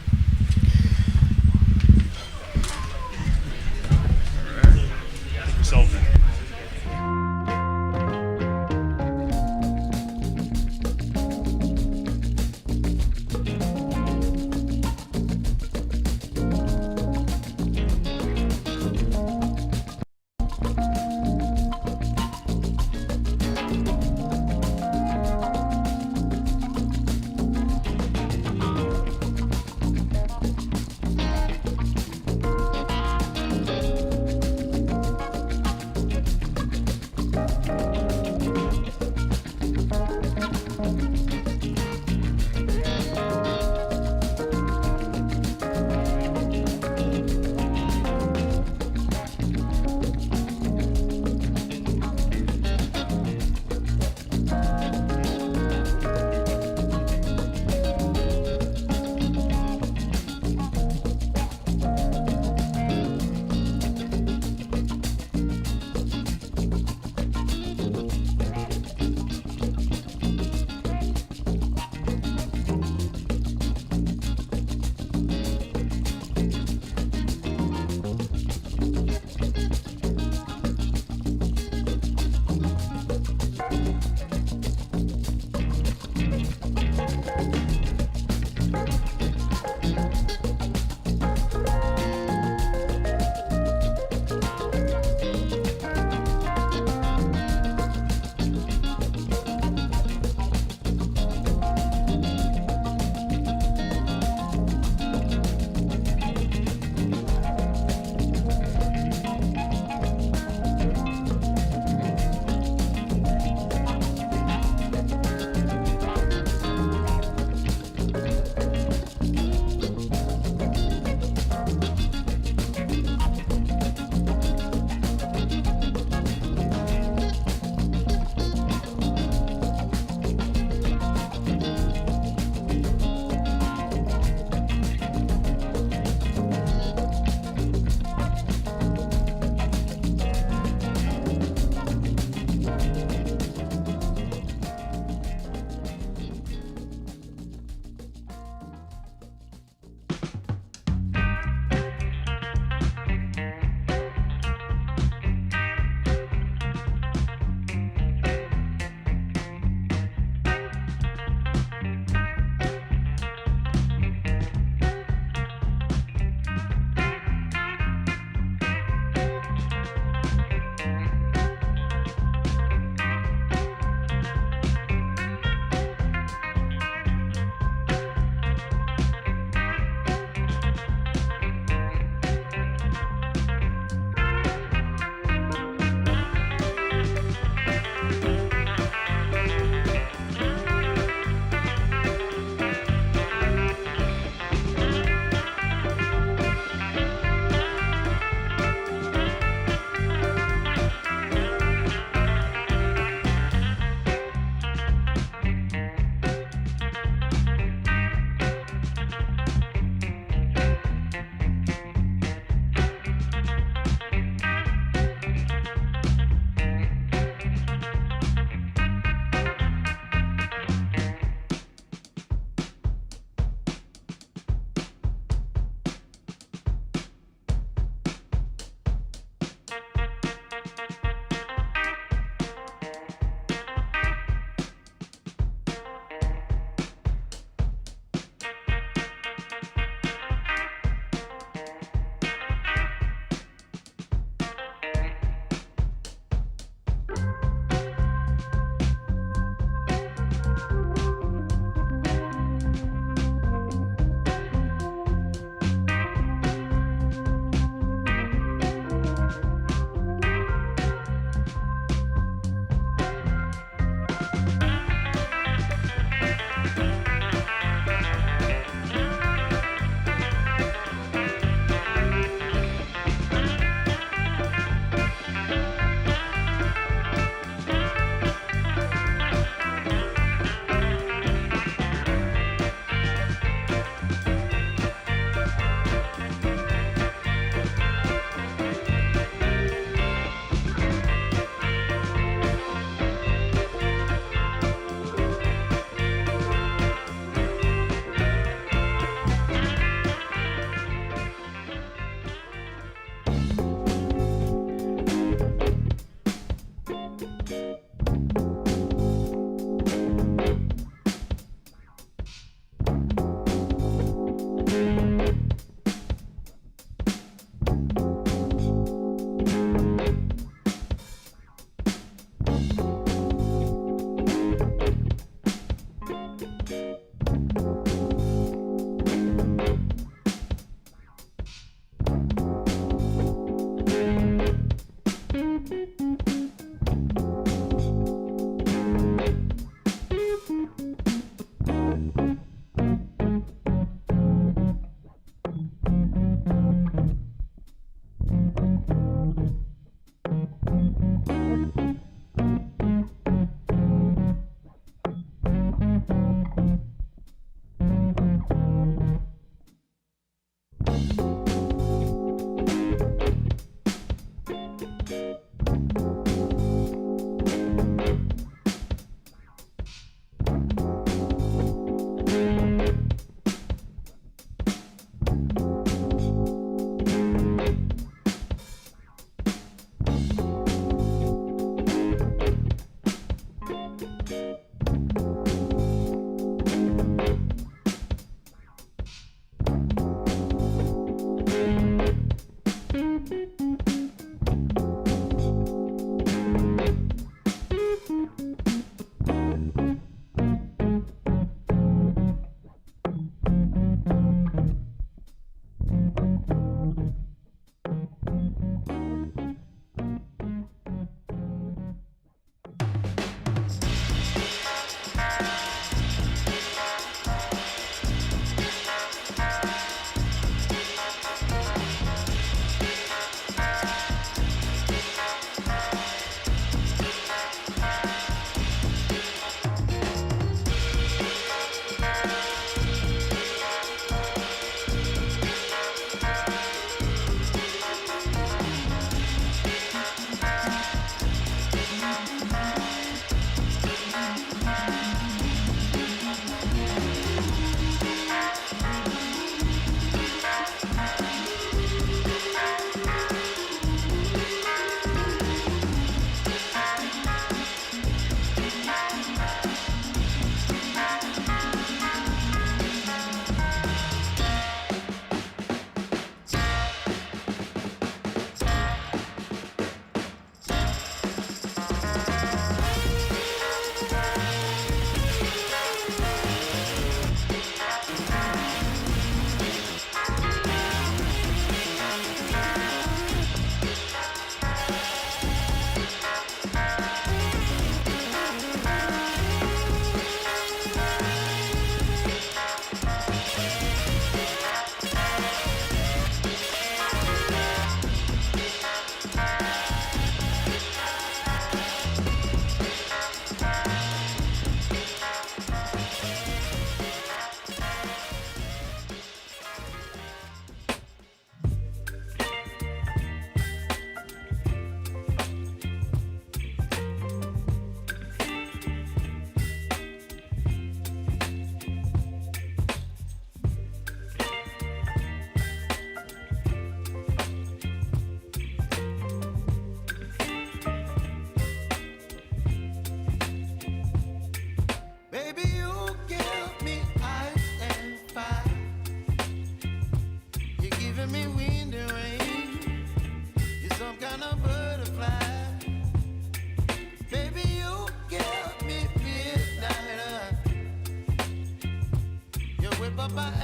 By my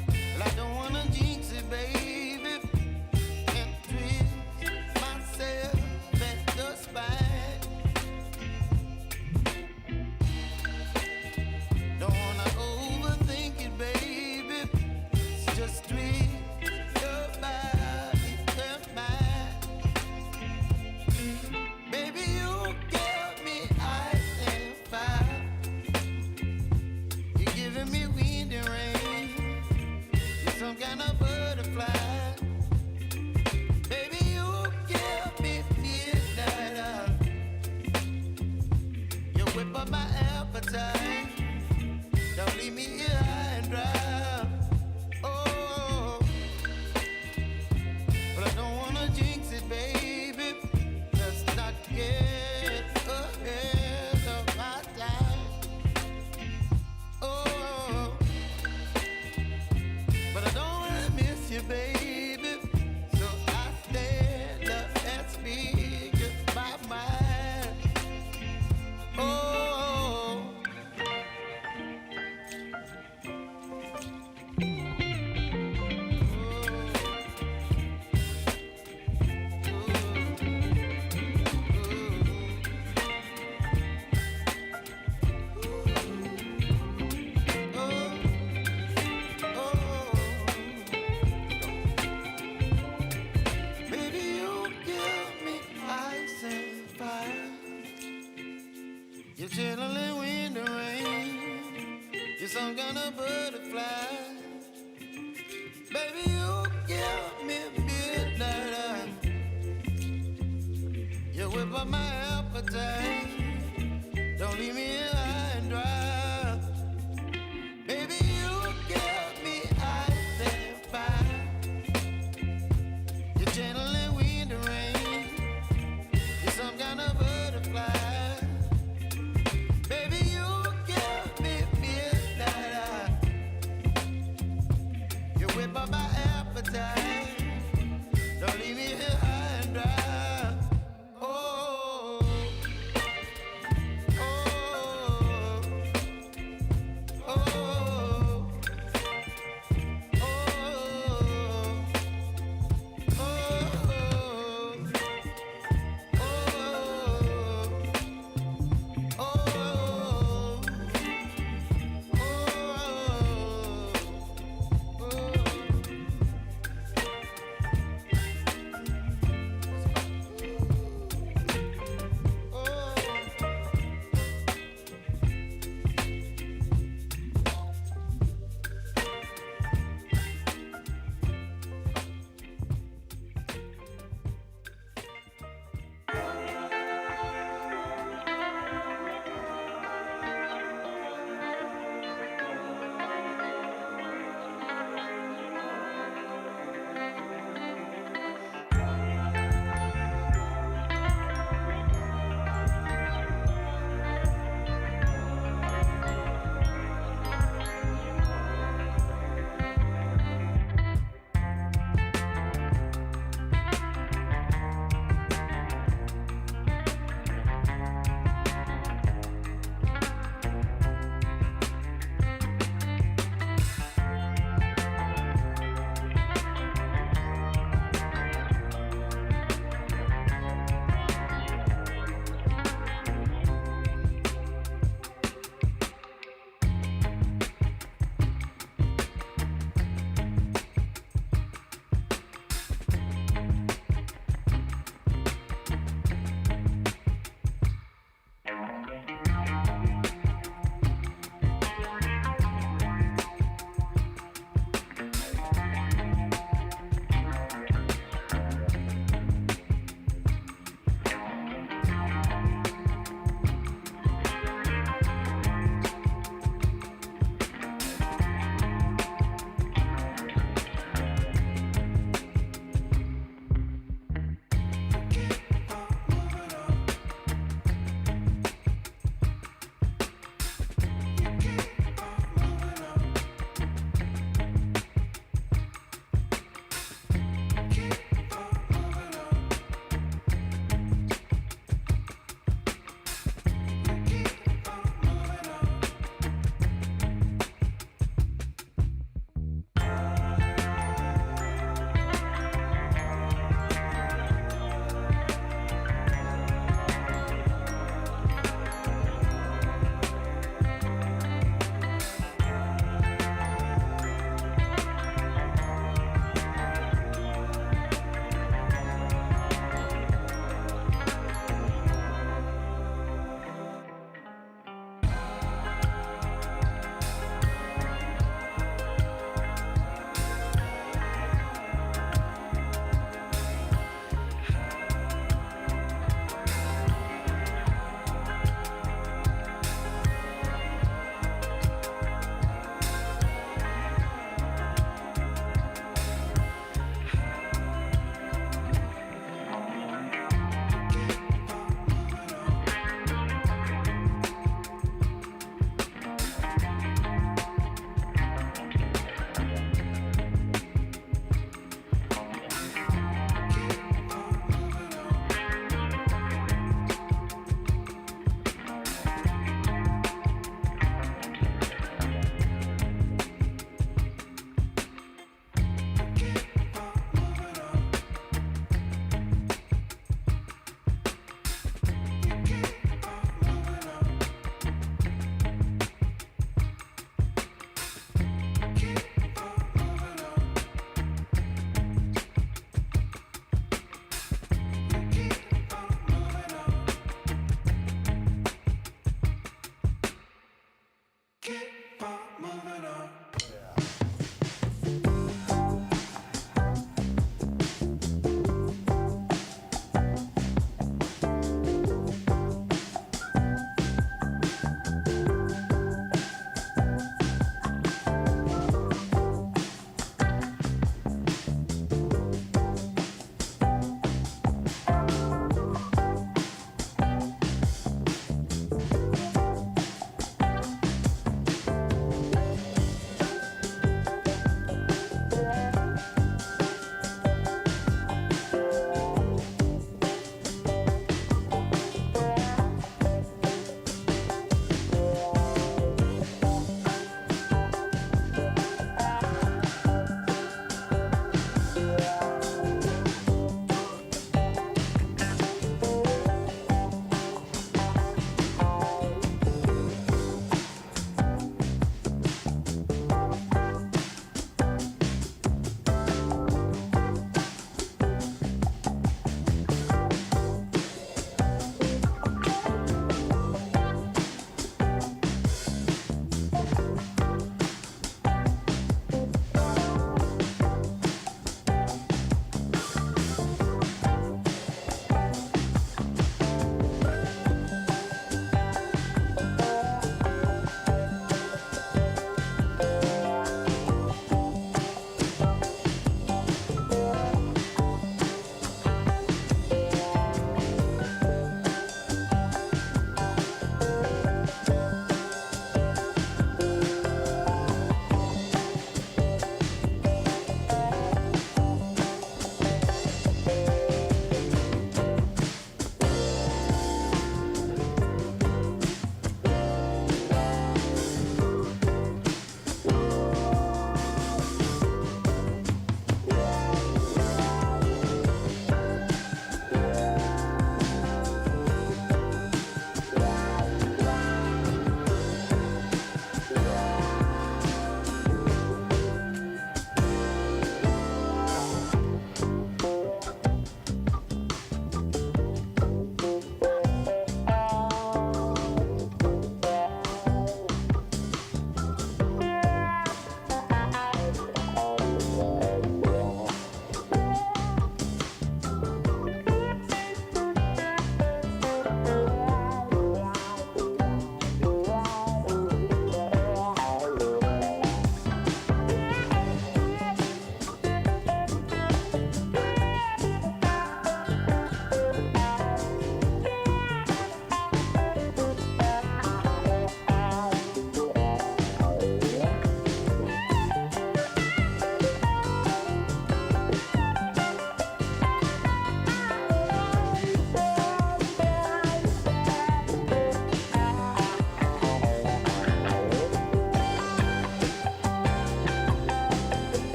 appetite. appetite. Don't leave me here high and dry. Oh, oh, oh, oh,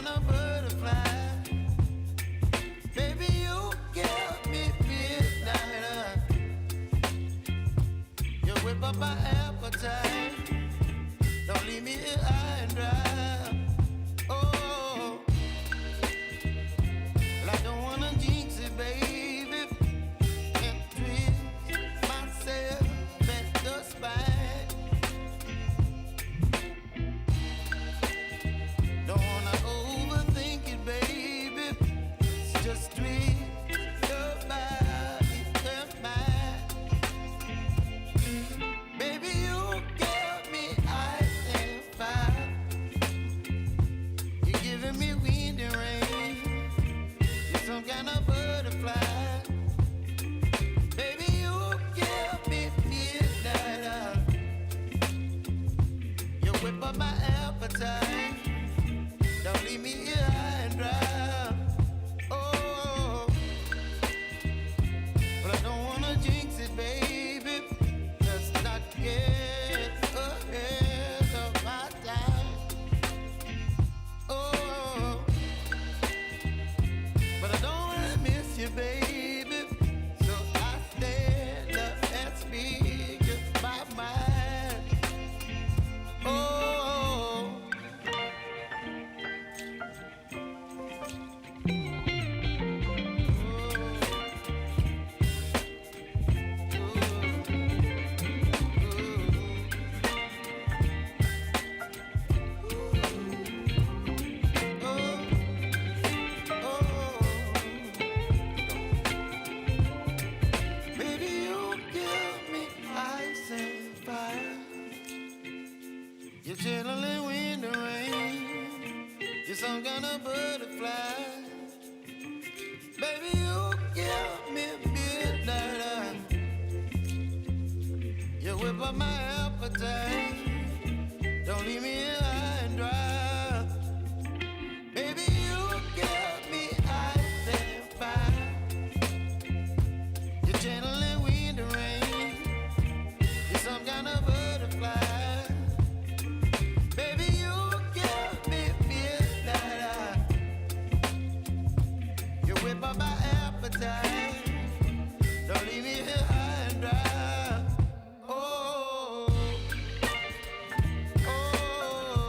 kind of butterfly. Baby, you give me midnight. You whip up my appetite. Don't leave me here high and dry. Oh, well, I don't wanna jinx it, baby. Can't twist myself at the spine. Don't wanna overthink it, baby. It's just twist your body and mine. Baby, you give me ice and fire. You're giving me wind and rain. You're some kind of butterfly. Baby, you give me midnight. You whip up my appetite. Don't leave me here high and dry. Oh, but I don't wanna jinx it, baby. Let's not get ahead of my time. Oh, but I don't wanna miss you, baby. So I stand up and speak just my mind. Oh. Baby, you give me ice and fire. You're chilling wind and rain. You're some kind of butterfly. Baby, you give me midnight. You whip up my appetite. Don't leave me here high and dry. Baby, you give me ice and fire. You're channeling wind and rain. You're some kind of butterfly. Baby, you give me midnight. You whip up my appetite. Don't leave me here high and dry. Oh, oh,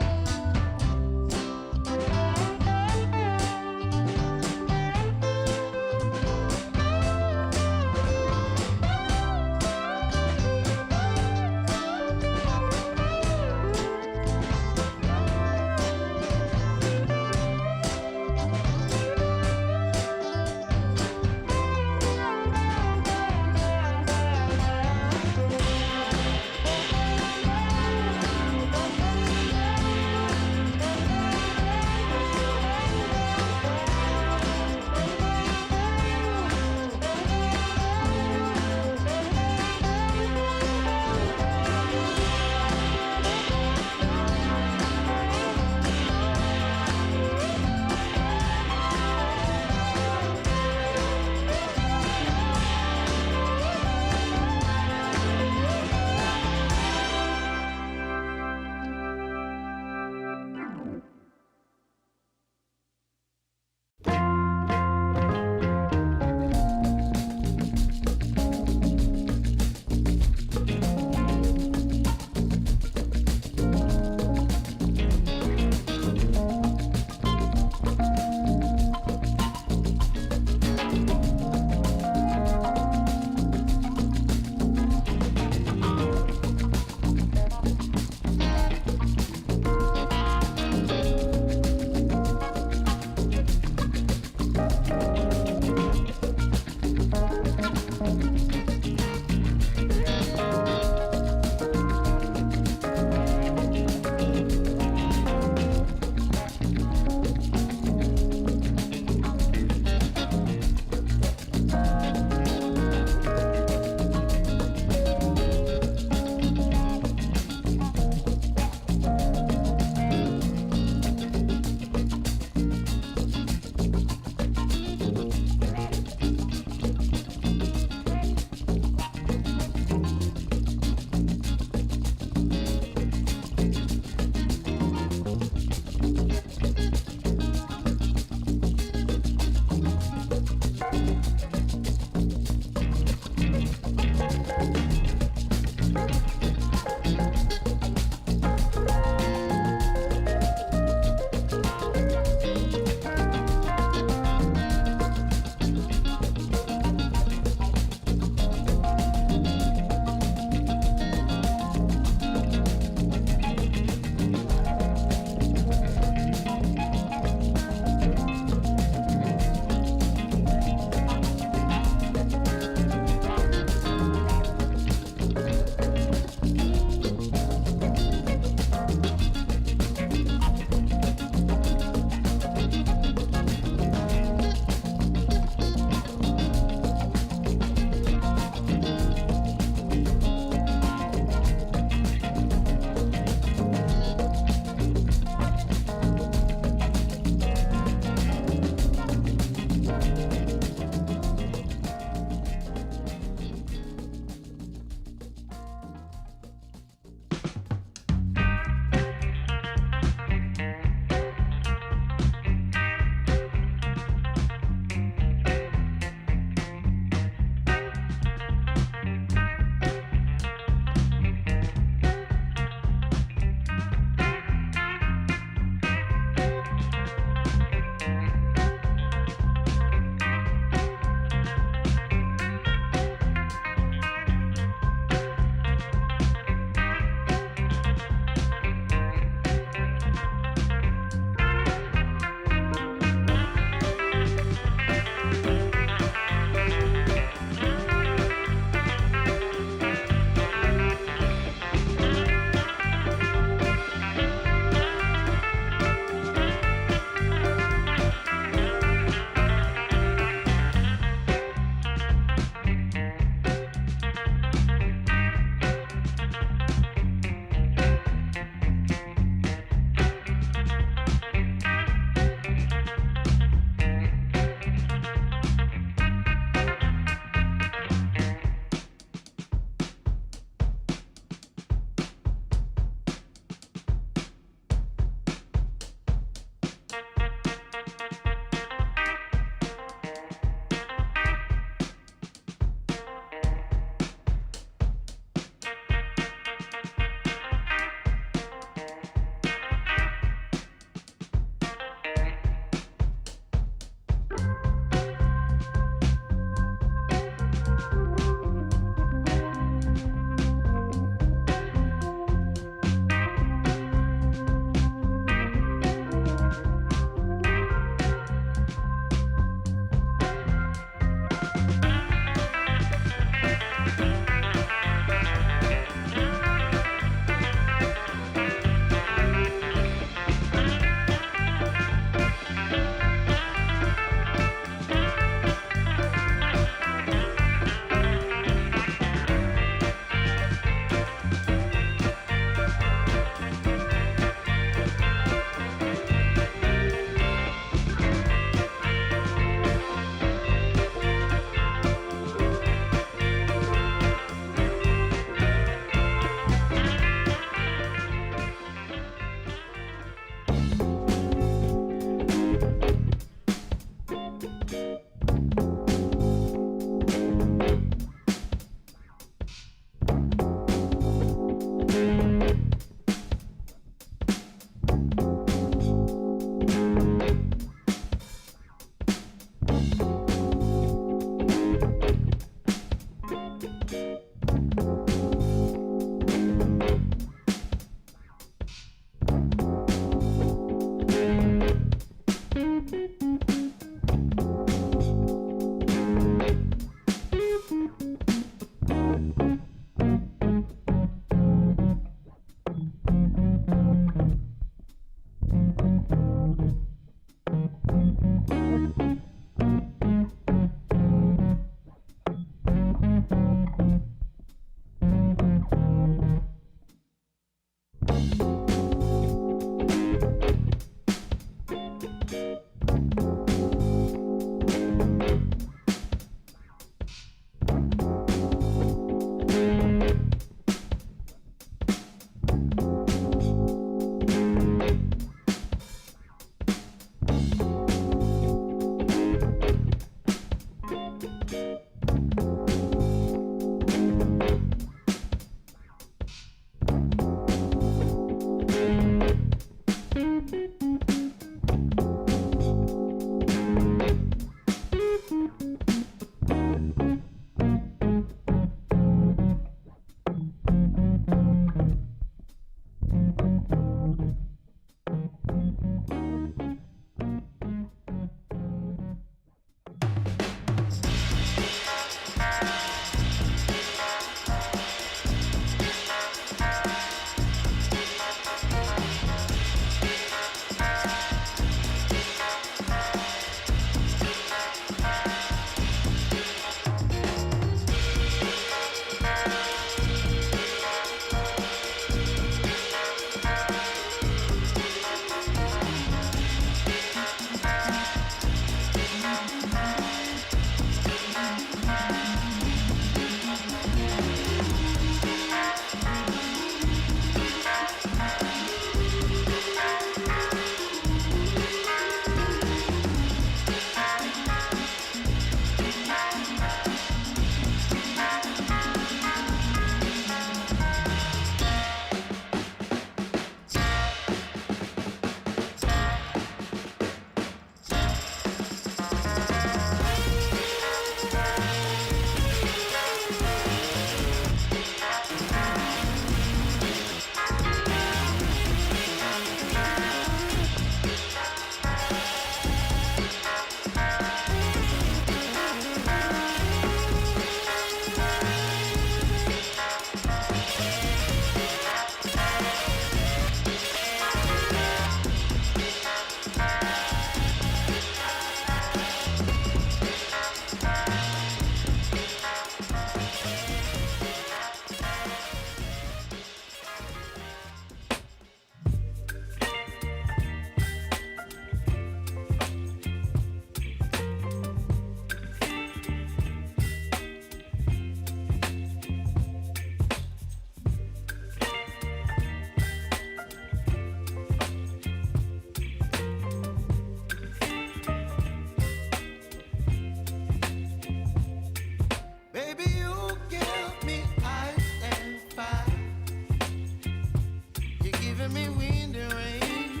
giving me wind and rain.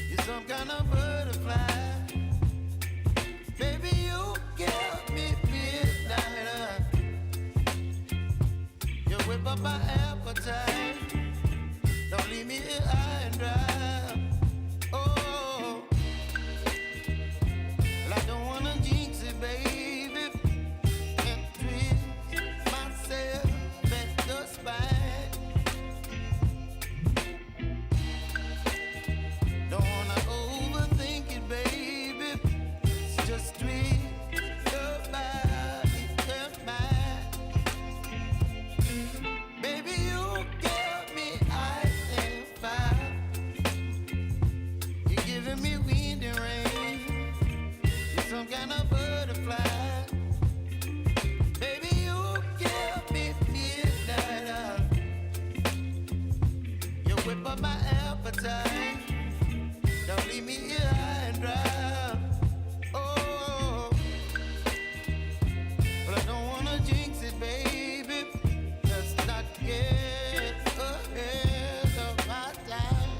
You're some kind of butterfly. Baby, you give me midnight. You whip up my appetite. Don't leave me here high and dry. Oh, well, I don't wanna jinx it, baby, and twist myself at the spine. Don't wanna overthink it, baby. It's just twist your body and mine. Baby, you give me ice and fire. You're giving me wind and rain. You're some kind of butterfly. Baby, you give me midnight. You whip up my appetite. Don't leave me here high and dry. Oh, well, I don't wanna jinx it, baby. Let's not get ahead of my time.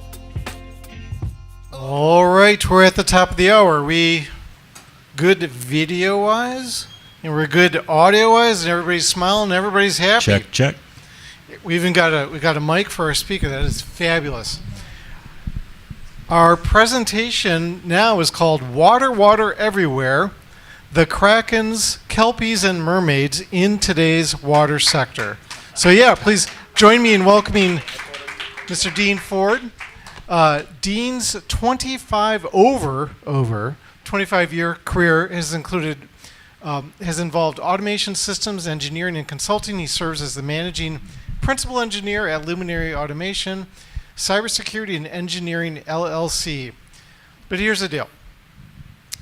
All right, we're at the top of the hour. We good video-wise, and we're good audio-wise, and everybody's smiling, and everybody's happy. Check. We got a mic for our speaker. That is fabulous. Our presentation now is called Water, Water Everywhere, the Krakens, Kelpies, and Mermaids in Today's Water Sector. So yeah, please join me in welcoming Mr. Dean Ford. Dean's 25-year career has involved automation systems, engineering, and consulting. He serves as the managing principal engineer at Luminary Automation, Cybersecurity and Engineering LLC. But here's the deal.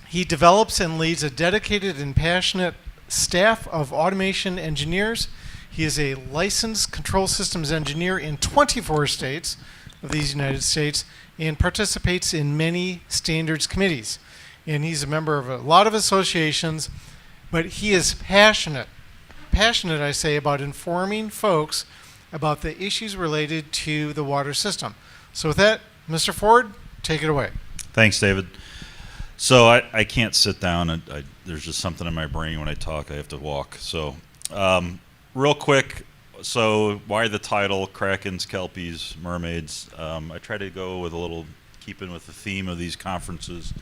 He develops and leads a dedicated and passionate staff of automation engineers. He is a licensed control systems engineer in 24 states of these United States and participates in many standards committees. And he's a member of a lot of associations, but he is passionate, I say, about informing folks about the issues related to the water system. So with that, Mr. Ford, take it away. Thanks, David. So I can't sit down. There's just something in my brain when I talk. I have to walk. So real quick, so why the title, Krakens, Kelpies, Mermaids? I try to go with a little, keeping with the theme of these conferences.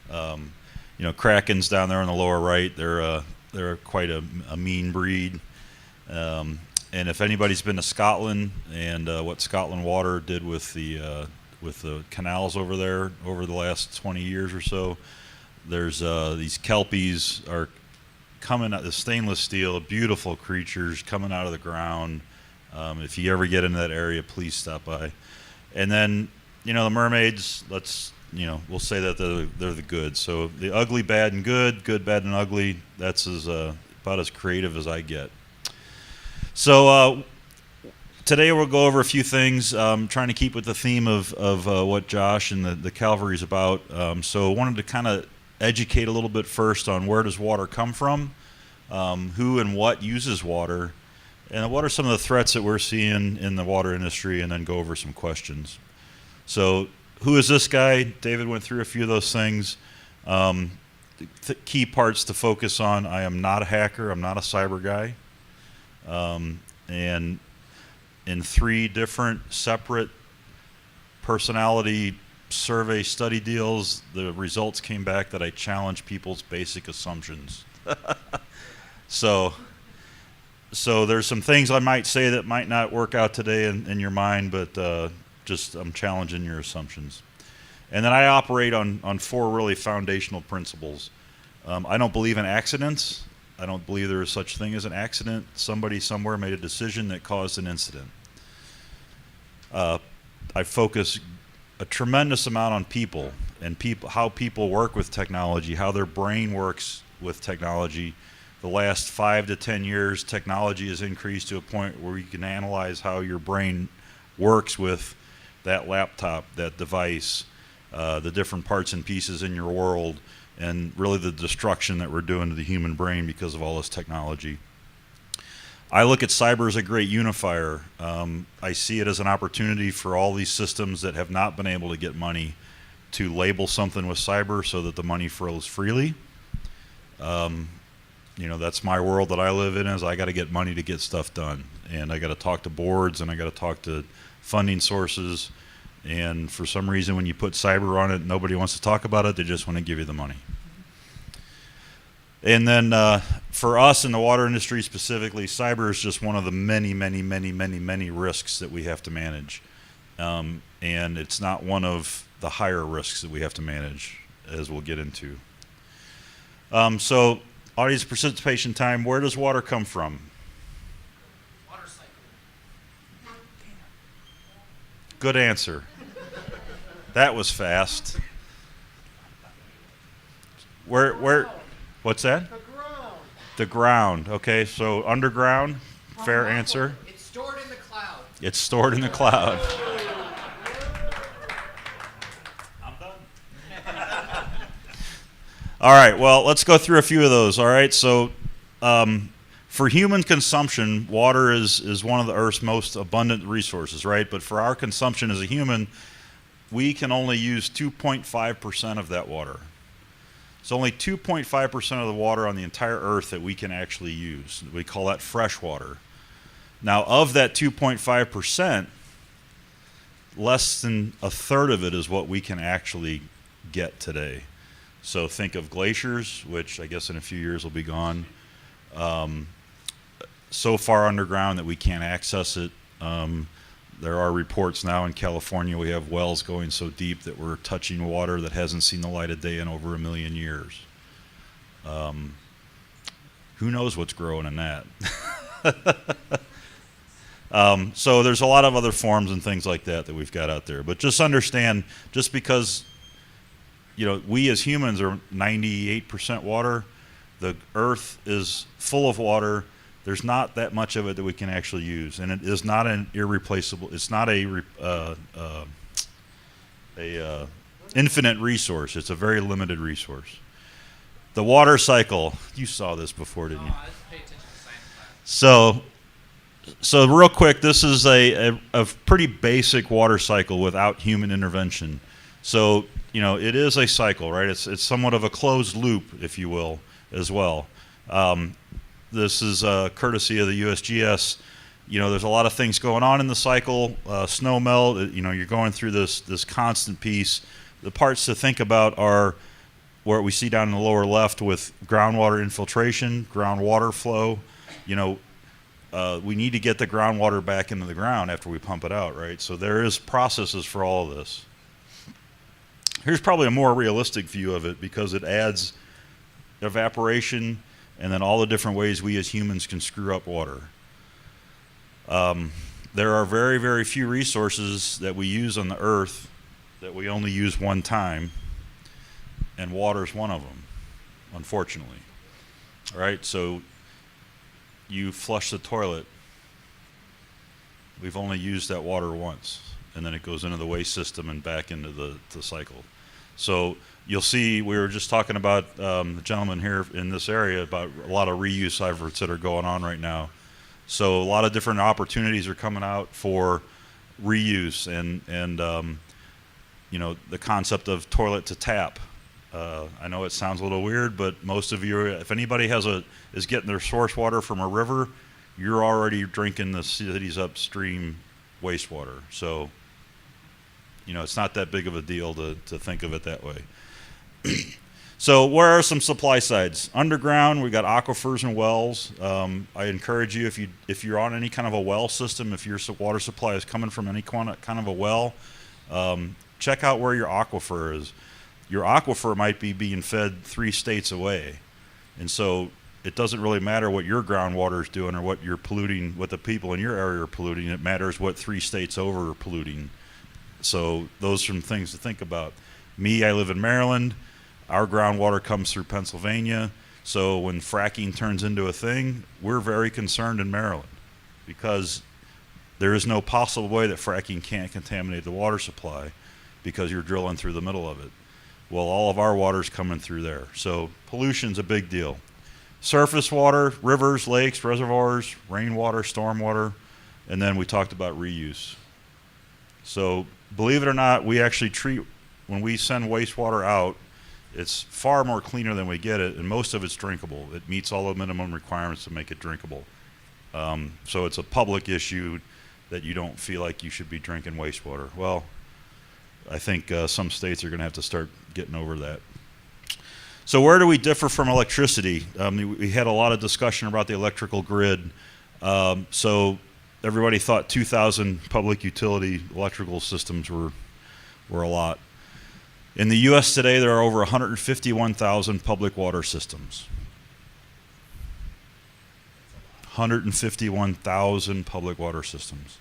Krakens down there on the lower right, they're quite a mean breed. And if anybody's been to Scotland and what Scotland Water did with the canals over there over the last 20 years or so, there's these Kelpies are coming out, the stainless steel, beautiful creatures coming out of the ground. If you ever get into that area, please stop by. And then, the mermaids, we'll say that they're the good. So the ugly, bad, and good, bad, and ugly, that's about as creative as I get. So today we'll go over a few things, trying to keep with the theme of what Josh and the Cavalry is about. So I wanted to kind of educate a little bit first on where does water come from, who and what uses water, and what are some of the threats that we're seeing in the water industry, and then go over some questions. So who is this guy? David went through a few of those things. Key parts to focus on: I am not a hacker, I'm not a cyber guy. And in 3 different separate personality survey study deals, the results came back that I challenged people's basic assumptions. So there's some things I might say that might not work out today in your mind, but I'm challenging your assumptions. And then I operate on 4 really foundational principles. I don't believe in accidents. I don't believe there is such thing as an accident. Somebody somewhere made a decision that caused an incident. I focus a tremendous amount on people and how people work with technology, how their brain works with technology. The last 5 to 10 years, technology has increased to a point where you can analyze how your brain works with that laptop, that device, the different parts and pieces in your world, and really the destruction that we're doing to the human brain because of all this technology. I look at cyber as a great unifier. I see it as an opportunity for all these systems that have not been able to get money to label something with cyber so that the money flows freely. You know, that's my world that I live in, is I got to get money to get stuff done. And I got to talk to boards, and I got to talk to funding sources. And for some reason, when you put cyber on it, nobody wants to talk about it. They just want to give you the money. And then for us in the water industry specifically, cyber is just one of the many risks that we have to manage. And it's not one of the higher risks that we have to manage, as we'll get into. So audience participation time, where does water come from? Water cycle. Good answer. That was fast. Where, what's that? The ground. The ground, okay, so underground, fair answer. It's stored in the cloud. It's stored in the cloud. All right, well, let's go through a few of those. All right, so for human consumption, water is one of the Earth's most abundant resources, right? But for our consumption as a human, we can only use 2.5% of that water. It's only 2.5% of the water on the entire Earth that we can actually use. We call that fresh water. Now, of that 2.5%, less than a third of it is what we can actually get today. So think of glaciers, which I guess in a few years will be gone. So far underground that we can't access it. There are reports now in California, we have wells going so deep that we're touching water that hasn't seen the light of day in over 1 million years. Who knows what's growing in that? So there's a lot of other forms and things like that we've got out there. But just understand, just because we as humans are 98% water, the Earth is full of water. There's not that much of it that we can actually use, and it is not an irreplaceable. It's not a infinite resource. It's a very limited resource. The water cycle. You saw this before, didn't you? I just pay attention to science class. So real quick, this is a pretty basic water cycle without human intervention. So it is a cycle, right? It's somewhat of a closed loop, if you will, as well. This is courtesy of the USGS. There's a lot of things going on in the cycle. Snow melt, you're going through this constant piece. The parts to think about are where we see down in the lower left with groundwater infiltration, groundwater flow. We need to get the groundwater back into the ground after we pump it out, right? So there is processes for all of this. Here's probably a more realistic view of it because it adds evaporation and then all the different ways we as humans can screw up water. There are very, very few resources that we use on the Earth that we only use one time, and water is one of them, unfortunately. All right, so you flush the toilet. We've only used that water once, and then it goes into the waste system and back into the cycle. So you'll see, we were just talking about the gentleman here in this area about a lot of reuse efforts that are going on right now. So a lot of different opportunities are coming out for reuse and the concept of toilet to tap. I know it sounds a little weird, but most of you, if anybody is getting their source water from a river, you're already drinking the city's upstream wastewater. So it's not that big of a deal to think of it that way. So where are some supply sides? Underground, we got aquifers and wells. I encourage you, if you're on any kind of a well system, if your water supply is coming from any kind of a well, check out where your aquifer is. Your aquifer might be being fed 3 states away. And so it doesn't really matter what your groundwater is doing or what you're polluting, what the people in your area are polluting. It matters what 3 states over are polluting. So those are some things to think about. I live in Maryland. Our groundwater comes through Pennsylvania. So when fracking turns into a thing, we're very concerned in Maryland because there is no possible way that fracking can't contaminate the water supply because you're drilling through the middle of it. Well, all of our water's coming through there. So pollution's a big deal. surface water, rivers, lakes, reservoirs, rainwater, stormwater, and then we talked about reuse. So believe it or not, we actually treat, when we send wastewater out, it's far more cleaner than we get it, and most of it's drinkable. It meets all the minimum requirements to make it drinkable. So it's a public issue that you don't feel like you should be drinking wastewater. Well, I think some states are going to have to start getting over that. So where do we differ from electricity? We had a lot of discussion about the electrical grid. So everybody thought 2,000 public utility electrical systems were a lot. In the U.S. today, there are over 151,000 public water systems. 151,000 public water systems.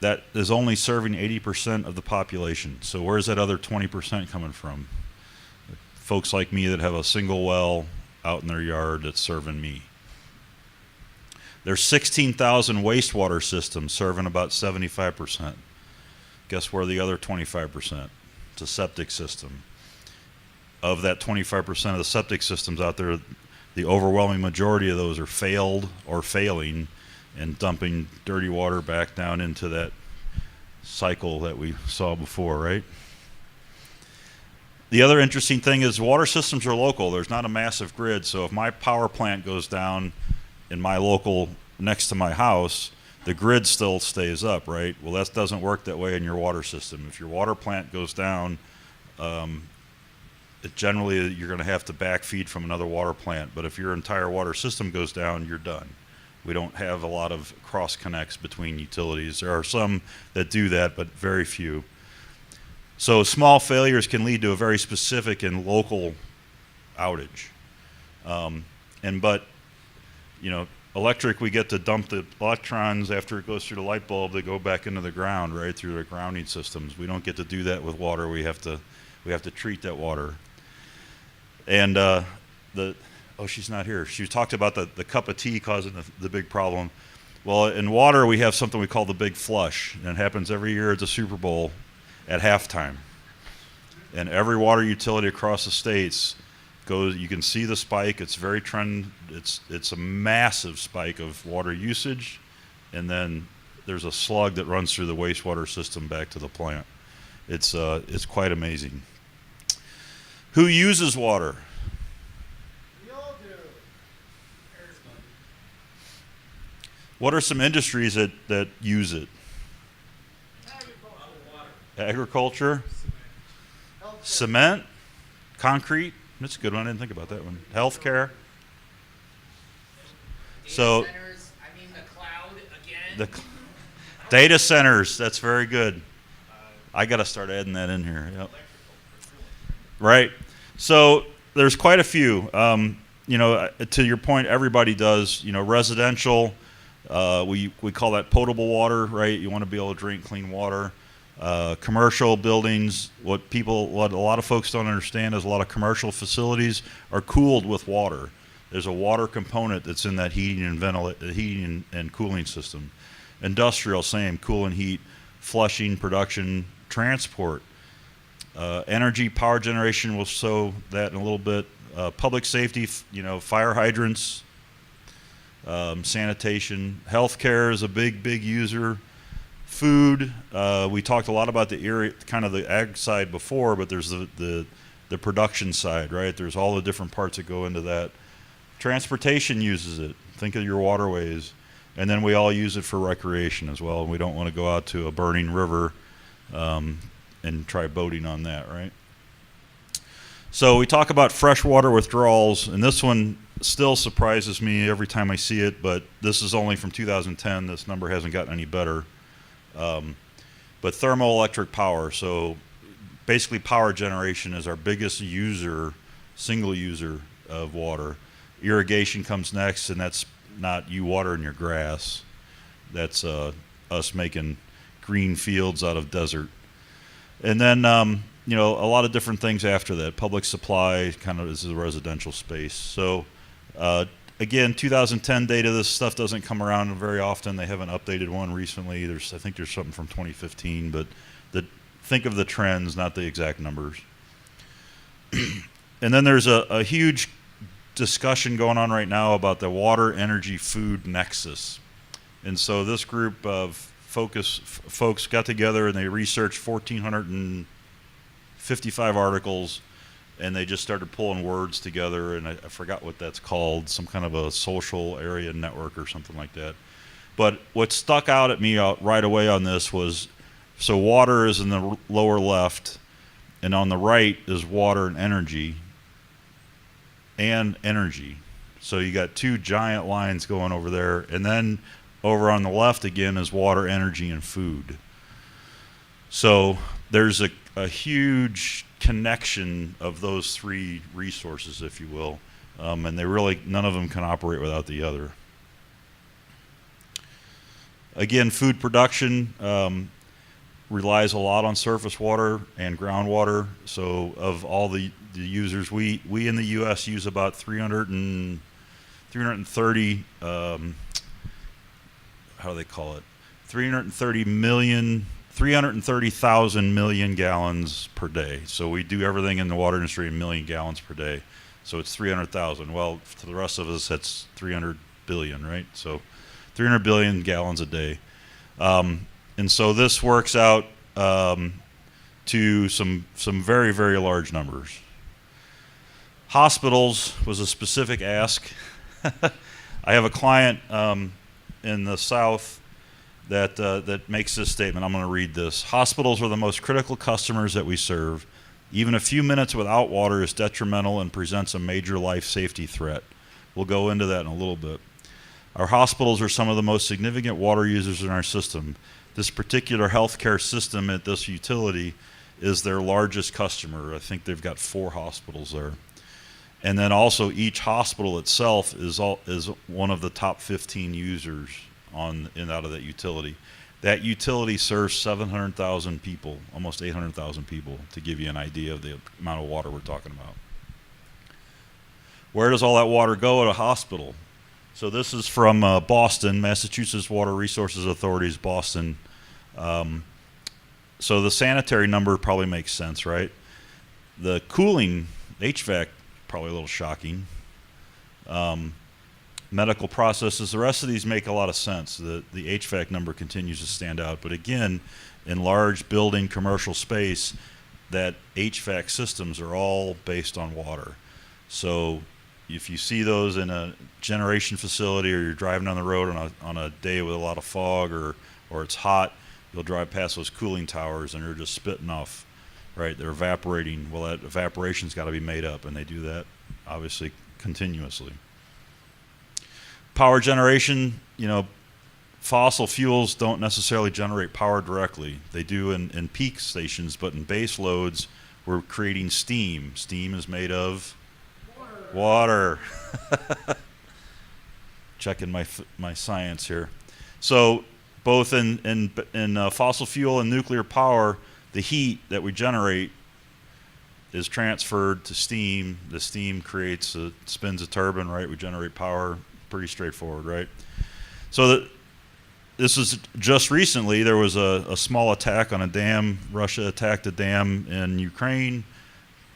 That is only serving 80% of the population. So where's that other 20% coming from? Folks like me that have a single well out in their yard that's serving me. There's 16,000 wastewater systems serving about 75%. Guess where the other 25%? It's a septic system. Of that 25% of the septic systems out there, the overwhelming majority of those are failed or failing and dumping dirty water back down into that cycle that we saw before, right? The other interesting thing is water systems are local. There's not a massive grid, so if my power plant goes down in my local next to my house, the grid still stays up, right? Well, that doesn't work that way in your water system. If your water plant goes down, generally you're going to have to backfeed from another water plant. But if your entire water system goes down, you're done. We don't have a lot of cross connects between utilities. There are some that do that, but very few. So small failures can lead to a very specific and local outage. But you know, electric, we get to dump the electrons after it goes through the light bulb. They go back into the ground, right, through the grounding systems. We don't get to do that with water. We have to treat that water. And oh, she's not here. She talked about the cup of tea causing the big problem. Well, in water, we have something we call the big flush, and it happens every year at the Super Bowl at halftime. And every water utility across the states goes, you can see the spike. It's very it's a massive spike of water usage, and then there's a slug that runs through the wastewater system back to the plant. It's quite amazing. Who uses water? We all do. What are some industries that use it? Agriculture. Cement. Concrete. That's a good one. I didn't think about that one. Healthcare. So centers, I mean the cloud again. the data centers. That's very good. I got to start adding that in here. Yep. Right. So there's quite a few. You know, to your point, everybody does. You know, residential. We call that potable water, right? You want to be able to drink clean water. Commercial buildings. What a lot of folks don't understand is a lot of commercial facilities are cooled with water. There's a water component that's in that heating and cooling system. Industrial, same, cool and heat, flushing, production, transport. Energy, power generation, we'll show that in a little bit. Public safety, you know, fire hydrants, sanitation. Healthcare is a big user. Food, we talked a lot about the ag side before, but there's the production side, right? There's all the different parts that go into that. Transportation uses it. Think of your waterways. And then we all use it for recreation as well. We don't want to go out to a burning river and try boating on that, right? So we talk about freshwater withdrawals, and this one still surprises me every time I see it, but this is only from 2010. This number hasn't gotten any better. But thermoelectric power, so basically power generation is our biggest single user of water. Irrigation comes next, and that's not you watering your grass. That's us making green fields out of desert. And then, you know, a lot of different things after that. Public supply kind of is the residential space. So, again, 2010 data, this stuff doesn't come around very often. They haven't updated one recently. I think there's something from 2015, but think of the trends, not the exact numbers. And then there's a huge discussion going on right now about the water, energy, food nexus. And so this group of folks got together and they researched 1,455 articles, and they just started pulling words together, and I forgot what that's called, some kind of a social area network or something like that. But what stuck out at me right away on this was, so water is in the lower left, and on the right is water and energy. So you got two giant lines going over there, and then over on the left again is water, energy, and food. So there's a huge connection of those three resources, if you will, and they really, none of them can operate without the other. Again, food production relies a lot on surface water and groundwater. So of all the users, we in the U.S. use about 330 how do they call it? 330,000 million gallons per day. So we do everything in the water industry in million gallons per day. So it's 300,000. Well, to the rest of us, that's 300 billion, right? So 300 billion gallons a day. And so this works out to some very, very large numbers. Hospitals was a specific ask. I have a client in the South that makes this statement. I'm going to read this. Hospitals are the most critical customers that we serve. Even a few minutes without water is detrimental and presents a major life safety threat. We'll go into that in a little bit. Our hospitals are some of the most significant water users in our system. This particular healthcare system at this utility is their largest customer. I think they've got 4 hospitals there. And then also each hospital itself is one of the top 15 users out of that utility. That utility serves 700,000 people, almost 800,000 people, to give you an idea of the amount of water we're talking about. Where does all that water go at a hospital? So this is from Boston, Massachusetts Water Resources Authority's Boston. So the sanitary number probably makes sense, right? The cooling, HVAC, probably a little shocking. Medical processes, the rest of these make a lot of sense. The HVAC number continues to stand out. But again, in large building commercial space, that HVAC systems are all based on water. So if you see those in a generation facility, or you're driving down the road on a day with a lot of fog, or it's hot, you'll drive past those cooling towers and they're just spitting off, right? They're evaporating. Well, that evaporation's got to be made up, and they do that obviously continuously. Power generation, fossil fuels don't necessarily generate power directly. They do in peak stations, but in base loads, we're creating steam. Steam is made of water. Checking my science here. So both in fossil fuel and nuclear power, the heat that we generate is transferred to steam. The steam spins a turbine, right? We generate power. Pretty straightforward, right? So this is just recently, there was a small attack on a dam. Russia attacked a dam in Ukraine,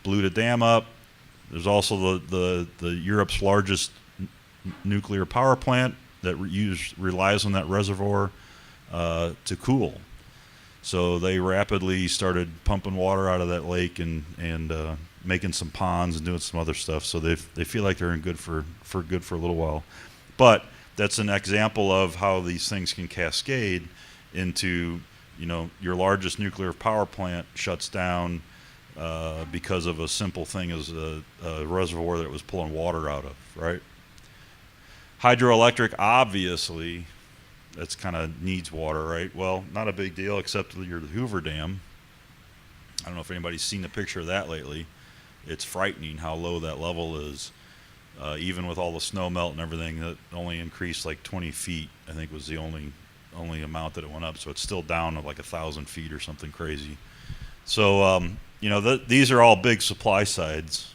blew the dam up. There's also the Europe's largest nuclear power plant that relies on that reservoir to cool. So they rapidly started pumping water out of that lake and making some ponds and doing some other stuff. So they feel like they're in good for a little while. But that's an example of how these things can cascade into, your largest nuclear power plant shuts down because of a simple thing as a reservoir that it was pulling water out of, right? Hydroelectric, obviously, that's kind of needs water, right? Well, not a big deal except your Hoover Dam. I don't know if anybody's seen the picture of that lately. It's frightening how low that level is. Even with all the snow melt and everything, that only increased like 20 feet, I think was the only amount that it went up. So it's still down to like 1,000 feet or something crazy. So, these are all big supply sides.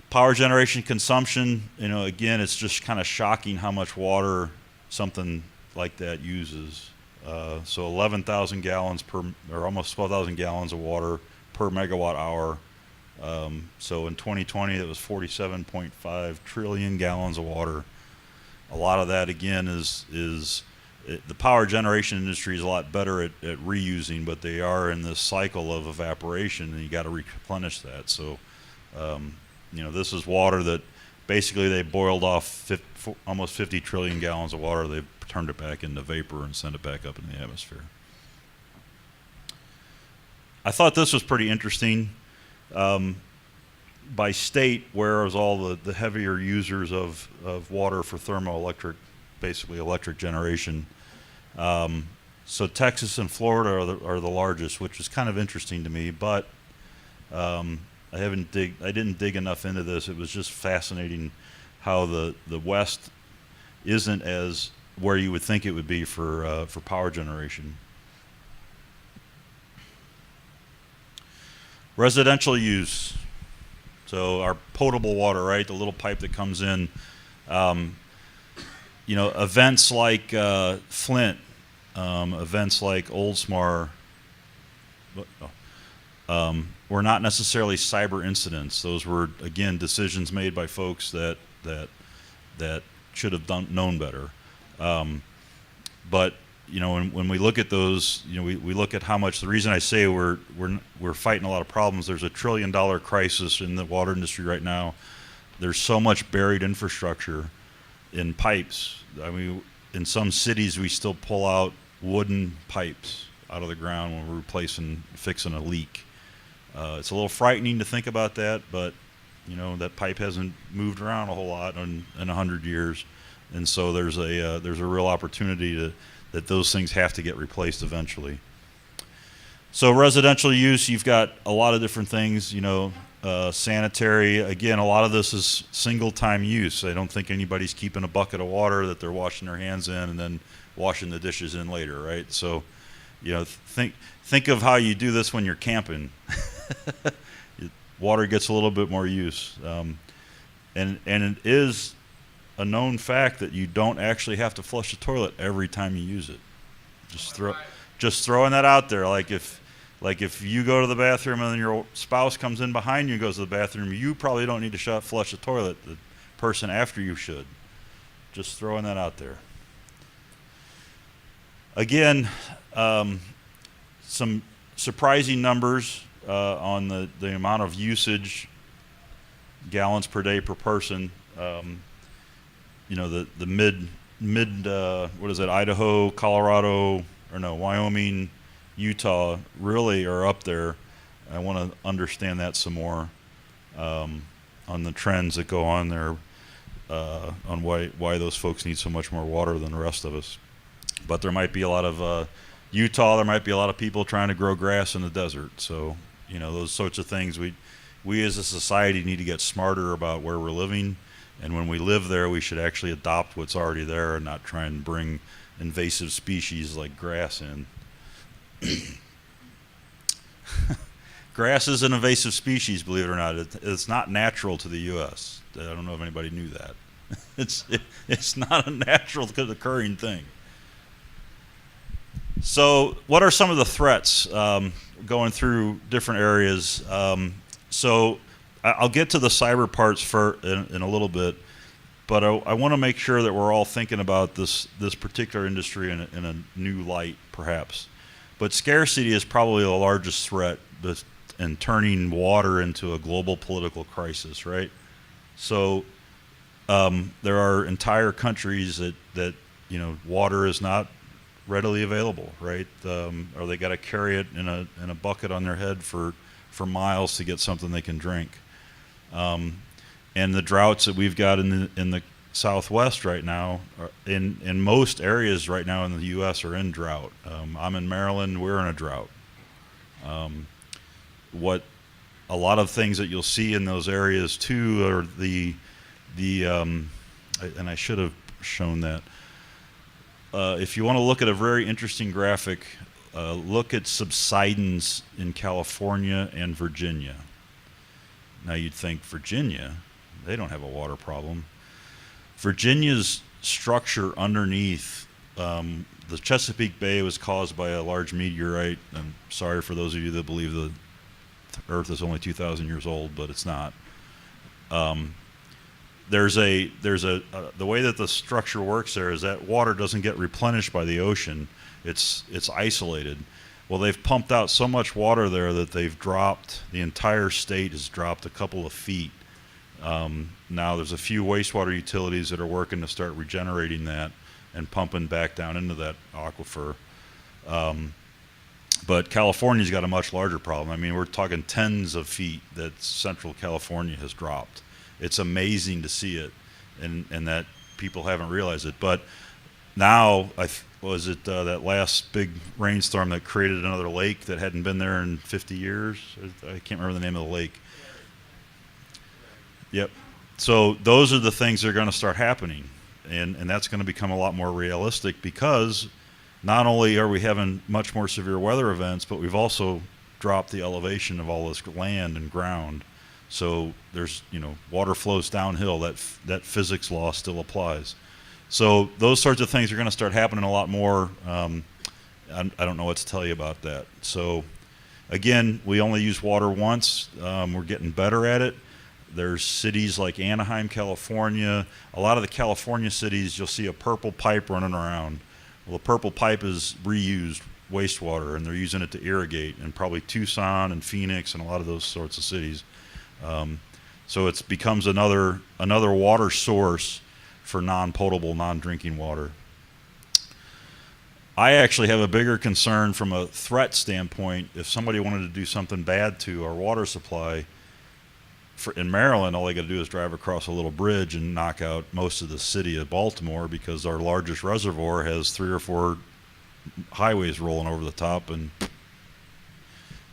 Power generation consumption, again, it's just kind of shocking how much water something like that uses. So 11,000 gallons or almost 12,000 gallons of water per megawatt hour So in 2020, it was 47.5 trillion gallons of water. A lot of that, again, is the power generation industry is a lot better at reusing, but they are in this cycle of evaporation, and you got to replenish that. So, this is water that basically they boiled off almost 50 trillion gallons of water. They've turned it back into vapor and sent it back up in the atmosphere. I thought this was pretty interesting. By state, where is all the heavier users of water for thermoelectric, basically electric generation. So Texas and Florida are the largest, which is kind of interesting to me, but I didn't dig enough into this. It was just fascinating how the West isn't as where you would think it would be for power generation. Residential use. So our potable water, right? The little pipe that comes in. Events like Flint, events like Oldsmar, were not necessarily cyber incidents. Those were, again, decisions made by folks that should have known better. But when we look at those, we look at how much. The reason I say we're fighting a lot of problems. There's a $1 trillion crisis in the water industry right now. There's so much buried infrastructure in pipes. I mean, in some cities we still pull out wooden pipes out of the ground when we're fixing a leak. It's a little frightening to think about that, but that pipe hasn't moved around a whole lot in 100 years, and so there's a real opportunity that those things have to get replaced eventually. So residential use, you've got a lot of different things, sanitary. Again, a lot of this is single-time use. I don't think anybody's keeping a bucket of water that they're washing their hands in and then washing the dishes in later, right? So, think of how you do this when you're camping. Water gets a little bit more use, and it is a known fact that you don't actually have to flush the toilet every time you use it. Just throwing that out there. Like if you go to the bathroom and then your spouse comes in behind you and goes to the bathroom, you probably don't need to flush the toilet. The person after you should. Just throwing that out there. Again, some surprising numbers on the amount of usage, gallons per day per person. The mid what is it, Idaho, Colorado, Wyoming, Utah really are up there. I want to understand that some more on the trends that go on there, on why those folks need so much more water than the rest of us. But there might be a lot of Utah. There might be a lot of people trying to grow grass in the desert. So those sorts of things. We as a society need to get smarter about where we're living. And when we live there, we should actually adopt what's already there and not try and bring invasive species like grass in. Grass is an invasive species, believe it or not. It's not natural to the U.S. I don't know if anybody knew that. It's not a natural occurring thing. So what are some of the threats going through different areas? So I'll get to the cyber parts in a little bit, but I want to make sure that we're all thinking about this particular industry in a new light, perhaps. But scarcity is probably the largest threat in turning water into a global political crisis, right? So there are entire countries that water is not readily available, right? Or they got to carry it in a bucket on their head for miles to get something they can drink. And the droughts that we've got in the Southwest right now, in most areas right now in the U.S. are in drought. I'm in Maryland. We're in a drought. What a lot of things that you'll see in those areas too are and I should have shown that. If you want to look at a very interesting graphic, look at subsidence in California and Virginia. Now you'd think Virginia, they don't have a water problem. Virginia's structure underneath, the Chesapeake Bay was caused by a large meteorite. I'm sorry for those of you that believe the Earth is only 2,000 years old, but it's not. The way that the structure works there is that water doesn't get replenished by the ocean. It's isolated. Well, they've pumped out so much water there that they've dropped, the entire state has dropped a couple of feet. Now there's a few wastewater utilities that are working to start regenerating that and pumping back down into that aquifer. But California's got a much larger problem. I mean, we're talking tens of feet that Central California has dropped. It's amazing to see it, and that people haven't realized it. But now, was it that last big rainstorm that created another lake that hadn't been there in 50 years? I can't remember the name of the lake. Yep. So those are the things that are going to start happening, and that's going to become a lot more realistic, because not only are we having much more severe weather events, but we've also dropped the elevation of all this land and ground. So there's, water flows downhill. That physics law still applies. So those sorts of things are going to start happening a lot more. I don't know what to tell you about that. So again, we only use water once. We're getting better at it. There's cities like Anaheim, California. A lot of the California cities, you'll see a purple pipe running around. Well, the purple pipe is reused wastewater, and they're using it to irrigate, and probably Tucson and Phoenix and a lot of those sorts of cities. So it becomes another water source for non-potable, non-drinking water. I actually have a bigger concern from a threat standpoint. If somebody wanted to do something bad to our water supply, in Maryland, all they got to do is drive across a little bridge and knock out most of the city of Baltimore, because our largest reservoir has 3 or 4 highways rolling over the top, and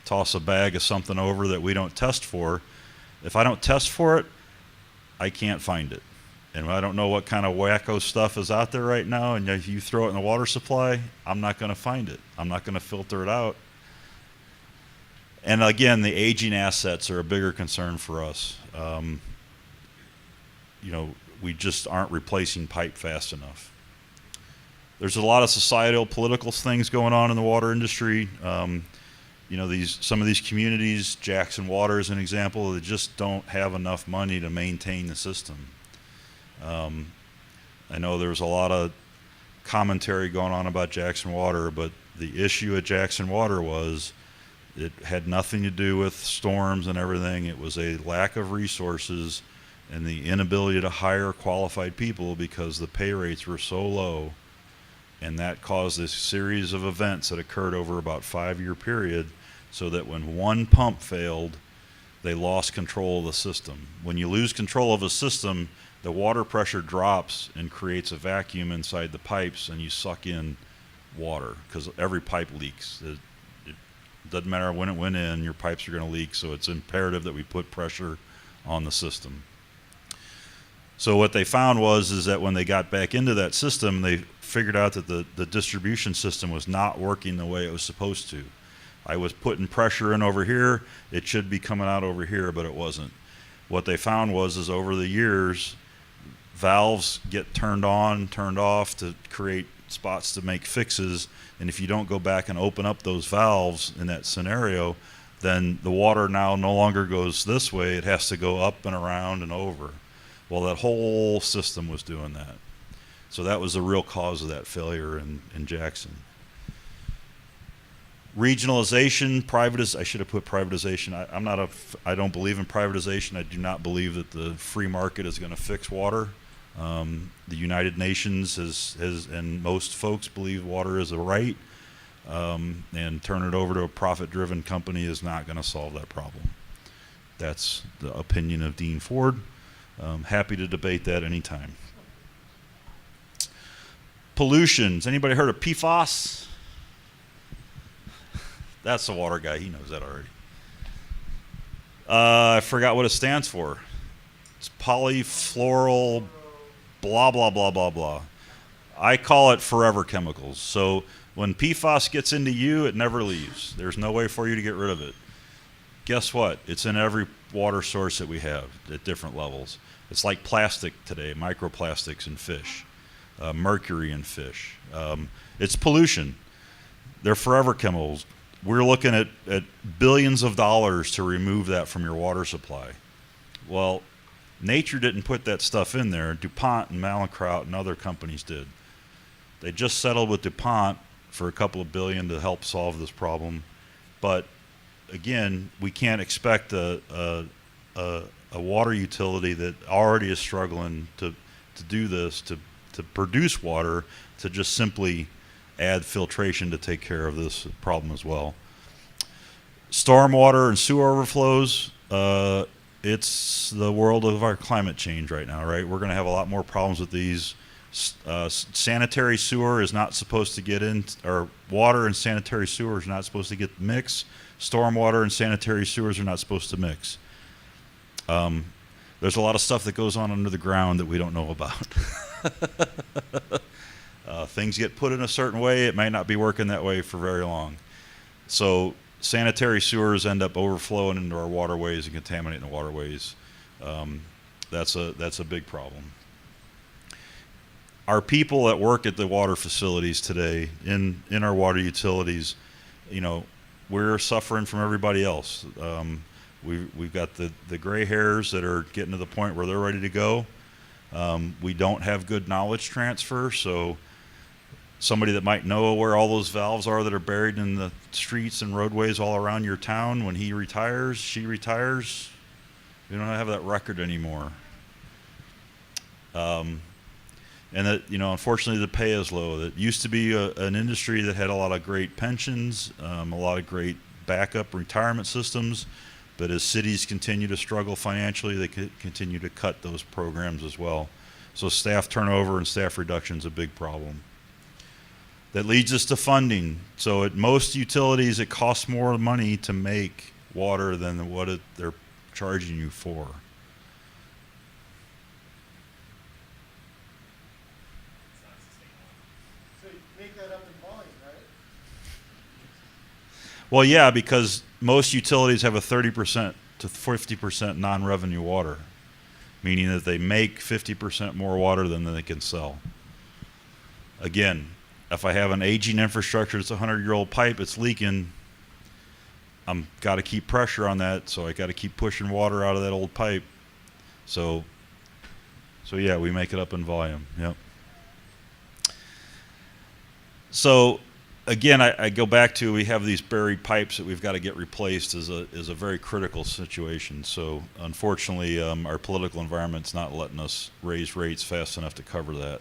toss a bag of something over that we don't test for. If I don't test for it, I can't find it. And I don't know what kind of wacko stuff is out there right now, and if you throw it in the water supply, I'm not going to find it. I'm not going to filter it out. And again, the aging assets are a bigger concern for us. We just aren't replacing pipe fast enough. There's a lot of societal, political things going on in the water industry. Some of these communities, Jackson Water is an example, they just don't have enough money to maintain the system. I know there's a lot of commentary going on about Jackson Water, but the issue at Jackson Water was it had nothing to do with storms and everything. It was a lack of resources and the inability to hire qualified people because the pay rates were so low, and that caused a series of events that occurred over about a 5-year period, so that when one pump failed, they lost control of the system. When you lose control of a system, the water pressure drops and creates a vacuum inside the pipes, and you suck in water, because every pipe leaks. It doesn't matter when it went in, your pipes are going to leak, so it's imperative that we put pressure on the system. So what they found is that when they got back into that system, they figured out that the distribution system was not working the way it was supposed to. I was putting pressure in over here, it should be coming out over here, but it wasn't. What they found is over the years, valves get turned on, turned off to create spots to make fixes, and if you don't go back and open up those valves in that scenario, then the water now no longer goes this way, it has to go up and around and over. Well, that whole system was doing that. So that was the real cause of that failure in Jackson. Regionalization, I should have put privatization. I don't believe in privatization. I do not believe that the free market is going to fix water. The United Nations and most folks believe water is a right, and turn it over to a profit-driven company is not going to solve that problem. That's the opinion of Dean Ford. Happy to debate that anytime. Pollutions. Anybody heard of PFAS? That's the water guy. He knows that already. I forgot what it stands for. It's polyfluoral blah, blah, blah, blah, blah. I call it forever chemicals. So when PFAS gets into you, it never leaves. There's no way for you to get rid of it. Guess what? It's in every water source that we have at different levels. It's like plastic today, microplastics in fish, mercury in fish. It's pollution. They're forever chemicals. we're looking at billions of dollars to remove that from your water supply. Well, nature didn't put that stuff in there. DuPont and Mallinckrodt and other companies did. They just settled with DuPont for a couple of billion to help solve this problem. But again, we can't expect a water utility that already is struggling to do this, to produce water, to just simply add filtration to take care of this problem as well. Stormwater and sewer overflows, it's the world of our climate change right now, right? We're going to have a lot more problems with these. Sanitary sewer is not supposed to get in, or water and sanitary sewer is not supposed to get mixed. Stormwater and sanitary sewers are not supposed to mix. There's a lot of stuff that goes on under the ground that we don't know about. Things get put in a certain way, it might not be working that way for very long. So sanitary sewers end up overflowing into our waterways and contaminating the waterways. That's a big problem. Our people that work at the water facilities today, in our water utilities, you know, we're suffering from everybody else. We've got the gray hairs that are getting to the point where they're ready to go. We don't have good knowledge transfer, so somebody that might know where all those valves are that are buried in the streets and roadways all around your town, when he retires, she retires, we don't have that record anymore. And that, you know, unfortunately the pay is low. That used to be an industry that had a lot of great pensions, a lot of great backup retirement systems, but as cities continue to struggle financially, they continue to cut those programs as well. So staff turnover and staff reduction is a big problem. That leads us to funding. So at most utilities, it costs more money to make water than what they're charging you for. So you make that up in volume, right? Well, yeah, because most utilities have a 30% to 50% non-revenue water, meaning that they make 50% more water than they can sell. Again, if I have an aging infrastructure that's a 100-year-old pipe, it's leaking, I'm got to keep pressure on that, so I got to keep pushing water out of that old pipe. So yeah, we make it up in volume. Yep. So again, I go back to, we have these buried pipes that we've got to get replaced is a very critical situation. So unfortunately, our political environment's not letting us raise rates fast enough to cover that.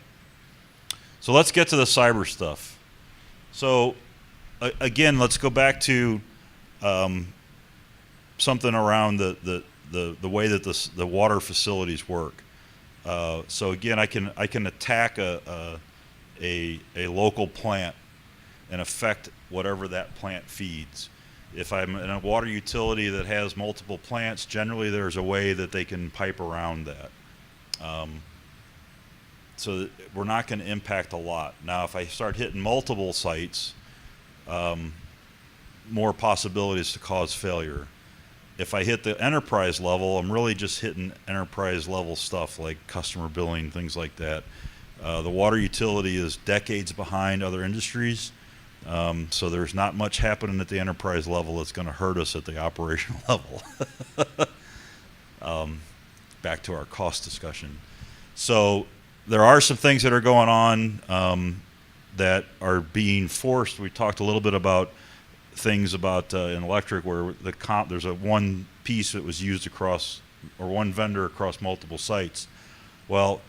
So let's get to the cyber stuff. So again, let's go back to something around the way that the water facilities work. So again, I can attack a local plant and affect whatever that plant feeds. If I'm in a water utility that has multiple plants, generally there's a way that they can pipe around that. So that we're not going to impact a lot. Now, if I start hitting multiple sites, more possibilities to cause failure. If I hit the enterprise level, I'm really just hitting enterprise level stuff like customer billing, things like that. The water utility is decades behind other industries, so there's not much happening at the enterprise level that's going to hurt us at the operational level. Back to our cost discussion. So there are some things that are going on that are being forced. We talked a little bit about things about in electric where there's one piece that was used across, or one vendor across multiple sites. Well,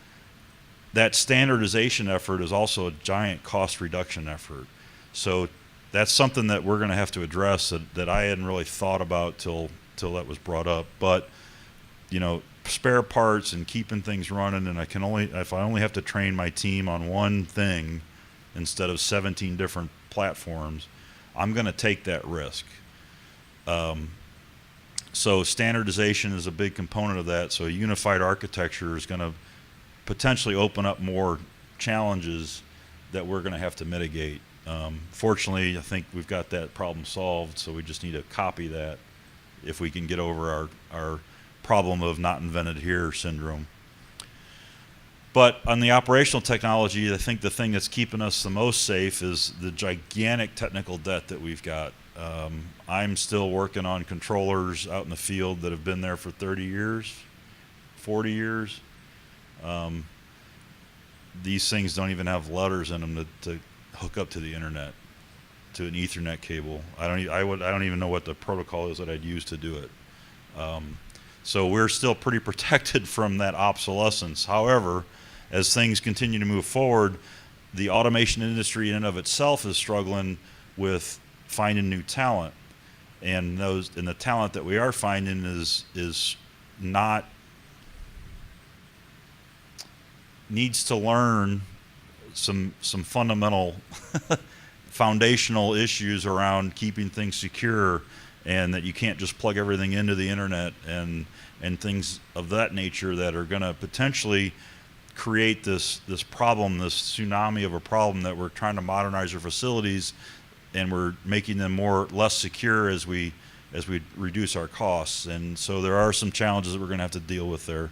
that standardization effort is also a giant cost reduction effort. So that's something that we're going to have to address that I hadn't really thought about till that was brought up. But, you know, spare parts and keeping things running, and if I only have to train my team on one thing instead of 17 different platforms, I'm going to take that risk. So standardization is a big component of that. So a unified architecture is going to potentially open up more challenges that we're going to have to mitigate. Fortunately, I think we've got that problem solved, so we just need to copy that if we can get over our problem of not invented here syndrome. But on the operational technology, I think the thing that's keeping us the most safe is the gigantic technical debt that we've got. I'm still working on controllers out in the field that have been there for 30 years, 40 years. These things don't even have letters in them to hook up to the internet, to an Ethernet cable. I don't even know what the protocol is that I'd use to do it. So we're still pretty protected from that obsolescence. However, as things continue to move forward, the automation industry in and of itself is struggling with finding new talent, and the talent that we are finding is not, needs to learn some fundamental foundational issues around keeping things secure, and that you can't just plug everything into the internet and things of that nature that are going to potentially create this problem, this tsunami of a problem that we're trying to modernize our facilities, and we're making them less secure as we reduce our costs. And so there are some challenges that we're going to have to deal with there.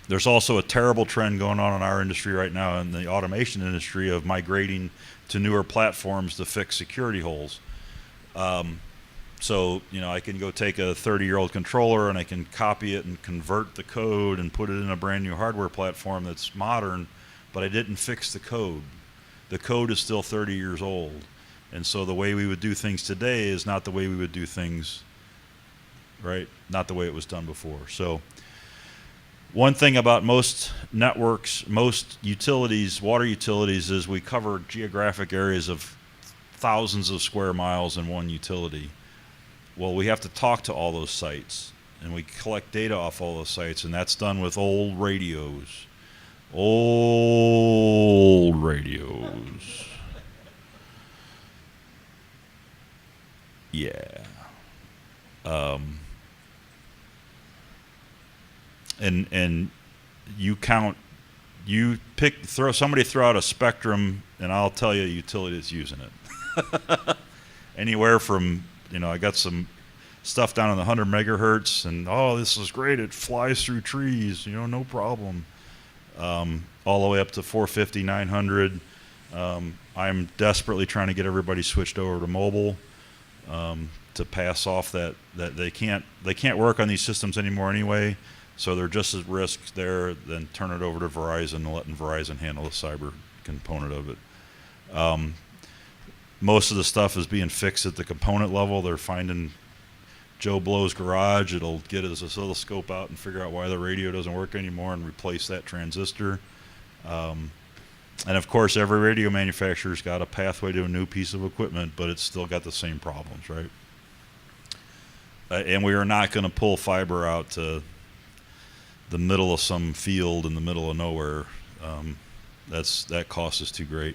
There's also a terrible trend going on in our industry right now, in the automation industry, of migrating to newer platforms to fix security holes. So, I can go take a 30-year-old controller and I can copy it and convert the code and put it in a brand new hardware platform that's modern, but I didn't fix the code. The code is still 30 years old. And so the way we would do things today is not the way we would do things, right? Not the way it was done before. So one thing about most networks, most utilities, water utilities, is we cover geographic areas of thousands of square miles in one utility. Well, we have to talk to all those sites, and we collect data off all those sites, and that's done with old radios. Old radios. Yeah. And you count, somebody throw out a spectrum, and I'll tell you a utility that's using it. Anywhere from, I got some stuff down in the 100 megahertz, and this is great, it flies through trees, no problem. All the way up to 450, 900. I'm desperately trying to get everybody switched over to mobile, to pass off that they can't work on these systems anymore anyway. So they're just at risk there, then turn it over to Verizon and letting Verizon handle the cyber component of it. Most of the stuff is being fixed at the component level. They're finding Joe Blow's garage. It'll get his oscilloscope out and figure out why the radio doesn't work anymore and replace that transistor. And of course, every radio manufacturer's got a pathway to a new piece of equipment, but it's still got the same problems, right? And we are not going to pull fiber out to the middle of some field in the middle of nowhere. That cost is too great.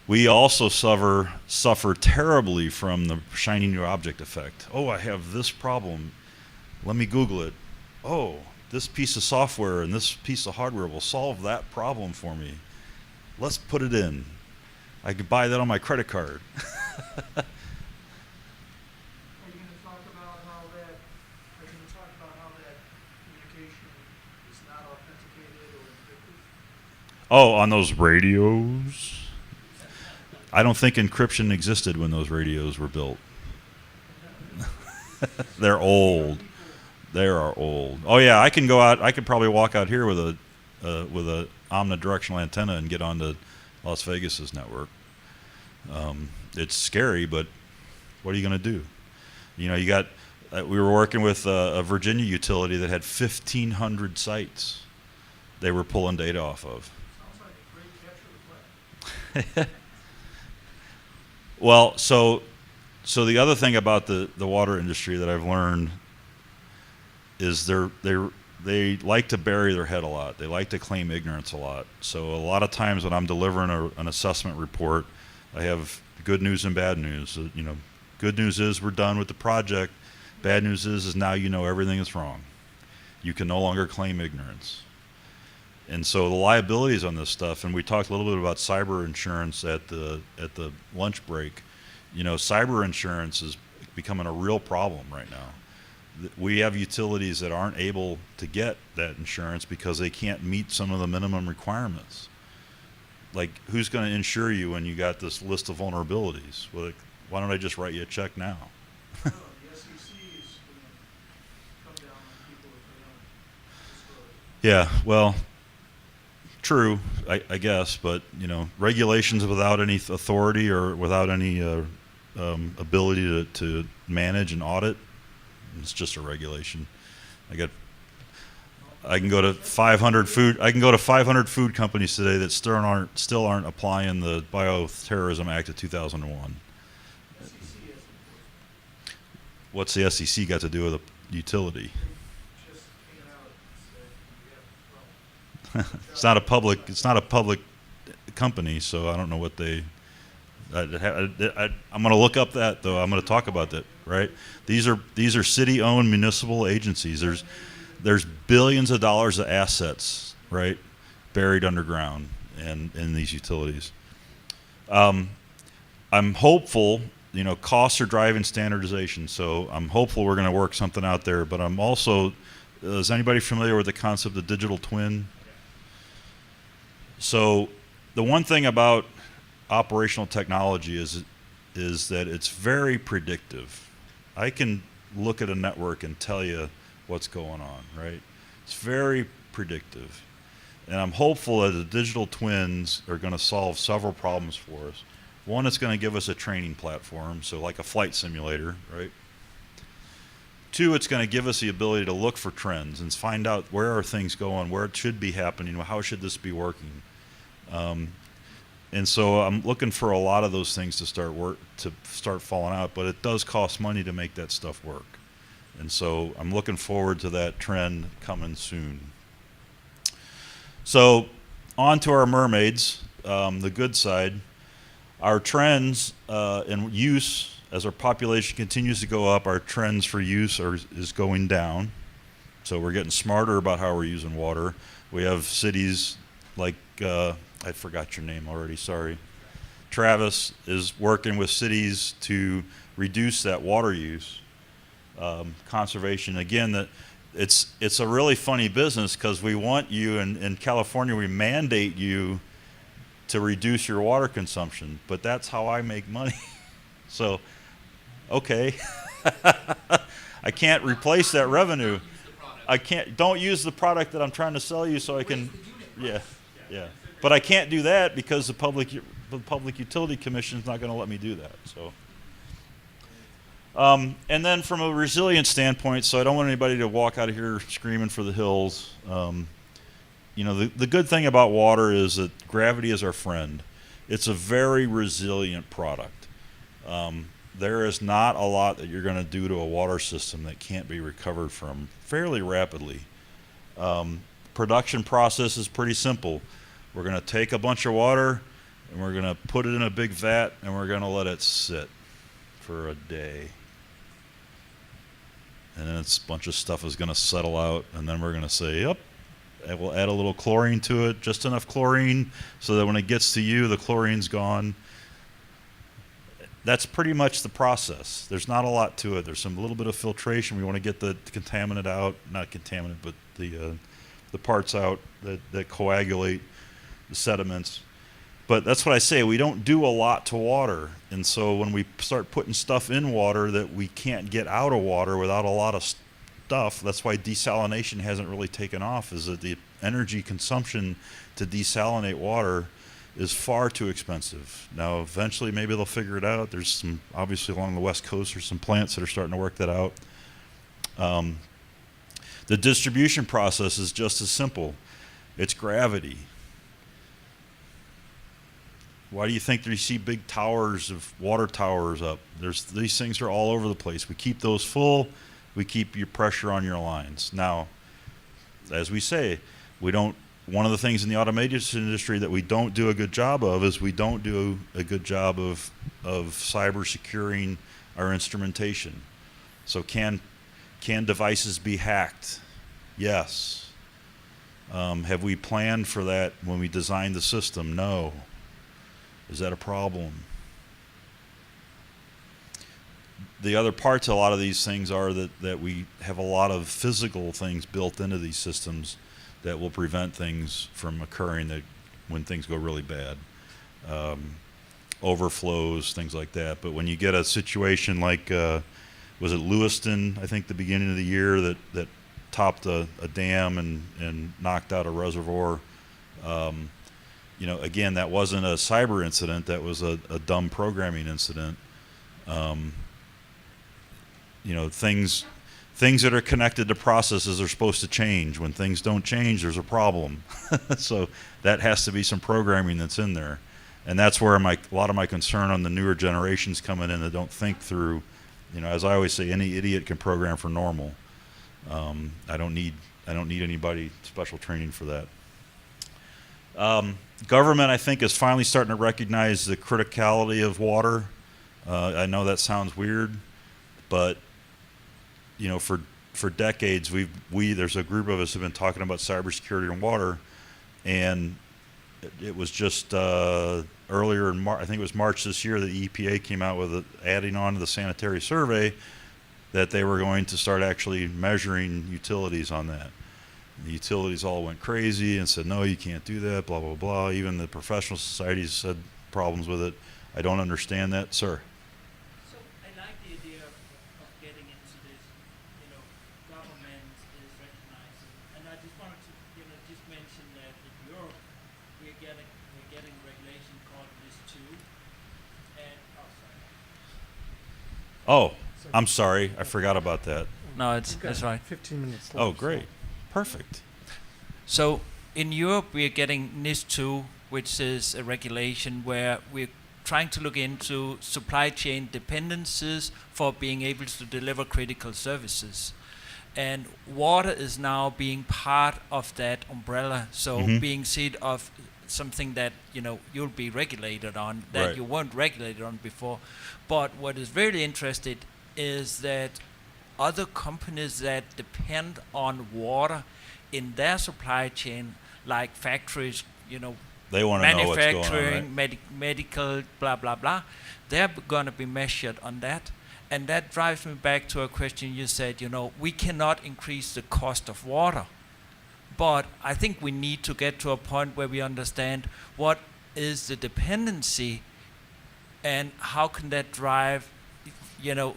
We also suffer terribly from the shiny new object effect. I have this problem. Let me Google it. This piece of software and this piece of hardware will solve that problem for me. Let's put it in. I could buy that on my credit card. On those radios? I don't think encryption existed when those radios were built. They're old. They are old. I can go out. I could probably walk out here with a omnidirectional antenna and get onto Las Vegas's network. It's scary, but what are you going to do? You got. We were working with a Virginia utility that had 1,500 sites they were pulling data off of. Well, so the other thing about the water industry that I've learned is they like to bury their head a lot. They like to claim ignorance a lot. So a lot of times when I'm delivering an assessment report, I have good news and bad news. Good news is we're done with the project. Bad news is now everything is wrong. You can no longer claim ignorance. And so the liabilities on this stuff, and we talked a little bit about cyber insurance at the lunch break. Cyber insurance is becoming a real problem right now. We have utilities that aren't able to get that insurance because they can't meet some of the minimum requirements. Like, who's going to insure you when you got this list of vulnerabilities? Well, like, why don't I just write you a check now? Yeah, well, true, I guess, but regulations without any authority or without any ability to manage and audit, it's just a regulation. I can go to 500 food companies today that still aren't applying the Bioterrorism Act of 2001. What's the SEC got to do with a utility? It's not a public company, so I don't know what they. I'm going to look up that, though. I'm going to talk about that. Right? These are city-owned municipal agencies. There's billions of dollars of assets, right, buried underground in these utilities. I'm hopeful. Costs are driving standardization, so I'm hopeful we're going to work something out there. But I'm also. Is anybody familiar with the concept of digital twin? So the one thing about operational technology is that it's very predictive. I can look at a network and tell you what's going on, right? It's very predictive. And I'm hopeful that the digital twins are going to solve several problems for us. One, it's going to give us a training platform, so like a flight simulator, right? Two, it's going to give us the ability to look for trends and find out where are things going, where it should be happening, how should this be working. And so I'm looking for a lot of those things to start falling out, but it does cost money to make that stuff work. And so I'm looking forward to that trend coming soon. So on to our mermaids, the good side. Our trends in use, as our population continues to go up, our trends for use is going down. So we're getting smarter about how we're using water. We have cities like, I forgot your name already, sorry. Travis is working with cities to reduce that water use. Conservation, again, it's a really funny business because we want you, in California, we mandate you to reduce your water consumption, but that's how I make money. So, okay. I can't replace that revenue. Don't use the product that I'm trying to sell you so I can, yeah. But I can't do that because the Public Utility Commission is not going to let me do that. So, and then from a resilience standpoint, so I don't want anybody to walk out of here screaming for the hills. The good thing about water is that gravity is our friend. It's a very resilient product. There is not a lot that you're going to do to a water system that can't be recovered from fairly rapidly. Production process is pretty simple. We're going to take a bunch of water and we're going to put it in a big vat and we're going to let it sit for a day. And then a bunch of stuff is going to settle out, and then we're going to say, yep, and we'll add a little chlorine to it, just enough chlorine so that when it gets to you, the chlorine's gone. That's pretty much the process. There's not a lot to it. There's some little bit of filtration. We want to get the contaminant out, not contaminant, but the parts out that coagulate the sediments. But that's what I say. We don't do a lot to water. And so when we start putting stuff in water that we can't get out of water without a lot of stuff, that's why desalination hasn't really taken off, is that the energy consumption to desalinate water is far too expensive. Now, eventually, maybe they'll figure it out. There's some, obviously, along the West Coast, there's some plants that are starting to work that out. The distribution process is just as simple. It's gravity. Why do you think you see big towers of water towers up? These things are all over the place. We keep those full. We keep your pressure on your lines. Now, as we say, one of the things in the automation industry that we don't do a good job of is we don't do a good job of cyber securing our instrumentation. So can devices be hacked? Yes. Have we planned for that when we designed the system? No. Is that a problem? the other part to a lot of these things are that we have a lot of physical things built into these systems that will prevent things from occurring that when things go really bad. Overflows, things like that. But when you get a situation like, was it Lewiston, I think the beginning of the year, that topped a dam and knocked out a reservoir, you know, again, that wasn't a cyber incident, that was a dumb programming incident. You know, things that are connected to processes are supposed to change. When things don't change, there's a problem. So that has to be some programming that's in there. And that's where a lot of my concern on the newer generations coming in that don't think through, you know, as I always say, any idiot can program for normal. I don't need anybody special training for that. Government, I think, is finally starting to recognize the criticality of water. I know that sounds weird, but you know, for decades, there's a group of us who've been talking about cybersecurity and water, and it was just earlier in March, I think it was March this year, the EPA came out with adding on to the sanitary survey that they were going to start actually measuring utilities on that. The utilities all went crazy and said, no, you can't do that, blah, blah, blah. Even the professional societies said problems with it. I don't understand that, sir. So I like the idea of getting into this, you know, government is recognizing. And I just wanted to, you know, just mention that in Europe, we're getting regulation called NIS2. And, Oh, I'm sorry. I forgot about that. No, that's right. 15 minutes left. Oh, great. Perfect. So in Europe, we are getting NIS2, which is a regulation where we're trying to look into supply chain dependencies for being able to deliver critical services. And water is now being part of that umbrella, so being seen of something that, you know, you'll be regulated on, that you weren't regulated on before. But what is really interesting is that other companies that depend on water in their supply chain, like factories, you know, they want to know what's going on, manufacturing, right? medical, blah, blah, blah, they're going to be measured on that. And that drives me back to a question you said, you know, we cannot increase the cost of water. But I think we need to get to a point where we understand what is the dependency and how can that drive, you know,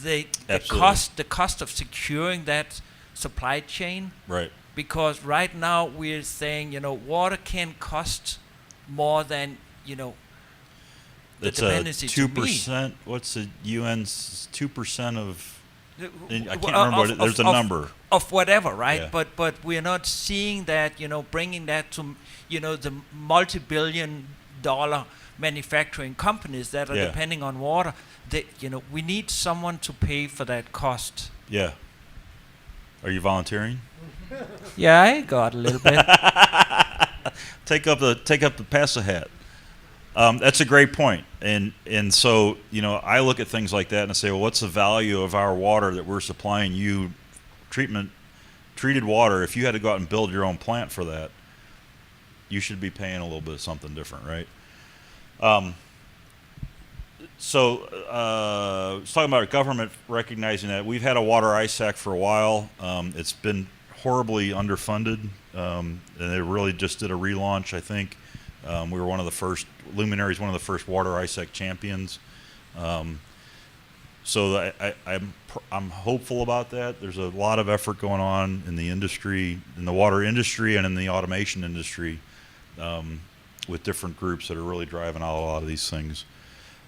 the cost of securing that supply chain. Right. Because right now we're saying, you know, water can cost more than, you know, the it's dependency a to 2%. me. What's the UN's 2% of? I can't remember what there's a number of whatever, right? Yeah. But we're not seeing that, you know, bringing that to, you know, the multi-billion-dollar manufacturing companies that are depending on water. They, you know, we need someone to pay for that cost. Yeah. Are you volunteering? Yeah, I got a little bit. Take up the pass a hat. That's a great point. And so, you know, I look at things like that and I say, well, what's the value of our water that we're supplying you, treated water? If you had to go out and build your own plant for that, you should be paying a little bit of something different, right? So I was talking about government recognizing that. We've had a water ISAC for a while. It's been horribly underfunded, and they really just did a relaunch, I think. We were one of the first, Luminary's one of the first water ISAC champions. So I'm hopeful about that. There's a lot of effort going on in the industry, in the water industry and in the automation industry, with different groups that are really driving out a lot of these things.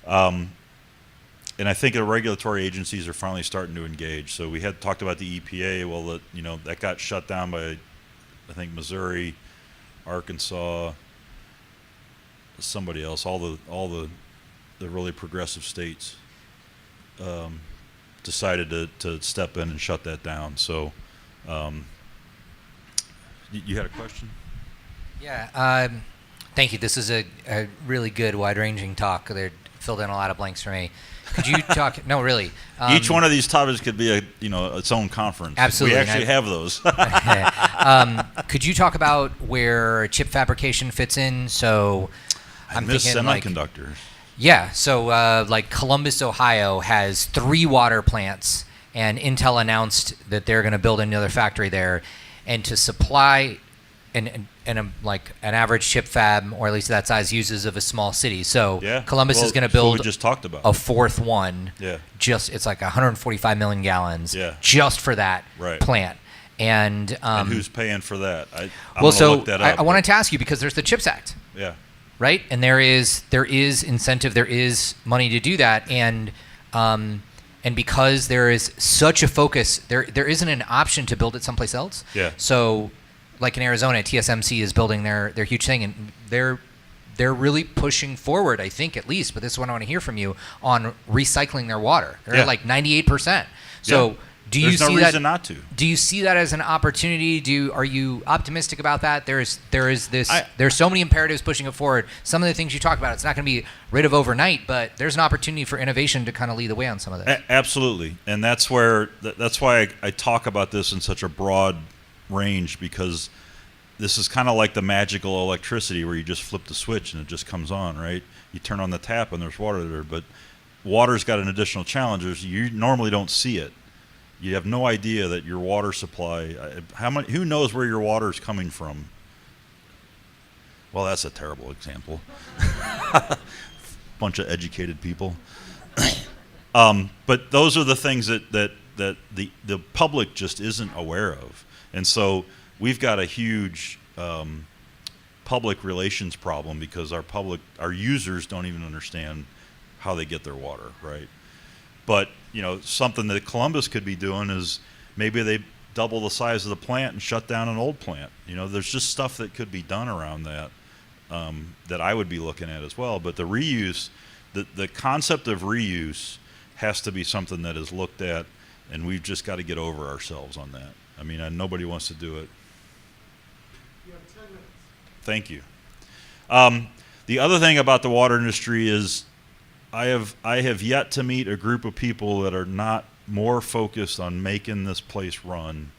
And I think the regulatory agencies are finally starting to engage. So we had talked about the EPA. Well, that got shut down by, I think, Missouri, Arkansas, somebody else. All the really progressive states decided to step in and shut that down. So, you had a question? Yeah. Thank you. This is a really good, wide-ranging talk. They filled in a lot of blanks for me. Could you talk? No, really. Each one of these topics could be its own conference. Absolutely. We actually have those. Could you talk about where chip fabrication fits in? So I miss semiconductors. Yeah, so like Columbus, Ohio has 3 water plants, and Intel announced that they're going to build another factory there, and to supply like an average chip fab, or at least that size, uses of a small city. So Columbus is going to build we just talked about. a 4th one. Yeah. It's like 145 million gallons. Yeah. Just for that Right. plant. And who's paying for that? I'm well, gonna so look that up, I wanted to ask you, because there's the CHIPS Act. Yeah. Right, and there is incentive, there is money to do that, and because there is such a focus, there isn't an option to build it someplace else. Yeah. So, like in Arizona, TSMC is building their huge thing, and they're really pushing forward, I think, at least. But this is what I want to hear from you on recycling their water. They're at like 98%. So. Yeah. Do you There's no see reason that? not to. Do you see that as an opportunity? Are you optimistic about that? There's so many imperatives pushing it forward. Some of the things you talk about, it's not going to be rid of overnight, but there's an opportunity for innovation to kind of lead the way on some of this. Absolutely, and that's why I talk about this in such a broad range, because this is kind of like the magical electricity where you just flip the switch and it just comes on, right? You turn on the tap and there's water there, but water's got an additional challenge. You normally don't see it. You have no idea that your water supply, who knows where your water is coming from? Well, that's a terrible example. Bunch of educated people. But those are the things that the public just isn't aware of. And so we've got a huge public relations problem, because our users don't even understand how they get their water, right? But something that Columbus could be doing is maybe they double the size of the plant and shut down an old plant. There's just stuff that could be done around that that I would be looking at as well. But the reuse, the concept of reuse has to be something that is looked at, and we've just got to get over ourselves on that. I mean, nobody wants to do it. You have 10 minutes. Thank you. The other thing about the water industry is I have yet to meet a group of people that are not more focused on making this place run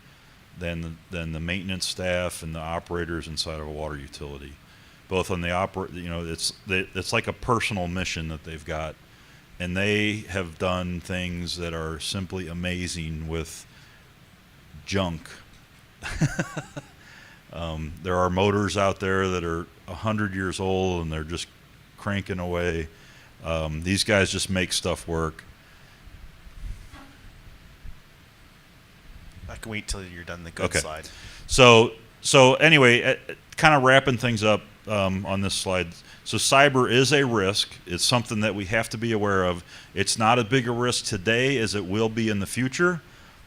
than the maintenance staff and the operators inside of a water utility. Both on the it's like a personal mission that they've got, and they have done things that are simply amazing with junk. There are motors out there that are 100 years old and they're just cranking away. These guys just make stuff work. I can wait till you're done the good Okay. slide. So anyway, kind of wrapping things up on this slide. So cyber is a risk. It's something that we have to be aware of. It's not as big a risk today as it will be in the future.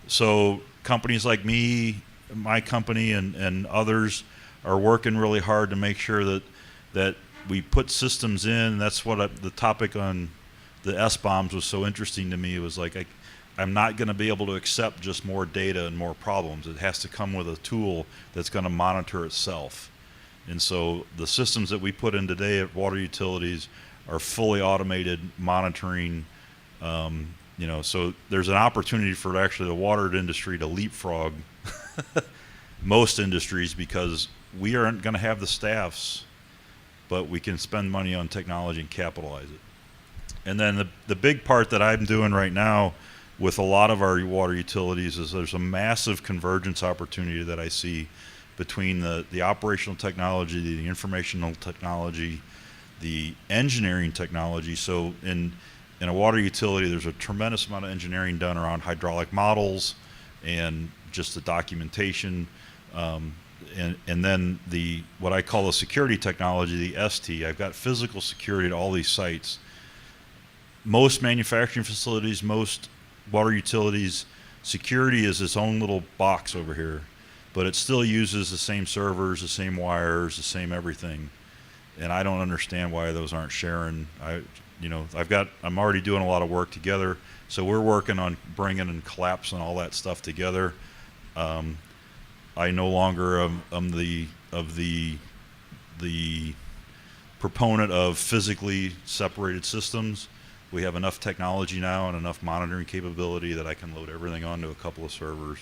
So companies like me, my company, and others are working really hard to make sure that we put systems in. That's what the topic on the S-bombs was so interesting to me. It was like, I'm not going to be able to accept just more data and more problems. It has to come with a tool that's going to monitor itself. And so the systems that we put in today at water utilities are fully automated monitoring. So there's an opportunity for actually the water industry to leapfrog most industries, because we aren't going to have the staffs, but we can spend money on technology and capitalize it. And then the big part that I'm doing right now with a lot of our water utilities is there's a massive convergence opportunity that I see between the operational technology, the informational technology, the engineering technology. So in a water utility, there's a tremendous amount of engineering done around hydraulic models and just the documentation. And then what I call the security technology, the ST. I've got physical security at all these sites. Most manufacturing facilities, most water utilities, security is its own little box over here, but it still uses the same servers, the same wires, the same everything. And I don't understand why those aren't sharing. I'm already doing a lot of work together, so we're working on bringing and collapsing all that stuff together. I no longer am the proponent of physically separated systems. We have enough technology now and enough monitoring capability that I can load everything onto a couple of servers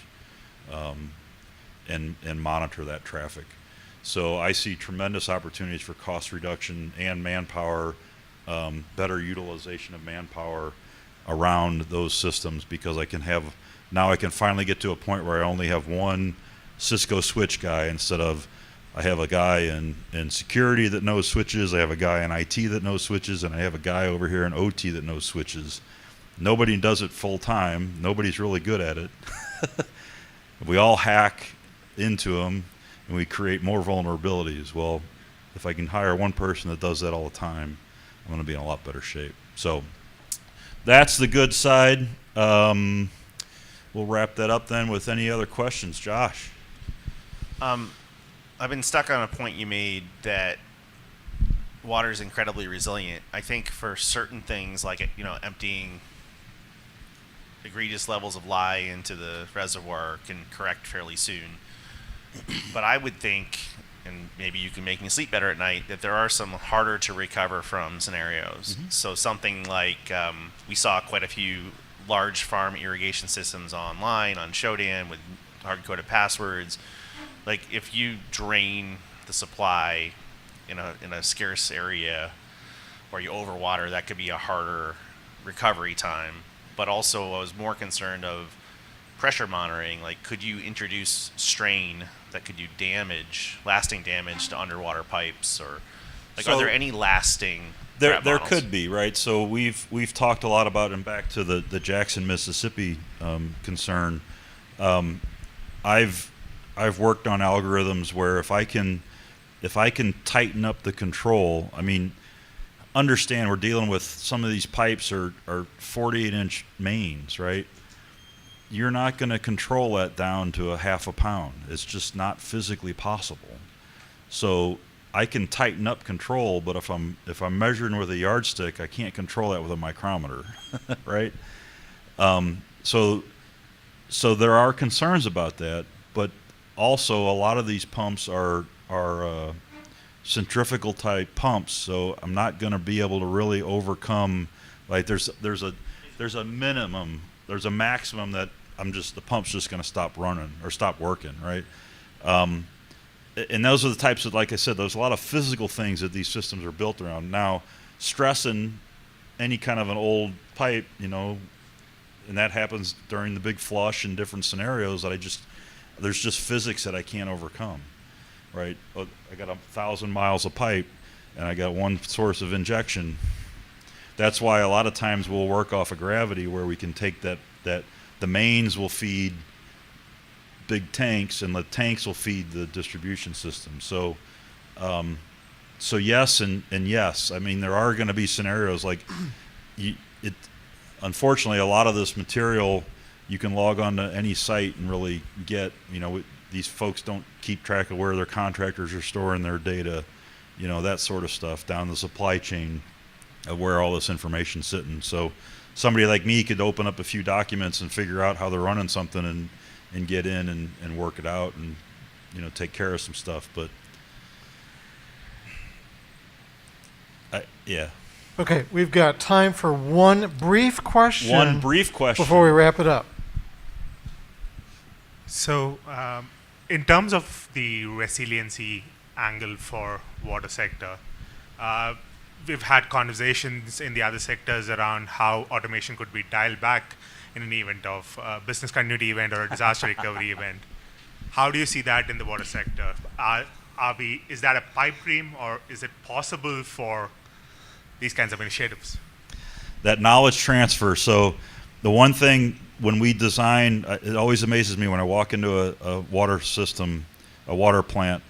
and monitor that traffic. So I see tremendous opportunities for cost reduction and manpower better utilization of manpower around those systems, because I can finally get to a point where I only have one Cisco switch guy instead of I have a guy in security that knows switches, I have a guy in IT that knows switches, and I have a guy over here in OT that knows switches. Nobody does it full time. Nobody's really good at it. We all hack into them, and we create more vulnerabilities. Well, if I can hire one person that does that all the time, I'm going to be in a lot better shape. So that's the good side. We'll wrap that up then with any other questions. Josh? I've been stuck on a point you made that water is incredibly resilient. I think for certain things like, emptying egregious levels of lye into the reservoir can correct fairly soon. But I would think, and maybe you can make me sleep better at night, that there are some harder to recover from scenarios. Mm-hmm. So something like we saw quite a few large farm irrigation systems online on Shodan with hard-coded passwords. Like if you drain the supply in a scarce area, or you overwater, that could be a harder recovery time. But also I was more concerned of pressure monitoring. Like, could you introduce strain that could do lasting damage to underwater pipes, or are there any lasting There models? could be, right? So we've talked a lot about, and back to the Jackson, Mississippi concern. I've worked on algorithms where if I can tighten up the control, I mean, understand we're dealing with some of these pipes are 48-inch mains, right? You're not going to control that down to a half a pound. It's just not physically possible. So I can tighten up control, but if I'm measuring with a yardstick, I can't control that with a micrometer, right? So there are concerns about that, but also a lot of these pumps are centrifugal type pumps, so I'm not going to be able to really overcome. Like there's a minimum, there's a maximum that the pump's just going to stop running or stop working, right? And those are the types of, like I said, there's a lot of physical things that these systems are built around. Now, stressing any kind of an old pipe, and that happens during the big flush in different scenarios that there's just physics that I can't overcome, right? I got 1,000 miles of pipe and I got one source of injection. That's why a lot of times we'll work off of gravity, where we can take that the mains will feed big tanks and the tanks will feed the distribution system. So yes and yes. I mean, there are going to be scenarios like unfortunately, a lot of this material you can log on to any site and really get, these folks don't keep track of where their contractors are storing their data, that sort of stuff down the supply chain of where all this information's sitting. So somebody like me could open up a few documents and figure out how they're running something and get in and work it out and, take care of some stuff. But yeah. Okay, we've got time for one brief question. Before we wrap it up. So, in terms of the resiliency angle for water sector, we've had conversations in the other sectors around how automation could be dialed back in an event of a business continuity event or a disaster recovery event. How do you see that in the water sector? Is that a pipe dream, or is it possible for these kinds of initiatives? That knowledge transfer. So the one thing when we design, it always amazes me when I walk into a water system, a water plant,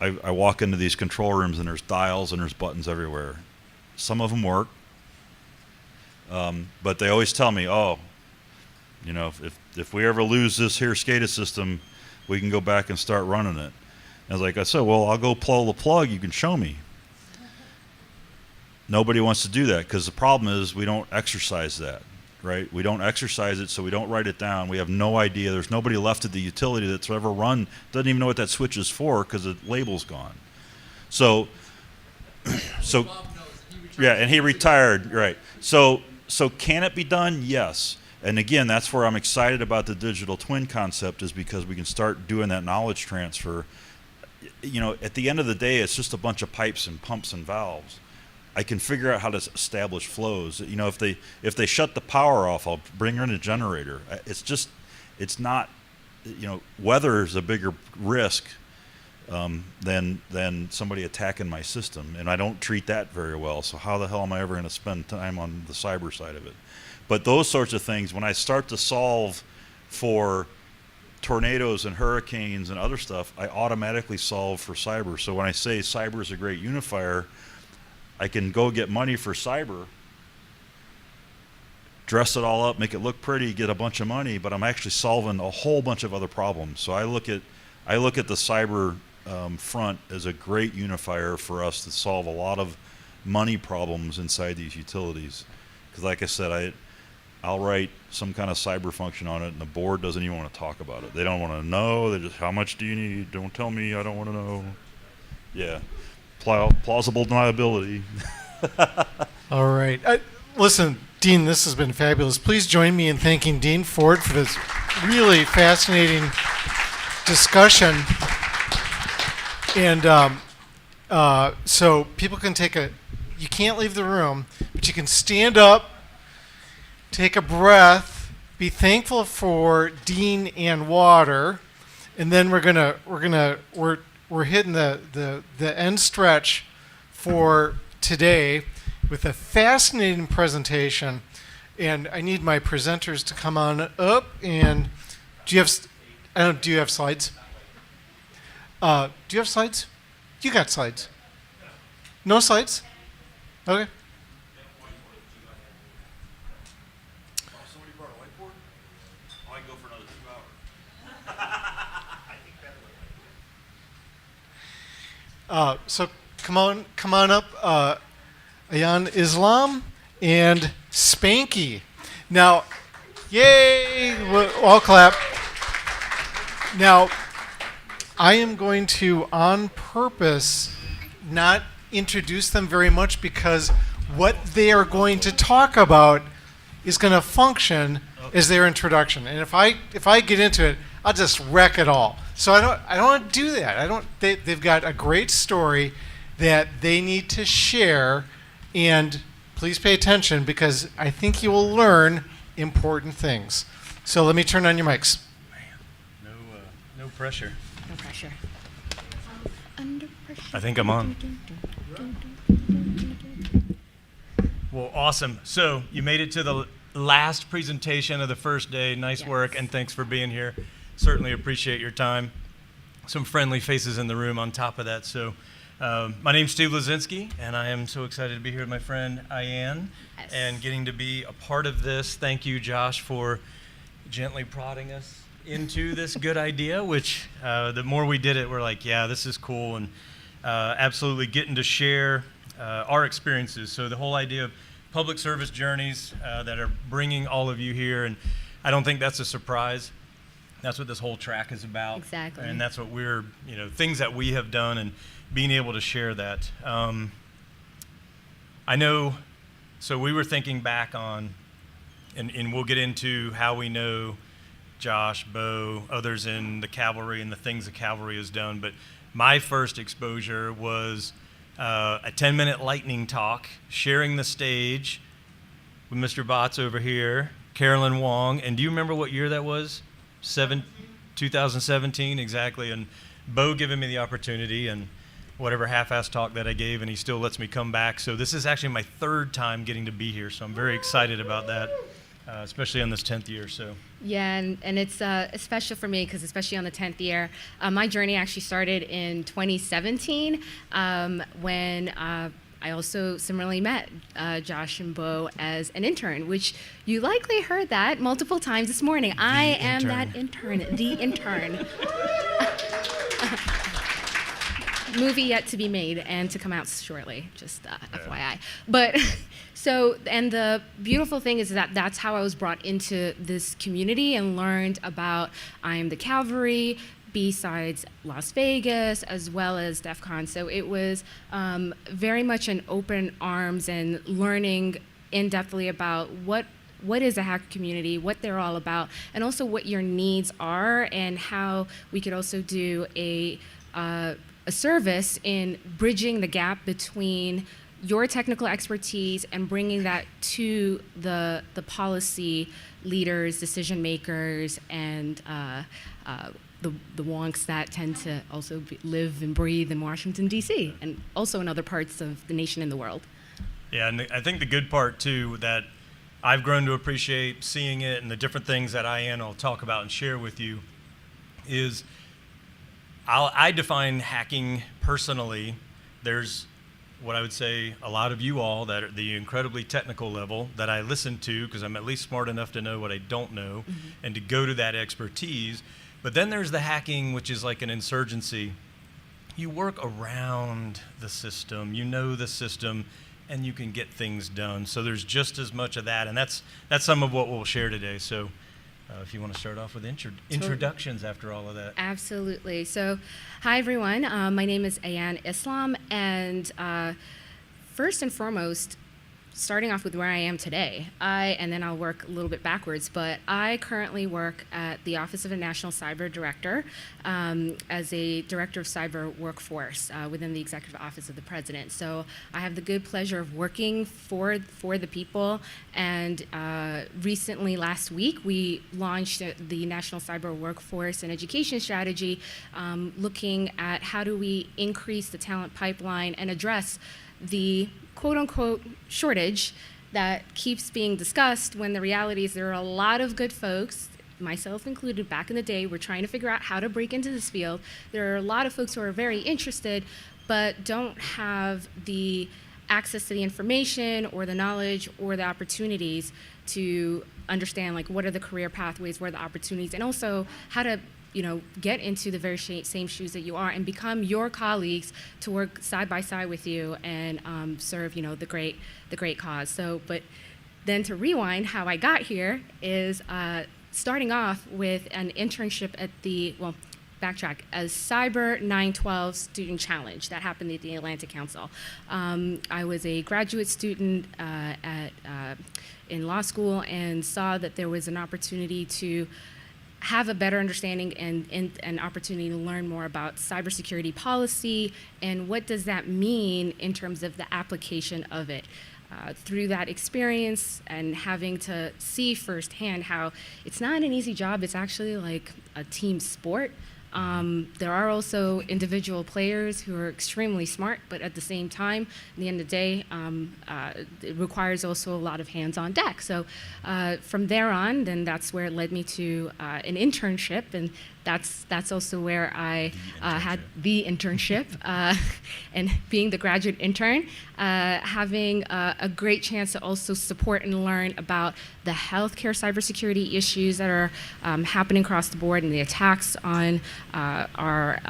I walk into these control rooms and there's dials and there's buttons everywhere. Some of them work, but they always tell me, if we ever lose this here SCADA system, we can go back and start running it. And I said, well, I'll go pull the plug, you can show me. Nobody wants to do that because the problem is we don't exercise that, right? We don't exercise it, so we don't write it down. We have no idea. There's nobody left at the utility that's ever run, doesn't even know what that switch is for because the label's gone. So yeah, and he retired, right. So can it be done? Yes. And again, that's where I'm excited about the digital twin concept, is because we can start doing that knowledge transfer. At the end of the day, it's just a bunch of pipes and pumps and valves. I can figure out how to establish flows. You know, if they shut the power off, I'll bring in a generator. It's not, you know, weather is a bigger risk than somebody attacking my system, and I don't treat that very well. So how the hell am I ever going to spend time on the cyber side of it? But those sorts of things, when I start to solve for tornadoes and hurricanes and other stuff, I automatically solve for cyber. So when I say cyber is a great unifier, I can go get money for cyber, dress it all up, make it look pretty, get a bunch of money, but I'm actually solving a whole bunch of other problems. So I look at the cyber front as a great unifier for us to solve a lot of money problems inside these utilities. Because like I said, I'll write some kind of cyber function on it, and the board doesn't even want to talk about it. They don't want to know. They just, how much do you need? Don't tell me. I don't want to know. Yeah, plausible deniability. All right. Listen, Dean, this has been fabulous. Please join me in thanking Dean Ford for this really fascinating discussion. And so people can you can't leave the room, but you can stand up, take a breath, be thankful for Dean and water, and then we're hitting the end stretch for today with a fascinating presentation. And I need my presenters to come on up. And do you have slides? Do you have slides? You got slides. No slides? Okay. So come on up, Ayan Islam and Spanky. Now, yay! All clap. Now, I am going to, on purpose, not introduce them very much because what they are going to talk about is going to function as their introduction. And if I get into it, I'll just wreck it all. So I don't want to do that. They've got a great story that they need to share, and please pay attention because I think you will learn important things. So let me turn on your mics. No pressure. No pressure. Under pressure. I think I'm on. Well, awesome. So you made it to the last presentation of the first day. Nice work, and thanks for being here. Certainly appreciate your time. Some friendly faces in the room on top of that. So my name's Steve Lazinski, and I am so excited to be here with my friend Ayan and getting to be a part of this. Thank you, Josh, for gently prodding us into this good idea, which the more we did it, we're like, yeah, this is cool, and absolutely getting to share our experiences. So the whole idea of public service journeys that are bringing all of you here, and I don't think that's a surprise. That's what this whole track is about. Exactly. And that's what we're, things that we have done and being able to share that. I know, so we were thinking back on, and we'll get into how we know Josh, Bo, others in the Cavalry and the things the Cavalry has done, but my first exposure was a 10-minute lightning talk, sharing the stage with Mr. Botts over here, Carolyn Wong, and do you remember what year that was? 2017, exactly, and Bo giving me the opportunity and whatever half-assed talk that I gave, and he still lets me come back. So this is actually my third time getting to be here, so I'm very excited about that, especially on this 10th year. So yeah, and it's special for me because especially on the 10th year, my journey actually started in 2017 when I also similarly met Josh and Bo as an intern, which you likely heard that multiple times this morning. I am that intern, the intern. Movie yet to be made and to come out shortly, just FYI. But so, and the beautiful thing is that that's how I was brought into this community and learned about I Am the Cavalry, BSides Las Vegas, as well as DEF CON. So it was very much an open arms and learning in-depthly about what is a hacker community, what they're all about, and also what your needs are, and how we could also do a service in bridging the gap between your technical expertise and bringing that to the policy leaders, decision makers, and the wonks that tend to also live and breathe in Washington, D.C., and also in other parts of the nation and the world. Yeah, and I think the good part, too, that I've grown to appreciate seeing it and the different things that I'll talk about and share with you is I define hacking personally. There's what I would say a lot of you all that are the incredibly technical level that I listen to because I'm at least smart enough to know what I don't know and to go to that expertise. But then there's the hacking, which is like an insurgency. You work around the system, you know the system, and you can get things done. So there's just as much of that, and that's some of what we'll share today. So if you want to start off with introductions after all of that. Absolutely. So, hi everyone. My name is Ayan Islam, and first and foremost, starting off with where I am today, and then I'll work a little bit backwards, but I currently work at the Office of a National Cyber Director as a Director of Cyber Workforce within the Executive Office of the President. So I have the good pleasure of working for the people, and recently, last week, we launched the National Cyber Workforce and Education Strategy, looking at how do we increase the talent pipeline and address the quote-unquote shortage that keeps being discussed when the reality is there are a lot of good folks, myself included, back in the day, we're trying to figure out how to break into this field. There are a lot of folks who are very interested but don't have the access to the information or the knowledge or the opportunities to understand like what are the career pathways, where are the opportunities, and also how to get into the very same shoes that you are and become your colleagues to work side by side with you and serve, the great cause. So, but then to rewind, how I got here is starting off with an internship at as Cyber 912 Student Challenge. That happened at the Atlantic Council. I was a graduate student in law school and saw that there was an opportunity to have a better understanding and an opportunity to learn more about cybersecurity policy and what does that mean in terms of the application of it. Through that experience and having to see firsthand how it's not an easy job, it's actually like a team sport. There are also individual players who are extremely smart, but at the same time, at the end of the day, it requires also a lot of hands on deck. So from there on, then that's where it led me to an internship, and that's also where I had the internship, and being the graduate intern, having a great chance to also support and learn about the healthcare cybersecurity issues that are happening across the board and the attacks on our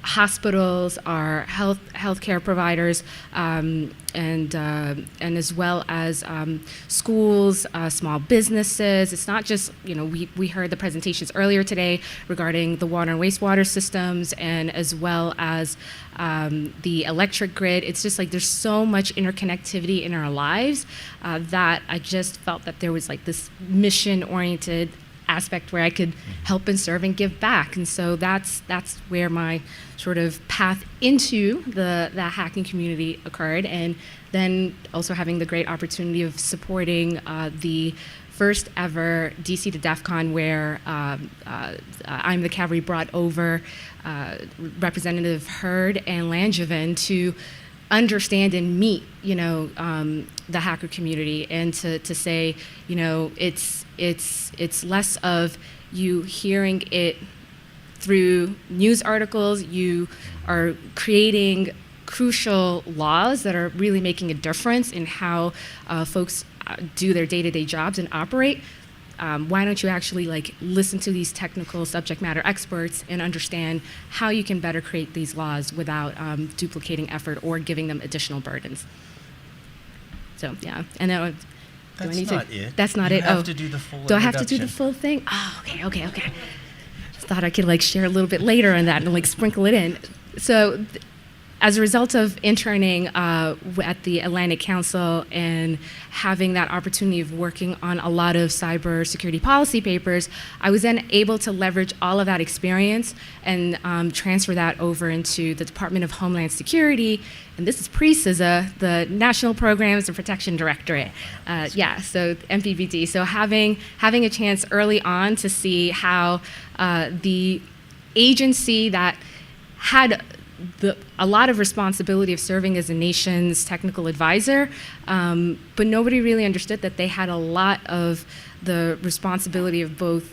hospitals, our healthcare providers, and as well as schools, small businesses. It's not just, we heard the presentations earlier today regarding the water and wastewater systems and as well as the electric grid. It's just like there's so much interconnectivity in our lives that I just felt that there was like this mission-oriented aspect where I could help and serve and give back. And so that's where my sort of path into the hacking community occurred. And then also having the great opportunity of supporting the first ever DC to DEF CON where I'm the Cavalry brought over Representative Hurd and Langevin to understand and meet, the hacker community and to say, it's less of you hearing it through news articles. You are creating crucial laws that are really making a difference in how folks do their day-to-day jobs and operate. Why don't you actually listen to these technical subject matter experts and understand how you can better create these laws without duplicating effort or giving them additional burdens? So yeah, and then That's not it. That's not you it. Have to do the full do I have to do the full thing? Oh, okay. Thought I could share a little bit later on that and sprinkle it in. So as a result of interning at the Atlantic Council and having that opportunity of working on a lot of cybersecurity policy papers, I was then able to leverage all of that experience and transfer that over into the Department of Homeland Security. And this is pre-CISA, the National Programs and Protection Directorate. So MPPD. So having a chance early on to see how the agency that had a lot of responsibility of serving as a nation's technical advisor, but nobody really understood that they had a lot of the responsibility of both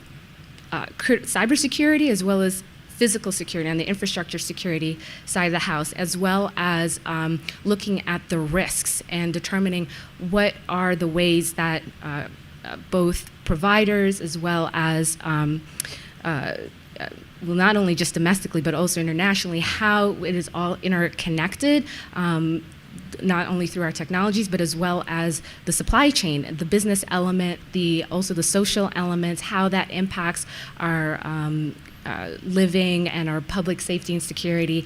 cybersecurity as well as physical security on the infrastructure security side of the house, as well as looking at the risks and determining what are the ways that both providers as well as well, not only just domestically, but also internationally, how it is all interconnected, not only through our technologies, but as well as the supply chain, the business element, also the social elements, how that impacts our living and our public safety and security.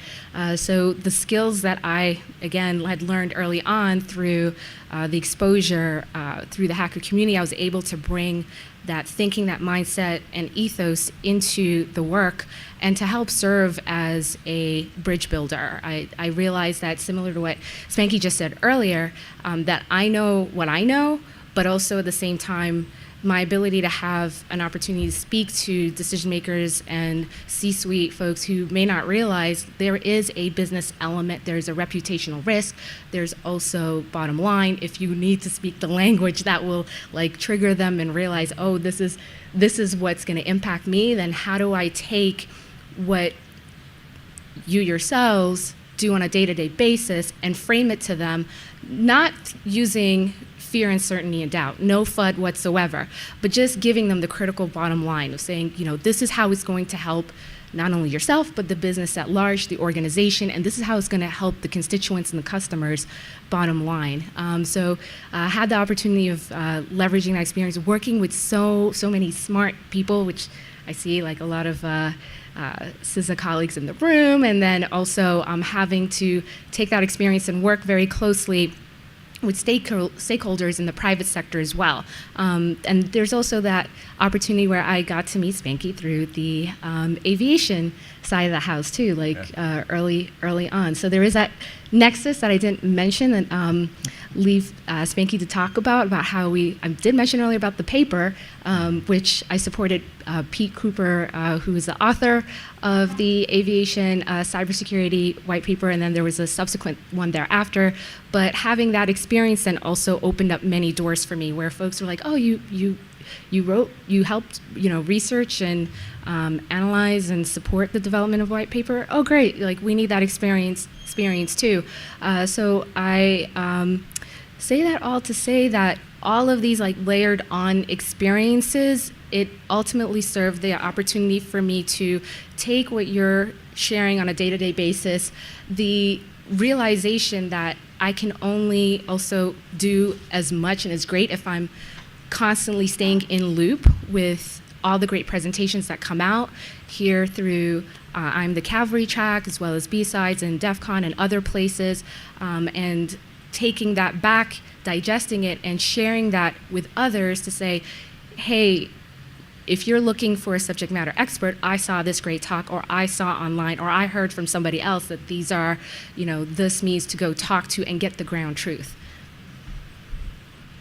So the skills that I, again, had learned early on through the exposure through the hacker community, I was able to bring that thinking, that mindset, and ethos into the work and to help serve as a bridge builder. I realized that, similar to what Spanky just said earlier, that I know what I know, but also at the same time, my ability to have an opportunity to speak to decision makers and C-suite folks who may not realize there is a business element, there's a reputational risk, there's also bottom line. If you need to speak the language that will trigger them and realize, oh, this is what's going to impact me, then how do I take what you yourselves do on a day-to-day basis and frame it to them, not using fear, uncertainty, and doubt, no FUD whatsoever, but just giving them the critical bottom line of saying, this is how it's going to help not only yourself, but the business at large, the organization, and this is how it's going to help the constituents and the customers bottom line. So I had the opportunity of leveraging that experience, working with so many smart people, which I see a lot of CISA colleagues in the room, and then also having to take that experience and work very closely with stakeholders in the private sector as well. And there's also that opportunity where I got to meet Spanky through the aviation side of the house too, early on. So there is that nexus that I didn't mention and leave Spanky to talk about how I did mention earlier about the paper, which I supported Pete Cooper, who is the author of the aviation cybersecurity white paper, and then there was a subsequent one thereafter. But having that experience then also opened up many doors for me, where folks were like, "Oh, you helped, research and analyze and support the development of white paper. Oh, great! We need that experience too." So I say that all to say that all of these layered on experiences, it ultimately served the opportunity for me to take what you're sharing on a day-to-day basis, the realization that I can only also do as much and as great if I'm constantly staying in loop with all the great presentations that come out here through I'm the Cavalry track, as well as BSides and DEF CON and other places, and taking that back, digesting it, and sharing that with others to say, hey, if you're looking for a subject matter expert, I saw this great talk, or I saw online, or I heard from somebody else that these are, this means to go talk to and get the ground truth.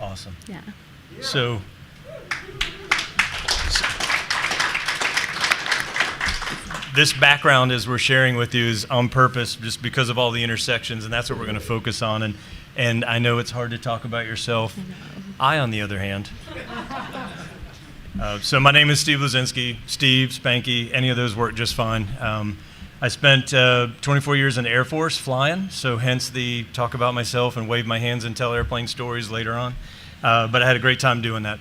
Awesome. Yeah. So this background, as we're sharing with you, is on purpose, just because of all the intersections, and that's what we're going to focus on. And I know it's hard to talk about yourself. I, on the other hand. So my name is Steve Lazinski. Steve, Spanky, any of those work just fine. I spent 24 years in the Air Force flying, so hence the talk about myself and wave my hands and tell airplane stories later on. But I had a great time doing that.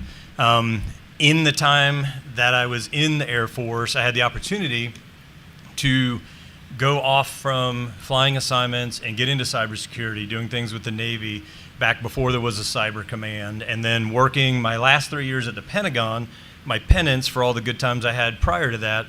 In the time that I was in the Air Force, I had the opportunity to go off from flying assignments and get into cybersecurity, doing things with the Navy back before there was a cyber command, and then working my last 3 years at the Pentagon. My penance for all the good times I had prior to that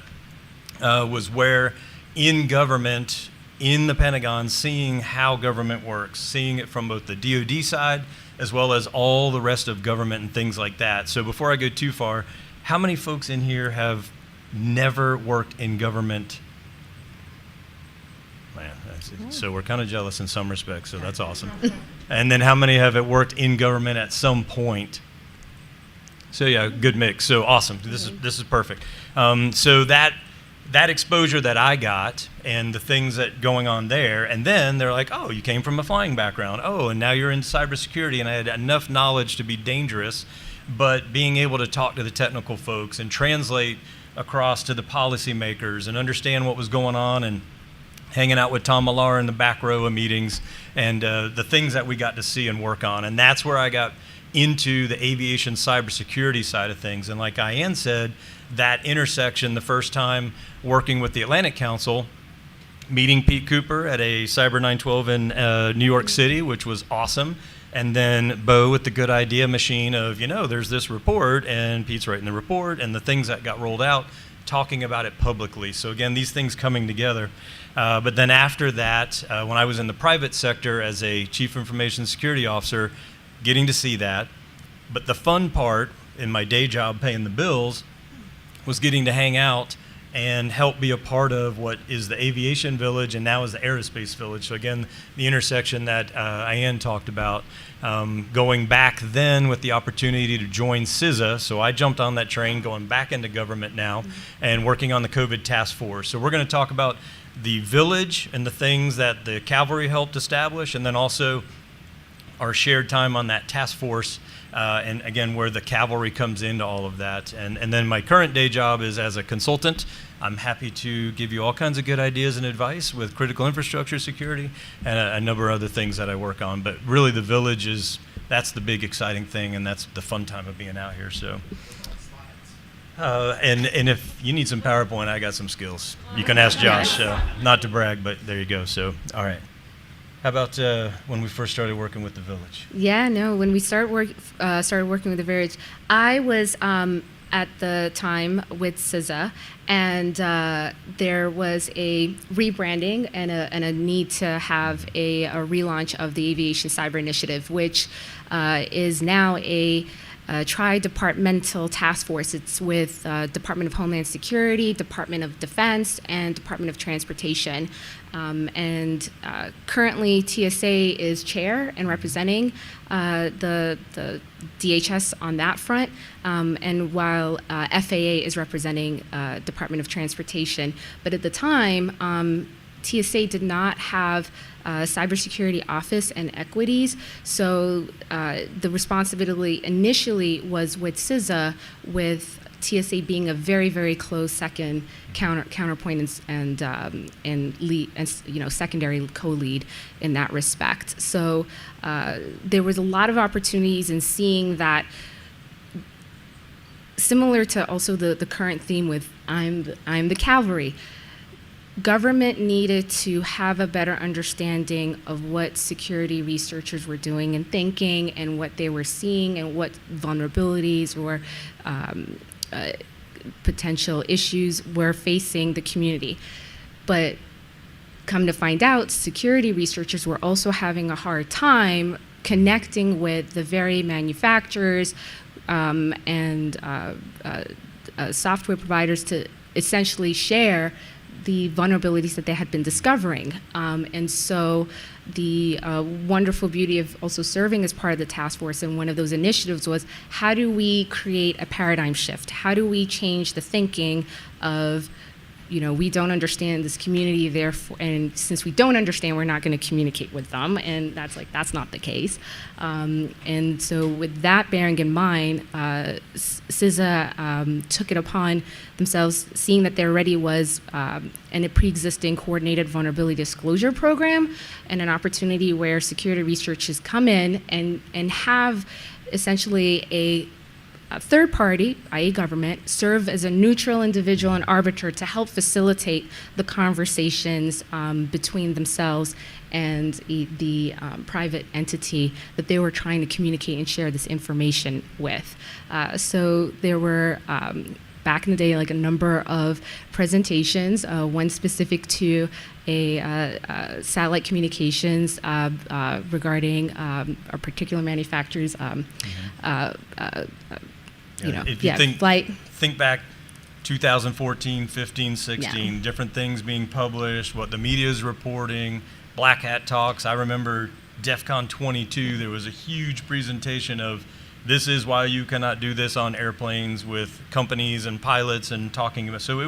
was where in government in the Pentagon, seeing how government works, seeing it from both the DoD side as well as all the rest of government and things like that. So before I go too far, how many folks in here have never worked in government? Man, so we're kind of jealous in some respects, so that's awesome. And then how many have worked in government at some point? So yeah, good mix. So awesome. This is perfect. So that exposure that I got and the things that going on there, and then they're like, oh, you came from a flying background. Oh, and now you're in cybersecurity, and I had enough knowledge to be dangerous, but being able to talk to the technical folks and translate across to the policymakers and understand what was going on, and hanging out with Tom Millar in the back row of meetings, and the things that we got to see and work on. And that's where I got into the aviation cybersecurity side of things. And like Ian said, that intersection, the first time working with the Atlantic Council, meeting Pete Cooper at a Cyber 912 in New York City, which was awesome. And then Bo with the good idea machine of, there's this report, and Pete's writing the report, and the things that got rolled out, talking about it publicly. So again, these things coming together. But then after that, when I was in the private sector as a chief information security officer, getting to see that. But the fun part in my day job paying the bills was getting to hang out and help be a part of what is the aviation village and now is the aerospace village. So again, the intersection that Ian talked about, going back then with the opportunity to join CISA. So I jumped on that train going back into government now and working on the COVID task force. So we're going to talk about the village and the things that the Cavalry helped establish, and then also our shared time on that task force, and again, where the Cavalry comes into all of that. And then my current day job is as a consultant. I'm happy to give you all kinds of good ideas and advice with critical infrastructure security and a number of other things that I work on. But really the village that's the big exciting thing, and that's the fun time of being out here. So. And if you need some PowerPoint, I got some skills. You can ask Josh, not to brag, but there you go. So, all right. How about when we first started working with the village? Yeah, no, when we started working with the village, I was at the time with CISA, and there was a rebranding and a need to have a relaunch of the Aviation Cyber Initiative, which is now a tri-departmental task force. It's with Department of Homeland Security, Department of Defense, and Department of Transportation. And currently TSA is chair and representing the DHS on that front, and while FAA is representing Department of Transportation. But at the time, TSA did not have cybersecurity office and equities, so the responsibility initially was with CISA, with TSA being a very, very close second counterpoint and lead, and secondary co-lead in that respect. So there was a lot of opportunities in seeing that, similar to also the current theme with I'm the Cavalry. Government needed to have a better understanding of what security researchers were doing and thinking, and what they were seeing, and what vulnerabilities or potential issues were facing the community. But come to find out, security researchers were also having a hard time connecting with the very manufacturers and software providers to essentially share the vulnerabilities that they had been discovering. And so the wonderful beauty of also serving as part of the task force, and one of those initiatives was, how do we create a paradigm shift? How do we change the thinking of, we don't understand this community, therefore, and since we don't understand, we're not going to communicate with them, and that's not the case. And so with that bearing in mind, CISA took it upon themselves, seeing that there already was a pre-existing coordinated vulnerability disclosure program, and an opportunity where security researchers come in and have essentially a third party, i.e. government, serve as a neutral individual and arbiter to help facilitate the conversations between themselves and the private entity that they were trying to communicate and share this information with. So there were back in the day, like a number of presentations, one specific to a satellite communications regarding a particular manufacturer's, flight. Think back 2014, 15, 16, different things being published, what the media is reporting, Black Hat Talks. I remember DEF CON 22, there was a huge presentation of this is why you cannot do this on airplanes with companies and pilots and talking about. So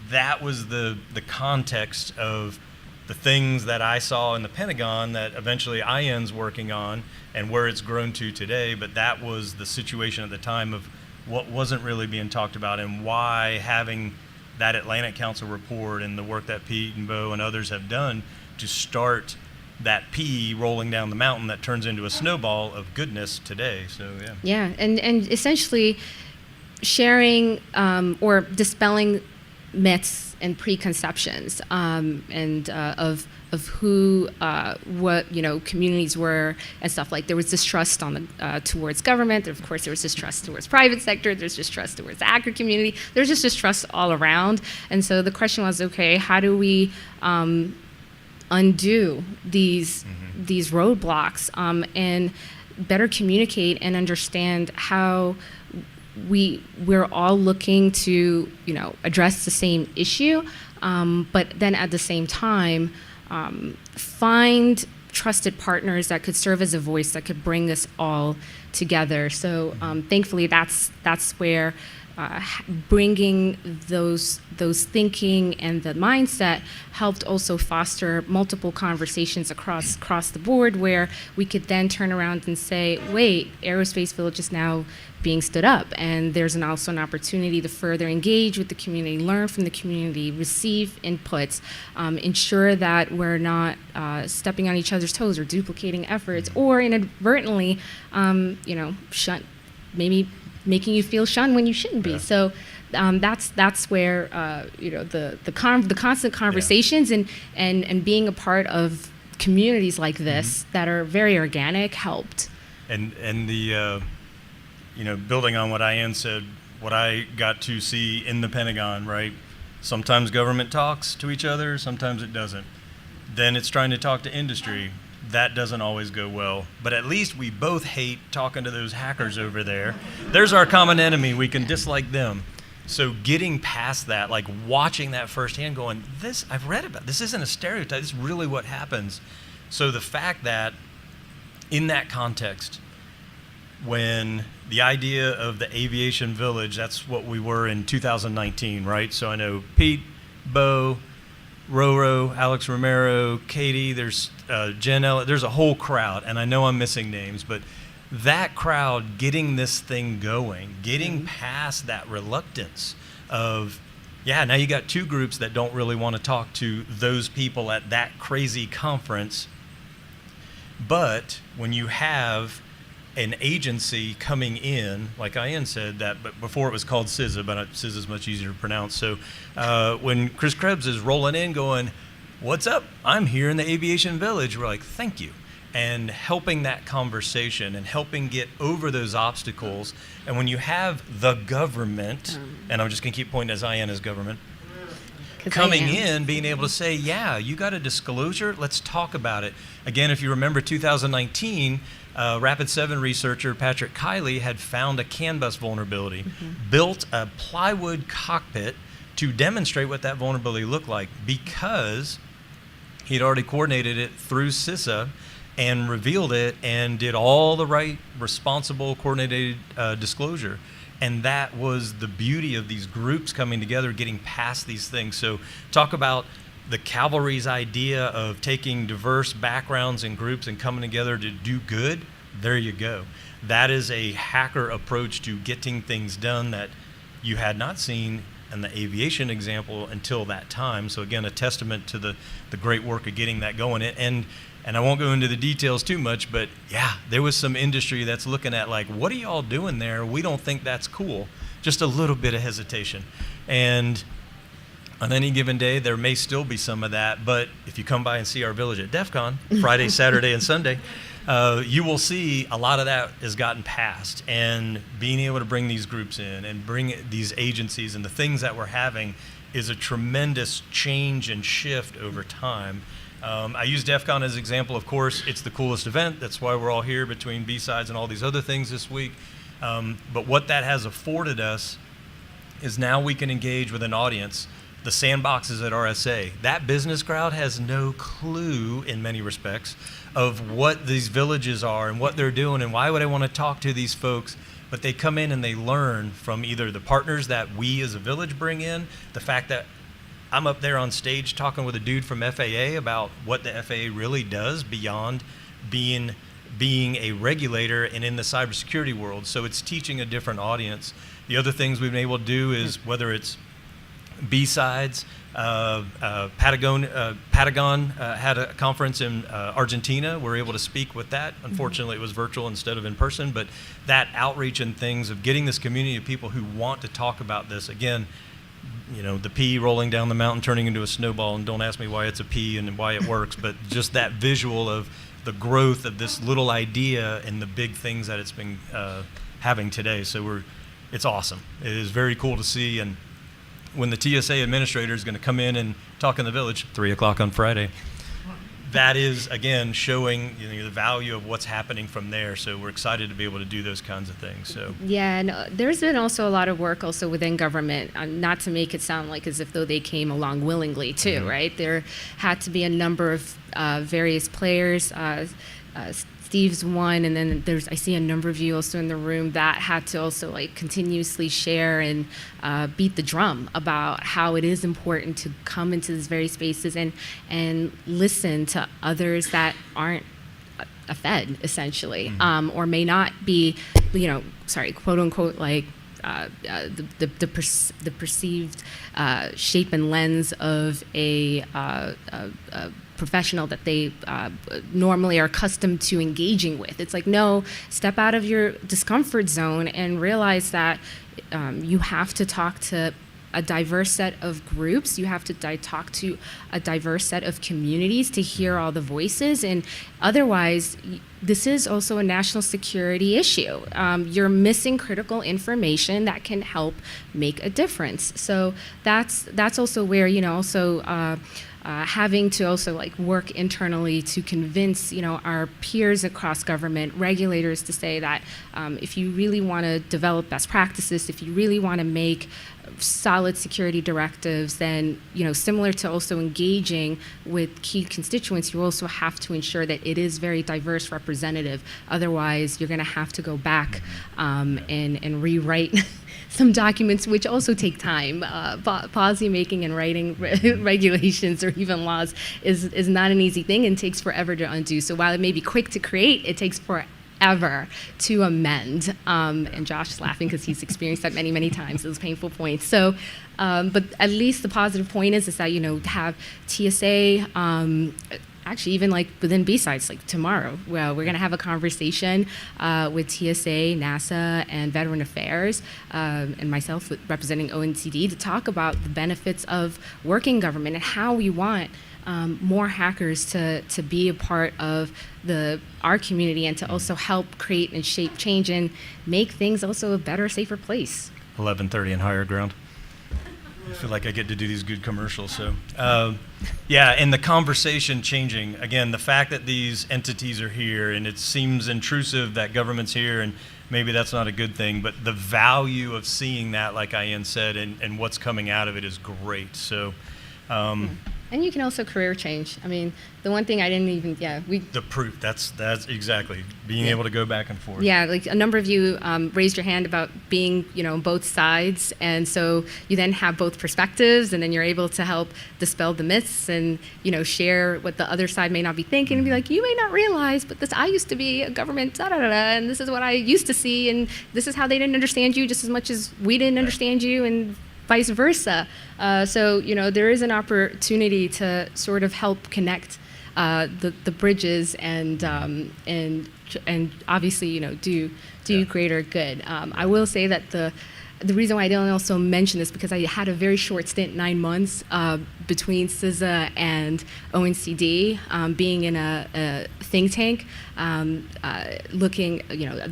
that was the context of the things that I saw in the Pentagon that eventually IAN's working on and where it's grown to today. But that was the situation at the time of what wasn't really being talked about and why having that Atlantic Council report and the work that Pete and Bo and others have done to start that pea rolling down the mountain that turns into a snowball of goodness today. So yeah, and essentially sharing or dispelling myths and preconceptions of who what communities were and stuff. Like there was distrust on the towards government. Of course, there was distrust towards private sector. There's distrust towards the agri community. There's just distrust all around. And so the question was, okay, how do we undo these roadblocks and better communicate and understand how we're all looking to address the same issue, but then at the same time find trusted partners that could serve as a voice that could bring us all together. So thankfully that's where bringing those thinking and the mindset helped also foster multiple conversations across the board, where we could then turn around and say, wait, Aerospace Village is now being stood up, and there's also an opportunity to further engage with the community, learn from the community, receive inputs, ensure that we're not stepping on each other's toes or duplicating efforts, or inadvertently, maybe making you feel shunned when you shouldn't be. Yeah. So that's where the constant conversations and being a part of communities like this that are very organic helped. And the building on what Ian said, what I got to see in the Pentagon, right? Sometimes government talks to each other, sometimes it doesn't. Then it's trying to talk to industry. That doesn't always go well, but at least we both hate talking to those hackers over there. There's our common enemy. We can dislike them. So getting past that, like watching that firsthand, going, this, I've read about, this isn't a stereotype, this is really what happens. So the fact that in that context, when the idea of the aviation village, that's what we were in 2019, right? So I know Pete, Bo, Roro, Alex Romero, Katie, there's Jen Ellett, there's a whole crowd, and I know I'm missing names, but that crowd getting this thing going, getting past that reluctance of, now you got two groups that don't really want to talk to those people at that crazy conference, but when you have an agency coming in, like Ian said, but before it was called CISA, but CISA is much easier to pronounce. So when Chris Krebs is rolling in going, what's up? I'm here in the aviation village. We're like, thank you. And helping that conversation and helping get over those obstacles. And when you have the government, and I'm just going to keep pointing as Ian as government, coming in, being able to say, you got a disclosure, let's talk about it. Again, if you remember 2019, Rapid 7 researcher Patrick Kiley had found a CAN bus vulnerability, built a plywood cockpit to demonstrate what that vulnerability looked like, because he'd already coordinated it through CISA and revealed it and did all the right, responsible, coordinated disclosure. And that was the beauty of these groups coming together, getting past these things. So talk about the Cavalry's idea of taking diverse backgrounds and groups and coming together to do good. There you go. That is a hacker approach to getting things done that you had not seen in the aviation example until that time. So again, a testament to the great work of getting that going. And I won't go into the details too much, but there was some industry that's looking at like, what are y'all doing there? We don't think that's cool. Just a little bit of hesitation. And on any given day, there may still be some of that, but if you come by and see our village at DEF CON, Friday, Saturday, and Sunday, you will see a lot of that has gotten passed, and being able to bring these groups in and bring these agencies and the things that we're having is a tremendous change and shift over time. I use DEF CON as an example. Of course, it's the coolest event. That's why we're all here between BSides and all these other things this week. But what that has afforded us is now we can engage with an audience. The sandboxes at RSA, that business crowd has no clue in many respects of what these villages are and what they're doing and why would I want to talk to these folks. But they come in and they learn from either the partners that we as a village bring in, the fact that I'm up there on stage talking with a dude from FAA about what the FAA really does beyond being a regulator and in the cybersecurity world. So it's teaching a different audience. The other things we've been able to do is whether it's BSides, Patagon had a conference in Argentina. We're able to speak with that. Unfortunately, it was virtual instead of in person, but that outreach and things of getting this community of people who want to talk about this. Again, the pea rolling down the mountain turning into a snowball, and don't ask me why it's a pea and why it works, but just that visual of the growth of this little idea and the big things that it's been having today. So it's awesome. It is very cool to see. And when the TSA administrator is going to come in and talk in the village, 3 o'clock on Friday, that is, again, showing the value of what's happening from there. So we're excited to be able to do those kinds of things. So yeah, and there's been also a lot of work also within government, not to make it sound like as if though they came along willingly too, right? There had to be a number of various players. Steve's one, and then I see a number of you also in the room that had to also continuously share and beat the drum about how it is important to come into these very spaces and listen to others that aren't a Fed, essentially, or may not be, quote unquote, the perceived shape and lens of a professional that they normally are accustomed to engaging with. It's like, no, step out of your discomfort zone and realize that you have to talk to a diverse set of groups. You have to talk to a diverse set of communities to hear all the voices. And otherwise, this is also a national security issue. You're missing critical information that can help make a difference. So that's also where, having to also work internally to convince our peers across government, regulators, to say that if you really want to develop best practices, if you really want to make solid security directives, then similar to also engaging with key constituents, you also have to ensure that it is very diverse representative. Otherwise, you're going to have to go back and rewrite some documents, which also take time. Policy making and writing regulations or even laws is not an easy thing and takes forever to undo. So while it may be quick to create, it takes forever to amend. And Josh is laughing because he's experienced that many, many times, those painful points. So, but at least the positive point is that, have TSA, actually, even within BSides, tomorrow, well, we're going to have a conversation with TSA, NASA, and Veteran Affairs, and myself representing ONCD to talk about the benefits of working government and how we want more hackers to be a part of our community and to also help create and shape change and make things also a better, safer place. 11:30 and higher ground. I feel like I get to do these good commercials. So, and the conversation changing. Again, the fact that these entities are here, and it seems intrusive that government's here, and maybe that's not a good thing, but the value of seeing that, like Ian said, and what's coming out of it is great. So, and you can also career change. I mean, the one thing I didn't even, the proof, that's exactly, being able to go back and forth. Yeah, a number of you raised your hand about being, on both sides, and so you then have both perspectives, and then you're able to help dispel the myths and, share what the other side may not be thinking, and be like, you may not realize, but I used to be a government, and this is what I used to see, and this is how they didn't understand you just as much as we didn't understand you, and vice versa. So, there is an opportunity to sort of help connect the bridges and obviously, do greater good. I will say that the reason why I didn't also mention this, because I had a very short stint, 9 months, between CISA and ONCD, being in a think tank,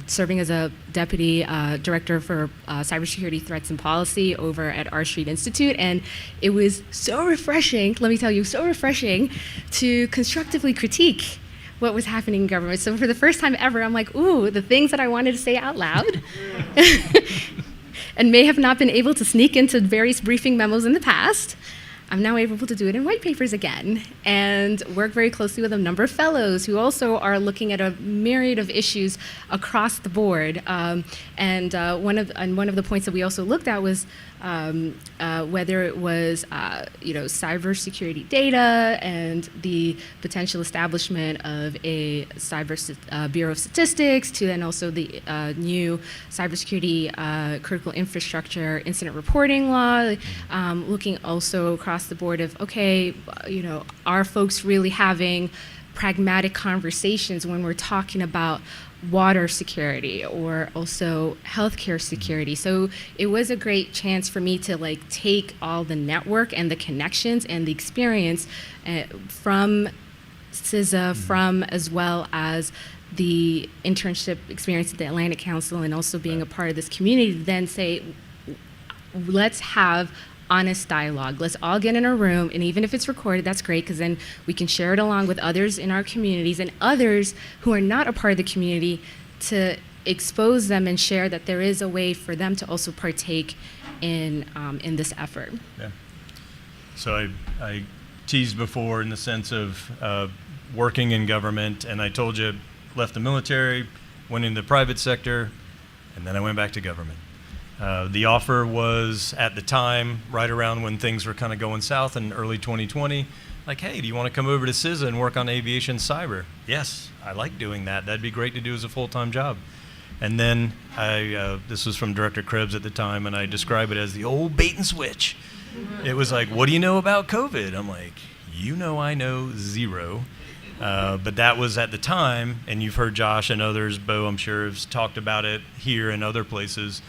serving as a deputy director for cybersecurity threats and policy over at R Street Institute, and it was so refreshing, let me tell you, so refreshing to constructively critique what was happening in government. So for the first time ever, I'm like, ooh, the things that I wanted to say out loud and may have not been able to sneak into various briefing memos in the past, I'm now able to do it in white papers again, and work very closely with a number of fellows who also are looking at a myriad of issues across the board. One of the points that we also looked at was whether it was cybersecurity data and the potential establishment of a cyber Bureau of Statistics, to then also the new cybersecurity critical infrastructure incident reporting law, looking also across the board of, okay, are folks really having pragmatic conversations when we're talking about water security or also healthcare security. So it was a great chance for me to take all the network and the connections and the experience from CISA, from as well as the internship experience at the Atlantic Council, and also being a part of this community, to then say, let's have honest dialogue. Let's all get in a room, and even if it's recorded, that's great, because then we can share it along with others in our communities and others who are not a part of the community, to expose them and share that there is a way for them to also partake in this effort. Yeah. So I teased before in the sense of working in government, and I told you, left the military, went into the private sector, and then I went back to government. The offer was, at the time, right around when things were kind of going south in early 2020, like, hey, do you want to come over to CISA and work on aviation cyber? Yes, I like doing that. That'd be great to do as a full-time job. And then this was from Director Krebs at the time, and I describe it as the old bait and switch. It was like, what do you know about COVID? I'm like, I know zero. But that was at the time, and you've heard Josh and others, Bo, I'm sure, has talked about it here and other places,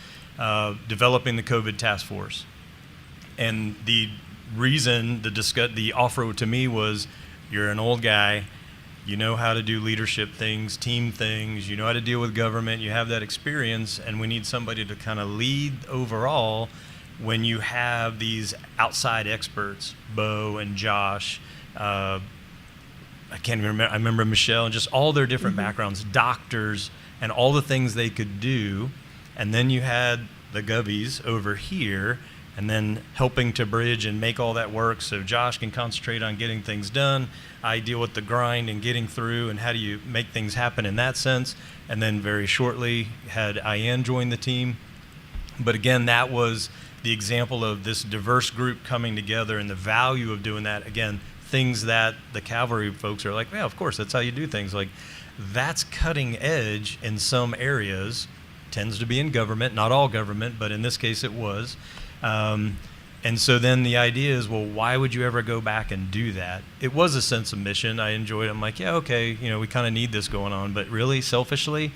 developing the COVID task force. And the reason the offer to me was, you're an old guy, you know how to do leadership things, team things, you know how to deal with government, you have that experience, and we need somebody to kind of lead overall when you have these outside experts, Bo and Josh, I can't even remember, I remember Michelle, and just all their different backgrounds, doctors, and all the things they could do. And then you had the Govies over here, and then helping to bridge and make all that work so Josh can concentrate on getting things done. I deal with the grind and getting through, and how do you make things happen in that sense. And then very shortly had Ian join the team. But again, that was the example of this diverse group coming together and the value of doing that. Again, things that the Cavalry folks are like, yeah, of course, that's how you do things. Like, that's cutting edge in some areas. Tends to be in government, not all government, but in this case it was. And so then the idea is, well, why would you ever go back and do that? It was a sense of mission. I enjoyed it. I'm like, yeah, okay, we kind of need this going on. But really, selfishly,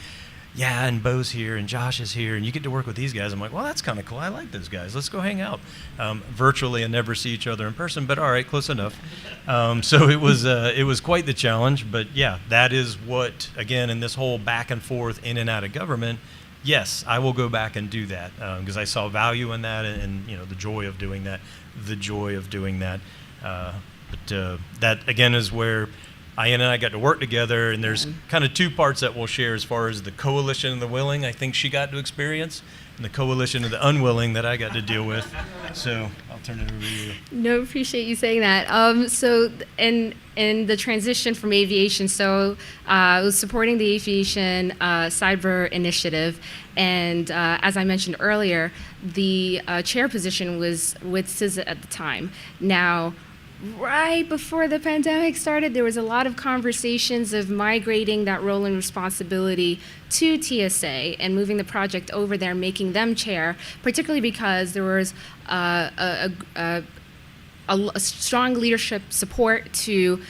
yeah, and Bo's here, and Josh is here, and you get to work with these guys. I'm like, well, that's kind of cool. I like those guys. Let's go hang out. Virtually and never see each other in person, but all right, close enough. So it was quite the challenge. But yeah, that is what, again, in this whole back and forth in and out of government, yes, I will go back and do that, because I saw value in that, and the joy of doing that, But that, again, is where Ian and I got to work together, and there's kind of two parts that we'll share as far as the coalition of the willing, I think she got to experience, and the coalition of the unwilling that I got to deal with. So I'll turn it over to you. No, appreciate you saying that. So in the transition from aviation, so I was supporting the aviation cyber initiative, and as I mentioned earlier, the chair position was with CISA at the time. Now, right before the pandemic started, there was a lot of conversations of migrating that role and responsibility to TSA and moving the project over there, making them chair, particularly because there was a strong leadership support to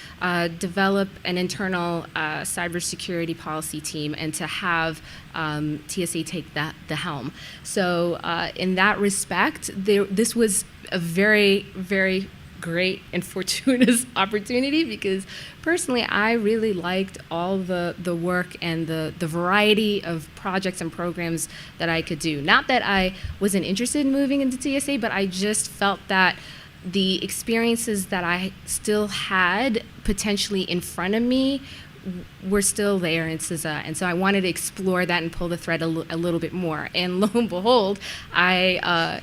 develop an internal cybersecurity policy team and to have TSA take the helm. So in that respect, this was a very, very great and fortuitous opportunity, because personally I really liked all the work and the variety of projects and programs that I could do. Not that I wasn't interested in moving into TSA, but I just felt that the experiences that I still had potentially in front of me were still there in CISA, and so I wanted to explore that and pull the thread a little bit more. And lo and behold, I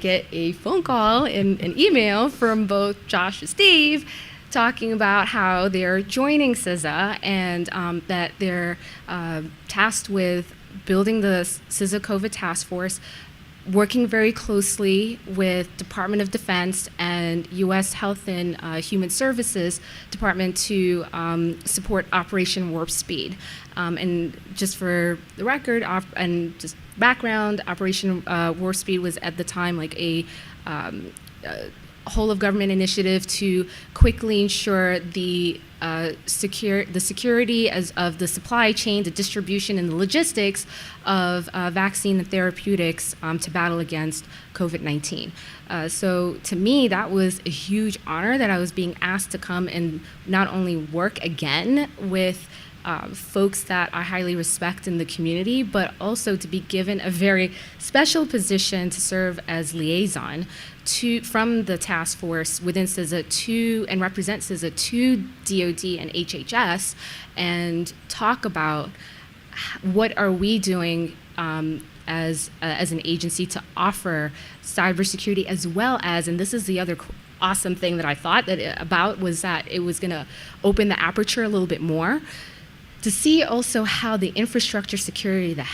get a phone call and an email from both Josh and Steve talking about how they're joining CISA and that they're tasked with building the CISA COVID task force, working very closely with Department of Defense and U.S. Health and Human Services Department to support Operation Warp Speed. And just for the record, and just background, Operation Warp Speed was at the time like a whole of government initiative to quickly ensure the security of the supply chain, the distribution, and the logistics of vaccine and therapeutics to battle against COVID-19. So to me, that was a huge honor that I was being asked to come and not only work again with folks that I highly respect in the community, but also to be given a very special position to serve as liaison from the task force within CISA and represent CISA to DoD and HHS and talk about what are we doing as an agency to offer cybersecurity, as well as, and this is the other awesome thing that I thought about, was that it was going to open the aperture a little bit more to see also how the infrastructure security, the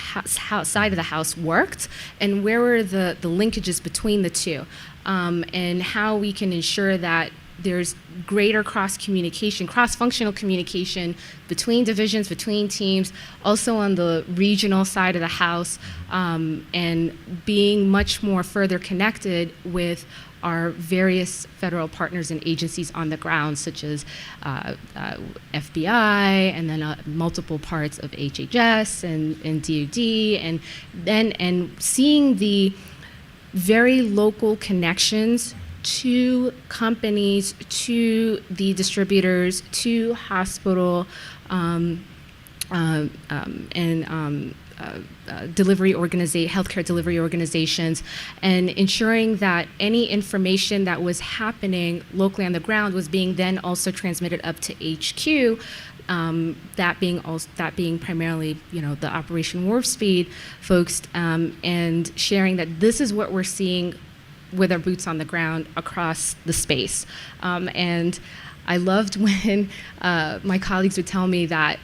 side of the house worked, and where were the linkages between the two, and how we can ensure that there's greater cross-communication, cross-functional communication between divisions, between teams, also on the regional side of the house, and being much more further connected with our various federal partners and agencies on the ground, such as FBI, and then multiple parts of HHS and DoD, and seeing the very local connections to companies, to the distributors, to hospital, healthcare delivery organizations, and ensuring that any information that was happening locally on the ground was being then also transmitted up to HQ. That being primarily, the Operation Warp Speed folks, and sharing that this is what we're seeing with our boots on the ground across the space. And I loved when my colleagues would tell me that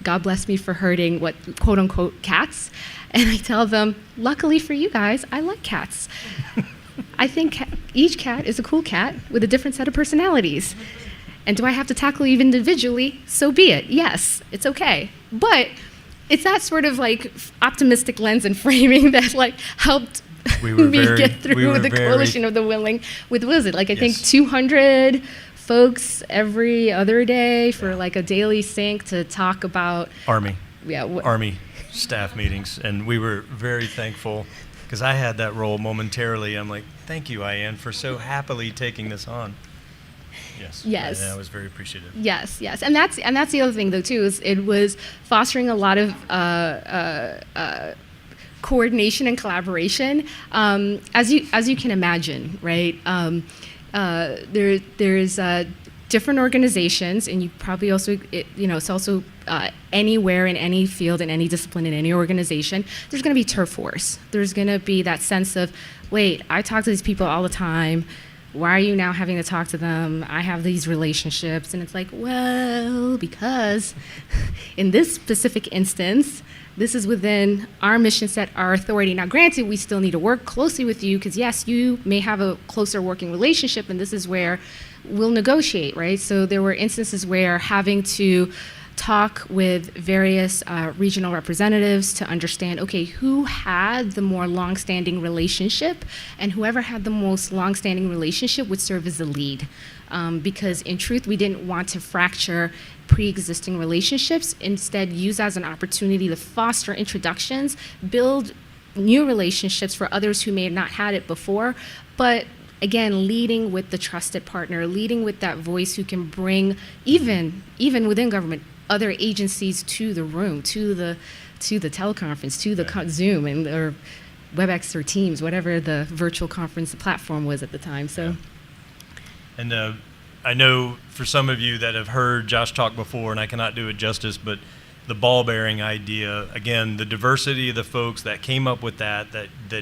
God bless me for hurting what quote unquote cats, and I tell them, luckily for you guys, I like cats. I think each cat is a cool cat with a different set of personalities. And do I have to tackle you individually? So be it. Yes, it's okay. But it's that sort of like optimistic lens and framing that helped get through the coalition of the willing with Wizard. I think 200 folks every other day for a daily sync to talk about Army. Yeah. Army staff meetings, and we were very thankful because I had that role momentarily. I'm like, thank you, Ian, for so happily taking this on. Yes. Yes. I was very appreciative. Yes, and that's the other thing though too, is it was fostering a lot of coordination and collaboration, as you can imagine, right? There's different organizations, and you probably also, it's also anywhere in any field, in any discipline, in any organization, there's going to be turf wars. There's going to be that sense of, wait, I talk to these people all the time. Why are you now having to talk to them? I have these relationships. And it's like, well, because in this specific instance, this is within our mission set, our authority. Now, granted, we still need to work closely with you because, yes, you may have a closer working relationship, and this is where we'll negotiate, right? So there were instances where having to talk with various regional representatives to understand, okay, who had the more longstanding relationship, and whoever had the most longstanding relationship would serve as the lead. Because in truth, we didn't want to fracture pre-existing relationships, instead use as an opportunity to foster introductions, build new relationships for others who may have not had it before, but again, leading with the trusted partner, leading with that voice who can bring, even within government, other agencies to the room, to the teleconference, to the Zoom and or WebEx or Teams, whatever the virtual conference platform was at the time. So, and I know for some of you that have heard Josh talk before, and I cannot do it justice, but the ball bearing idea, again, the diversity of the folks that came up with that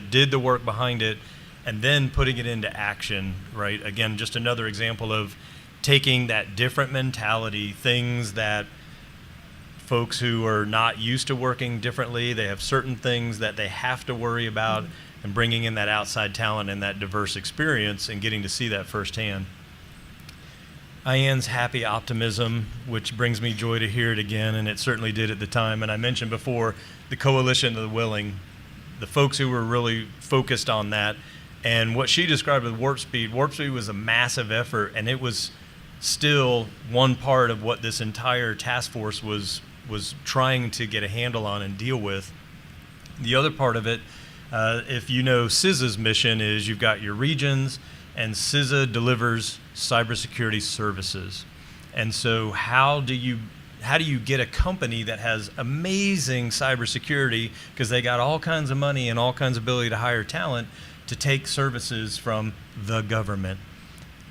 did the work behind it, and then putting it into action, right? Again, just another example of taking that different mentality, things that folks who are not used to working differently, they have certain things that they have to worry about, and bringing in that outside talent and that diverse experience and getting to see that firsthand. Ian's happy optimism, which brings me joy to hear it again, and it certainly did at the time. And I mentioned before the Coalition of the Willing, the folks who were really focused on that. And what she described with Warp Speed was a massive effort, and it was still one part of what this entire task force was trying to get a handle on and deal with. The other part of it, if you know CISA's mission is you've got your regions, and CISA delivers cybersecurity services. And so how do you get a company that has amazing cybersecurity, because they got all kinds of money and all kinds of ability to hire talent, to take services from the government?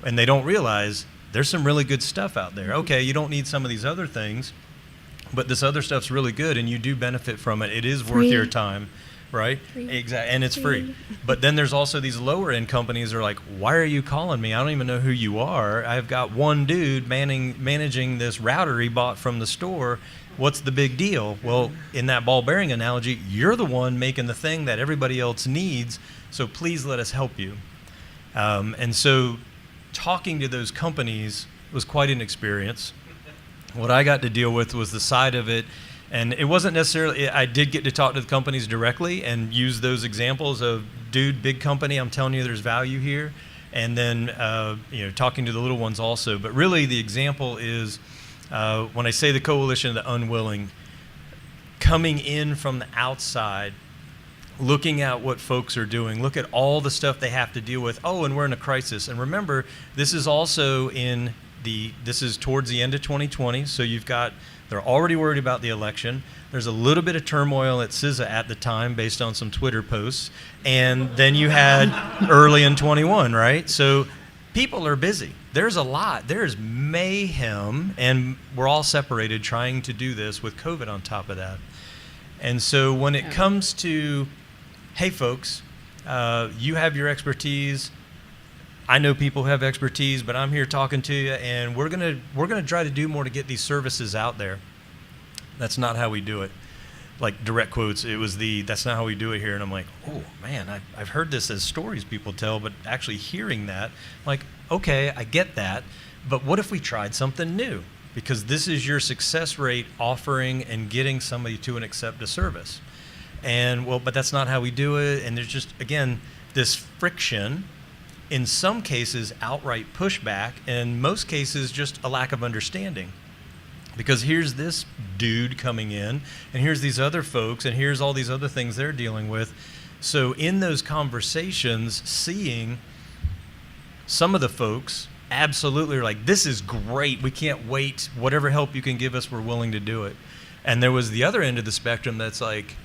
And they don't realize there's some really good stuff out there. Okay, you don't need some of these other things, but this other stuff's really good and you do benefit from it. It is worth your time, right? Exactly, and it's free. But then there's also these lower end companies that are like, why are you calling me? I don't even know who you are. I've got one dude managing this router he bought from the store. What's the big deal? Well, in that ball bearing analogy, you're the one making the thing that everybody else needs, so please let us help you. And so talking to those companies was quite an experience. What I got to deal with was the side of it, and it wasn't necessarily, I did get to talk to the companies directly and use those examples of, dude, big company, I'm telling you there's value here, and then talking to the little ones also. But really the example is, when I say the Coalition of the Unwilling, coming in from the outside, looking at what folks are doing, look at all the stuff they have to deal with. Oh, and we're in a crisis. And remember, this is also this is towards the end of 2020, so they're already worried about the election. There's a little bit of turmoil at CISA at the time based on some Twitter posts. And then you had early in 21, right? So people are busy. There's a lot. There's mayhem, and we're all separated trying to do this with COVID on top of that. And so when it comes to, hey folks, you have your expertise, I know people have expertise, but I'm here talking to you, and we're gonna try to do more to get these services out there. That's not how we do it. Like direct quotes, that's not how we do it here. And I'm like, oh man, I've heard this as stories people tell, but actually hearing that, like, okay, I get that, but what if we tried something new? Because this is your success rate offering and getting somebody to accept a service. And but that's not how we do it. And there's just, again, this friction, in some cases outright pushback, in most cases just a lack of understanding. Because here's this dude coming in, and here's these other folks, and here's all these other things they're dealing with. So in those conversations, seeing some of the folks absolutely are like, this is great, we can't wait, whatever help you can give us, we're willing to do it. And there was the other end of the spectrum that's like,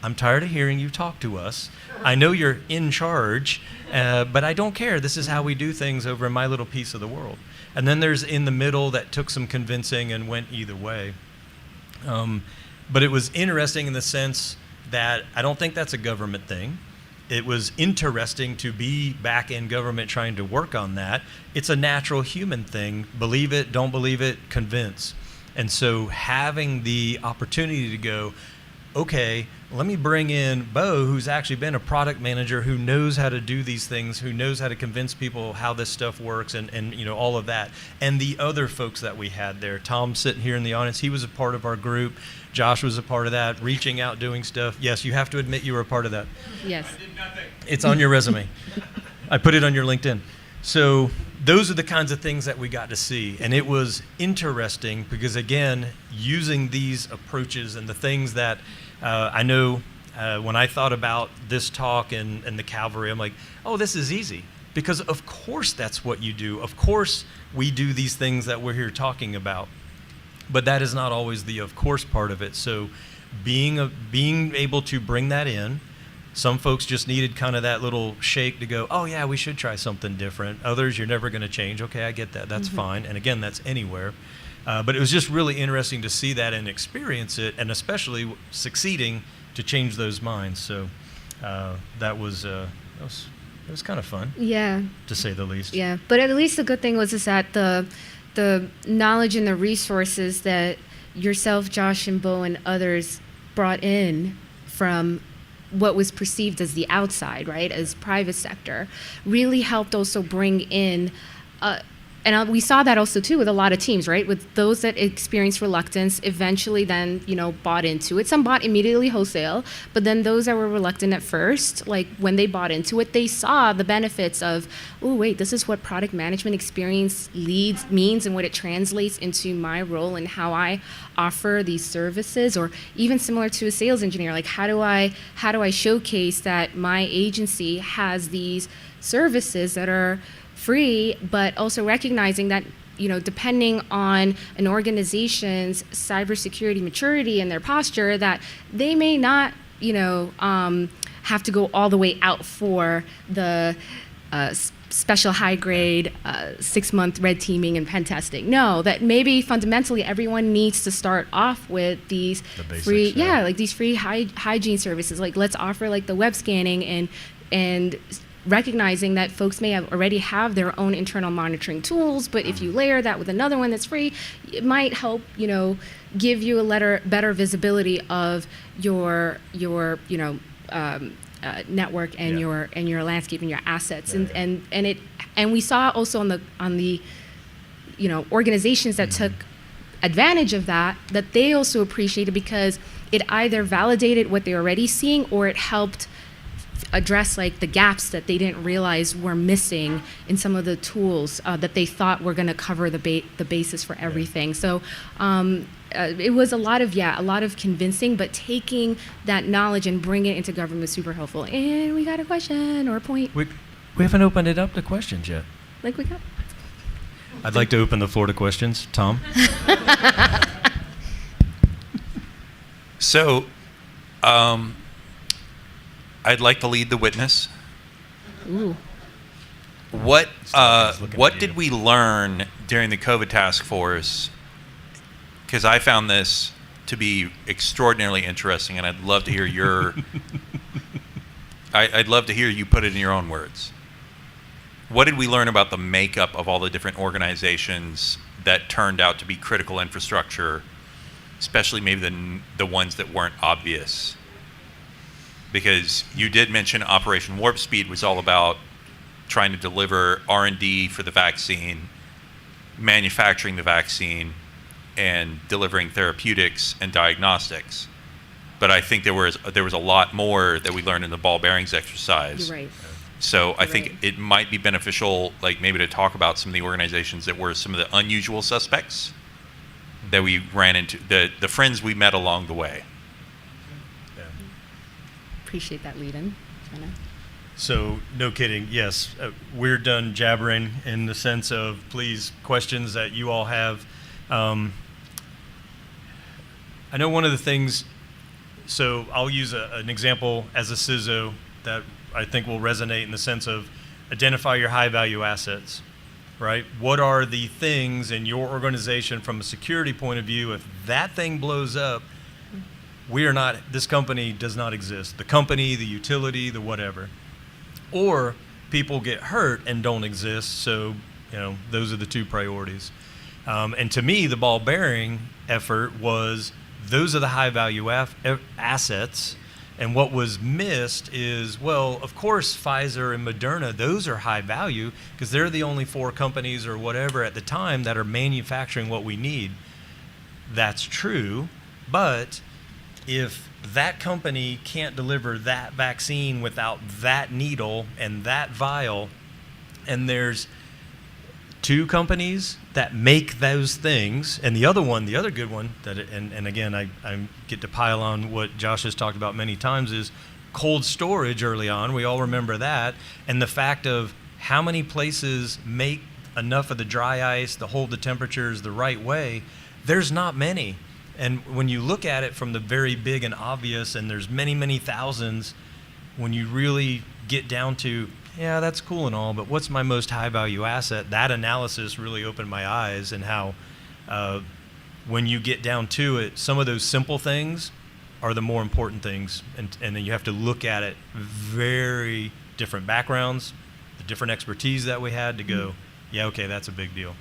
I'm tired of hearing you talk to us. I know you're in charge, but I don't care. This is how we do things over in my little piece of the world. And then there's in the middle that took some convincing and went either way. But it was interesting in the sense that I don't think that's a government thing. It was interesting to be back in government trying to work on that. It's a natural human thing. Believe it, don't believe it, convince. And so having the opportunity to go, okay, let me bring in Bo, who's actually been a product manager, who knows how to do these things, who knows how to convince people how this stuff works, and you know, all of that. And the other folks that we had there, Tom sitting here in the audience, he was a part of our group. Josh was a part of that, reaching out, doing stuff. Yes, you have to admit you were a part of that. Yes. I did nothing. It's on your resume. I put it on your LinkedIn. So those are the kinds of things that we got to see. And it was interesting because, again, using these approaches and the things that I know when I thought about this talk and the Cavalry, I'm like, oh, this is easy. Because of course that's what you do. Of course we do these things that we're here talking about. But that is not always the of course part of it. So being able to bring that in, some folks just needed kind of that little shake to go, oh yeah, we should try something different. Others, you're never going to change. Okay, I get that. That's fine. And again, that's anywhere. But it was just really interesting to see that and experience it, and especially succeeding to change those minds. So that was kind of fun. Yeah. To say the least. Yeah, but at least the good thing was is that the knowledge and the resources that yourself, Josh, and Bo, and others brought in from what was perceived as the outside, right, as private sector, really helped also bring in, and we saw that also too with a lot of teams, right, with those that experienced reluctance, eventually then, you know, bought into it. Some bought immediately wholesale, but then those that were reluctant at first, like when they bought into it, they saw the benefits of, oh wait, this is what product management experience means and what it translates into my role and how I offer these services. Or even similar to a sales engineer, like how do I showcase that my agency has these services that are free, but also recognizing that, you know, depending on an organization's cybersecurity maturity and their posture, that they may not, you know, have to go all the way out for the special high grade 6-month red teaming and pen testing. No, that maybe fundamentally everyone needs to start off with these free, like these free hygiene services. Like let's offer like the web scanning and recognizing that folks may already have their own internal monitoring tools, but if you layer that with another one that's free, it might help, you know, give you a better visibility of your you know, network and your landscape and your assets. And we saw also on the you know, organizations that took advantage of that they also appreciated, because it either validated what they're already seeing or it helped address like the gaps that they didn't realize were missing in some of the tools that they thought were going to cover the basis for everything. So it was a lot of convincing, but taking that knowledge and bringing it into government was super helpful. And we got a question or a point. We haven't opened it up to questions yet. Like we got. I'd like to open the floor to questions. Tom? So, I'd like to lead the witness. Ooh. What did we learn during the COVID task force? Because I found this to be extraordinarily interesting, and I'd love to hear your. I'd love to hear you put it in your own words. What did we learn about the makeup of all the different organizations that turned out to be critical infrastructure, especially maybe the ones that weren't obvious? Because you did mention Operation Warp Speed was all about trying to deliver R&D for the vaccine, manufacturing the vaccine, and delivering therapeutics and diagnostics. But I think there was a lot more that we learned in the ball bearings exercise. You're right. So I think it might be beneficial, like maybe to talk about some of the organizations that were some of the unusual suspects that we ran into, the friends we met along the way. Appreciate that lead-in, Jenna. So, no kidding, yes, we're done jabbering in the sense of, please, questions that you all have. I know one of the things, so I'll use an example as a CISO that I think will resonate in the sense of identify your high-value assets, right? What are the things in your organization from a security point of view, if that thing blows up, this company does not exist. The company, the utility, the whatever. Or people get hurt and don't exist, so, you know, those are the two priorities. And to me, the ball bearing effort was those are the high value assets. And what was missed is, well, of course, Pfizer and Moderna, those are high value because they're the only 4 companies or whatever at the time that are manufacturing what we need. That's true, but if that company can't deliver that vaccine without that needle and that vial, and there's 2 companies that make those things, and the other good one, and again, I get to pile on what Josh has talked about many times, is cold storage early on. We all remember that. And the fact of how many places make enough of the dry ice to hold the temperatures the right way, there's not many. And when you look at it from the very big and obvious, and there's many, many thousands, when you really get down to, yeah, that's cool and all, but what's my most high value asset? That analysis really opened my eyes, and how when you get down to it, some of those simple things are the more important things. And then you have to look at it very different backgrounds, the different expertise that we had to go, yeah, okay, that's a big deal.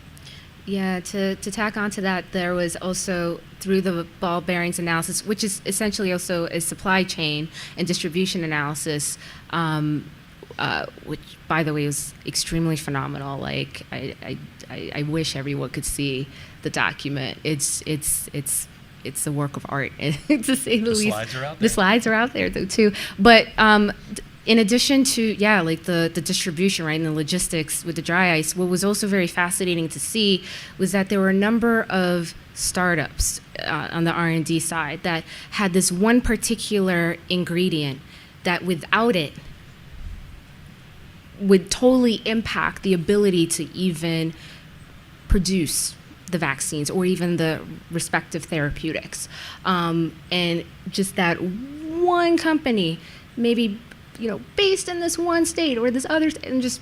Yeah, to tack onto that, there was also, through the ball bearings analysis, which is essentially also a supply chain and distribution analysis, which, by the way, was extremely phenomenal. Like, I wish everyone could see the document. It's a work of art, to say the least. The slides are out there. The slides are out there, though, too. But in addition to, like the distribution, right, and the logistics with the dry ice, what was also very fascinating to see was that there were a number of startups on the R&D side that had this one particular ingredient that without it would totally impact the ability to even produce the vaccines or even the respective therapeutics. And just that one company, maybe, based in this one state or this other state, and just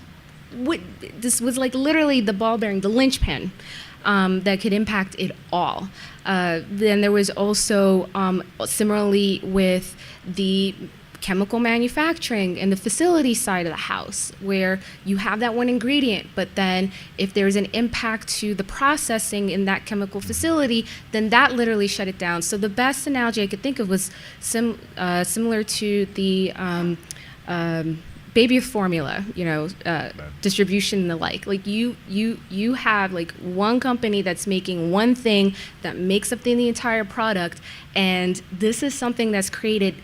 this was like literally the ball bearing, the linchpin that could impact it all. Then there was also similarly with the chemical manufacturing and the facility side of the house, where you have that one ingredient, but then if there's an impact to the processing in that chemical facility, then that literally shut it down. So the best analogy I could think of was similar to the baby formula, distribution and the like. Like you have like one company that's making one thing that makes up the entire product, and this is something that's created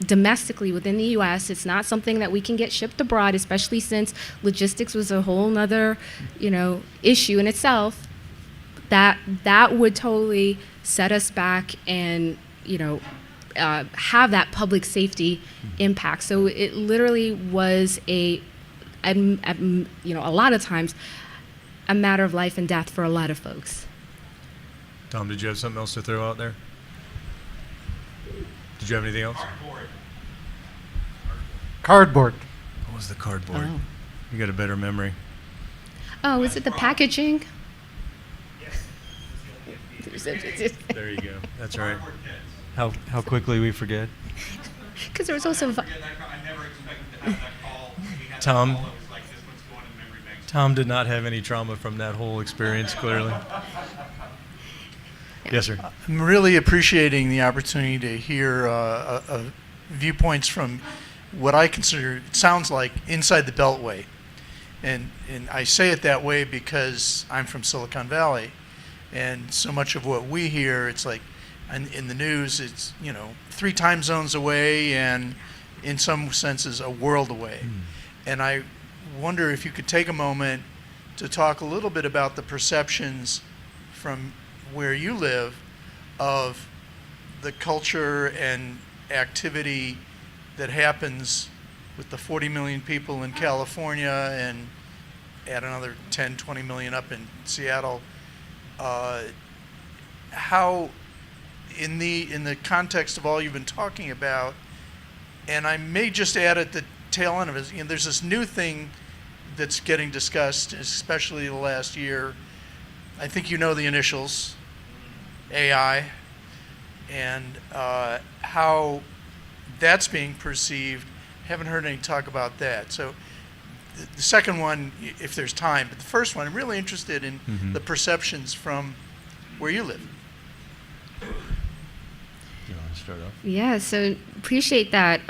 domestically within the U.S. It's not something that we can get shipped abroad, especially since logistics was a whole nother, issue in itself. That would totally set us back and, have that public safety impact. So it literally was a lot of times a matter of life and death for a lot of folks. Tom, did you have something else to throw out there? Did you have anything else? Cardboard. What was the cardboard? Oh. You got a better memory. Oh, is it the packaging? There you go. That's right. How quickly we forget. Because there was also... Tom did not have any trauma from that whole experience, clearly. Yes, sir. I'm really appreciating the opportunity to hear viewpoints from what I consider, it sounds like, inside the Beltway. And I say it that way because I'm from Silicon Valley, and so much of what we hear, it's like, in the news, it's, 3 time zones away and in some senses a world away. And I wonder if you could take a moment to talk a little bit about the perceptions from where you live of the culture and activity that happens with the 40 million people in California and add another 10, 20 million up in Seattle. How, in the context of all you've been talking about, and I may just add at the tail end of it, there's this new thing that's getting discussed, especially the last year. I think you know the initials, AI, and how that's being perceived. Haven't heard any talk about that. So the second one, if there's time, but the first one, I'm really interested in the perceptions from where you live. to start off. Yeah, so appreciate that.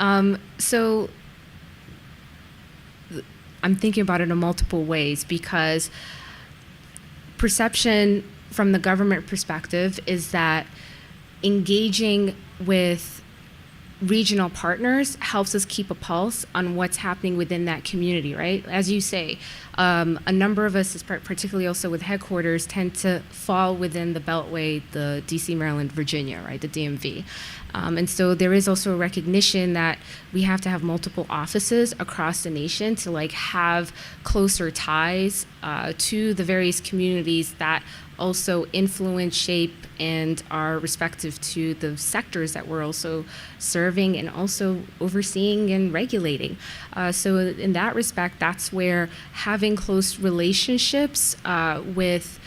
So I'm thinking about it in multiple ways, because perception from the government perspective is that engaging with regional partners helps us keep a pulse on what's happening within that community, right? As you say, a number of us, particularly also with headquarters, tend to fall within the Beltway, the DC, Maryland, Virginia, right, the DMV. And so there is also a recognition that we have to have multiple offices across the nation to like have closer ties to the various communities that also influence, shape, and are respective to the sectors that we're also serving and also overseeing and regulating. So in that respect, that's where having close relationships with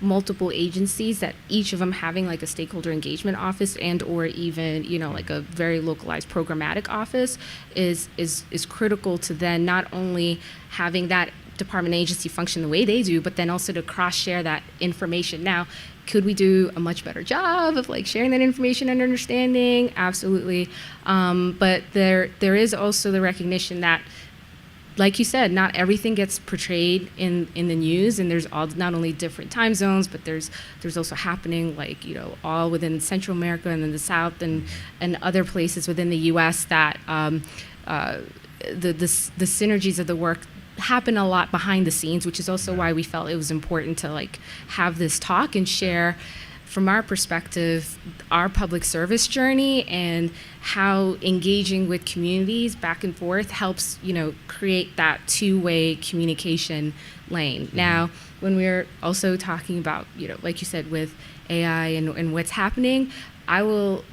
multiple agencies, that each of them having like a stakeholder engagement office and or even, you know, like a very localized programmatic office is critical to then not only having that department agency function the way they do, but then also to cross-share that information. Now, could we do a much better job of like sharing that information and understanding? Absolutely. But there is also the recognition that, like you said, not everything gets portrayed in the news, and there's all not only different time zones, but there's also happening like, you know, all within Central America and then the South and other places within the U.S. that the synergies of the work happen a lot behind the scenes, which is also why we felt it was important to like have this talk and share from our perspective our public service journey and how engaging with communities back and forth helps, you know, create that two-way communication lane. Now, when we're also talking about, you know, like you said, with AI and what's happening, I will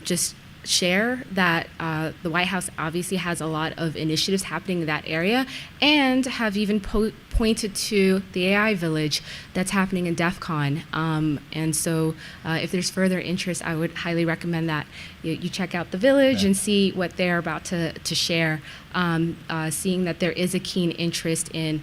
just share that the White House obviously has a lot of initiatives happening in that area, and have even pointed to the AI village that's happening in DEF CON. And so if there's further interest, I would highly recommend that you check out the village and see what they're about to share, seeing that there is a keen interest in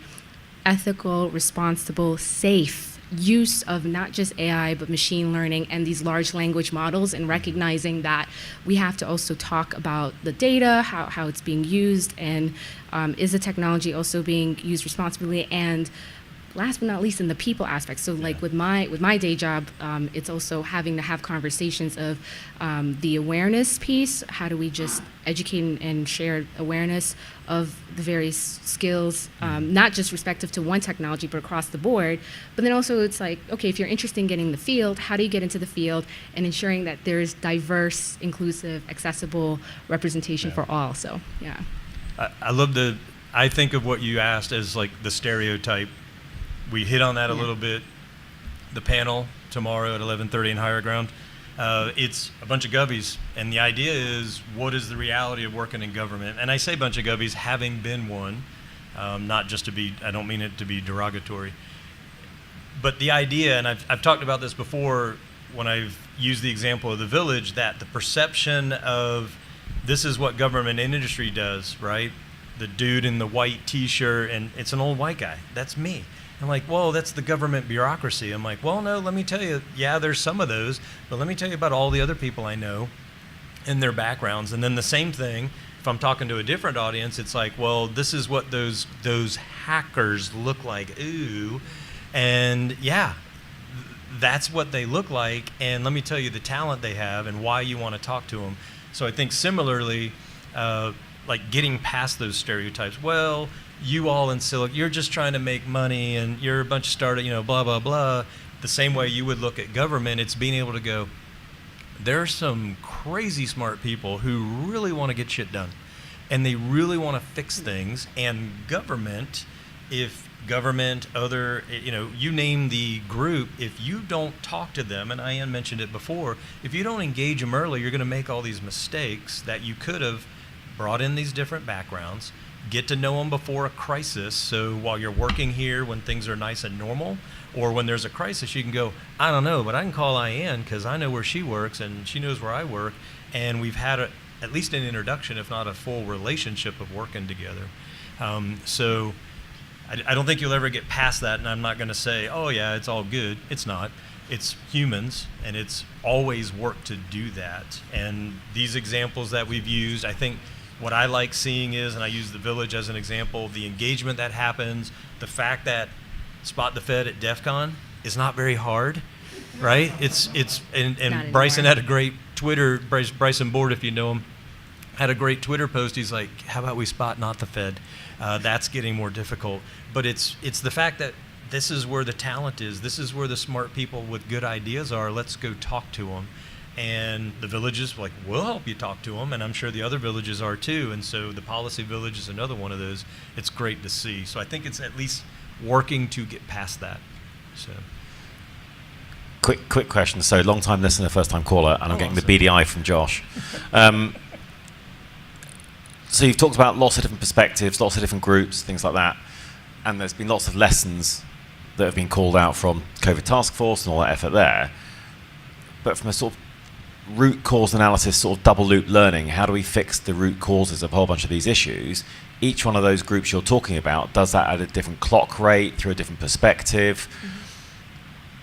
ethical, responsible, safe use of not just AI, but machine learning and these large language models, and recognizing that we have to also talk about the data, how it's being used, and is the technology also being used responsibly, and last but not least in the people aspect. So like with my day job, it's also having to have conversations of the awareness piece. How do we just educate and share awareness of the various skills, not just respective to one technology, but across the board. But then also it's like, okay, if you're interested in getting in the field, how do you get into the field and ensuring that there's diverse, inclusive, accessible representation for all? So, yeah. I think of what you asked as like the stereotype. We hit on that a little bit. The panel tomorrow at 11:30 in Higher Ground. It's a bunch of gubbies, and the idea is, what is the reality of working in government? And I say bunch of gubbies, having been one, not just to be, I don't mean it to be derogatory. But the idea, and I've talked about this before when I've used the example of the village, that the perception of this is what government and industry does, right? The dude in the white t-shirt, and it's an old white guy. That's me. I'm like, well, that's the government bureaucracy. I'm like, well, no, let me tell you, yeah, there's some of those, but let me tell you about all the other people I know and their backgrounds. And then the same thing, if I'm talking to a different audience, it's like, well, this is what those hackers look like. Ooh. And yeah, that's what they look like. And let me tell you the talent they have and why you want to talk to them. So I think similarly, like getting past those stereotypes. Well, you all in Silicon, you're just trying to make money and you're a bunch of startup, you know, blah, blah, blah. The same way you would look at government, it's being able to go, there are some crazy smart people who really want to get shit done. And they really want to fix things. And government, if government, other, you know, you name the group, if you don't talk to them, and Ian mentioned it before, if you don't engage them early, you're going to make all these mistakes that you could have brought in these different backgrounds, get to know them before a crisis. So while you're working here, when things are nice and normal, or when there's a crisis, you can go, I don't know, but I can call Ian because I know where she works and she knows where I work. And we've had at least an introduction, if not a full relationship of working together. So I don't think you'll ever get past that. And I'm not going to say, oh yeah, it's all good. It's not. it's humans, and it's always work to do that. And these examples that we've used, I think what I like seeing is, and I use the village as an example, the engagement that happens, the fact that Spot the Fed at DEF CON is not very hard, right? And Bryson had a great Twitter, Bryson Board, if you know him, had a great Twitter post. He's like, how about we spot not the Fed? That's getting more difficult. But it's the fact that this is where the talent is. This is where the smart people with good ideas are. Let's go talk to them. And the villages, like, we'll help you talk to them, and I'm sure the other villages are too. And so the policy village is another one of those. It's great to see. So I think it's at least working to get past that. So. Quick question. So long time listener, first time caller, and I'm getting the BDI from Josh. So you've talked about lots of different perspectives, lots of different groups, things like that, and there's been lots of lessons that have been called out from COVID task force and all that effort there. But from a sort of root cause analysis, sort of double loop learning, how do we fix the root causes of a whole bunch of these issues? Each one of those groups you're talking about does that at a different clock rate, through a different perspective.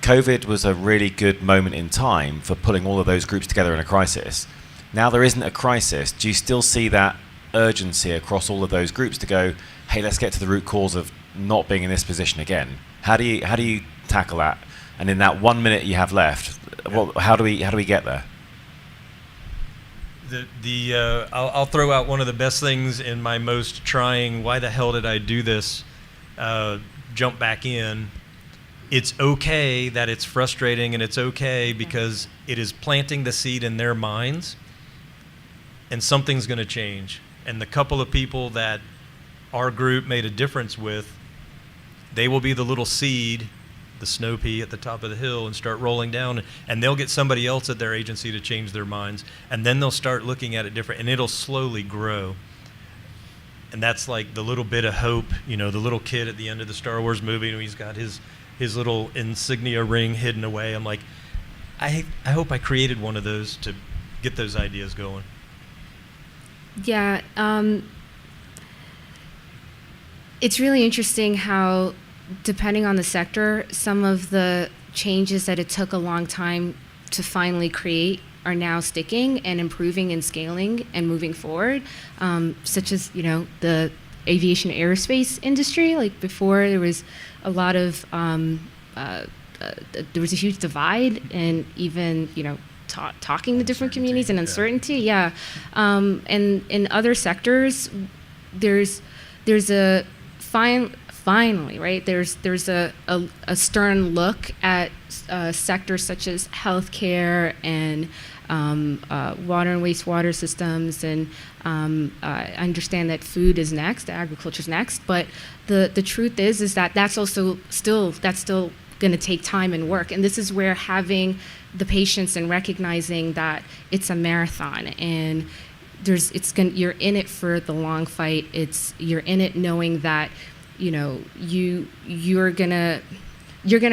COVID was a really good moment in time for pulling all of those groups together in a crisis. Now there isn't a crisis. Do you still see that urgency across all of those groups to go, hey, let's get to the root cause of not being in this position again? How do you tackle that? And in that 1 minute you have left, how do we get there? I'll throw out one of the best things in my most trying, why the hell did I do this, jump back in. It's okay that it's frustrating, and it's okay because it is planting the seed in their minds, and something's going to change. And the couple of people that our group made a difference with, they will be the little seed, the snow pea at the top of the hill, and start rolling down, and they'll get somebody else at their agency to change their minds, and then they'll start looking at it different, and it'll slowly grow. And that's like the little bit of hope, the little kid at the end of the Star Wars movie, and he's got his little insignia ring hidden away. I'm like, I hope I created one of those to get those ideas going. Yeah, it's really interesting how, depending on the sector, some of the changes that it took a long time to finally create are now sticking and improving and scaling and moving forward, such as, the aviation aerospace industry. Like before, there was a lot of, there was a huge divide, and even, talking to different communities and uncertainty. Yeah. And in other sectors, there's a finally, right? There's a stern look at sectors such as healthcare and water and wastewater systems, and I understand that food is next, agriculture is next, but the truth is that that's still going to take time and work, and this is where having the patience and recognizing that it's a marathon, and you're in it for the long fight. You're in it knowing that you're gonna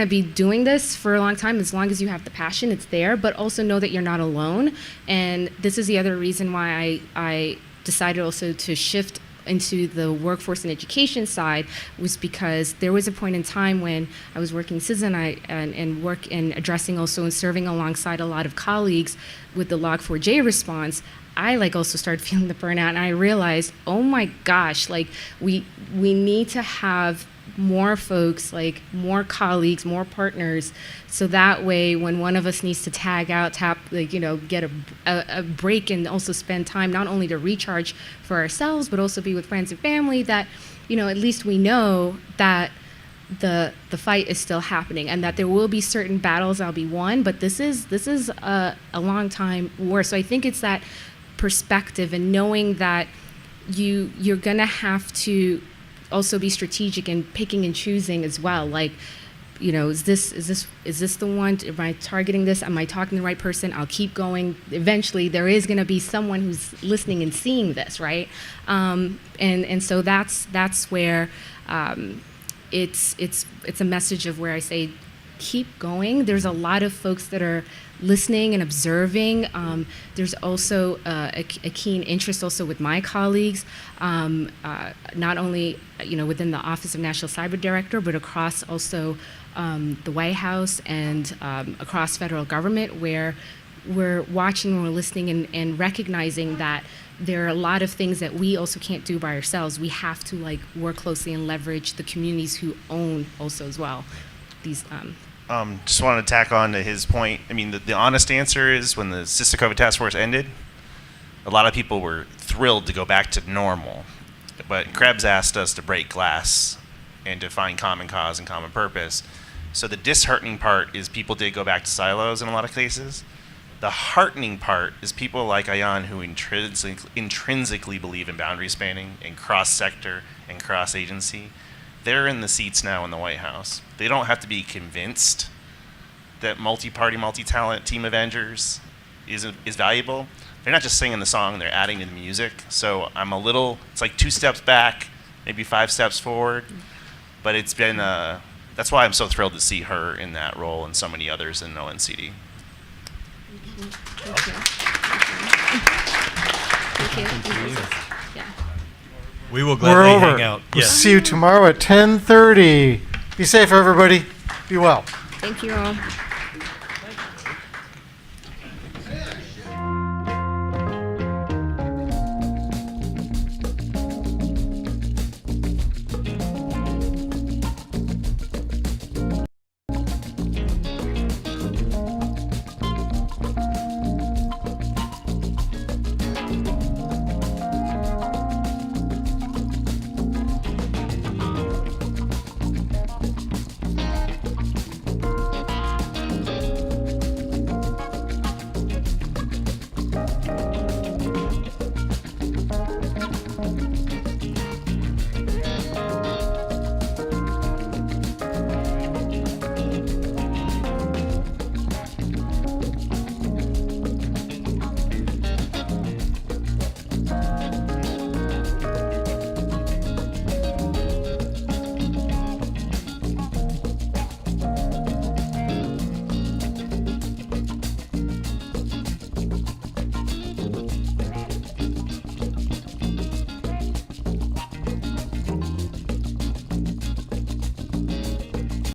be doing this for a long time. As long as you have the passion, it's there, but also know that you're not alone. And this is the other reason why I decided also to shift into the workforce and education side, was because there was a point in time when I was working CISA and work and addressing also and serving alongside a lot of colleagues with the Log4j response. I also started feeling the burnout, and I realized, oh my gosh, we need to have more folks, more colleagues, more partners, so that way when one of us needs to tag out, get a break, and also spend time not only to recharge for ourselves, but also be with friends and family, that, at least we know that the fight is still happening, and that there will be certain battles that'll be won, but this is a long time war. So I think it's that perspective, and knowing that you're gonna have to also be strategic in picking and choosing as well. Is this the one? Am I targeting this? Am I talking to the right person? I'll keep going. Eventually, there is going to be someone who's listening and seeing this, right? And so that's where it's a message of where I say, keep going. There's a lot of folks that are listening and observing. There's also a keen interest also with my colleagues, not only within the Office of National Cyber Director, but across also the White House and across federal government, where we're watching, we're listening, and recognizing that there are a lot of things that we also can't do by ourselves. We have to work closely and leverage the communities who own also as well. These. Just wanted to tack on to his point. I mean, the honest answer is when the CISA COVID task force ended, a lot of people were thrilled to go back to normal. But Krebs asked us to break glass and to find common cause and common purpose. So the disheartening part is people did go back to silos in a lot of cases. The heartening part is people like Ayan who intrinsically believe in boundary spanning and cross-sector and cross-agency. They're in the seats now in the White House. They don't have to be convinced that multi-party, multi-talent Team Avengers is valuable. They're not just singing the song, they're adding to the music. So it's like 2 steps back, maybe 5 steps forward. But it's been, that's why I'm so thrilled to see her in that role and so many others in ONCD. Thank you. Yeah. We will gladly We're over. hang out. We'll Yes. see you tomorrow at 10:30. Be safe, everybody. Be well. Thank you all.